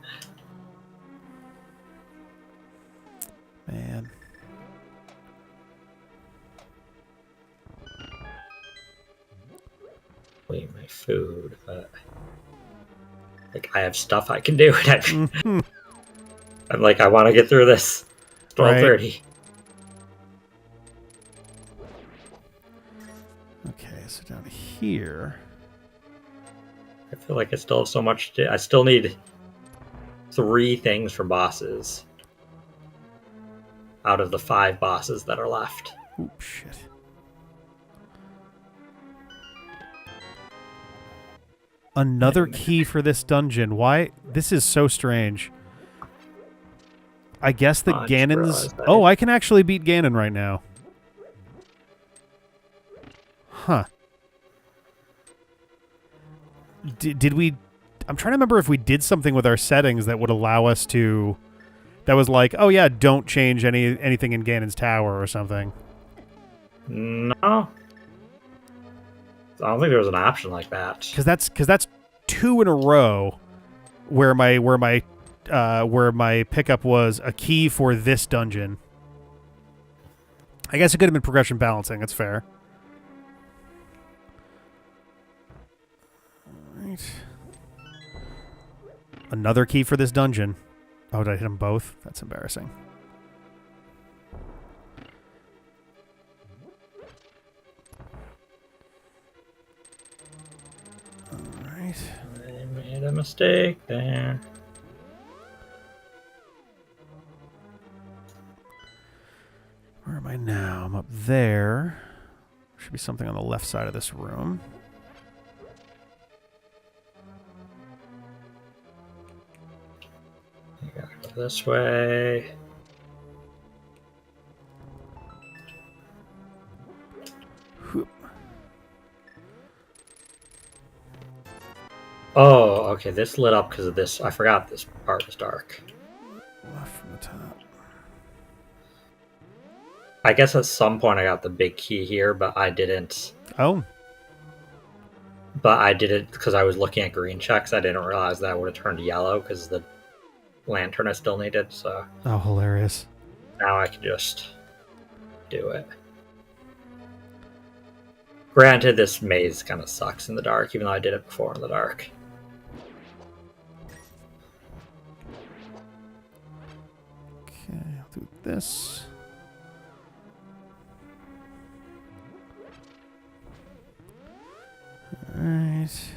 Man. Eat my food, but Like, I have stuff I can do, and Mhm. I'm like, I want to get through this. It's Right. 12:30. Okay, so down here. I feel like I still have so much I still need 3 things for bosses out of the 5 bosses that are left. Oop, shit. Another key for this dungeon. Why? This is so strange. I guess that I just Ganon's... realized that. Oh, I can actually beat Ganon right now. Huh. Did we... I'm trying to remember if we did something with our settings that would allow us to... That was like, oh yeah, don't change anything in Ganon's tower or something. No. I don't think there was an option like that. Because that's 2 in a row where my pickup was a key for this dungeon. I guess it could have been progression balancing. That's fair. All right. Another key for this dungeon. Oh, did I hit them both? That's embarrassing. All right. I made a mistake there. Where am I now? I'm up there. Should be something on the left side of this room. You gotta go this way. Whoop. Oh, okay. This lit up because of this. I forgot this part was dark. Left from the top. I guess at some point I got the big key here, but I didn't. Oh. But I did it because I was looking at green checks. I didn't realize that would have turned yellow because the lantern I still needed. So Oh, hilarious. now I can just do it. Granted, this maze kind of sucks in the dark, even though I did it before in the dark. Okay, I'll do this. Alright.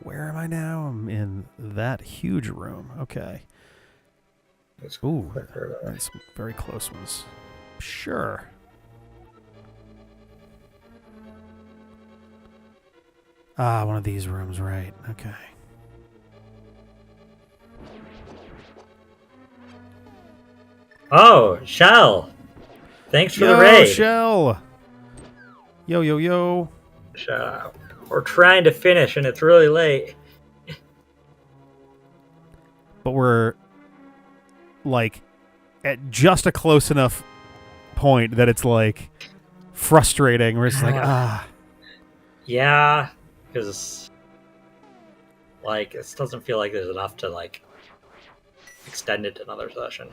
Where am I now? I'm in that huge room. Okay. It's Ooh, quicker. that's some very close ones. Sure. Ah, one of these rooms, right. Okay. Oh, Shell! Thanks for the Yo, raid. Shell! Yo, yo, yo. Shell. We're trying to finish, and it's really late. But we're, like, at just a close enough point that it's, like, frustrating. We're just like, ah. Yeah, because, like, this doesn't feel like there's enough to, like, extend it to another session.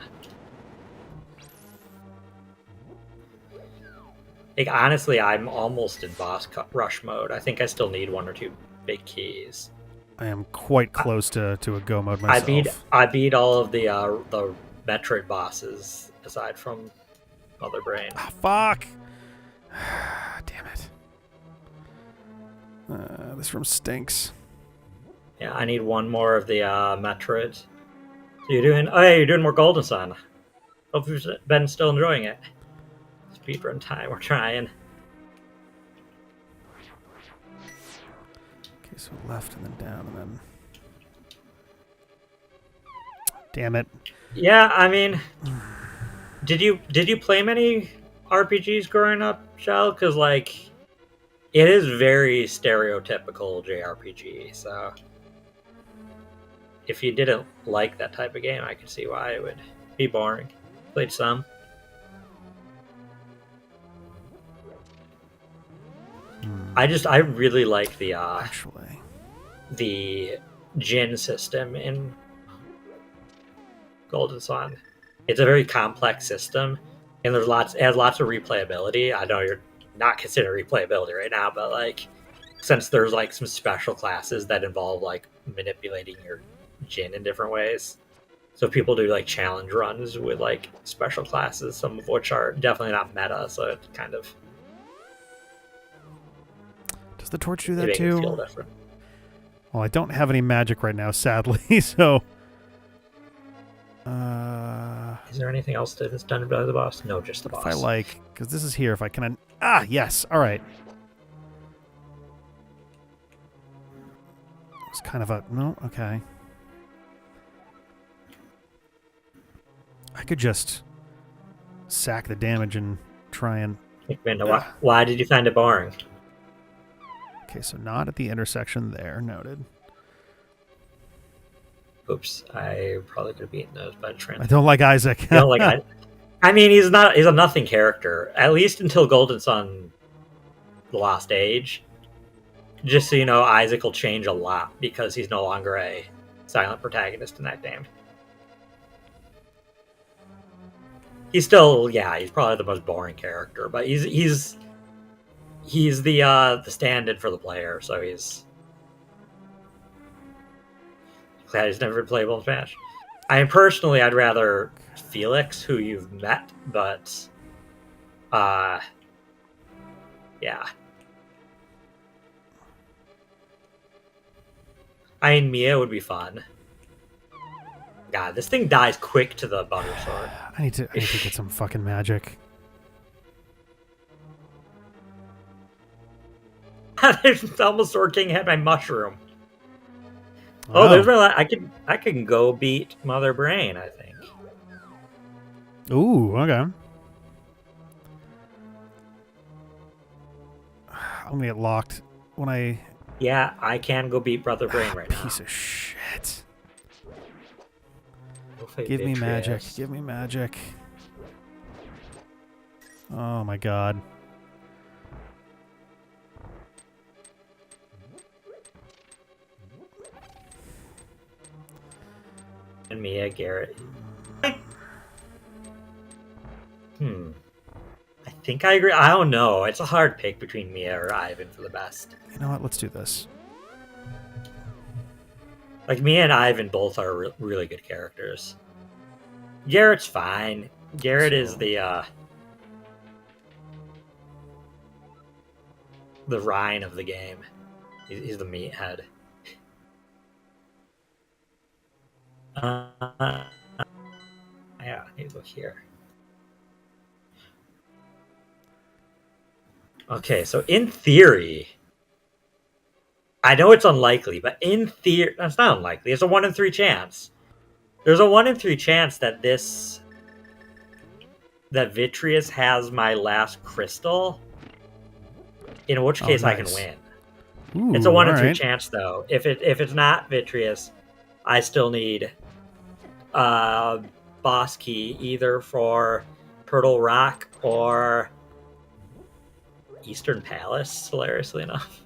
Like, honestly, I'm almost in boss rush mode. I think I still need 1 or 2 big keys. I am quite close to a go mode myself. I beat all of the Metroid bosses aside from Mother Brain. Ah, fuck! Damn it. This room stinks. Yeah, I need 1 more of the Metroid. So you're doing? Oh, yeah, you're doing more Golden Sun. Hope you've been still enjoying it. Speedrun time. We're trying. Okay, so left and then down and then. Damn it! Yeah, I mean, did you play many RPGs growing up, Shell? Because like, it is very stereotypical JRPG. So if you didn't like that type of game, I could see why it would be boring. Played some. I really like the Actually, the Jin system in Golden Sun. It's a very complex system, and it has lots of replayability. I know you're not consider replayability right now, but like since there's like some special classes that involve like manipulating your Jin in different ways. So people do like challenge runs with like special classes, some of which are definitely not meta, so it kind of Does the torch do that make it too? feel different. Well, I don't have any magic right now, sadly, so... Is there anything else that's done by the boss? No, just the boss. If I like... Because this is here, if I can... Ah, yes! Alright. It's kind of a... No, okay. I could just sack the damage and try and... Why did you find it boring? Okay, so not at the intersection there. Noted. Oops, I probably could have beaten those by Trent. I don't like Isaac. You don't like I mean, he's a nothing character, at least until Golden Sun The Lost Age. Just so you know, Isaac will change a lot because he's no longer a silent protagonist in that game. He's still, he's probably the most boring character, but he's the stand-in for the player, so he's glad he's never been playable in Smash. I mean, personally, I'd rather Felix, who you've met, but yeah. I mean, Mia would be fun. God, this thing dies quick to the butter sword. I need to get some fucking magic. Almost Sword King had my mushroom. Oh, there's my. I can go beat Mother Brain, I think. Ooh, okay. I'm gonna get locked when I. Yeah, I can go beat Brother Brain right now. Piece of shit. Give me magic. Give me magic. Oh my god. And Mia, Garrett. I think I agree. I don't know. It's a hard pick between Mia or Ivan for the best. You know what? Let's do this. Like, Mia and Ivan both are really good characters. Garrett's fine. Garrett is the Rhine of the game. He's the meathead. Yeah, I need to look here. Okay, so in theory, I know it's unlikely, but in theory, that's not unlikely. It's a 1 in 3 chance. There's a 1 in 3 chance that that Vitreous has my last crystal. In which case, nice. I can win. Ooh, it's a 1 in 3 chance, though. If it's not Vitreous, I still need boss key either for Turtle Rock or Eastern Palace, hilariously enough.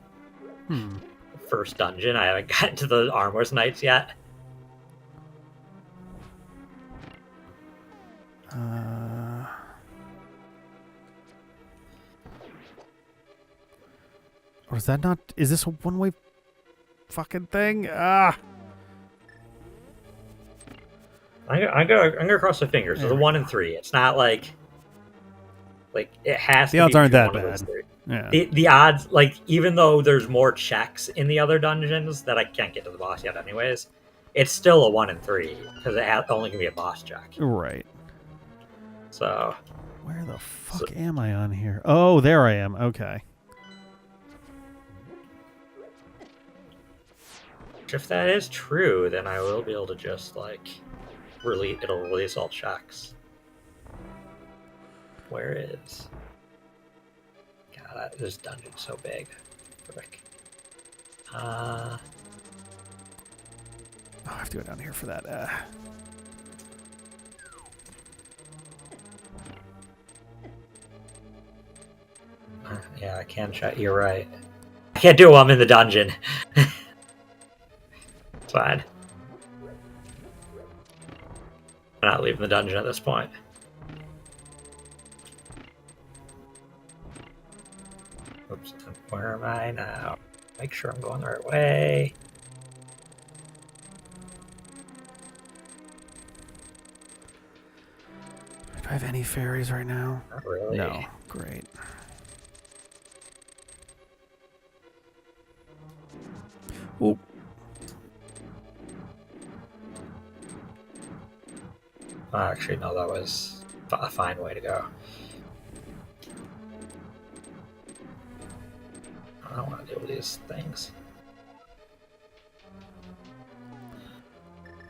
First dungeon. I haven't gotten to the Armor's Knights yet. Or is that not... Is this a one-way fucking thing? Ah! I'm gonna cross my fingers. It's a 1 in 3. It's not like it has to be. The odds aren't that bad. Yeah. The odds, like, even though there's more checks in the other dungeons that I can't get to the boss yet anyways, it's still a 1 in 3 because it only can be a boss check. Right. So. Where the fuck am I on here? Oh, there I am. Okay. If that is true, then I will be able to just, like, it'll release all checks. Where is... God, this dungeon's so big. Frick. Oh, I have to go down here for that. Yeah, I can check. You're right. I can't do it while I'm in the dungeon. It's fine. I'm not leaving the dungeon at this point. Where am I now? Make sure I'm going the right way. Do I have any fairies right now? Not really. No. Great. Oh. Actually, no, that was a fine way to go. I don't want to deal with these things.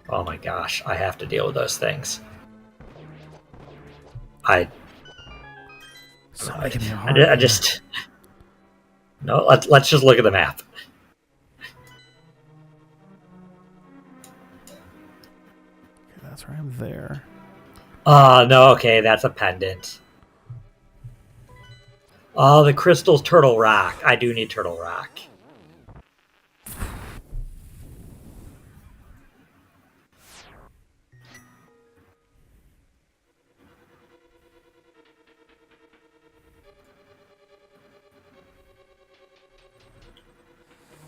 Oh my gosh, I have to deal with those things. Somebody give me a heart. I just no. Let's just look at the map. Okay, that's right. I'm there. Oh no. Okay, that's a pendant. Oh, the crystal's Turtle Rock. I do need Turtle Rock.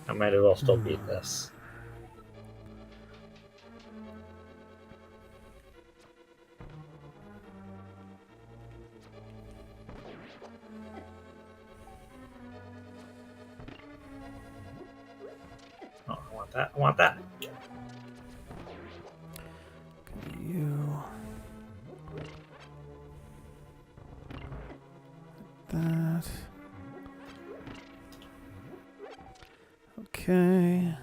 I might as well still beat this. Oh, I want that. I want that. You. That. Okay.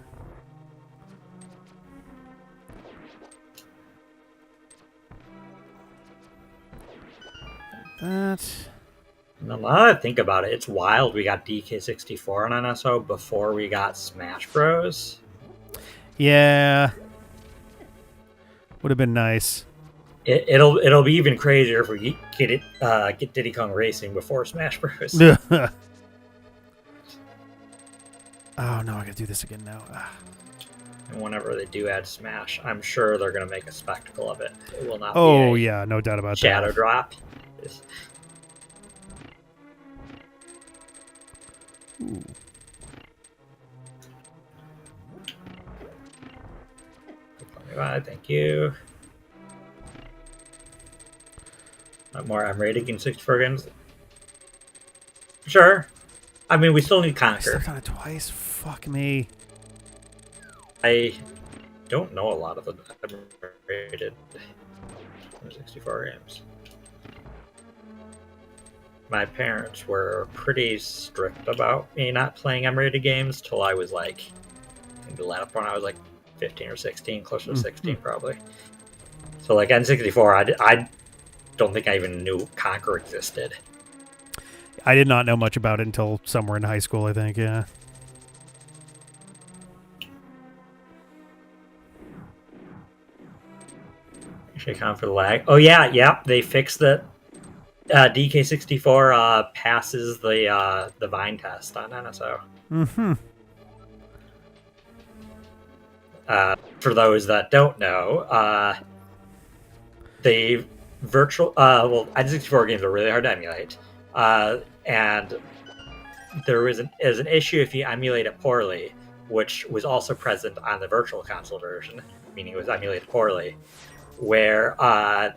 That. Now that I think about it, it's wild we got DK64 on NSO before we got Smash Bros. Yeah. Would have been nice. It'll be even crazier if we get Diddy Kong Racing before Smash Bros. Oh no, I gotta do this again now. And whenever they do add Smash, I'm sure they're gonna make a spectacle of it. It will not Oh be yeah, no doubt about shadow that. drop. Ooh. Thank you. More I'm rating in 64 games. Sure. I mean, we still need I Conquer. stepped on it twice. Fuck me. I don't know a lot of the rated 64 games. My parents were pretty strict about me not playing M-rated games till I was like, I think the last one I was like 15 or 16, closer to 16 probably. So like N64, I don't think I even knew Conquer existed. I did not know much about it until somewhere in high school, I think, yeah. Should account for the lag. Oh yeah, they fixed it. DK64 passes the Vine test on NSO. Mm-hmm. For those that don't know, the virtual N64 games are really hard to emulate, and there is an issue if you emulate it poorly, which was also present on the Virtual Console version, meaning it was emulated poorly. Where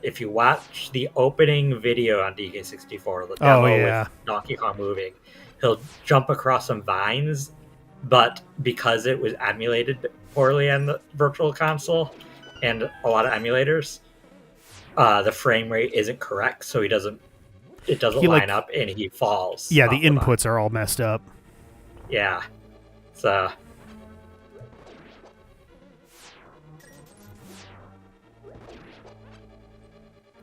if you watch the opening video on DK64, the demo with Donkey Kong moving, he'll jump across some vines, but because it was emulated poorly on the Virtual Console and a lot of emulators, the frame rate isn't correct, so it doesn't line up and he falls. Yeah, the inputs are all messed up. Yeah. So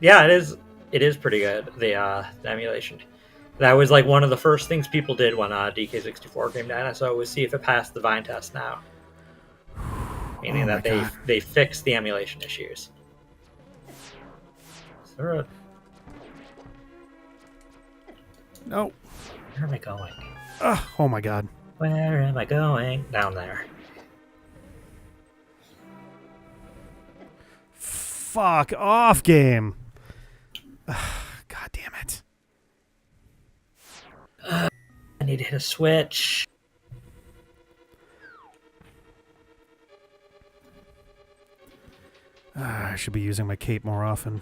yeah, it is pretty good, the emulation. That was like one of the first things people did when DK64 came to NSO was see if it passed the Vine test now. Meaning that they fixed the emulation issues. So, no. Where am I going? Oh my god. Where am I going? Down there. Fuck off, game. God damn it. I need to hit a switch. I should be using my cape more often.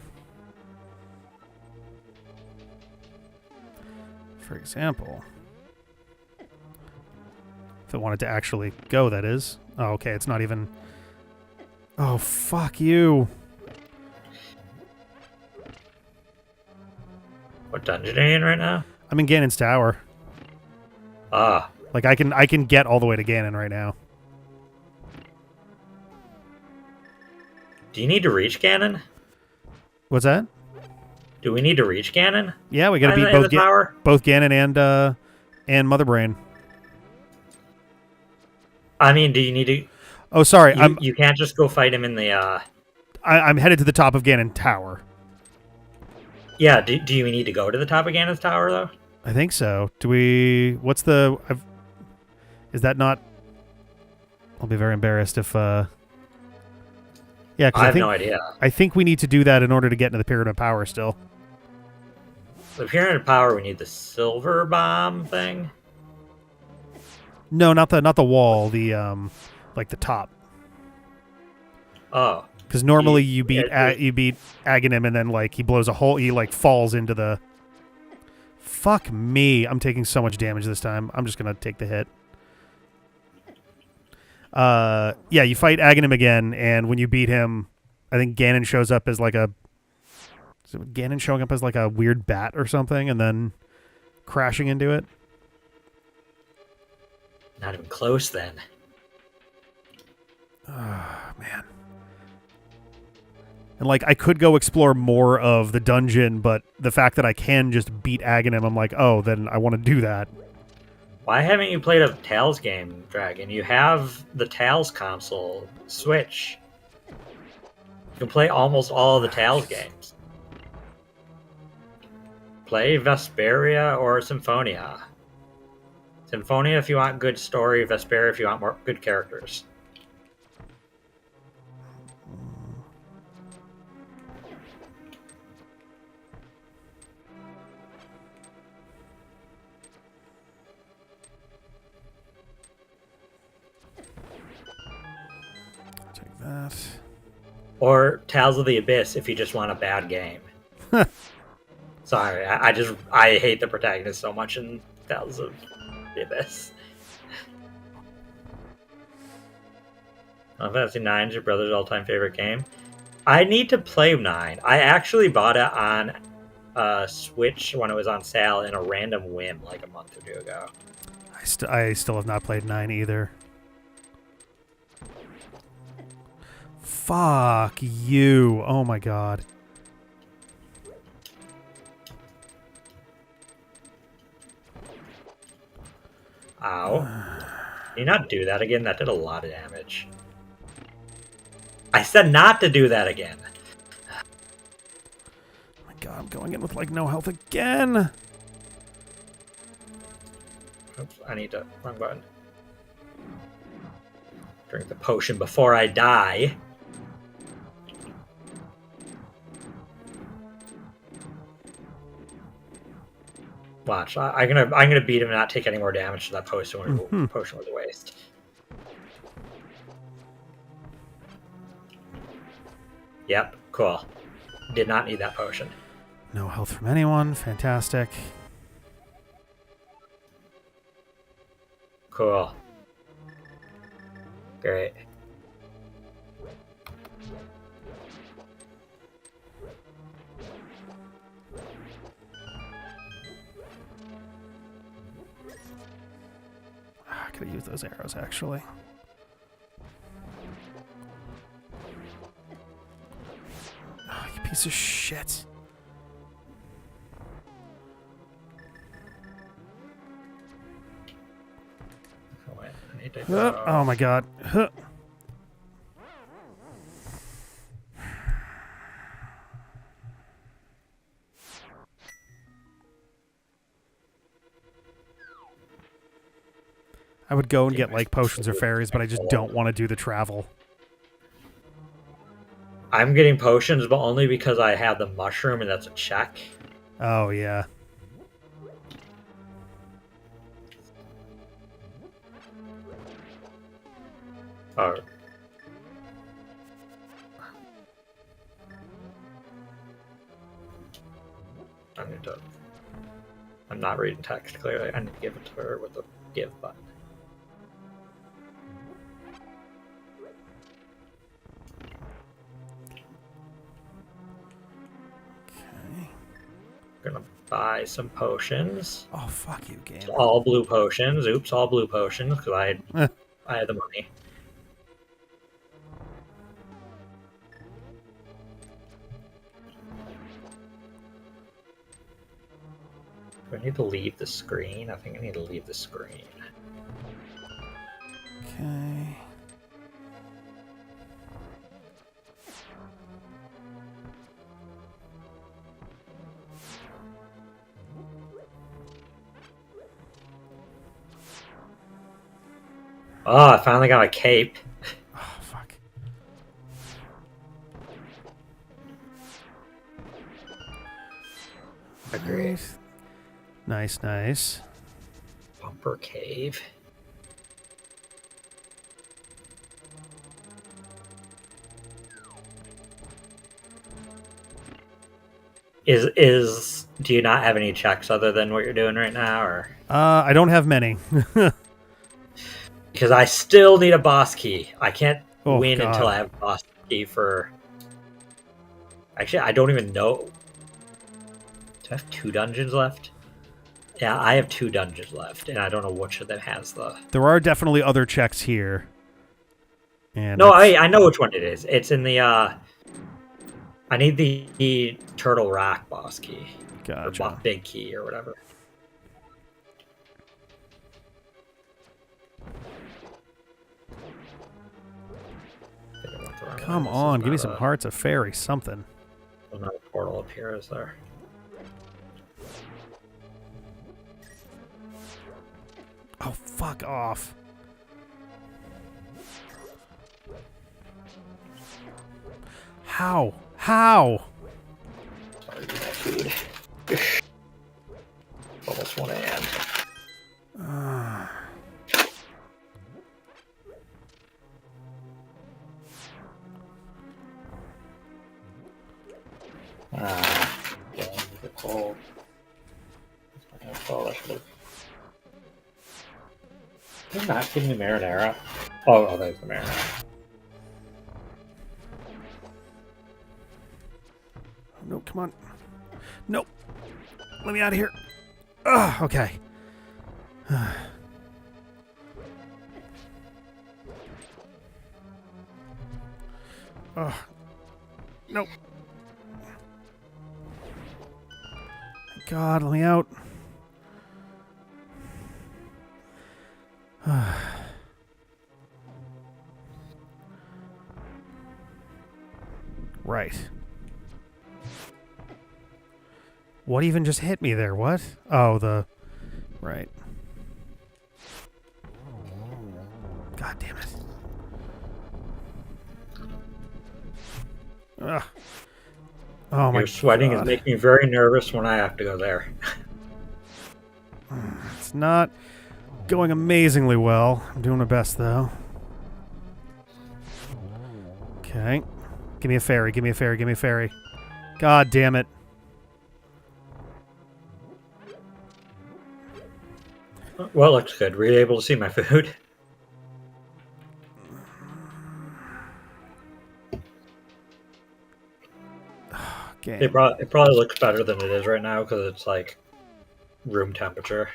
For example, if I wanted to actually go, that is. Oh, okay, it's not even... Oh, fuck you. What dungeon are you in right now? I'm in Ganon's tower. Ah. Like, I can get all the way to Ganon right now. Do you need to reach Ganon? What's that? Do we need to reach Ganon? Yeah, we gotta beat both Ganon and Mother Brain. I mean, do you need to... Oh, sorry. You can't just go fight him in the... I'm headed to the top of Ganon Tower. Yeah, do you need to go to the top of Ganon's tower, though? I think so. Do we... What's the... Is that not... I'll be very embarrassed if... Yeah, because I have no idea. I think we need to do that in order to get into the Pyramid of Power still. The Pyramid of Power, we need the silver bomb thing? No, not the wall, the like the top. Oh. Because normally you beat Aghanim and then like he blows a hole, he like falls into the... Fuck me, I'm taking so much damage this time. I'm just gonna take the hit. Yeah, you fight Aghanim again, and when you beat him, I think Ganon shows up as like a... Is it Ganon showing up as like a weird bat or something, and then crashing into it? Not even close, then. Oh, man. And like, I could go explore more of the dungeon, but the fact that I can just beat Aghanim, I'm like, oh, then I want to do that. Why haven't you played a Tales game, Dragon? You have the Tales console, Switch. You can play almost all of the Tales games. Play Vesperia or Symphonia. Symphonia if you want good story, Vesperia if you want more good characters. Take that. Or Tales of the Abyss if you just want a bad game. Sorry, I hate the protagonist so much in Tales of the Abyss. Final Fantasy IX is your brother's all-time favorite game. I need to play 9. I actually bought it on Switch when it was on sale in a random whim like a month or two ago. I still have not played 9 either. Fuck you. Oh my god. Ow. Can you not do that again? That did a lot of damage. I said not to do that again. Oh my god, I'm going in with like no health again. Oops, I need to... Wrong button. Drink the potion before I die. Watch, I'm gonna beat him and not take any more damage to that potion. Potion was a waste. Yep, cool. Did not need that potion. No health from anyone. Fantastic. Cool. Great. I could have used those arrows, actually. Oh, you piece of shit. Oh, wait, I need to go. Oh my god. Huh. I would go and get like potions or fairies, but I just don't want to do the travel. I'm getting potions, but only because I have the mushroom, and that's a check. Oh yeah. Oh. I need to. I'm not reading text clearly. I need to give it to her with the give button. Okay. Gonna buy some potions. Oh, fuck you, game. All blue potions. Oops, all blue potions because I had the money. Do I need to leave the screen? I think I need to leave the screen. Okay. Oh, I finally got a cape. Oh, fuck. Agreed. Nice, nice. Bumper cave. Do you not have any checks other than what you're doing right now, or? I don't have many. Because I still need a boss key. I can't Oh, win God. until I have a boss key for. Actually, I don't even know. Do I have 2 dungeons left? Yeah, I have 2 dungeons left, and I don't know which of them has the. There are definitely other checks here. And No, I know which one it is. It's in the. I need the Turtle Rock boss key. Gotcha. Or big key, or whatever. Come on, give me some hearts, a fairy, something. Another portal up here, is there? Oh, fuck off. How? How? Sorry, give me that food. Almost 1 a.m. Yeah, the cold. Oh, I should have. Did they not give me marinara? Oh, there's the marinara. No, come on. Nope. Let me out of here. Ugh, okay. Ugh. Nope. God, let me out. Right. What even just hit me there? What? Oh, the... Right. God damn it. Ugh. Oh my Your sweating God. is making me very nervous when I have to go there. It's not going amazingly well. I'm doing my best, though. Okay. Give me a fairy, give me a fairy, give me a fairy. God damn it. Well, looks good. Were you able to see my food? Game. It probably looks better than it is right now because it's like room temperature.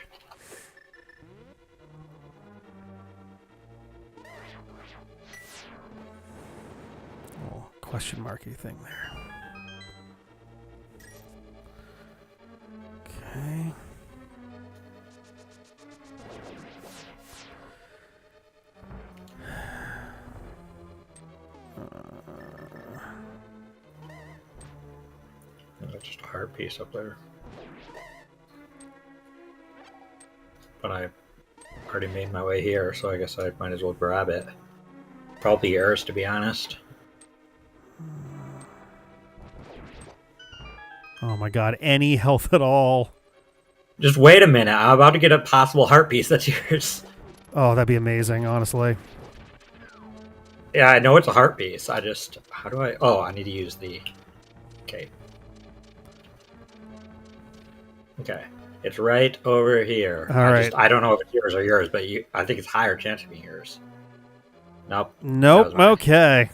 Little question marky thing there. Okay. There's just a heart piece up there. But I already made my way here, so I guess I might as well grab it. Probably yours, to be honest. Oh my God, any health at all. Just wait a minute. I'm about to get a possible heart piece that's yours. Oh, that'd be amazing, honestly. Yeah, I know it's a heart piece. I just how do I? Oh, I need to use the. Okay. Okay. It's right over here. All right. I don't know if it's yours or yours, but I think it's higher chance of being yours. Nope. That Nope. was mine. Okay.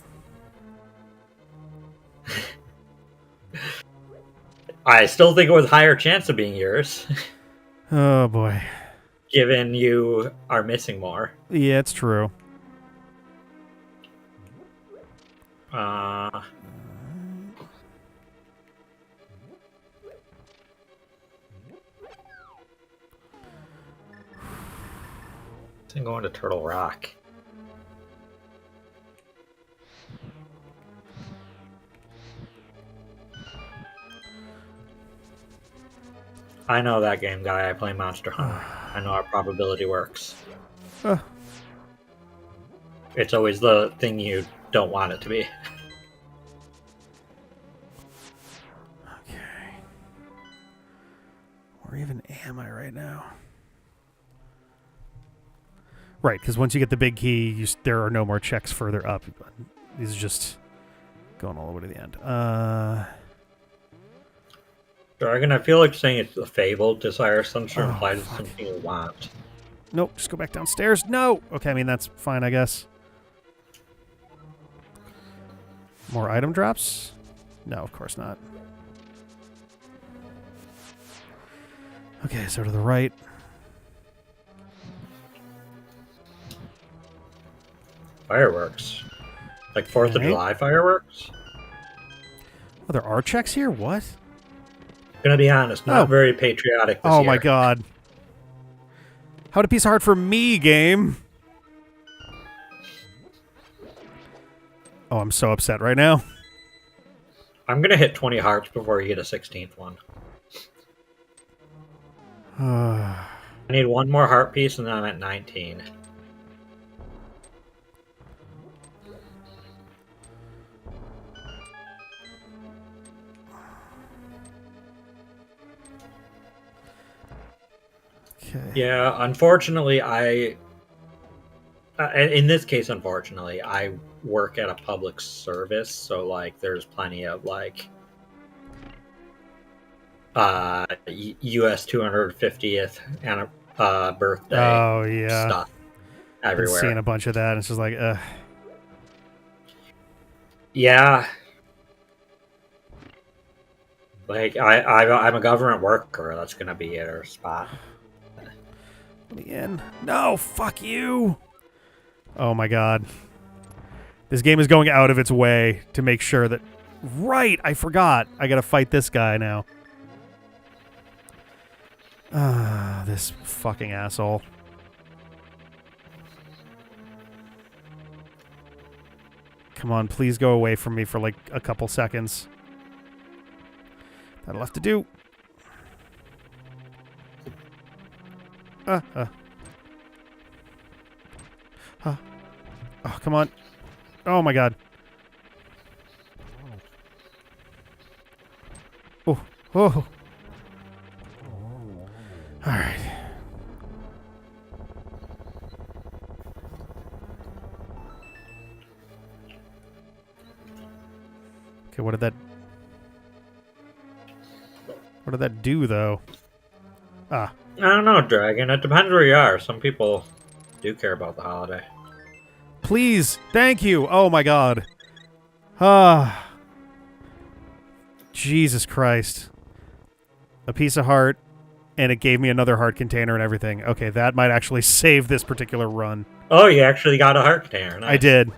I still think it was higher chance of being yours, Oh boy. given you are missing more. Yeah, it's true. Uh, I'm going to Turtle Rock. I know that game, guy. I play Monster Hunter. I know how probability works. It's always the thing you don't want it to be. Okay. Where even am I right now? Right, because once you get the big key, there are no more checks further up. These are just going all the way to the end. Dragon, I feel like saying it's a fable. Desire Sunshine Oh, implies it's fuck. something you want. Nope, just go back downstairs. No! Okay, I mean, that's fine, I guess. More item drops? No, of course not. Okay, so to the right. Fireworks. Like 4th of Okay. July fireworks? Oh, there are checks here? What? Gonna be honest, not Oh. very patriotic this Oh year. my god. How'd a piece of heart for me, game? Oh, I'm so upset right now. I'm gonna hit 20 hearts before you get a 16th one. I need one more heart piece and then I'm at 19. Okay. Yeah, unfortunately, in this case, unfortunately, I work at a public service, so like, there's plenty of like, U.S. 250th and birthday Oh, yeah. stuff Been everywhere. seeing a bunch of that, and it's just like, Yeah, like I'm a government worker. That's gonna be our spot. let me in. No, fuck you. Oh my god. This game is going out of its way to make sure that... Right, I forgot. I gotta fight this guy now. This fucking asshole. Come on, please go away from me for like a couple seconds. That'll have to do. Oh, come on. Oh my god. Oh, oh. All right. Okay, what did that do though? Ah. I don't know, Dragon. It depends where you are. Some people do care about the holiday. Please, thank you. Oh my god. Ah. Jesus Christ. A piece of heart, and it gave me another heart container and everything. Okay, that might actually save this particular run. Oh, you actually got a heart container. Nice. I did.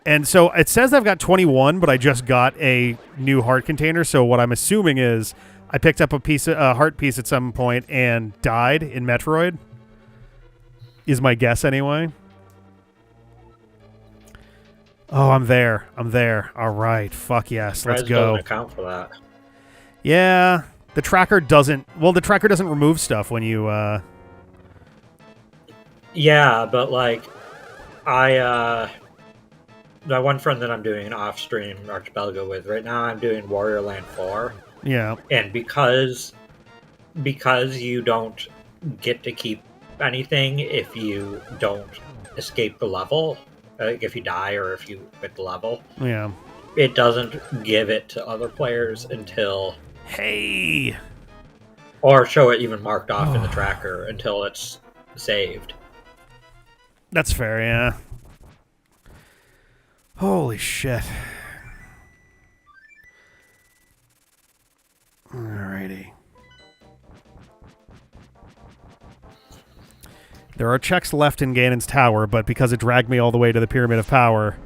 And so it says I've got 21, but I just got a new heart container, so what I'm assuming is I picked up a heart piece at some point and died in Metroid. Is my guess anyway. Oh, I'm there. All right. Fuck yes. Let's go. Doesn't account for that. Yeah. The tracker doesn't... Well, the tracker doesn't remove stuff when you... Yeah, but like, that one friend that I'm doing an off-stream Archipelago with right now, I'm doing Warrior Land 4. Yeah. And because you don't get to keep anything if you don't escape the level, like if you die or if you quit the level, Yeah. it doesn't give it to other players until, Hey! or show it even marked off in the tracker until it's saved. That's fair, yeah. Holy shit. Alrighty. There are checks left in Ganon's tower, but because it dragged me all the way to the Pyramid of Power,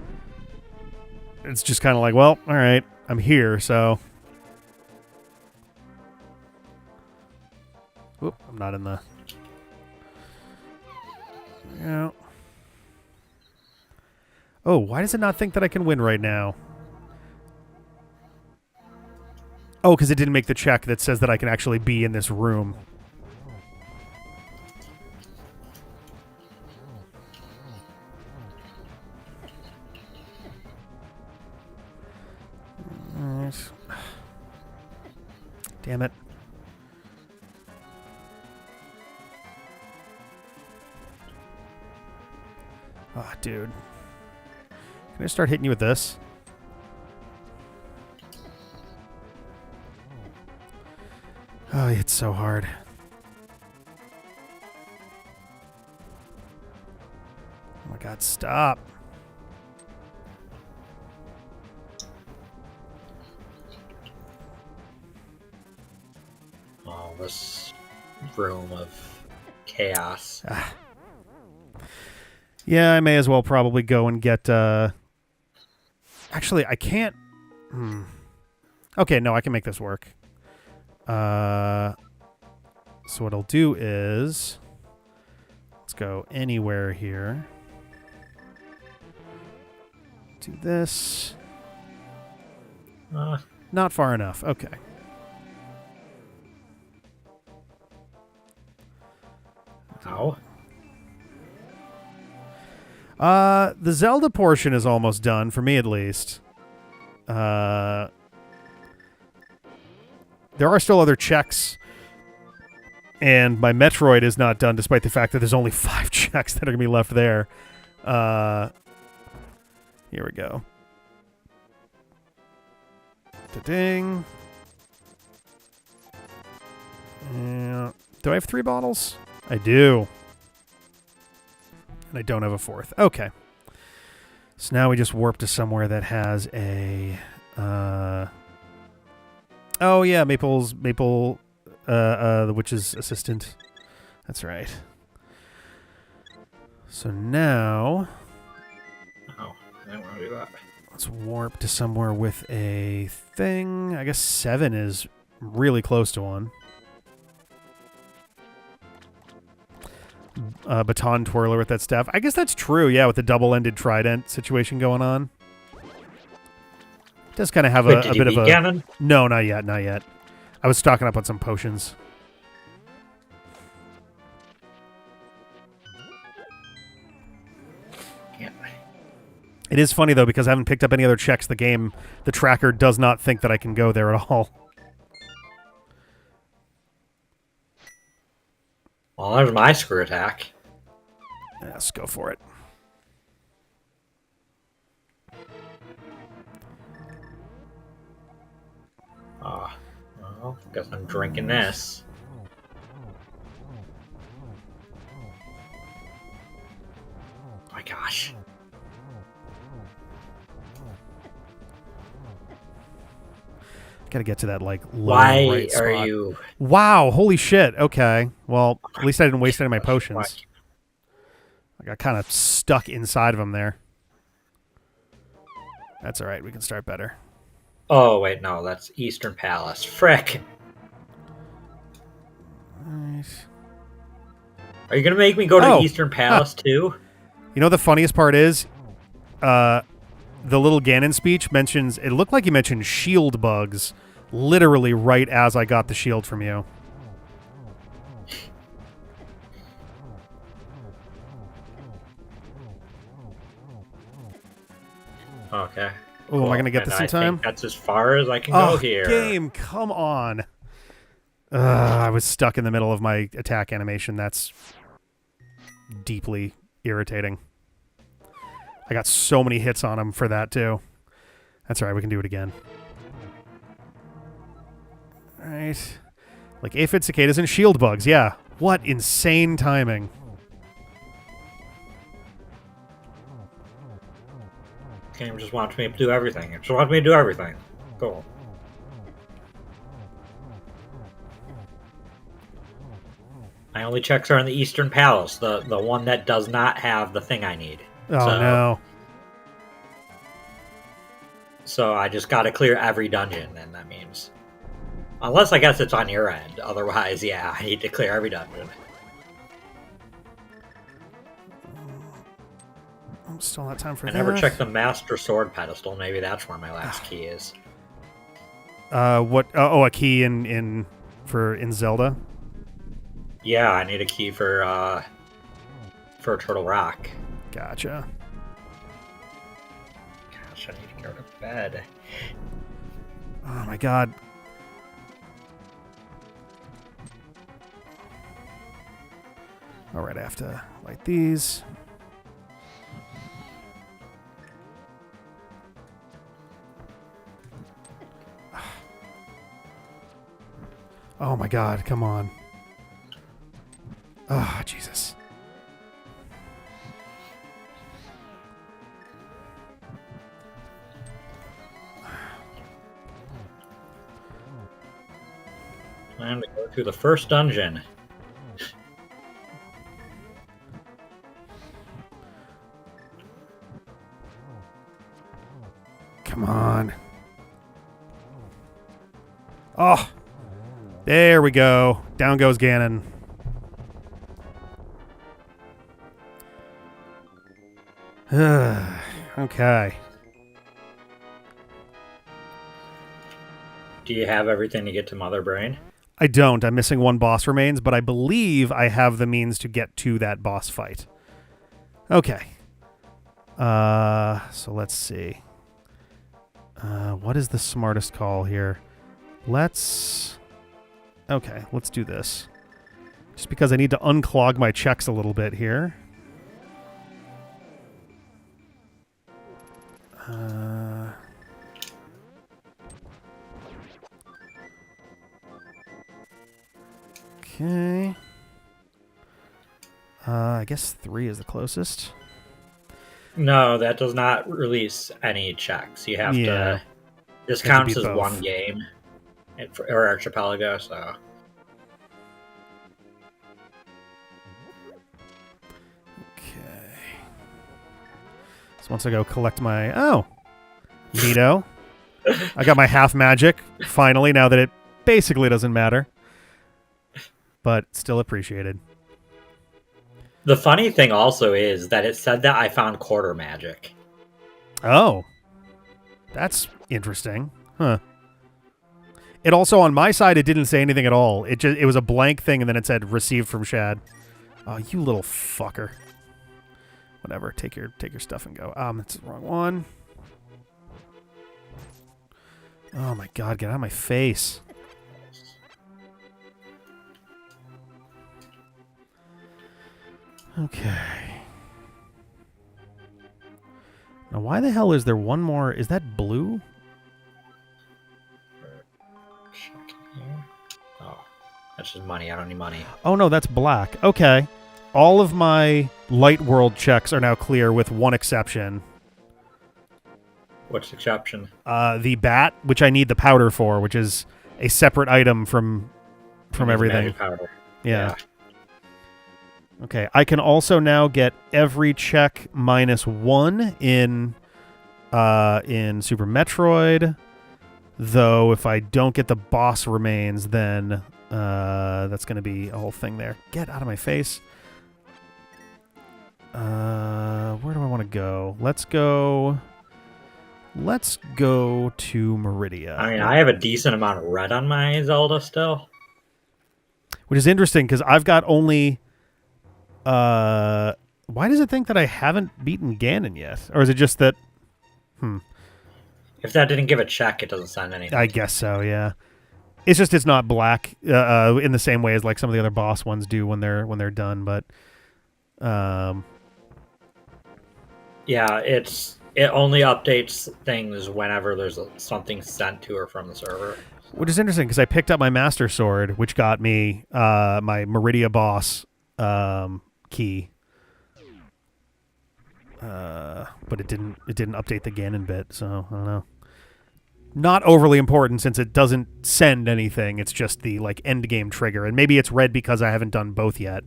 it's just kind of like, well, alright, I'm here, so... Oop, I'm not in the... Yeah. Oh, why does it not think that I can win right now? Oh, because it didn't make the check that says that I can actually be in this room. Damn it. Oh, dude. Can I start hitting you with this? Oh, it's so hard. Oh my god, stop. Oh, this room of chaos. Yeah, I may as well probably go and get... Actually, I can't... Okay, no, I can make this work. So what I'll do is... Let's go anywhere here. Do this. Not far enough. Okay. How? The Zelda portion is almost done, for me at least. There are still other checks, and my Metroid is not done, despite the fact that there's only 5 checks that are going to be left there. Here we go. Da-ding. Do I have 3 bottles? I do. And I don't have a 4th. Okay. So now we just warp to somewhere that has a... Oh, yeah, Maple, the witch's assistant. That's right. So now... Oh, I don't want to do that. Let's warp to somewhere with a thing. I guess 7 is really close to 1. Baton twirler with that staff. I guess that's true, yeah, with the double-ended trident situation going on. It does kind of have a bit of a... Ganon? No, not yet, not yet. I was stocking up on some potions. Yeah. It is funny, though, because I haven't picked up any other checks. The tracker does not think that I can go there at all. Well, there's my screw attack. Let's go for it. Well, guess I'm drinking this. Oh my gosh. Gotta get to that, like, low Why right spot. are you... Wow, holy shit. Okay. Well, at least I didn't waste any of my potions. I got kind of stuck inside of them there. That's alright, we can start better. Oh, wait, no, that's Eastern Palace. Frick! Nice. Are you gonna make me go to Oh, Eastern Palace, too? You know the funniest part is, the little Ganon speech mentions, it looked like he mentioned shield bugs literally right as I got the shield from you. Okay. Oh, Cool. am I going to get this in I time? think that's as far as I can go here. Game, come on. I was stuck in the middle of my attack animation. That's deeply irritating. I got so many hits on him for that, too. That's all right. We can do it again. All right. Like aphid, cicadas, and shield bugs. Yeah. What insane timing. Game just wants me to do everything. It just wants me to do everything. Cool. My only checks are in the Eastern Palace, the one that does not have the thing I need. Oh, no. So I just got to clear every dungeon, and that means... Unless, I guess, it's on your end. Otherwise, yeah, I need to clear every dungeon. Still not time for that. I never checked the Master Sword pedestal. Maybe that's where my last key is. What? A key in Zelda? Yeah, I need a key for Turtle Rock. Gotcha. Gosh, I need to go to bed. Oh my god. Alright, I have to light these. Oh my god, come on. Ah, Jesus. Time to go through the first dungeon. Come on. Oh! There we go. Down goes Ganon. Okay. Do you have everything to get to Mother Brain? I don't. I'm missing one boss remains, but I believe I have the means to get to that boss fight. Okay. So let's see. What is the smartest call here? Okay, let's do this. Just because I need to unclog my checks a little bit here. Okay. I guess 3 is the closest. No, that does not release any checks. You have to... This counts as both. One game. Or Archipelago, so... Okay. So once I go collect my... Oh! Neato. I got my half magic, finally, now that it basically doesn't matter. But still appreciated. The funny thing also is that it said that I found quarter magic. Oh. That's interesting. Huh. It also, on my side, it didn't say anything at all. It was a blank thing, and then it said, received from Shad. Oh, you little fucker. Whatever. Take your stuff and go. That's the wrong one. Oh, my God. Get out of my face. Okay. Now, why the hell is there one more? Is that blue? Oh, that's just money. I don't need money. Oh, no, that's black. Okay. All of my light world checks are now clear with one exception. What's the exception? The bat, which I need the powder for, which is a separate item from everything. Powder. Yeah. Okay, I can also now get every check -1 in Super Metroid. Though if I don't get the boss remains, then that's going to be a whole thing there. Get out of my face. Where do I want to go? Let's go to Meridia. I mean, I have a decent amount of red on my Zelda still. Which is interesting, because I've got only... why does it think that I haven't beaten Ganon yet? Or is it just that... If that didn't give a check, it doesn't send anything. I guess so, yeah. It's just it's not black in the same way as like some of the other boss ones do when they're done, but... Yeah, it only updates things whenever there's something sent to her from the server. Which is interesting because I picked up my Master Sword, which got me my Meridia boss key, but it didn't update the Ganon bit. So I don't know. Not overly important since it doesn't send anything. It's just the like end game trigger, and maybe it's red because I haven't done both yet.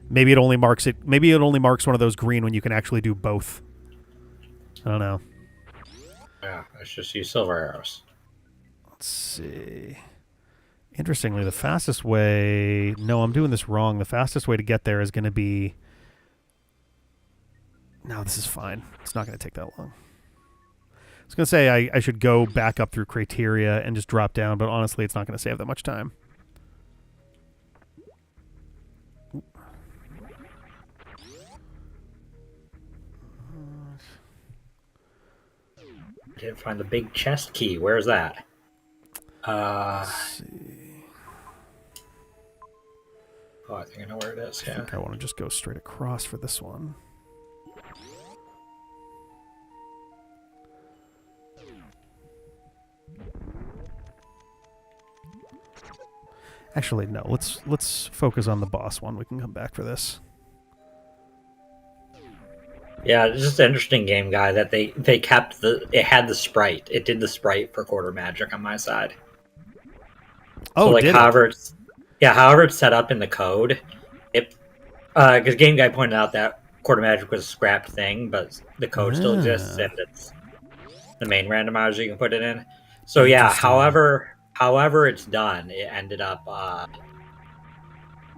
Maybe it only marks it. Maybe it only marks one of those green when you can actually do both. I don't know. Yeah, let's just use silver arrows. Let's see. Interestingly, the fastest way... No, I'm doing this wrong. The fastest way to get there is going to be... No, this is fine. It's not going to take that long. I was going to say I should go back up through criteria and just drop down, but honestly, it's not going to save that much time. I didn't find the big chest key. Where's that? Let's see. Oh, I think I know where it is. I think I want to just go straight across for this one. Actually, no. Let's focus on the boss one. We can come back for this. Yeah, it's just an interesting game, guy. That they kept it had the sprite. It did the sprite for quarter magic on my side. Oh, so, like, did however it? however it's set up in the code, it because Game Guy pointed out that quarter magic was a scrapped thing, but the code still exists and it's the main randomizer you can put it in. So yeah, however it's done, it ended up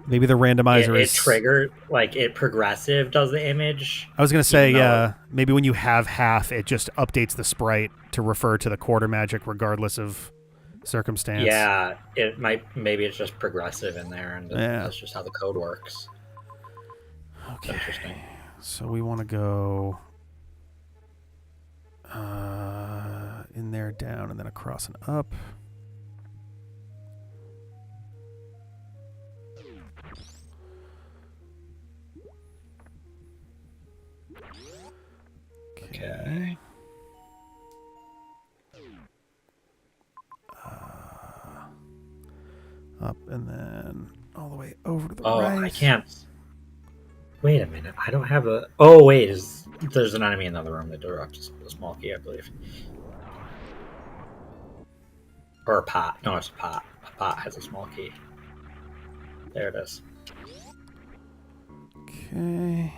maybe the randomizer it triggered, like, it progressive does the image. I was going to say, yeah, maybe when you have half, it just updates the sprite to refer to the quarter magic regardless of circumstance. Yeah, maybe it's just progressive in there, and that's just how the code works. Okay. Interesting. So we want to go in there, down, and then across and up. Okay. Up and then all the way over to the Oh, right. I can't. Wait a minute. I don't have a. Oh, wait. There's an enemy in the other room that directs a small key, I believe. Or a pot. No, it's a pot. A pot has a small key. There it is. Okay.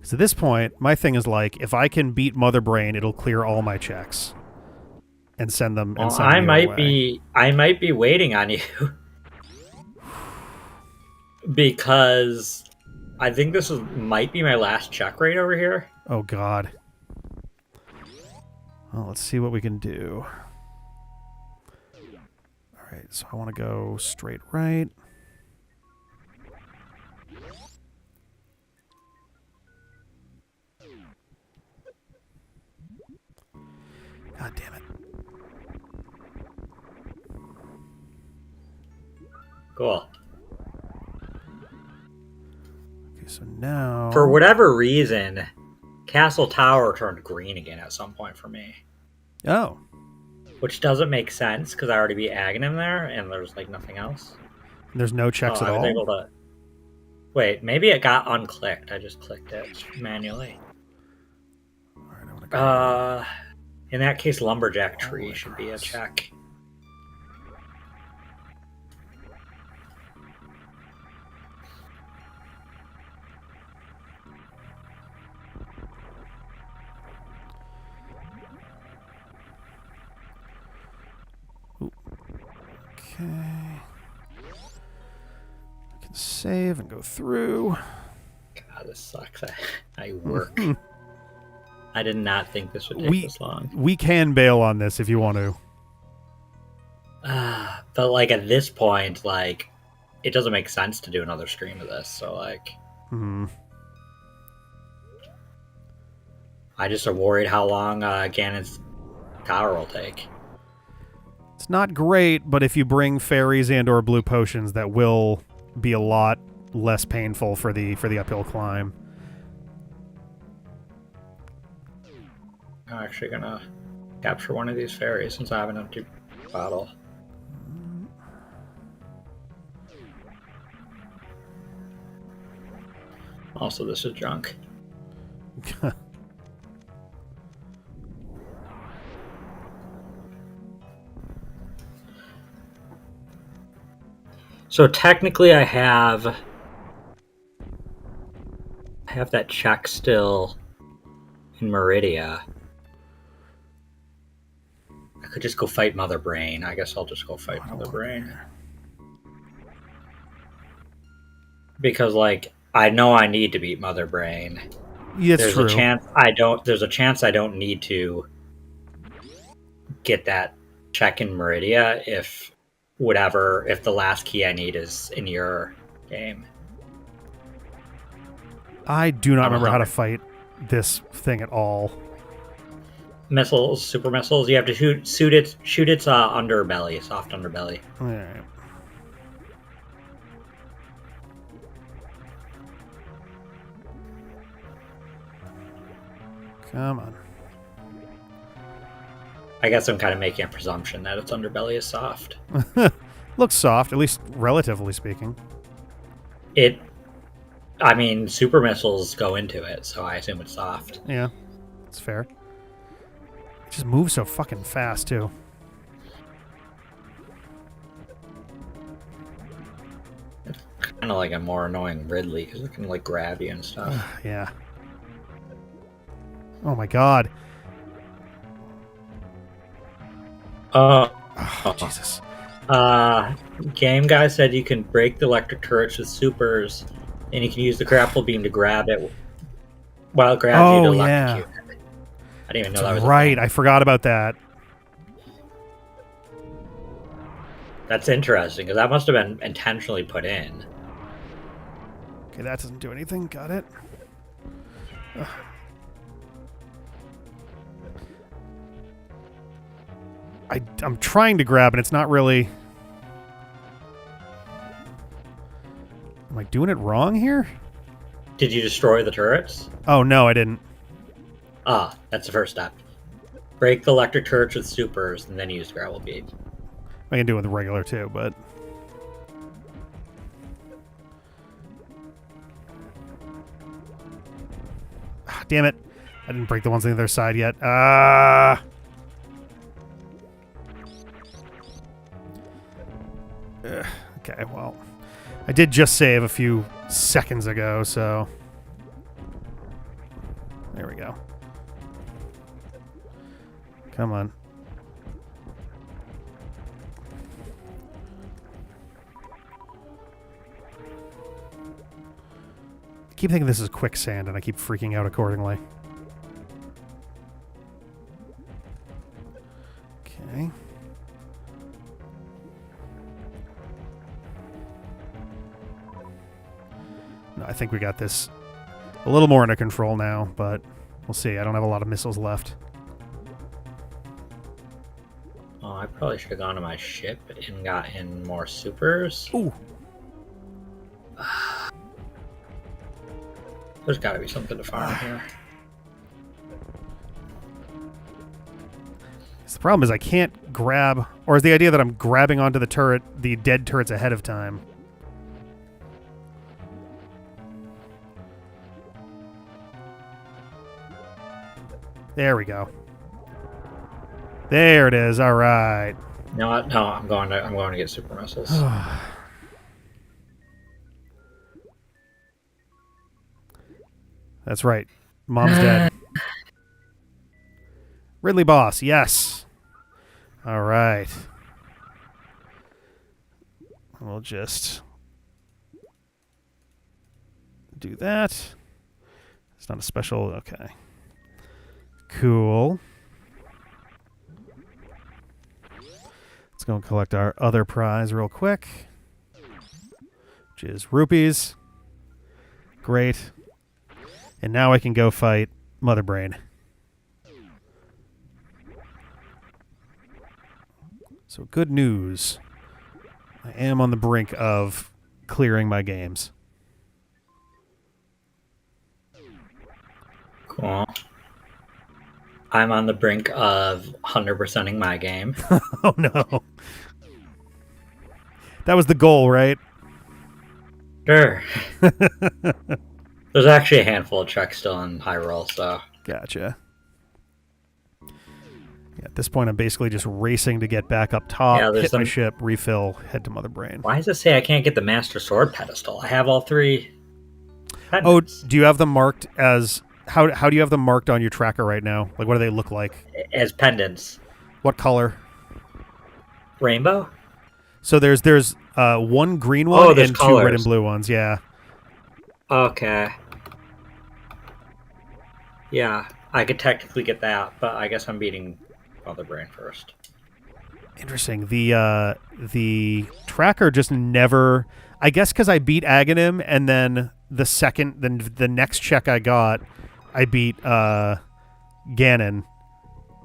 So at this point, my thing is like, if I can beat Mother Brain, it'll clear all my checks and send them. Well, I might be waiting on you because I think this might be my last check right over here. Oh God. Well, let's see what we can do. All right, so I want to go straight right. God damn it. Cool. Okay, so now... For whatever reason, Castle Tower turned green again at some point for me. Oh. Which doesn't make sense, because I already beat Aghanim there, and there's, like, nothing else. There's no checks at all? I was able to... Wait, maybe it got unclicked. I just clicked it manually. All right, I want to go... In that case, Lumberjack Tree should be a check. Ooh. Okay. I can save and go through. God, this sucks. I work. I did not think this would take this long. We can bail on this if you want to. But, like, at this point, like, it doesn't make sense to do another stream of this, so, like... I just am worried how long Ganon's tower will take. It's not great, but if you bring fairies and or blue potions, that will be a lot less painful for the uphill climb. I'm actually gonna capture one of these fairies since I have an empty bottle. Also, this is junk. So technically, I have that check still in Meridia. I could just go fight Mother Brain. I guess I'll just go fight Mother Brain. Because, like, I know I need to beat Mother Brain. Yeah, there's true. a chance I don't. There's a chance I don't need to get that check in Meridia if the last key I need is in your game. I do not remember how to fight this thing at all. Missiles, super missiles. You have to shoot its underbelly, soft underbelly. All right. Come on. I guess I'm kind of making a presumption that its underbelly is soft. Looks soft, at least relatively speaking. I mean, super missiles go into it, so I assume it's soft. Yeah, it's fair. It just moves so fucking fast, too. It's kind of like a more annoying Ridley, because it can, like, grab you and stuff. Yeah. Oh my god. Oh, Jesus. Game guy said you can break the electric turrets with supers, and you can use the grapple beam to grab it while it grabs you to electrocute it. I didn't even know that was right. I forgot about that. That's interesting, because that must have been intentionally put in. Okay, that doesn't do anything. Got it. Ugh. I'm trying to grab, and it's not really... Am I doing it wrong here? Did you destroy the turrets? Oh, no, I didn't. That's the first step. Break the electric turrets with supers, and then use grapple beam. I can do it with the regular, too, but... Damn it. I didn't break the ones on the other side yet. Okay, well, I did just save a few seconds ago, so there we go. Come on. I keep thinking this is quicksand, and I keep freaking out accordingly. Okay. No, I think we got this a little more under control now, but we'll see. I don't have a lot of missiles left. Oh, I probably should have gone to my ship and gotten more supers. Ooh. There's got to be something to farm here. The problem is I can't grab... Or is the idea that I'm grabbing onto the turret, the dead turrets ahead of time? There we go. There it is. All right. No, I'm going to get super missiles. That's right. Mom's dead. Ridley boss. Yes. All right. We'll just do that. It's not a special. Okay. Cool. Let's go and collect our other prize real quick, which is rupees. Great. And now I can go fight Mother Brain. So good news. I am on the brink of clearing my games. Cool. I'm on the brink of 100%ing my game. Oh no. That was the goal, right? Sure. There's actually a handful of treks still in Hyrule, so. Gotcha. Yeah, at this point, I'm basically just racing to get back up top, Yeah, there's hit my some- ship, refill, head to Mother Brain. Why does it say I can't get the Master Sword pedestal? I have all 3 Oh, pendants. do you have them marked as... How do you have them marked on your tracker right now? Like, what do they look like? As pendants. What color? Rainbow? So there's one green one there's and 2 red and colors. blue ones, yeah. Okay. Yeah, I could technically get that, but I guess I'm beating Mother Brain first. Interesting. The tracker just never... I guess because I beat Aghanim, and then the next check I got, I beat Ganon.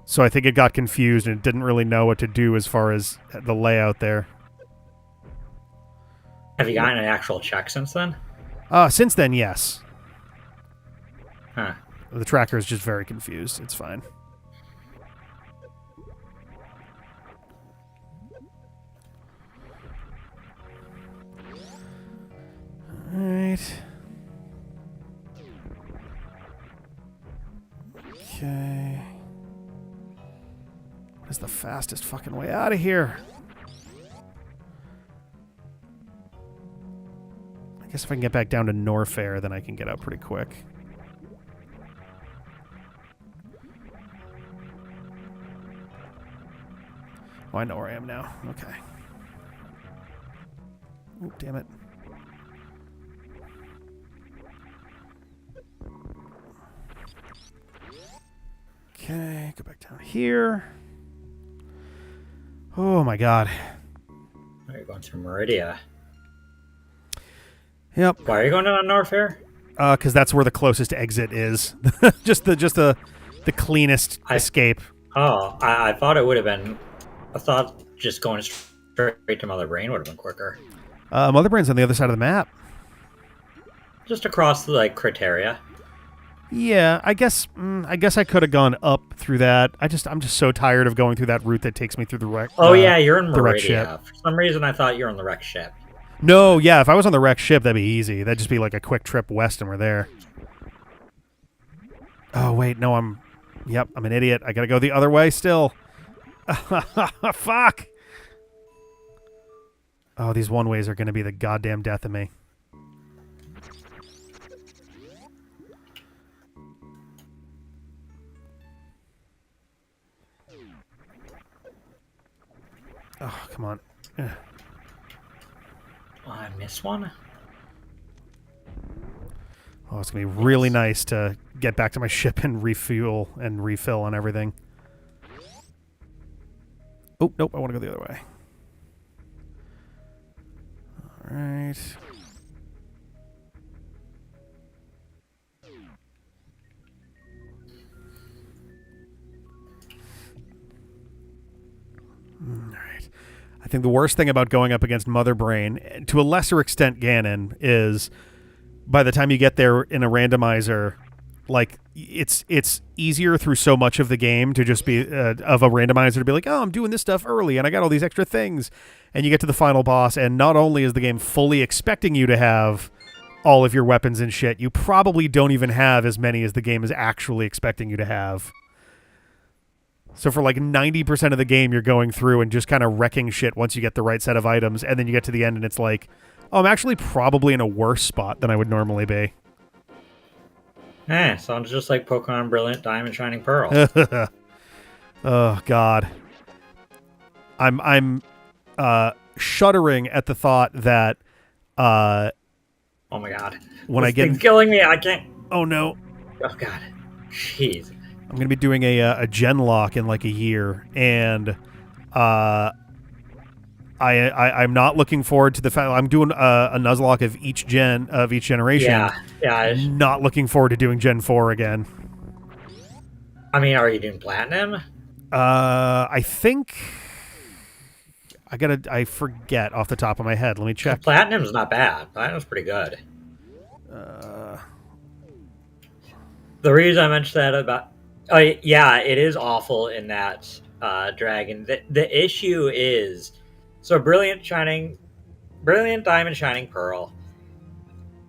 So I think it got confused and it didn't really know what to do as far as the layout there. Have you gotten an actual check since then? Since then, yes. Huh. The tracker is just very confused. It's fine. All right. Okay. What is the fastest fucking way out of here? I guess if I can get back down to Norfair, then I can get out pretty quick. Oh, I know where I am now. Okay. Oh, damn it. Okay, go back down here. Oh my god. Are you going to Meridia? Yep. Why are you going to Norfair? Because that's where the closest exit is. just the cleanest escape. Oh, I thought it would have been. I thought just going straight to Mother Brain would have been quicker. Mother Brain's on the other side of the map. Just across the Criteria. Yeah, I guess I could have gone up through that. I'm just so tired of going through that route that takes me through the wreck. Oh yeah, you're in the wreck ship. Meridia. For some reason, I thought you were on the wreck ship. No, yeah, if I was on the wreck ship, that'd be easy. That'd just be like a quick trip west and we're there. Oh wait, no, I'm an idiot. I gotta go the other way still. Fuck. Oh, these one ways are gonna be the goddamn death of me. Oh, come on. Ugh. Oh, I missed one? Oh, it's going to be really nice to get back to my ship and refuel and refill on everything. Oh, nope, I want to go the other way. All right. All right. I think the worst thing about going up against Mother Brain, to a lesser extent Ganon, is by the time you get there in a randomizer, like it's easier through so much of the game to just be of a randomizer to be like, oh, I'm doing this stuff early and I got all these extra things, and you get to the final boss and not only is the game fully expecting you to have all of your weapons and shit, you probably don't even have as many as the game is actually expecting you to have. So for like 90% of the game, you're going through and just kind of wrecking shit once you get the right set of items, and then you get to the end and it's like, oh, I'm actually probably in a worse spot than I would normally be. Sounds just like Pokemon Brilliant Diamond Shining Pearl. Oh God, I'm shuddering at the thought that oh my God, when this thing's killing me, I can't. Oh no. Oh God, jeez. I'm going to be doing a gen lock in like a year, and I'm not looking forward to the fact I'm doing a Nuzlocke of each generation. Yeah. I'm not looking forward to doing Gen 4 again. I mean, are you doing Platinum? I think I forget off the top of my head. Let me check. Platinum's not bad. Platinum's pretty good. The reason I mentioned that Oh yeah, it is awful in that dragon. The issue is, so brilliant diamond shining pearl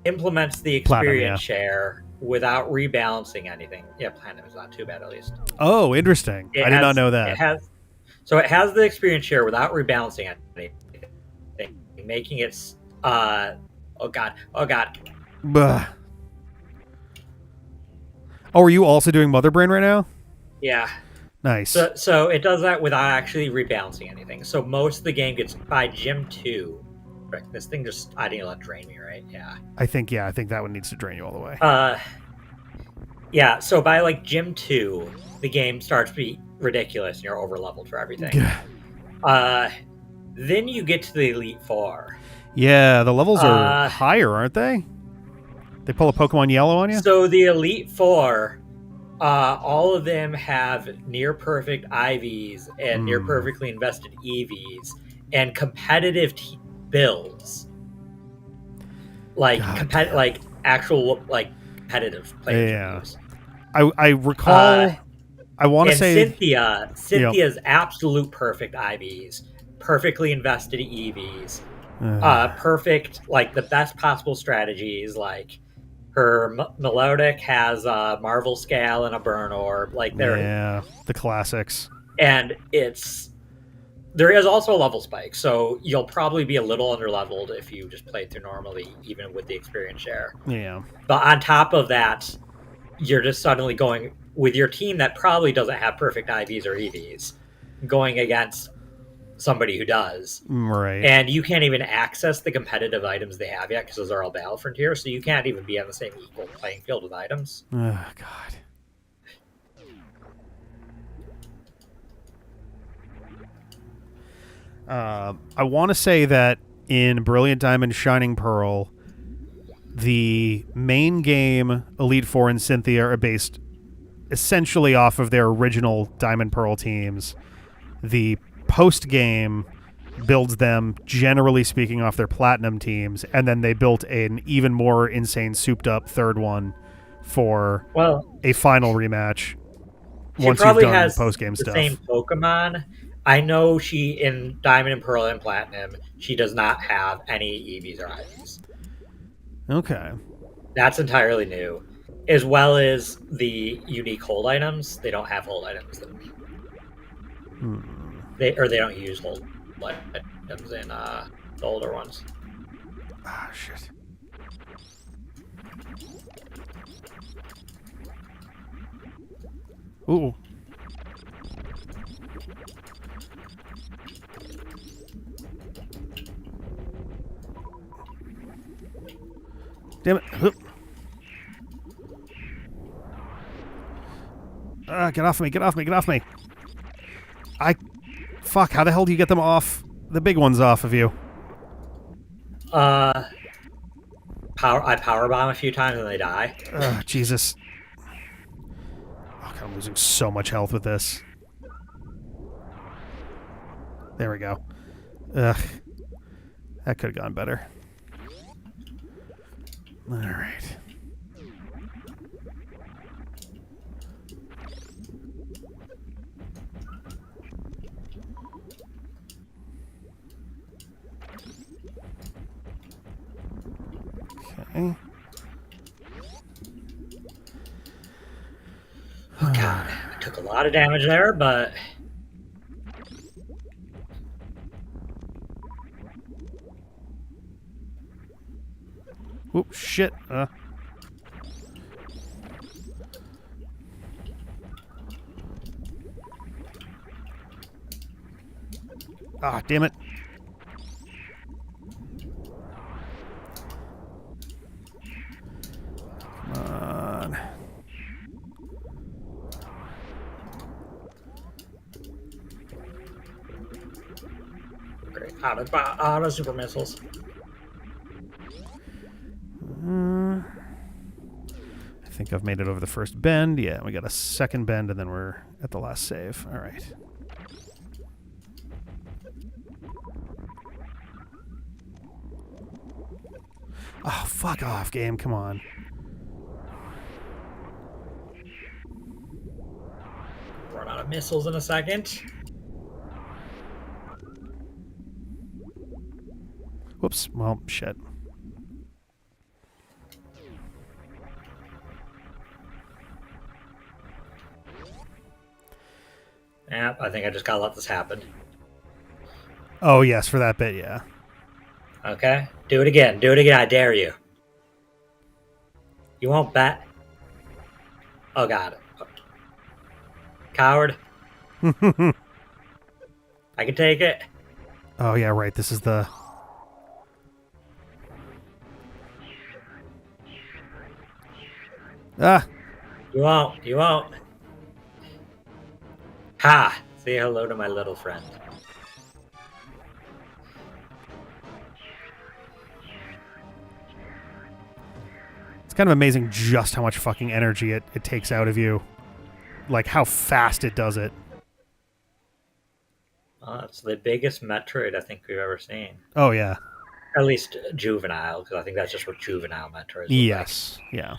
implements the Platinum, yeah. experience share without rebalancing anything. Yeah, platinum is not too bad at least. Oh, interesting. It I did not has know it that. has so it has the experience share without rebalancing anything, making it oh god. Bah. Oh, are you also doing Mother Brain right now? Yeah. Nice. So it does that without actually rebalancing anything. So most of the game gets by Gym 2. Frick, this thing just I didn't let it drain me, right? Yeah. I think that one needs to drain you all the way. Yeah, so by like Gym 2, the game starts to be ridiculous and you're over leveled for everything. Then you get to the Elite Four. Yeah, the levels are higher, aren't they? They pull a Pokemon Yellow on you? So the Elite Four, all of them have near perfect IVs and near perfectly invested EVs and competitive builds. Like actual competitive players. Yeah. I recall I want to say Cynthia's absolute perfect IVs, perfectly invested EVs, perfect, like the best possible strategies. Like her melodic has a Marvel Scale and a Burn Orb. Like the classics. And there is also a level spike, so you'll probably be a little underleveled if you just play through normally, even with the experience share. Yeah. But on top of that, you're just suddenly going with your team that probably doesn't have perfect IVs or EVs, going against somebody who does. Right. And you can't even access the competitive items they have yet because those are all Battle Frontier, so you can't even be on the same equal playing field with items. Oh, God. I want to say that in Brilliant Diamond Shining Pearl, the main game, Elite Four and Cynthia, are based essentially off of their original Diamond Pearl teams. The post-game builds them, generally speaking, off their Platinum teams, and then they built an even more insane, souped-up third one for a final rematch once you've done post-game stuff. Same Pokemon. I know she, in Diamond and Pearl and Platinum, she does not have any EVs or IVs. Okay. That's entirely new. As well as the unique hold items. They don't have hold items. They don't use hold items in the older ones. Ah, shit. Ooh. Damn it. Get off me, get off me, get off me. Fuck, how the hell do you get them off? The big ones off of you? I power bomb a few times and they die. Jesus. Oh, God, I'm losing so much health with this. There we go. Ugh. That could have gone better. All right. Okay. Oh, God. I took a lot of damage there, but... Oop, shit. Damn it. Come on. Great. Out of super missiles. I think I've made it over the first bend. Yeah, we got a second bend, and then we're at the last save. All right. Oh, fuck off, game. Come on. missiles in a second. Whoops. Well, shit. Yeah, I think I just gotta let this happen. Oh, yes, for that bit, yeah. Okay, do it again. Do it again. I dare you. You won't bet. Oh, got it. Coward. I can take it. Oh, yeah, right. This is the... Ah! You won't. You won't. Ha! Say hello to my little friend. It's kind of amazing just how much fucking energy it takes out of you. Like, how fast it does it. It's the biggest Metroid I think we've ever seen. Oh, yeah. At least juvenile, because I think that's just what juvenile Metroids look Yes. like. Yeah.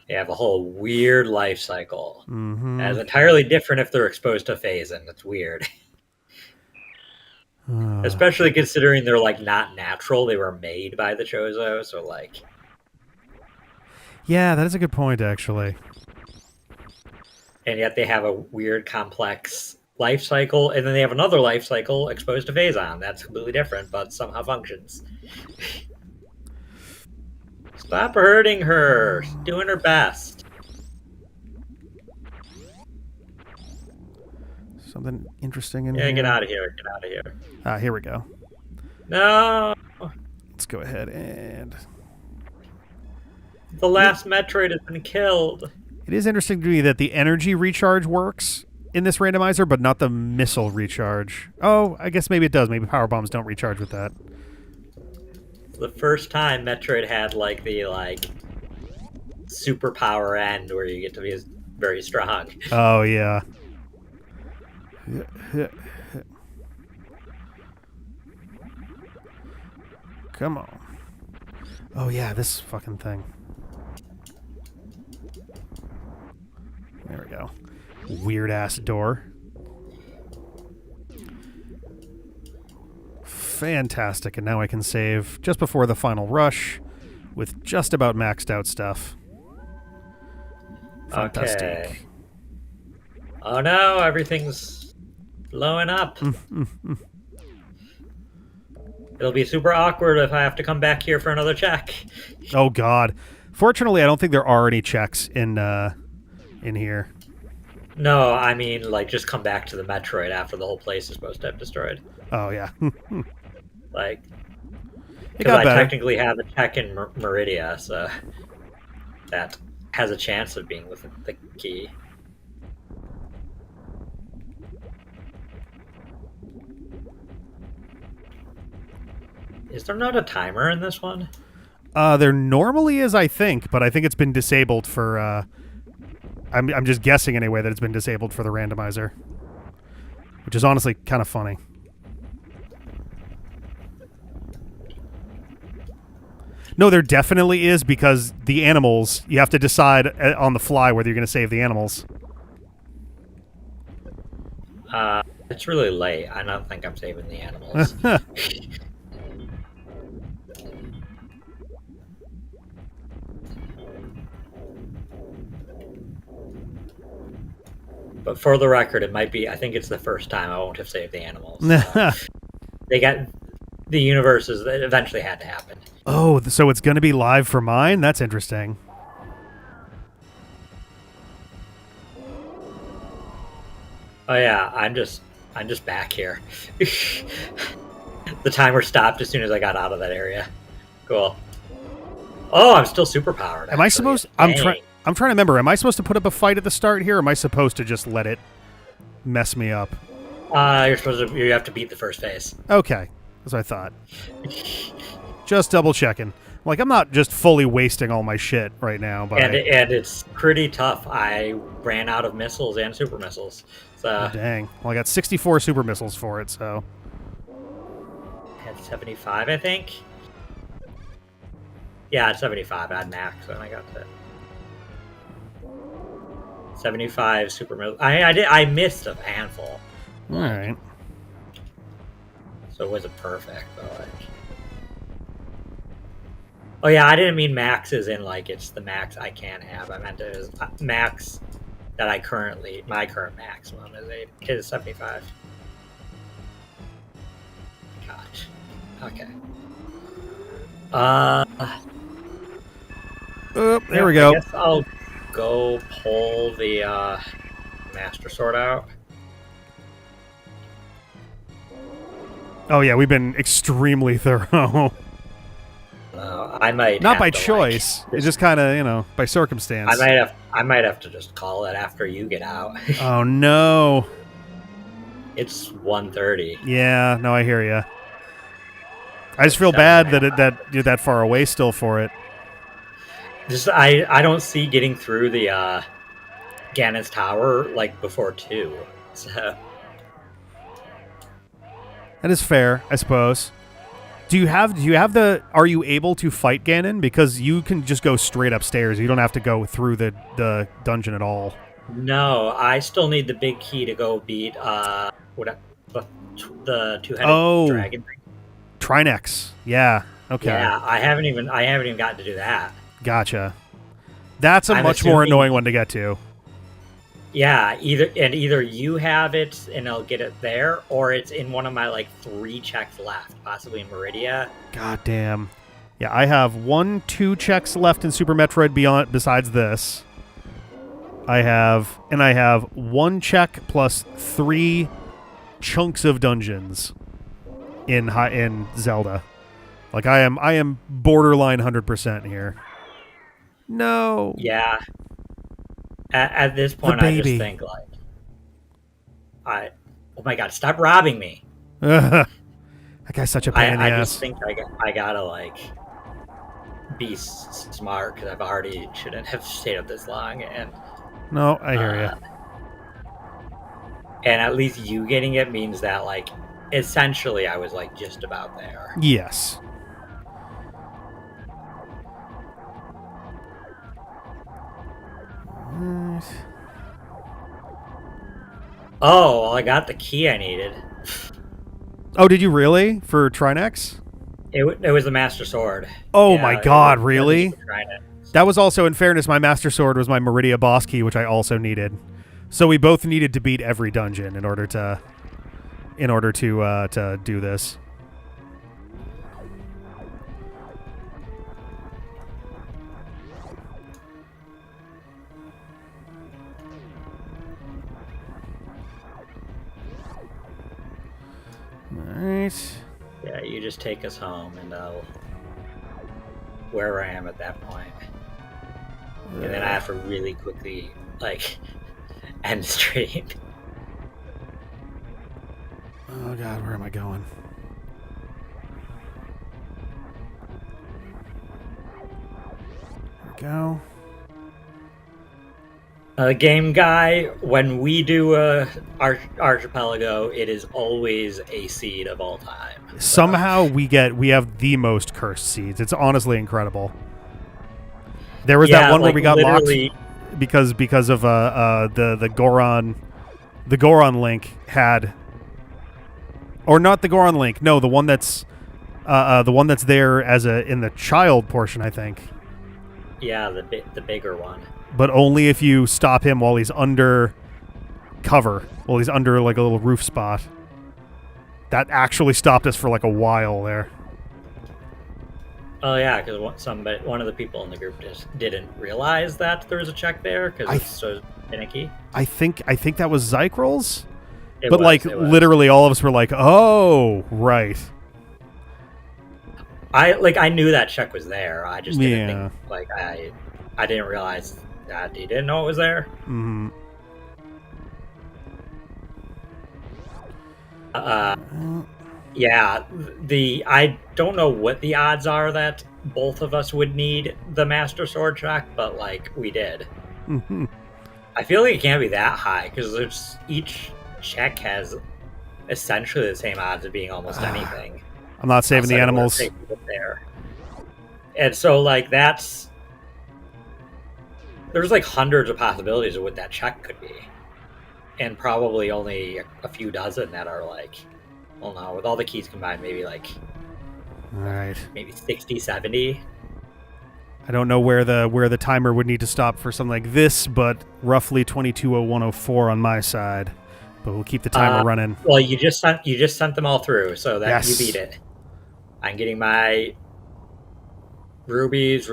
They have a whole weird life cycle. Mm-hmm. And it's entirely different if they're exposed to phasing. It's weird. Especially considering they're like not natural. They were made by the Chozo, so like... Yeah, that is a good point, actually. And yet they have a weird, complex life cycle, and then they have another life cycle exposed to phazon. That's completely different, but somehow functions. Stop hurting her. She's doing her best. Something interesting in here. Yeah, get out of here. Get out of here. Ah, here we go. No! Let's go ahead and... The last Metroid has been killed. It is interesting to me that the energy recharge works in this randomizer, but not the missile recharge. Oh, I guess maybe it does. Maybe power bombs don't recharge with that. The first time Metroid had like the superpower end where you get to be very strong. Oh, yeah. Come on. Oh, yeah, this fucking thing. There we go. Weird-ass door. Fantastic, and now I can save just before the final rush with just about maxed out stuff. Fantastic. Okay. Oh no, everything's blowing up. It'll be super awkward if I have to come back here for another check. Oh god. Fortunately, I don't think there are any checks in here. No, I mean like just come back to the Metroid after the whole place is supposed to have destroyed. Oh yeah. Like, It because got I better. technically have a check in Meridia, so that has a chance of being with the key. Is there not a timer in this one? There normally is, I think, but I think it's been disabled for. I'm just guessing anyway that it's been disabled for the randomizer, which is honestly kind of funny. No, there definitely is, because the animals, you have to decide on the fly whether you're going to save the animals. It's really late. I don't think I'm saving the animals. But for the record, it might be, I think it's the first time I won't have saved the animals. They got, the universes, that eventually had to happen. Oh, so it's going to be live for mine? That's interesting. Oh yeah, I'm just back here. The timer stopped as soon as I got out of that area. Cool. Oh, I'm still superpowered. Am I supposed... I'm trying to remember. Am I supposed to put up a fight at the start here, or am I supposed to just let it mess me up? You're supposed to... You have to beat the first phase. Okay. That's what I thought. Just double checking. Like, I'm not just fully wasting all my shit right now, but... And it's pretty tough. I ran out of missiles and super missiles. So... Oh, dang. Well, I got 64 super missiles for it, so... I had 75, I think. Yeah, I had 75. I had max when I got to it. 75 super middle. I missed a handful. All right. So it wasn't perfect, but like. Oh yeah, I didn't mean max as in like it's the max I can have. I meant it was max that my current maximum is 75. Gosh. Okay. There we go. I guess I'll go pull the Master Sword out. Oh yeah, we've been extremely thorough. I might not have by to, choice. It's just kind of by circumstance. I might have to just call it after you get out. Oh no. It's 1:30. Yeah, no, I hear you. I just feel bad that you're that far away still for it. Just I don't see getting through the Ganon's Tower like before 2. So that is fair, I suppose. Do you have the? Are you able to fight Ganon? Because you can just go straight upstairs. You don't have to go through the dungeon at all. No, I still need the big key to go beat the two-headed dragon. Trinex. Yeah. Okay. Yeah, I haven't even gotten to do that. Gotcha. That's a much more annoying one to get to. Yeah, either you have it and I'll get it there, or it's in one of my like 3 checks left, possibly in Meridia. God damn. Yeah, I have 2 checks left in Super Metroid Beyond besides this. I have 1 check plus 3 chunks of dungeons in Zelda. Like I am borderline 100% here. No. Yeah. At this point, I just think like, oh my god, stop robbing me! That guy's such a pain in the ass. I just think I gotta like be smart because I've already shouldn't have stayed up this long. And no, I hear you. And at least you getting it means that like essentially I was like just about there. Yes. Oh, well, I got the key I needed. Oh, did you really? For Trinex? It was the Master Sword. Oh my god, really? That was also, in fairness, my Master Sword was my Meridia boss key, which I also needed. So we both needed to beat every dungeon in order to do this. Alright. Yeah, you just take us home and I'll where I am at that point. And then I have to really quickly like end stream. Oh god, where am I going? There we go. Game guy, when we do Archipelago, it is always a seed of all time. So. Somehow we have the most cursed seeds. It's honestly incredible. There was that one where we got locked because of the Goron link had, or not the Goron link. No, the one that's there as in the child portion, I think. Yeah, the bigger one. But only if you stop him while he's under cover, while he's under like a little roof spot. That actually stopped us for like a while there. Oh yeah, because one of the people in the group just didn't realize that there was a check there because it's so finicky. I think that was Zykrol's, but literally all of us were like, "Oh, right." I knew that check was there. I just didn't think I didn't realize that he didn't know it was there. Mm-hmm. Yeah, I don't know what the odds are that both of us would need the Master Sword check, but like we did. Mm-hmm. I feel like it can't be that high because each check has essentially the same odds of being almost anything. I'm not saving the animals. There. And so like that's there's like hundreds of possibilities of what that check could be, and probably only a few dozen that are like, well, no, with all the keys combined, maybe like, All right. maybe 60, 70. I don't know where the timer would need to stop for something like this, but roughly 22:01:04 on my side. But we'll keep the timer running. Well, you just sent them all through, so that Yes. you beat it. I'm getting my rubies,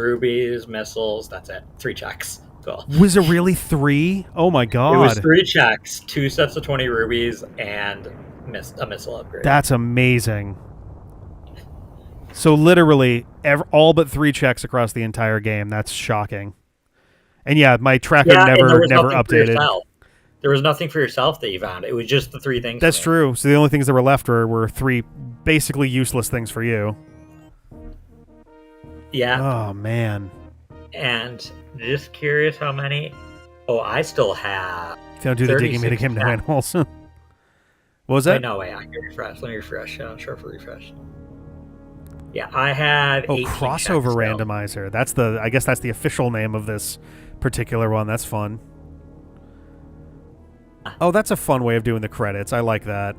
missiles. That's it. 3 checks. Cool. Was it really 3? Oh my god. It was 3 checks, 2 sets of 20 rubies, and a missile upgrade. That's amazing. So literally all but 3 checks across the entire game. That's shocking. And yeah, my tracker never updated. There was nothing for yourself that you found. It was just the 3 things. That's true. So the only things that were left were 3 basically useless things for you. Yeah. Oh man. And just curious how many. Oh, I still have. If you don't do the digging me to game to animals. What was that? Wait, no, wait. I can refresh. Let me refresh. Sure for refresh. Yeah, I have. Oh, crossover randomizer. I guess that's the official name of this particular one. That's fun. Oh, that's a fun way of doing the credits. I like that.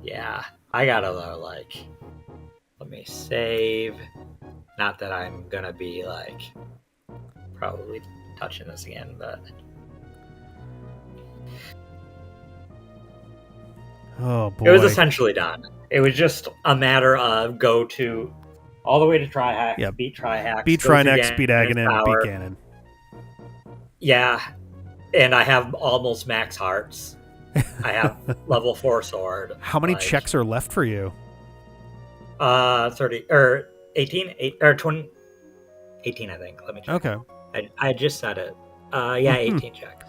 Yeah, I gotta like. Let me save. Not that I'm gonna be like probably touching this again, but oh boy, it was essentially done. It was just a matter of go to all the way to Trihax, beat Trihax, beat Trinex, beat Aganon, beat Ganon. Yeah, and I have almost max hearts. I have level 4 sword. How many checks are left for you? 30 or 18 or 20 18 I think. Let me check. Okay. I just said it. Yeah, 18 checks.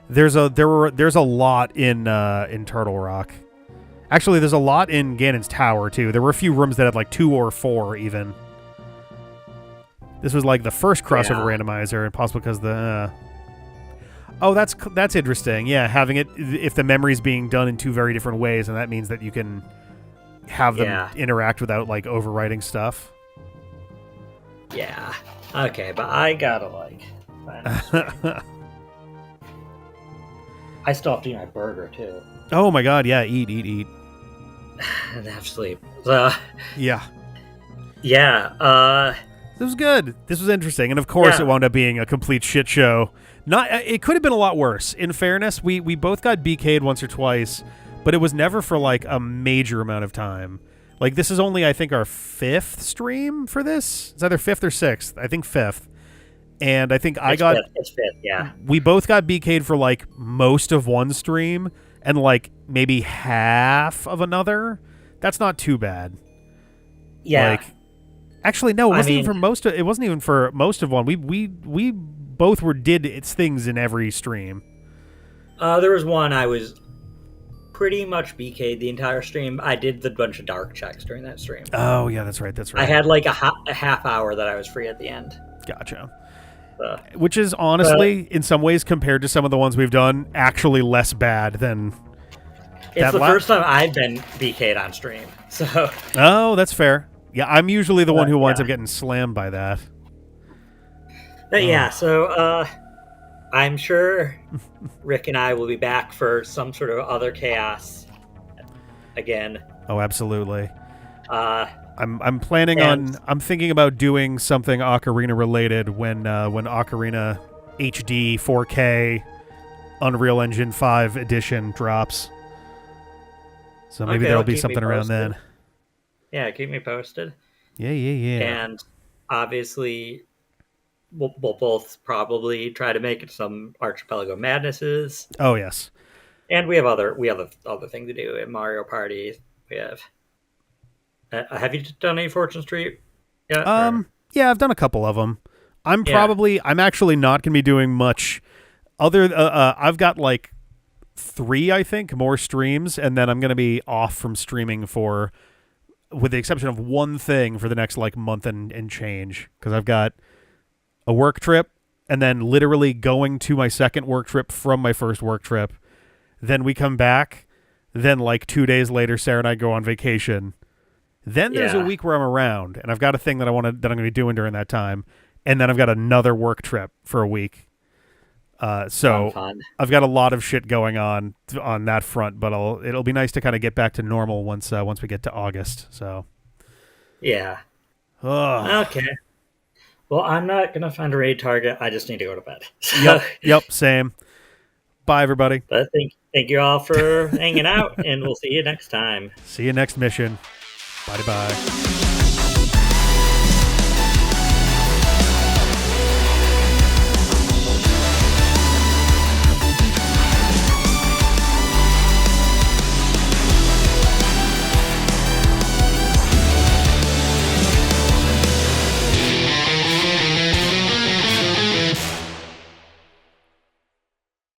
There's a lot in Turtle Rock. Actually, there's a lot in Ganon's Tower too. There were a few rooms that had like 2 or 4 even. This was like the first crossover randomizer, and possibly because the oh, that's interesting. Yeah, having it if the memory's being done in 2 very different ways, and that means that you can have them interact without like overwriting stuff. Yeah. Okay, but I gotta like. I still have to eat my burger too. Oh my god! Yeah, eat. And have sleep. So. Yeah. Yeah. This was good. This was interesting, and of course, it wound up being a complete shit show. It could have been a lot worse. In fairness, we both got BK'd once or twice, but it was never for like a major amount of time. Like this is only, I think, our 5th stream for this. It's either 5th or 6th. I think 5th. And I think it's 5th, yeah. We both got BK'd for like most of one stream and like maybe half of another. That's not too bad. Yeah. Like, actually, no, it wasn't even for most. It wasn't even for most of one. We both did its things in every stream. There was one I was pretty much BK'd the entire stream. I did the bunch of dark checks during that stream. Oh yeah, that's right. I had like a half hour that I was free at the end. Gotcha. Which is honestly, in some ways, compared to some of the ones we've done, actually less bad than. It's the first time I've been BK'd on stream, so. Oh, that's fair. Yeah, I'm usually the one who winds up getting slammed by that. Yeah, so I'm sure Rick and I will be back for some sort of other chaos again. Oh, absolutely. I'm planning on. I'm thinking about doing something Ocarina related when Ocarina HD 4K Unreal Engine 5 edition drops. So maybe there'll be something around then. Yeah, keep me posted. Yeah. And obviously, we'll both probably try to make it some Archipelago Madnesses. Oh yes. And we have other thing to do in Mario Party. We have. Have you done any Fortune Street yet? Yeah, I've done a couple of them. I'm actually not going to be doing much other. I've got like 3, I think, more streams, and then I'm going to be off from streaming with the exception of one thing for the next like month and change, because I've got a work trip and then literally going to my second work trip from my first work trip. Then we come back. Then like 2 days later, Sarah and I go on vacation. Then there's a week where I'm around, and I've got a thing that I'm going to be doing during that time. and then I've got another work trip for a week. So Fun. I've got a lot of shit going on that front, but it'll be nice to kind of get back to normal once we get to August. So Yeah. ugh. Okay. Well, I'm not gonna find a raid target. I just need to go to bed. Yep, same. Bye, everybody. But thank you all for hanging out, and we'll see you next time. See you next mission. Bye bye.